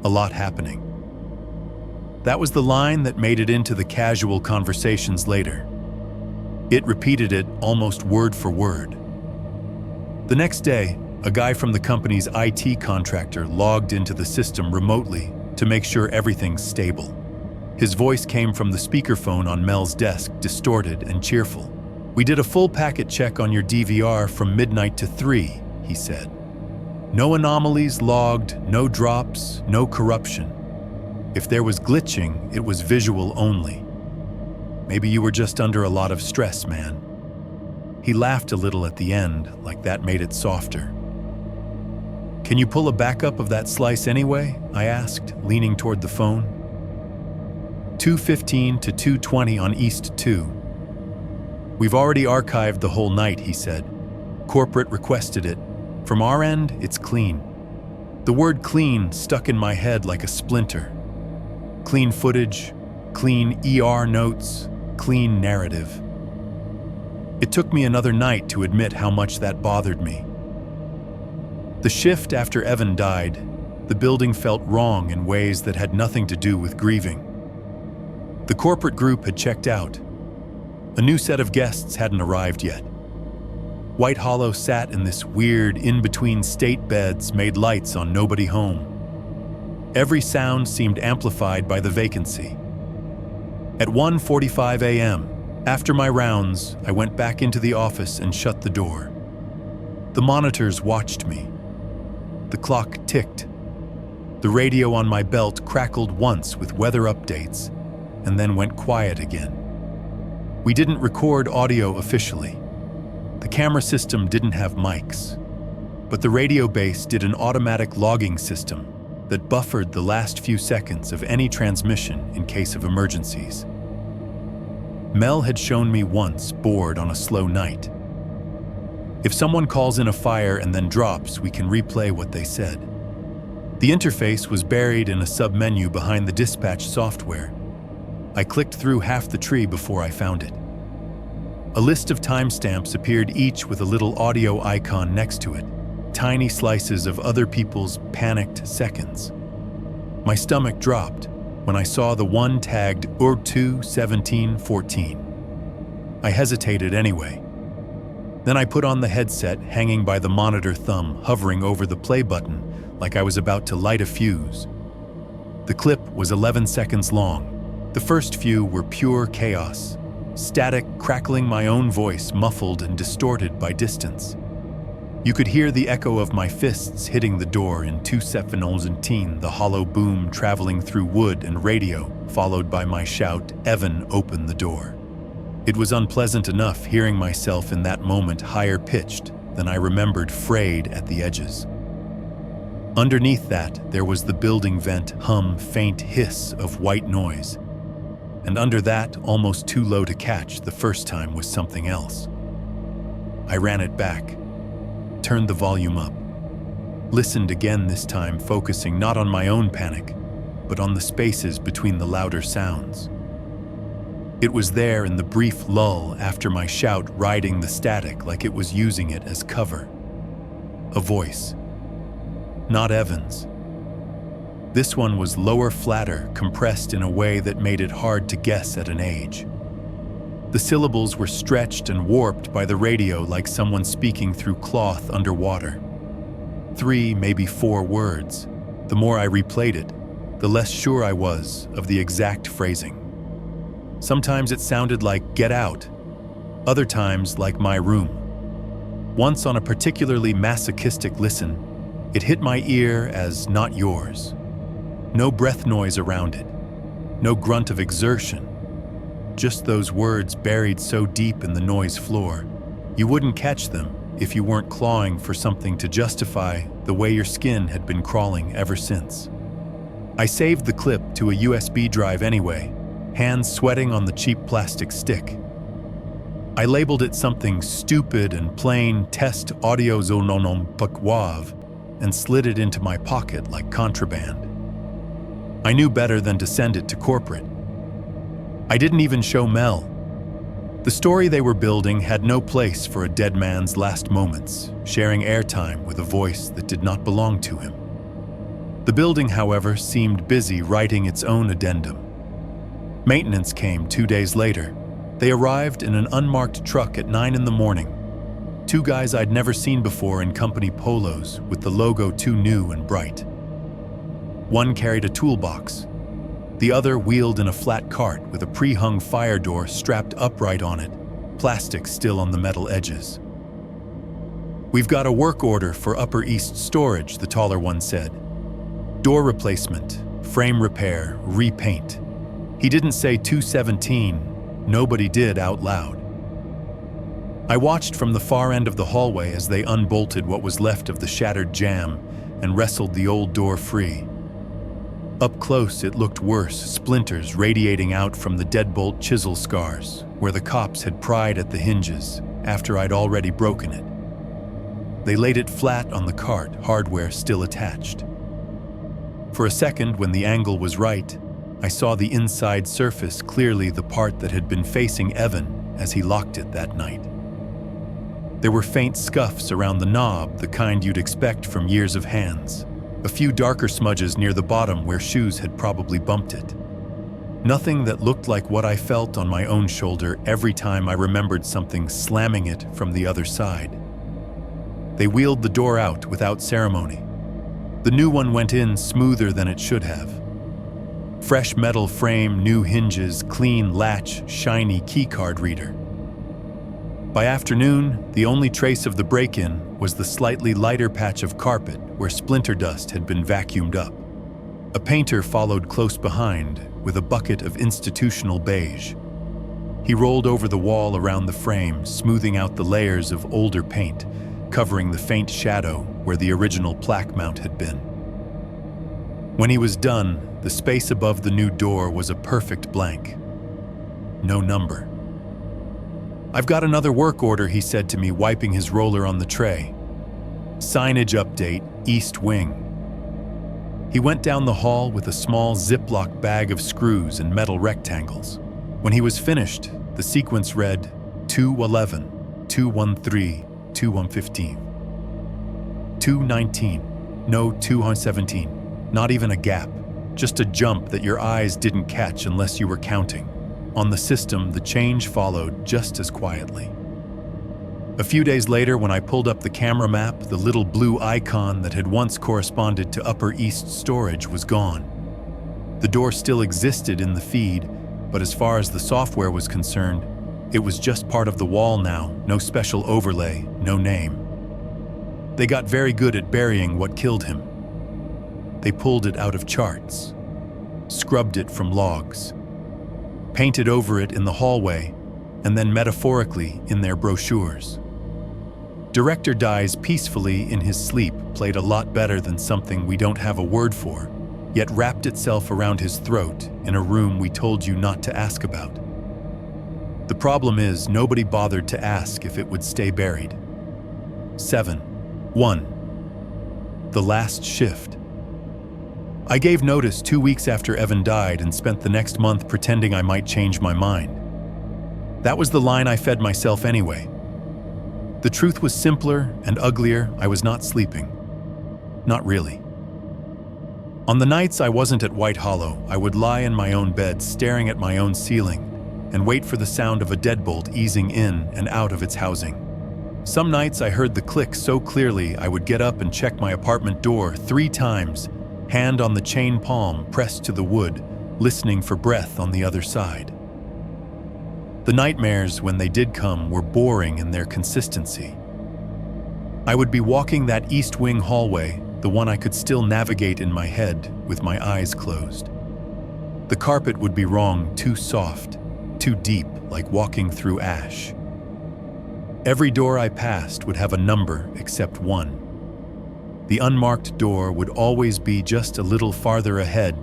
[SPEAKER 2] A lot happening." That was the line that made it into the casual conversations later. It repeated it almost word for word. The next day, a guy from the company's IT contractor logged into the system remotely to make sure everything's stable. His voice came from the speakerphone on Mel's desk, distorted and cheerful. "We did a full packet check on your DVR from midnight to 3, he said. "No anomalies logged, no drops, no corruption. If there was glitching, it was visual only. Maybe you were just under a lot of stress, man." He laughed a little at the end, like that made it softer. "Can you pull a backup of that slice anyway?" I asked, leaning toward the phone. 2:15 to 2:20 on East 2. "We've already archived the whole night," he said. "Corporate requested it. From our end, it's clean." The word clean stuck in my head like a splinter. Clean footage, clean ER notes, clean narrative. It took me another night to admit how much that bothered me. The shift after Evan died, the building felt wrong in ways that had nothing to do with grieving. The corporate group had checked out. A new set of guests hadn't arrived yet. White Hollow sat in this weird in-between state beds made lights on nobody home. Every sound seemed amplified by the vacancy. At 1:45 a.m., after my rounds, I went back into the office and shut the door. The monitors watched me. The clock ticked. The radio on my belt crackled once with weather updates, and then went quiet again. We didn't record audio officially. The camera system didn't have mics, but the radio base did an automatic logging system that buffered the last few seconds of any transmission in case of emergencies. Mel had shown me once bored on a slow night. If someone calls in a fire and then drops, we can replay what they said. The interface was buried in a sub-menu behind the dispatch software. I clicked through half the tree before I found it. A list of timestamps appeared, each with a little audio icon next to it, tiny slices of other people's panicked seconds. My stomach dropped when I saw the one tagged UR2 1714. I hesitated anyway. Then I put on the headset hanging by the monitor thumb, hovering over the play button like I was about to light a fuse. The clip was 11 seconds long. The first few were pure chaos, static, crackling, my own voice muffled and distorted by distance. You could hear the echo of my fists hitting the door in 2:17, the hollow boom traveling through wood and radio, followed by my shout, "Evan, open the door." It was unpleasant enough hearing myself in that moment higher pitched than I remembered, frayed at the edges. Underneath that, there was the building vent hum, faint hiss of white noise. And under that, almost too low to catch the first time, was something else. I ran it back, turned the volume up, listened again, this time focusing not on my own panic, but on the spaces between the louder sounds. It was there in the brief lull after my shout, riding the static like it was using it as cover. A voice. Not Evan's. This one was lower, flatter, compressed in a way that made it hard to guess at an age. The syllables were stretched and warped by the radio like someone speaking through cloth underwater. 3, maybe 4 words. The more I replayed it, the less sure I was of the exact phrasing. Sometimes it sounded like "get out," other times like "my room." Once on a particularly masochistic listen, it hit my ear as "not yours." No breath noise around it, no grunt of exertion, just those words buried so deep in the noise floor, you wouldn't catch them if you weren't clawing for something to justify the way your skin had been crawling ever since. I saved the clip to a USB drive anyway, hands sweating on the cheap plastic stick. I labeled it something stupid and plain, test audio zononom pakwav, and slid it into my pocket like contraband. I knew better than to send it to corporate. I didn't even show Mel. The story they were building had no place for a dead man's last moments, sharing airtime with a voice that did not belong to him. The building, however, seemed busy writing its own addendum. Maintenance came 2 days later. They arrived in an unmarked truck at 9 in the morning. 2 guys I'd never seen before in company polos with the logo too new and bright. One carried a toolbox. The other wheeled in a flat cart with a pre-hung fire door strapped upright on it, plastic still on the metal edges. "We've got a work order for Upper East storage," the taller one said. "Door replacement, frame repair, repaint." He didn't say 217, nobody did out loud. I watched from the far end of the hallway as they unbolted what was left of the shattered jamb and wrestled the old door free. Up close, it looked worse, splinters radiating out from the deadbolt chisel scars, where the cops had pried at the hinges after I'd already broken it. They laid it flat on the cart, hardware still attached. For a second, when the angle was right, I saw the inside surface clearly, the part that had been facing Evan as he locked it that night. There were faint scuffs around the knob, the kind you'd expect from years of hands. A few darker smudges near the bottom where shoes had probably bumped it. Nothing that looked like what I felt on my own shoulder every time I remembered something slamming it from the other side. They wheeled the door out without ceremony. The new one went in smoother than it should have. Fresh metal frame, new hinges, clean latch, shiny keycard reader. By afternoon, the only trace of the break-in was the slightly lighter patch of carpet where splinter dust had been vacuumed up. A painter followed close behind with a bucket of institutional beige. He rolled over the wall around the frame, smoothing out the layers of older paint, covering the faint shadow where the original plaque mount had been. When he was done, the space above the new door was a perfect blank. No number. "I've got another work order," he said to me, wiping his roller on the tray. "Signage update, East Wing." He went down the hall with a small Ziploc bag of screws and metal rectangles. When he was finished, the sequence read 211, 213, 2115. 219, no 217, not even a gap, just a jump that your eyes didn't catch unless you were counting. On the system, the change followed just as quietly. A few days later, when I pulled up the camera map, the little blue icon that had once corresponded to Upper East storage was gone. The door still existed in the feed, but as far as the software was concerned, it was just part of the wall now, no special overlay, no name. They got very good at burying what killed him. They pulled it out of charts, scrubbed it from logs, painted over it in the hallway, and then metaphorically in their brochures. Director Dies Peacefully in His Sleep played a lot better than something we don't have a word for, yet wrapped itself around his throat in a room we told you not to ask about. The problem is, nobody bothered to ask if it would stay buried. 7. 1. The last shift. I gave notice 2 weeks after Evan died and spent the next month pretending I might change my mind. That was the line I fed myself anyway. The truth was simpler and uglier. I was not sleeping. Not really. On the nights I wasn't at White Hollow, I would lie in my own bed staring at my own ceiling and wait for the sound of a deadbolt easing in and out of its housing. Some nights I heard the click so clearly I would get up and check my apartment door 3 times, hand on the chain palm pressed to the wood, listening for breath on the other side. The nightmares, when they did come, were boring in their consistency. I would be walking that east wing hallway, the one I could still navigate in my head with my eyes closed. The carpet would be wrong, too soft, too deep, like walking through ash. Every door I passed would have a number except one. The unmarked door would always be just a little farther ahead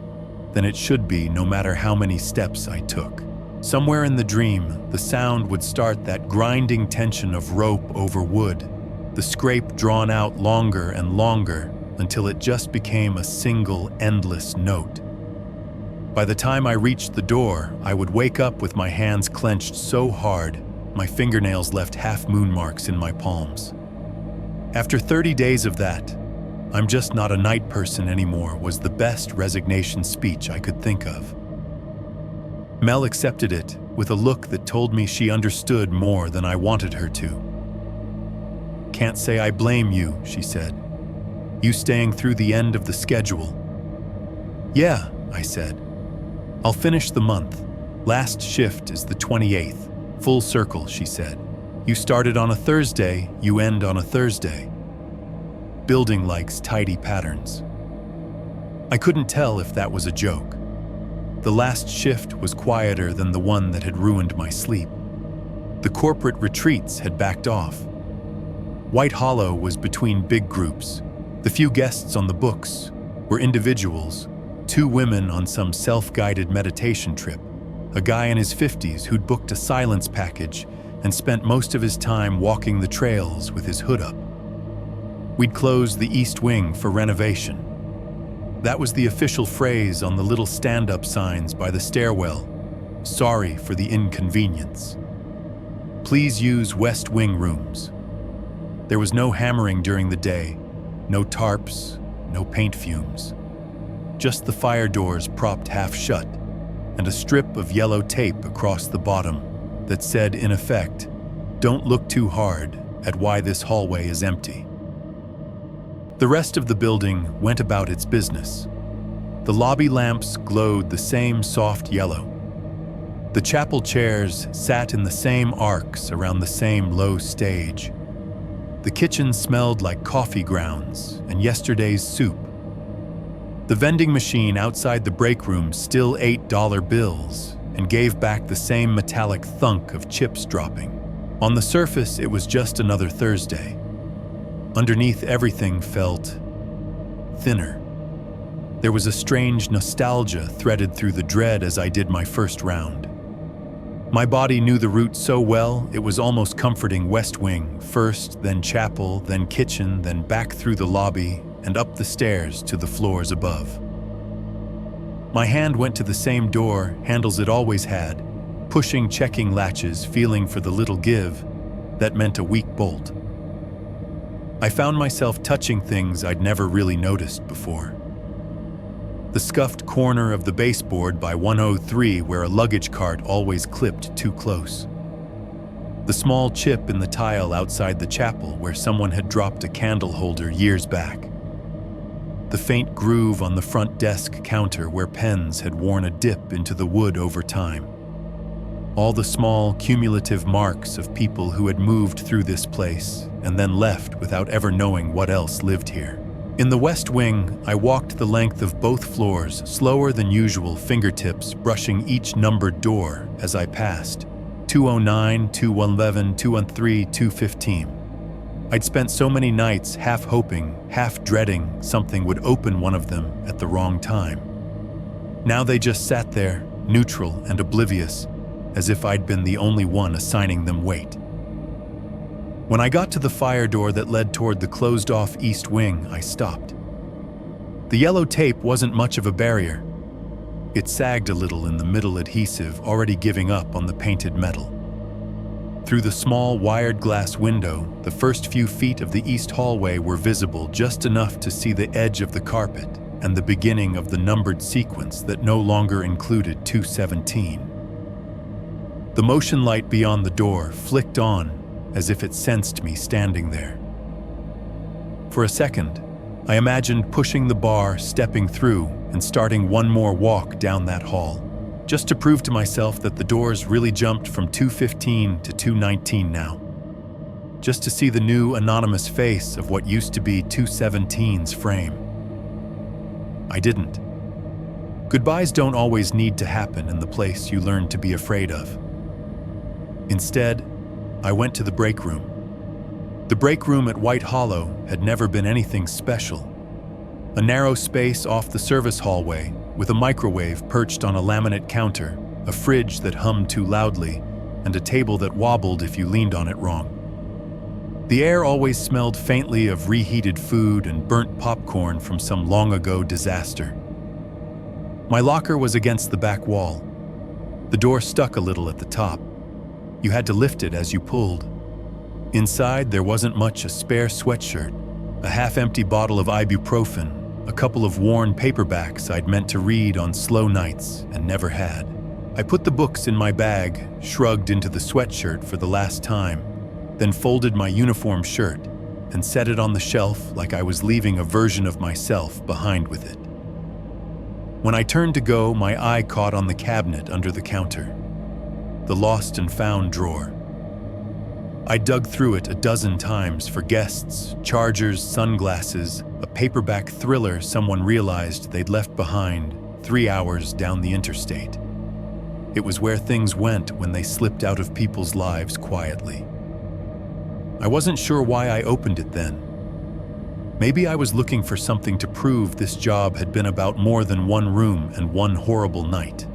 [SPEAKER 2] than it should be, no matter how many steps I took. Somewhere in the dream, the sound would start that grinding tension of rope over wood, the scrape drawn out longer and longer until it just became a single, endless note. By the time I reached the door, I would wake up with my hands clenched so hard, my fingernails left half-moon marks in my palms. After 30 days of that, "I'm just not a night person anymore" was the best resignation speech I could think of. Mel accepted it with a look that told me she understood more than I wanted her to. "Can't say I blame you," she said. "You staying through the end of the schedule." "Yeah," I said. "I'll finish the month. Last shift is the 28th. Full circle," she said. "You started on a Thursday, you end on a Thursday." Building likes tidy patterns. I couldn't tell if that was a joke. The last shift was quieter than the one that had ruined my sleep. The corporate retreats had backed off. White Hollow was between big groups. The few guests on the books were individuals, 2 women on some self-guided meditation trip, a guy in his 50s who'd booked a silence package and spent most of his time walking the trails with his hood up. We'd closed the East Wing for renovation. That was the official phrase on the little stand-up signs by the stairwell. "Sorry for the inconvenience. Please use West Wing rooms." There was no hammering during the day, no tarps, no paint fumes. Just the fire doors propped half shut, and a strip of yellow tape across the bottom that said, in effect, "Don't look too hard at why this hallway is empty." The rest of the building went about its business. The lobby lamps glowed the same soft yellow. The chapel chairs sat in the same arcs around the same low stage. The kitchen smelled like coffee grounds and yesterday's soup. The vending machine outside the break room still ate dollar bills and gave back the same metallic thunk of chips dropping. On the surface, it was just another Thursday. Underneath, everything felt thinner. There was a strange nostalgia threaded through the dread as I did my first round. My body knew the route so well, it was almost comforting. West Wing, first, then chapel, then kitchen, then back through the lobby, and up the stairs to the floors above. My hand went to the same door, handles it always had, pushing, checking latches, feeling for the little give that meant a weak bolt. I found myself touching things I'd never really noticed before. The scuffed corner of the baseboard by 103 where a luggage cart always clipped too close. The small chip in the tile outside the chapel where someone had dropped a candle holder years back. The faint groove on the front desk counter where pens had worn a dip into the wood over time. All the small, cumulative marks of people who had moved through this place and then left without ever knowing what else lived here. In the West Wing, I walked the length of both floors, slower than usual, fingertips brushing each numbered door as I passed. 209, 211, 213, 215. I'd spent so many nights half hoping, half dreading something would open one of them at the wrong time. Now they just sat there, neutral and oblivious, as if I'd been the only one assigning them weight. When I got to the fire door that led toward the closed-off East Wing, I stopped. The yellow tape wasn't much of a barrier. It sagged a little in the middle adhesive, already giving up on the painted metal. Through the small wired glass window, the first few feet of the east hallway were visible, just enough to see the edge of the carpet and the beginning of the numbered sequence that no longer included 217. The motion light beyond the door flicked on as if it sensed me standing there. For a second, I imagined pushing the bar, stepping through, and starting one more walk down that hall, just to prove to myself that the doors really jumped from 215 to 219 now. Just to see the new anonymous face of what used to be 217's frame. I didn't. Goodbyes don't always need to happen in the place you learn to be afraid of. Instead, I went to the break room. The break room at White Hollow had never been anything special. A narrow space off the service hallway, with a microwave perched on a laminate counter, a fridge that hummed too loudly, and a table that wobbled if you leaned on it wrong. The air always smelled faintly of reheated food and burnt popcorn from some long-ago disaster. My locker was against the back wall. The door stuck a little at the top. You had to lift it as you pulled. Inside, there wasn't much: a spare sweatshirt, a half-empty bottle of ibuprofen, a couple of worn paperbacks I'd meant to read on slow nights and never had. I put the books in my bag, shrugged into the sweatshirt for the last time, then folded my uniform shirt and set it on the shelf like I was leaving a version of myself behind with it. When I turned to go, my eye caught on the cabinet under the counter, the lost and found drawer. I dug through it a dozen times for guests, chargers, sunglasses, a paperback thriller someone realized they'd left behind 3 hours down the interstate. It was where things went when they slipped out of people's lives quietly. I wasn't sure why I opened it then. Maybe I was looking for something to prove this job had been about more than one room and one horrible night.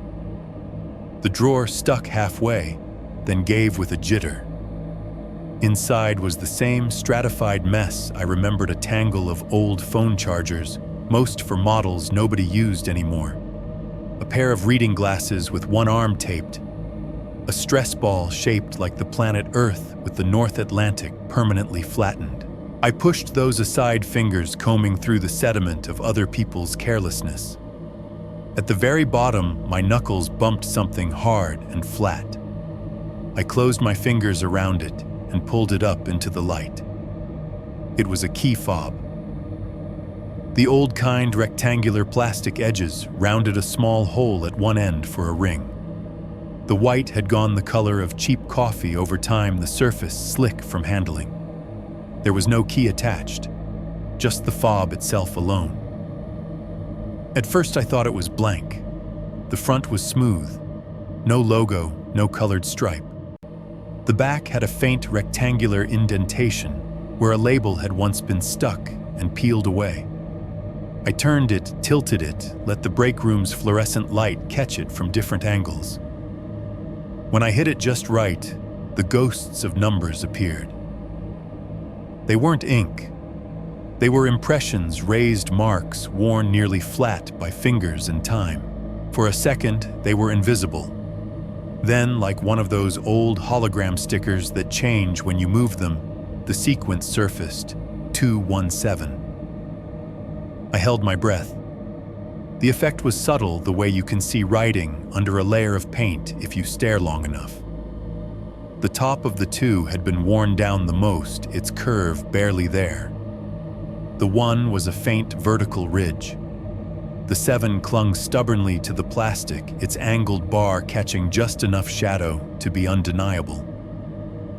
[SPEAKER 2] The drawer stuck halfway, then gave with a jitter. Inside was the same stratified mess I remembered: a tangle of old phone chargers, most for models nobody used anymore, a pair of reading glasses with one arm taped, a stress ball shaped like the planet Earth with the North Atlantic permanently flattened. I pushed those aside, fingers combing through the sediment of other people's carelessness. At the very bottom, my knuckles bumped something hard and flat. I closed my fingers around it and pulled it up into the light. It was a key fob. The old kind rectangular plastic edges rounded a small hole at one end for a ring. The white had gone the color of cheap coffee over time, the surface slick from handling. There was no key attached, just the fob itself alone. At first I thought it was blank. The front was smooth, no logo, no colored stripe. The back had a faint rectangular indentation where a label had once been stuck and peeled away. I turned it, tilted it, let the break room's fluorescent light catch it from different angles. When I hit it just right, the ghosts of numbers appeared. They weren't ink. They were impressions, raised marks worn nearly flat by fingers and time. For a second, they were invisible. Then, like one of those old hologram stickers that change when you move them, the sequence surfaced: 217. I held my breath. The effect was subtle, the way you can see writing under a layer of paint if you stare long enough. The top of the 2 had been worn down the most, its curve barely there. The 1 was a faint vertical ridge. The 7 clung stubbornly to the plastic, its angled bar catching just enough shadow to be undeniable.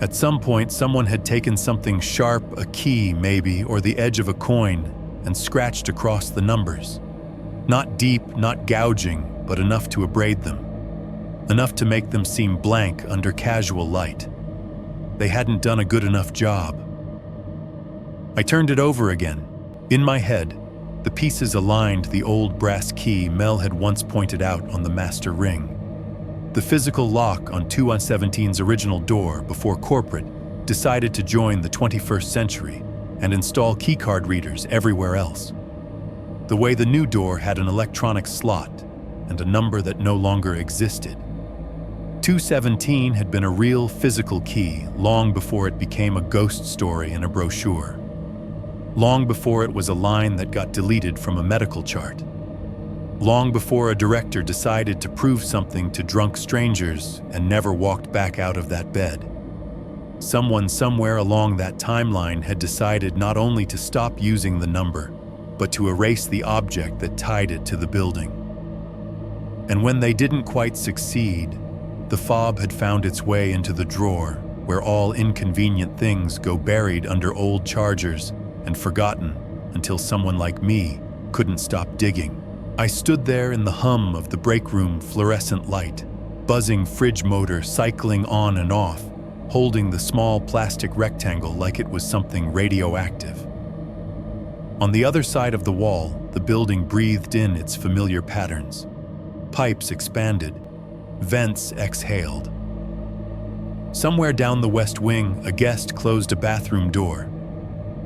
[SPEAKER 2] At some point, someone had taken something sharp, a key maybe, or the edge of a coin, and scratched across the numbers. Not deep, not gouging, but enough to abrade them. Enough to make them seem blank under casual light. They hadn't done a good enough job. I turned it over again. In my head, the pieces aligned the old brass key Mel had once pointed out on the master ring. The physical lock on 217's original door before corporate decided to join the 21st century and install keycard readers everywhere else. The way the new door had an electronic slot and a number that no longer existed. 217 had been a real physical key long before it became a ghost story in a brochure. Long before it was a line that got deleted from a medical chart. Long before a director decided to prove something to drunk strangers and never walked back out of that bed. Someone somewhere along that timeline had decided not only to stop using the number, but to erase the object that tied it to the building. And when they didn't quite succeed, the fob had found its way into the drawer where all inconvenient things go buried under old chargers and forgotten until someone like me couldn't stop digging. I stood there in the hum of the break room fluorescent light, buzzing fridge motor cycling on and off, holding the small plastic rectangle like it was something radioactive. On the other side of the wall, the building breathed in its familiar patterns. Pipes expanded, vents exhaled. Somewhere down the west wing, a guest closed a bathroom door.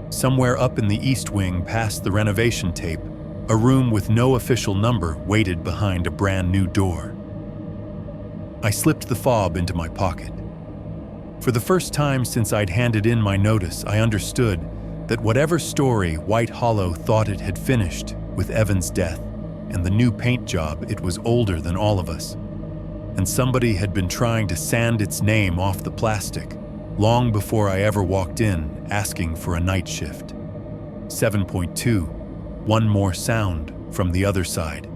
[SPEAKER 2] Somewhere up in the east wing, past the renovation tape, a room with no official number waited behind a brand new door. I slipped the fob into my pocket. For the first time since I'd handed in my notice, I understood that whatever story White Hollow thought it had finished with Evan's death and the new paint job, it was older than all of us. And somebody had been trying to sand its name off the plastic long before I ever walked in asking for a night shift. 7.2, one more sound from the other side.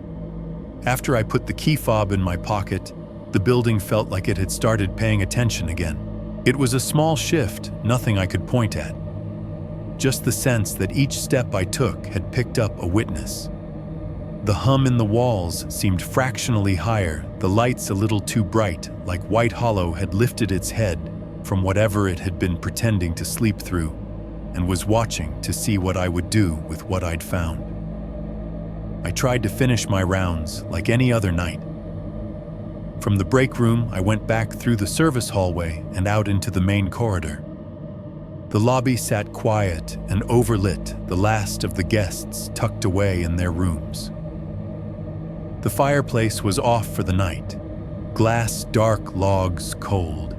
[SPEAKER 2] After I put the key fob in my pocket, the building felt like it had started paying attention again. It was a small shift, nothing I could point at. Just the sense that each step I took had picked up a witness. The hum in the walls seemed fractionally higher, the lights a little too bright, like White Hollow had lifted its head from whatever it had been pretending to sleep through, and was watching to see what I would do with what I'd found. I tried to finish my rounds like any other night. From the break room, I went back through the service hallway and out into the main corridor. The lobby sat quiet and overlit, the last of the guests tucked away in their rooms. The fireplace was off for the night, glass dark logs cold.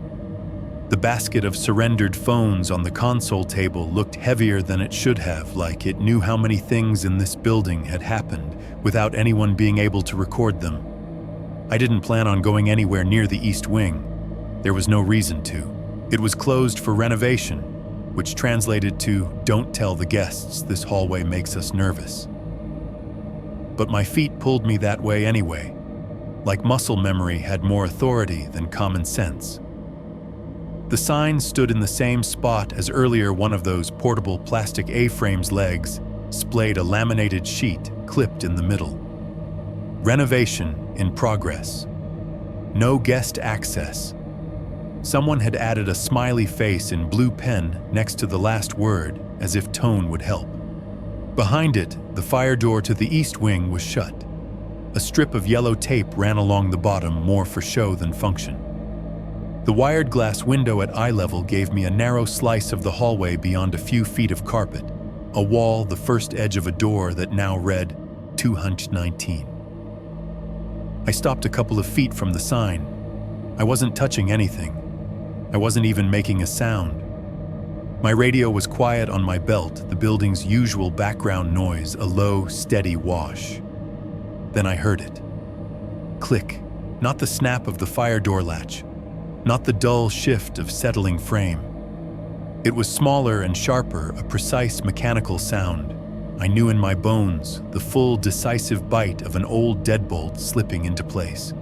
[SPEAKER 2] The basket of surrendered phones on the console table looked heavier than it should have, like it knew how many things in this building had happened without anyone being able to record them. I didn't plan on going anywhere near the East Wing. There was no reason to. It was closed for renovation, which translated to, "Don't tell the guests, this hallway makes us nervous." But my feet pulled me that way anyway, like muscle memory had more authority than common sense. The sign stood in the same spot as earlier. One of those portable plastic A-frames legs splayed a laminated sheet clipped in the middle. Renovation in progress. No guest access. Someone had added a smiley face in blue pen next to the last word, as if tone would help. Behind it, the fire door to the east wing was shut. A strip of yellow tape ran along the bottom, more for show than function. The wired glass window at eye level gave me a narrow slice of the hallway beyond a few feet of carpet, a wall the first edge of a door that now read 219. I stopped a couple of feet from the sign. I wasn't touching anything. I wasn't even making a sound. My radio was quiet on my belt, the building's usual background noise, a low, steady wash. Then I heard it. Click, not the snap of the fire door latch, not the dull shift of settling frame. It was smaller and sharper, a precise mechanical sound. I knew in my bones the full, decisive bite of an old deadbolt slipping into place.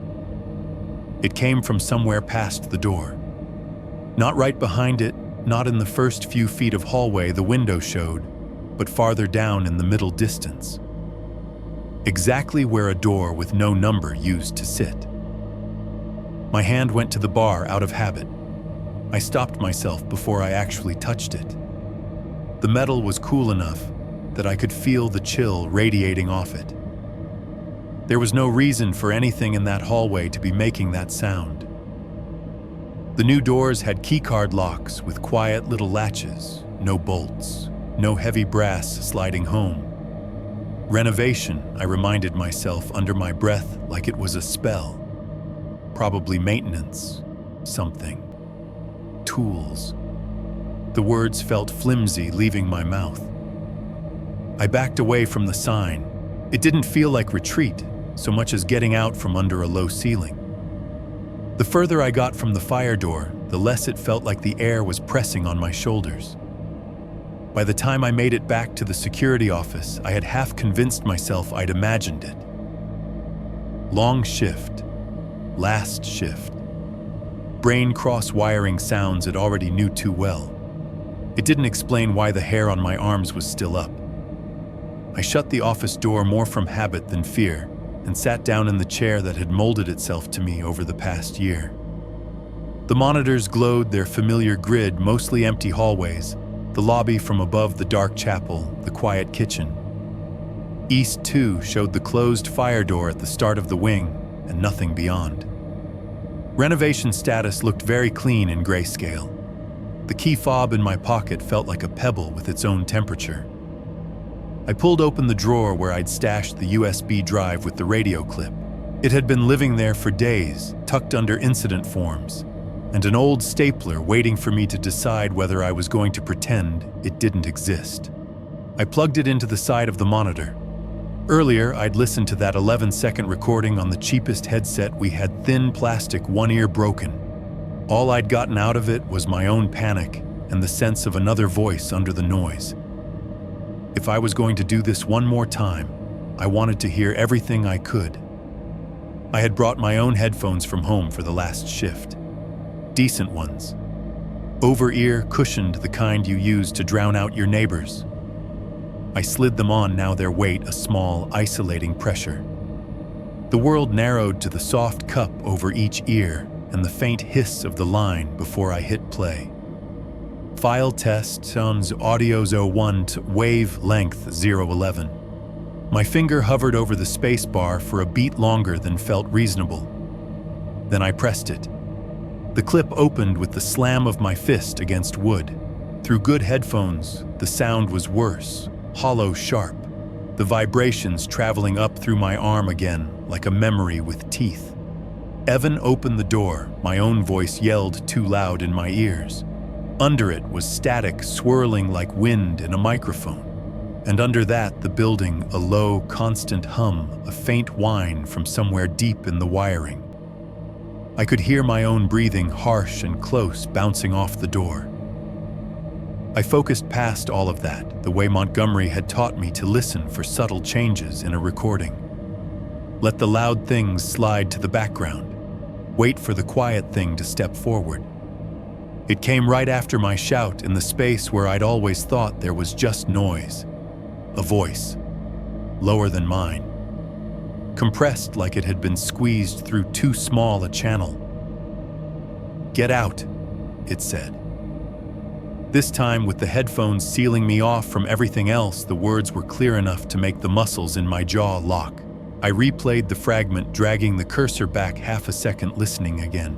[SPEAKER 2] It came from somewhere past the door. Not right behind it, not in the first few feet of hallway the window showed, but farther down in the middle distance. Exactly where a door with no number used to sit. My hand went to the bar out of habit. I stopped myself before I actually touched it. The metal was cool enough that I could feel the chill radiating off it. There was no reason for anything in that hallway to be making that sound. The new doors had keycard locks with quiet little latches, no bolts, no heavy brass sliding home. Renovation, I reminded myself under my breath like it was a spell. Probably maintenance, something. Tools. The words felt flimsy leaving my mouth. I backed away from the sign. It didn't feel like retreat, so much as getting out from under a low ceiling. The further I got from the fire door, the less it felt like the air was pressing on my shoulders. By the time I made it back to the security office, I had half convinced myself I'd imagined it. Long shift. Last shift. Brain cross-wiring sounds it already knew too well. It didn't explain why the hair on my arms was still up. I shut the office door more from habit than fear and sat down in the chair that had molded itself to me over the past year. The monitors glowed their familiar grid, mostly empty hallways, the lobby from above the dark chapel, the quiet kitchen. East 2 showed the closed fire door at the start of the wing and nothing beyond. Renovation status looked very clean in grayscale. The key fob in my pocket felt like a pebble with its own temperature. I pulled open the drawer where I'd stashed the USB drive with the radio clip. It had been living there for days, tucked under incident forms, and an old stapler waiting for me to decide whether I was going to pretend it didn't exist. I plugged it into the side of the monitor. Earlier, I'd listened to that 11-second recording on the cheapest headset we had, thin plastic, one ear broken. All I'd gotten out of it was my own panic and the sense of another voice under the noise. If I was going to do this one more time, I wanted to hear everything I could. I had brought my own headphones from home for the last shift. Decent ones. Over-ear, cushioned, the kind you use to drown out your neighbors. I slid them on, now their weight a small, isolating pressure. The world narrowed to the soft cup over each ear and the faint hiss of the line before I hit play. File test sounds audios 01 to wavelength 011. My finger hovered over the space bar for a beat longer than felt reasonable. Then I pressed it. The clip opened with the slam of my fist against wood. Through good headphones, the sound was worse, hollow, sharp, the vibrations traveling up through my arm again like a memory with teeth. Evan opened the door, my own voice yelled too loud in my ears. Under it was static swirling like wind in a microphone, and under that the building, a low, constant hum, a faint whine from somewhere deep in the wiring. I could hear my own breathing, harsh and close, bouncing off the door. I focused past all of that, the way Montgomery had taught me to listen for subtle changes in a recording. Let the loud things slide to the background. Wait for the quiet thing to step forward. It came right after my shout in the space where I'd always thought there was just noise. A voice, lower than mine. Compressed like it had been squeezed through too small a channel. "Get out," it said. This time, with the headphones sealing me off from everything else, the words were clear enough to make the muscles in my jaw lock. I replayed the fragment, dragging the cursor back half a second, listening again.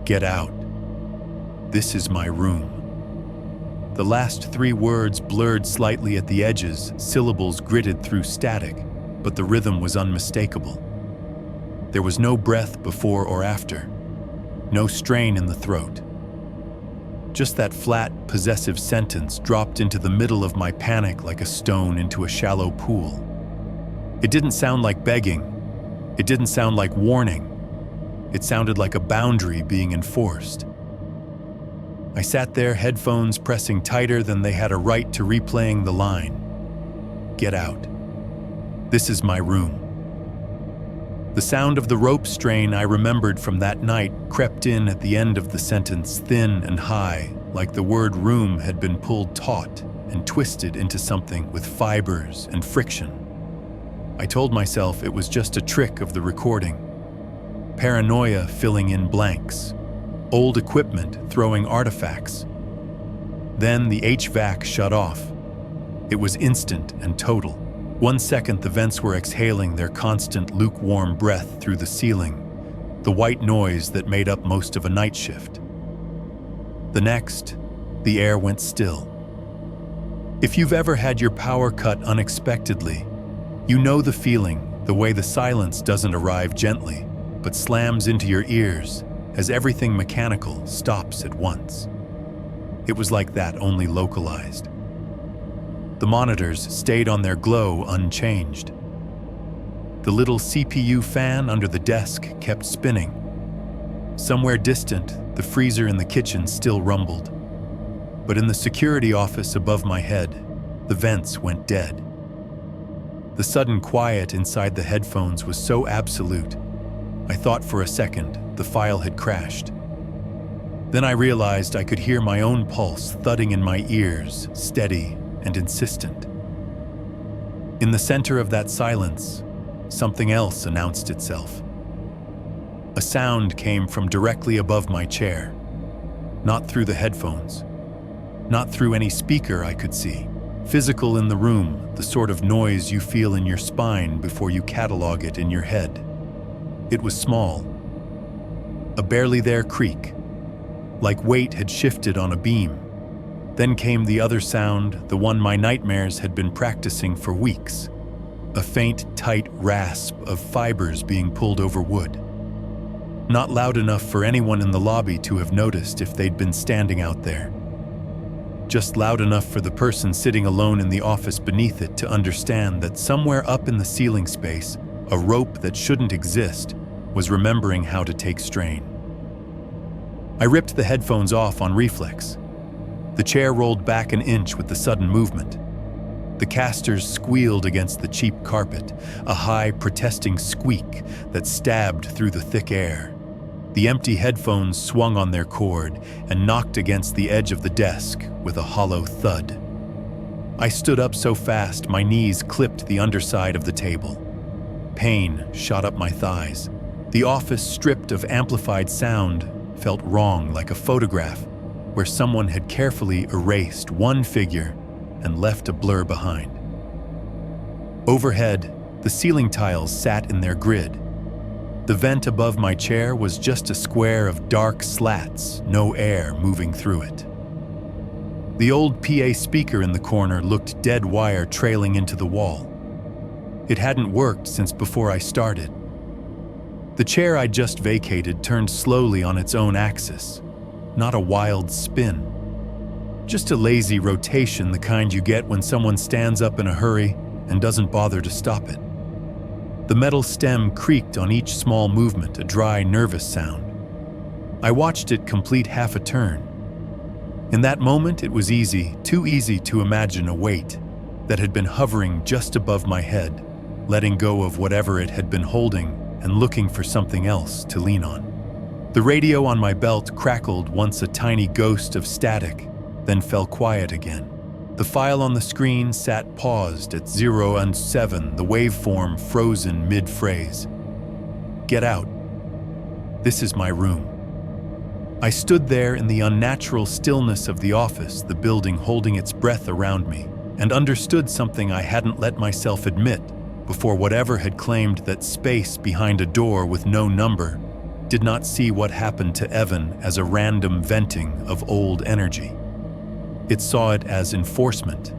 [SPEAKER 2] "Get out. This is my room." The last three words blurred slightly at the edges, syllables gritted through static, but the rhythm was unmistakable. There was no breath before or after, no strain in the throat. Just that flat, possessive sentence dropped into the middle of my panic like a stone into a shallow pool. It didn't sound like begging. It didn't sound like warning. It sounded like a boundary being enforced. I sat there, headphones pressing tighter than they had a right to, replaying the line. "Get out. This is my room." The sound of the rope strain I remembered from that night crept in at the end of the sentence, thin and high, like the word room had been pulled taut and twisted into something with fibers and friction. I told myself it was just a trick of the recording. Paranoia filling in blanks. Old equipment throwing artifacts. Then the HVAC shut off. It was instant and total. 1 second the vents were exhaling their constant lukewarm breath through the ceiling, the white noise that made up most of a night shift. The next, the air went still. If you've ever had your power cut unexpectedly, you know the feeling, the way the silence doesn't arrive gently, but slams into your ears as everything mechanical stops at once. It was like that, only localized. The monitors stayed on their glow unchanged. The little CPU fan under the desk kept spinning. Somewhere distant, the freezer in the kitchen still rumbled. But in the security office above my head, the vents went dead. The sudden quiet inside the headphones was so absolute, I thought for a second the file had crashed. Then I realized I could hear my own pulse thudding in my ears, steady and insistent. In the center of that silence, something else announced itself. A sound came from directly above my chair, not through the headphones, not through any speaker I could see. Physical in the room, the sort of noise you feel in your spine before you catalog it in your head. It was small, a barely there creak, like weight had shifted on a beam. Then came the other sound, the one my nightmares had been practicing for weeks. A faint, tight rasp of fibers being pulled over wood. Not loud enough for anyone in the lobby to have noticed if they'd been standing out there. Just loud enough for the person sitting alone in the office beneath it to understand that somewhere up in the ceiling space, a rope that shouldn't exist was remembering how to take strain. I ripped the headphones off on reflex. The chair rolled back an inch with the sudden movement. The casters squealed against the cheap carpet, a high, protesting squeak that stabbed through the thick air. The empty headphones swung on their cord and knocked against the edge of the desk with a hollow thud. I stood up so fast my knees clipped the underside of the table. Pain shot up my thighs. The office, stripped of amplified sound, felt wrong, like a photograph where someone had carefully erased one figure and left a blur behind. Overhead, the ceiling tiles sat in their grid. The vent above my chair was just a square of dark slats, no air moving through it. The old PA speaker in the corner looked dead wire trailing into the wall. It hadn't worked since before I started. The chair I just vacated turned slowly on its own axis, not a wild spin. Just a lazy rotation, the kind you get when someone stands up in a hurry and doesn't bother to stop it. The metal stem creaked on each small movement, a dry, nervous sound. I watched it complete half a turn. In that moment, it was easy, too easy to imagine a weight that had been hovering just above my head, letting go of whatever it had been holding and looking for something else to lean on. The radio on my belt crackled once, a tiny ghost of static, then fell quiet again. The file on the screen sat paused at 0 and 7, the waveform frozen mid-phrase. Get out. This is my room. I stood there in the unnatural stillness of the office, the building holding its breath around me, and understood something I hadn't let myself admit before whatever had claimed that space behind a door with no number did not see what happened to Evan as a random venting of old energy. It saw it as enforcement,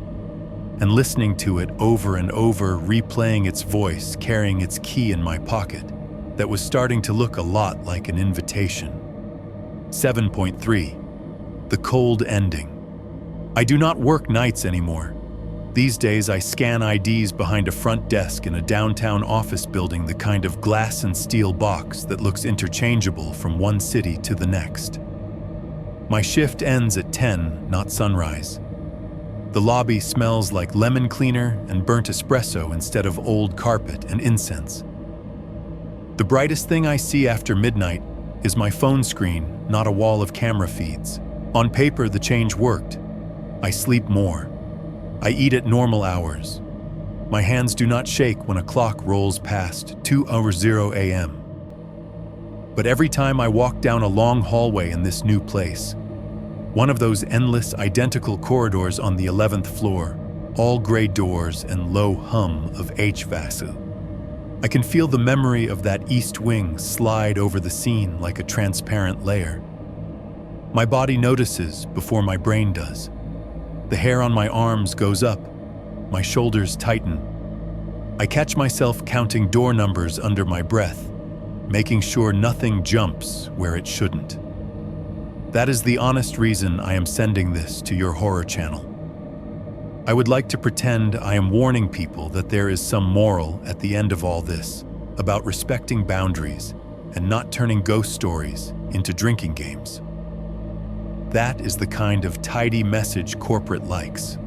[SPEAKER 2] and listening to it over and over, replaying its voice, carrying its key in my pocket, that was starting to look a lot like an invitation. 7.3. The cold ending. I do not work nights anymore. These days I scan IDs behind a front desk in a downtown office building, the kind of glass and steel box that looks interchangeable from one city to the next. My shift ends at 10, not sunrise. The lobby smells like lemon cleaner and burnt espresso instead of old carpet and incense. The brightest thing I see after midnight is my phone screen, not a wall of camera feeds. On paper, the change worked. I sleep more. I eat at normal hours. My hands do not shake when a clock rolls past 2:00 a.m. But every time I walk down a long hallway in this new place, one of those endless, identical corridors on the 11th floor, all gray doors and low hum of HVAC, I can feel the memory of that east wing slide over the scene like a transparent layer. My body notices before my brain does. The hair on my arms goes up, my shoulders tighten. I catch myself counting door numbers under my breath, making sure nothing jumps where it shouldn't. That is the honest reason I am sending this to your horror channel. I would like to pretend I am warning people that there is some moral at the end of all this, about respecting boundaries and not turning ghost stories into drinking games. That is the kind of tidy message corporate likes.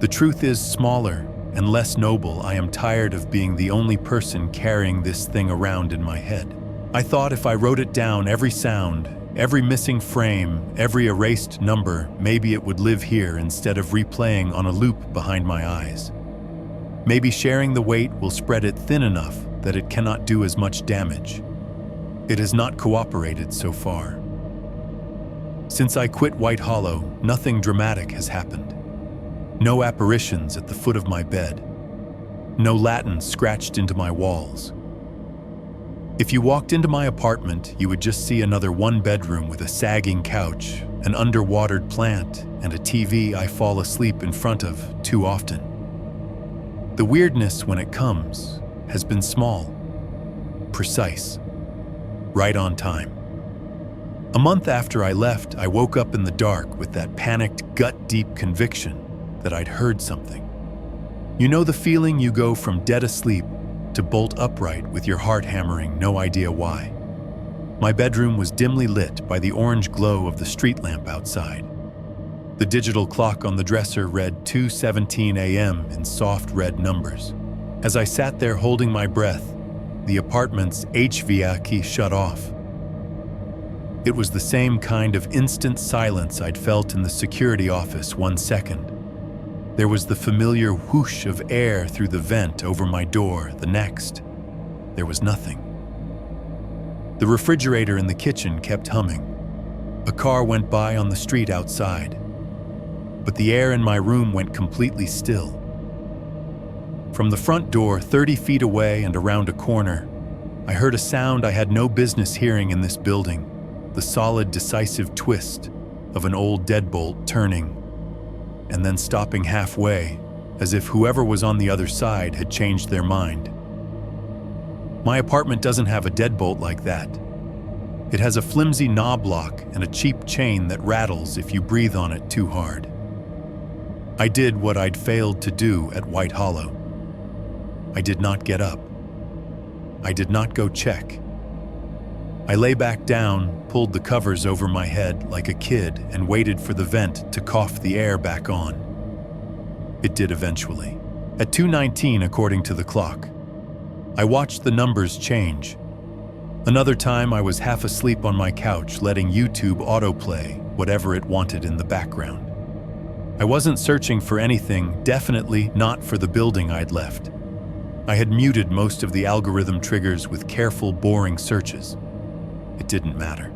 [SPEAKER 2] The truth is smaller and less noble. I am tired of being the only person carrying this thing around in my head. I thought if I wrote it down, every sound, every missing frame, every erased number, maybe it would live here instead of replaying on a loop behind my eyes. Maybe sharing the weight will spread it thin enough that it cannot do as much damage. It has not cooperated so far. Since I quit White Hollow, nothing dramatic has happened. No apparitions at the foot of my bed. No Latin scratched into my walls. If you walked into my apartment, you would just see another one-bedroom with a sagging couch, an underwatered plant, and a TV I fall asleep in front of too often. The weirdness, when it comes, has been small, precise, right on time. A month after I left, I woke up in the dark with that panicked, gut-deep conviction that I'd heard something. You know the feeling you go from dead asleep to bolt upright with your heart hammering, no idea why. My bedroom was dimly lit by the orange glow of the street lamp outside. The digital clock on the dresser read 2:17 a.m. in soft red numbers. As I sat there holding my breath, the apartment's HVAC shut off. It was the same kind of instant silence I'd felt in the security office 1 second. There was the familiar whoosh of air through the vent over my door the next. There was nothing. The refrigerator in the kitchen kept humming. A car went by on the street outside. But the air in my room went completely still. From the front door, 30 feet away and around a corner, I heard a sound I had no business hearing in this building, the solid, decisive twist of an old deadbolt turning and then stopping halfway, as if whoever was on the other side had changed their mind. My apartment doesn't have a deadbolt like that. It has a flimsy knob lock and a cheap chain that rattles if you breathe on it too hard. I did what I'd failed to do at White Hollow. I did not get up. I did not go check. I lay back down, pulled the covers over my head like a kid, and waited for the vent to cough the air back on. It did eventually. At 2:19 according to the clock. I watched the numbers change. Another time I was half asleep on my couch, letting YouTube autoplay whatever it wanted in the background. I wasn't searching for anything, definitely not for the building I'd left. I had muted most of the algorithm triggers with careful, boring searches. It didn't matter.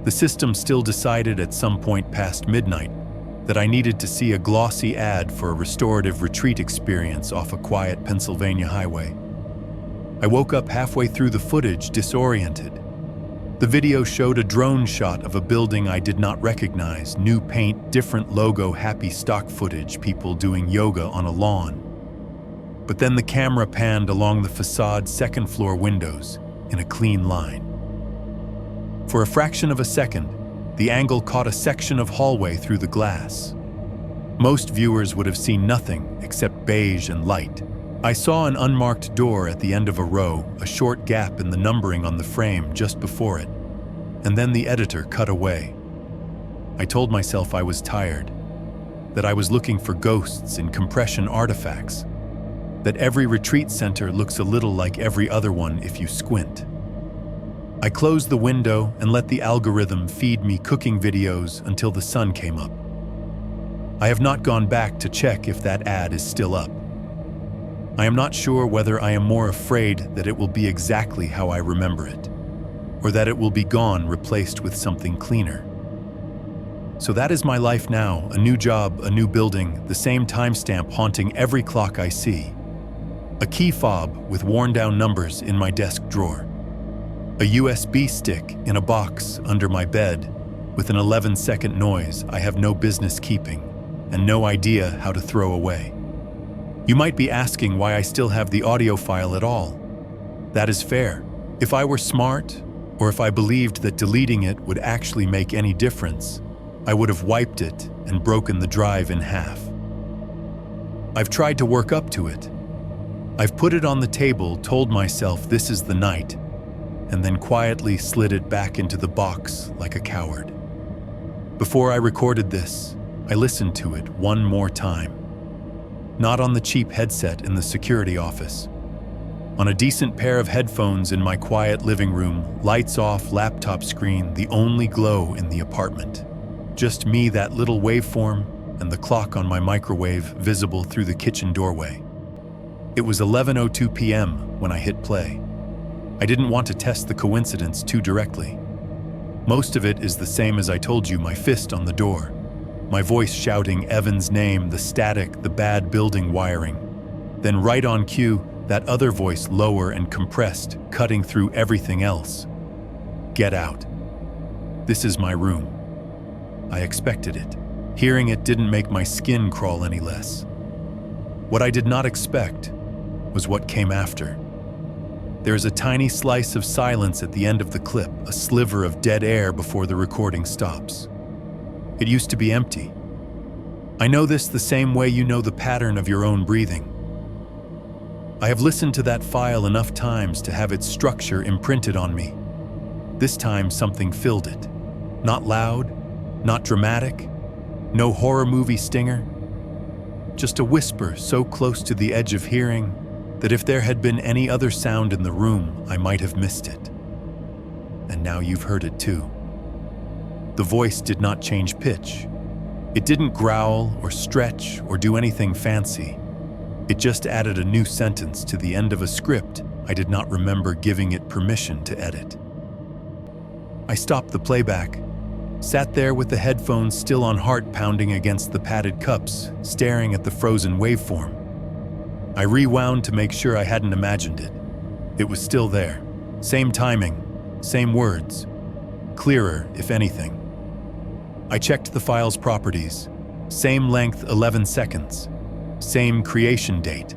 [SPEAKER 2] The system still decided at some point past midnight that I needed to see a glossy ad for a restorative retreat experience off a quiet Pennsylvania highway. I woke up halfway through the footage, disoriented. The video showed a drone shot of a building I did not recognize, new paint, different logo, happy stock footage, people doing yoga on a lawn. But then the camera panned along the facade's second-floor windows in a clean line. For a fraction of a second, the angle caught a section of hallway through the glass. Most viewers would have seen nothing except beige and light. I saw an unmarked door at the end of a row, a short gap in the numbering on the frame just before it, and then the editor cut away. I told myself I was tired, that I was looking for ghosts in compression artifacts, that every retreat center looks a little like every other one if you squint. I closed the window and let the algorithm feed me cooking videos until the sun came up. I have not gone back to check if that ad is still up. I am not sure whether I am more afraid that it will be exactly how I remember it, or that it will be gone, replaced with something cleaner. So that is my life now, a new job, a new building, the same timestamp haunting every clock I see. A key fob with worn-down numbers in my desk drawer. A USB stick in a box under my bed, with an 11-second noise I have no business keeping and no idea how to throw away. You might be asking why I still have the audio file at all. That is fair. If I were smart, or if I believed that deleting it would actually make any difference, I would have wiped it and broken the drive in half. I've tried to work up to it. I've put it on the table, told myself this is the night, and then quietly slid it back into the box like a coward. Before I recorded this, I listened to it one more time. Not on the cheap headset in the security office. On a decent pair of headphones in my quiet living room, lights off, laptop screen, the only glow in the apartment. Just me, that little waveform, and the clock on my microwave visible through the kitchen doorway. It was 11:02 p.m. when I hit play. I didn't want to test the coincidence too directly. Most of it is the same as I told you, my fist on the door. My voice shouting Evan's name, the static, the bad building wiring. Then right on cue, that other voice, lower and compressed, cutting through everything else. Get out. This is my room. I expected it. Hearing it didn't make my skin crawl any less. What I did not expect was what came after. There is a tiny slice of silence at the end of the clip, a sliver of dead air before the recording stops. It used to be empty. I know this the same way you know the pattern of your own breathing. I have listened to that file enough times to have its structure imprinted on me. This time something filled it. Not loud, not dramatic, no horror movie stinger. Just a whisper so close to the edge of hearing that if there had been any other sound in the room, I might have missed it. And now you've heard it too. The voice did not change pitch. It didn't growl or stretch or do anything fancy. It just added a new sentence to the end of a script I did not remember giving it permission to edit. I stopped the playback, sat there with the headphones still on, heart pounding against the padded cups, staring at the frozen waveform. I rewound to make sure I hadn't imagined it. It was still there. Same timing, same words. Clearer, if anything. I checked the file's properties. Same length, 11 seconds. Same creation date.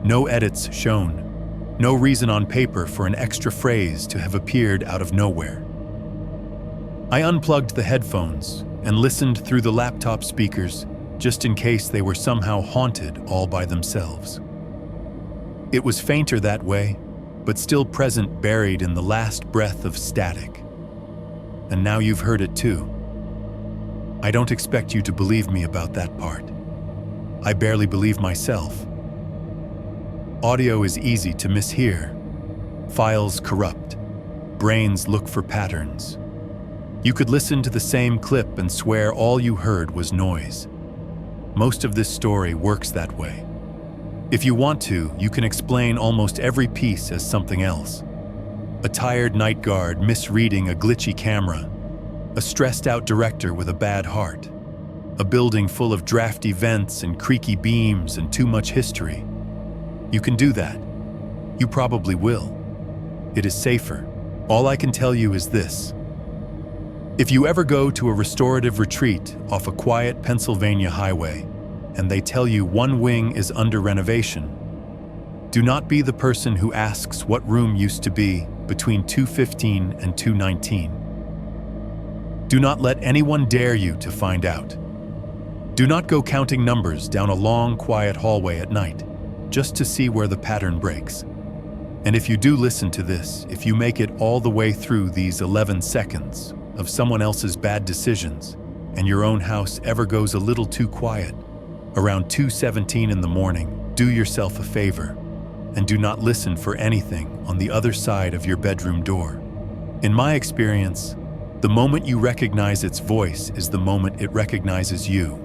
[SPEAKER 2] No edits shown. No reason on paper for an extra phrase to have appeared out of nowhere. I unplugged the headphones and listened through the laptop speakers just in case they were somehow haunted all by themselves. It was fainter that way, but still present, buried in the last breath of static. And now you've heard it too. I don't expect you to believe me about that part. I barely believe myself. Audio is easy to mishear. Files corrupt. Brains look for patterns. You could listen to the same clip and swear all you heard was noise. Most of this story works that way. If you want to, you can explain almost every piece as something else. A tired night guard misreading a glitchy camera, a stressed-out director with a bad heart, a building full of drafty vents and creaky beams and too much history. You can do that. You probably will. It is safer. All I can tell you is this. If you ever go to a restorative retreat off a quiet Pennsylvania highway and they tell you one wing is under renovation, do not be the person who asks what room used to be between 215 and 219. Do not let anyone dare you to find out. Do not go counting numbers down a long, quiet hallway at night, just to see where the pattern breaks. And if you do listen to this, if you make it all the way through these 11 seconds of someone else's bad decisions, and your own house ever goes a little too quiet, around 2:17 in the morning, do yourself a favor, and do not listen for anything on the other side of your bedroom door. In my experience, the moment you recognize its voice is the moment it recognizes you.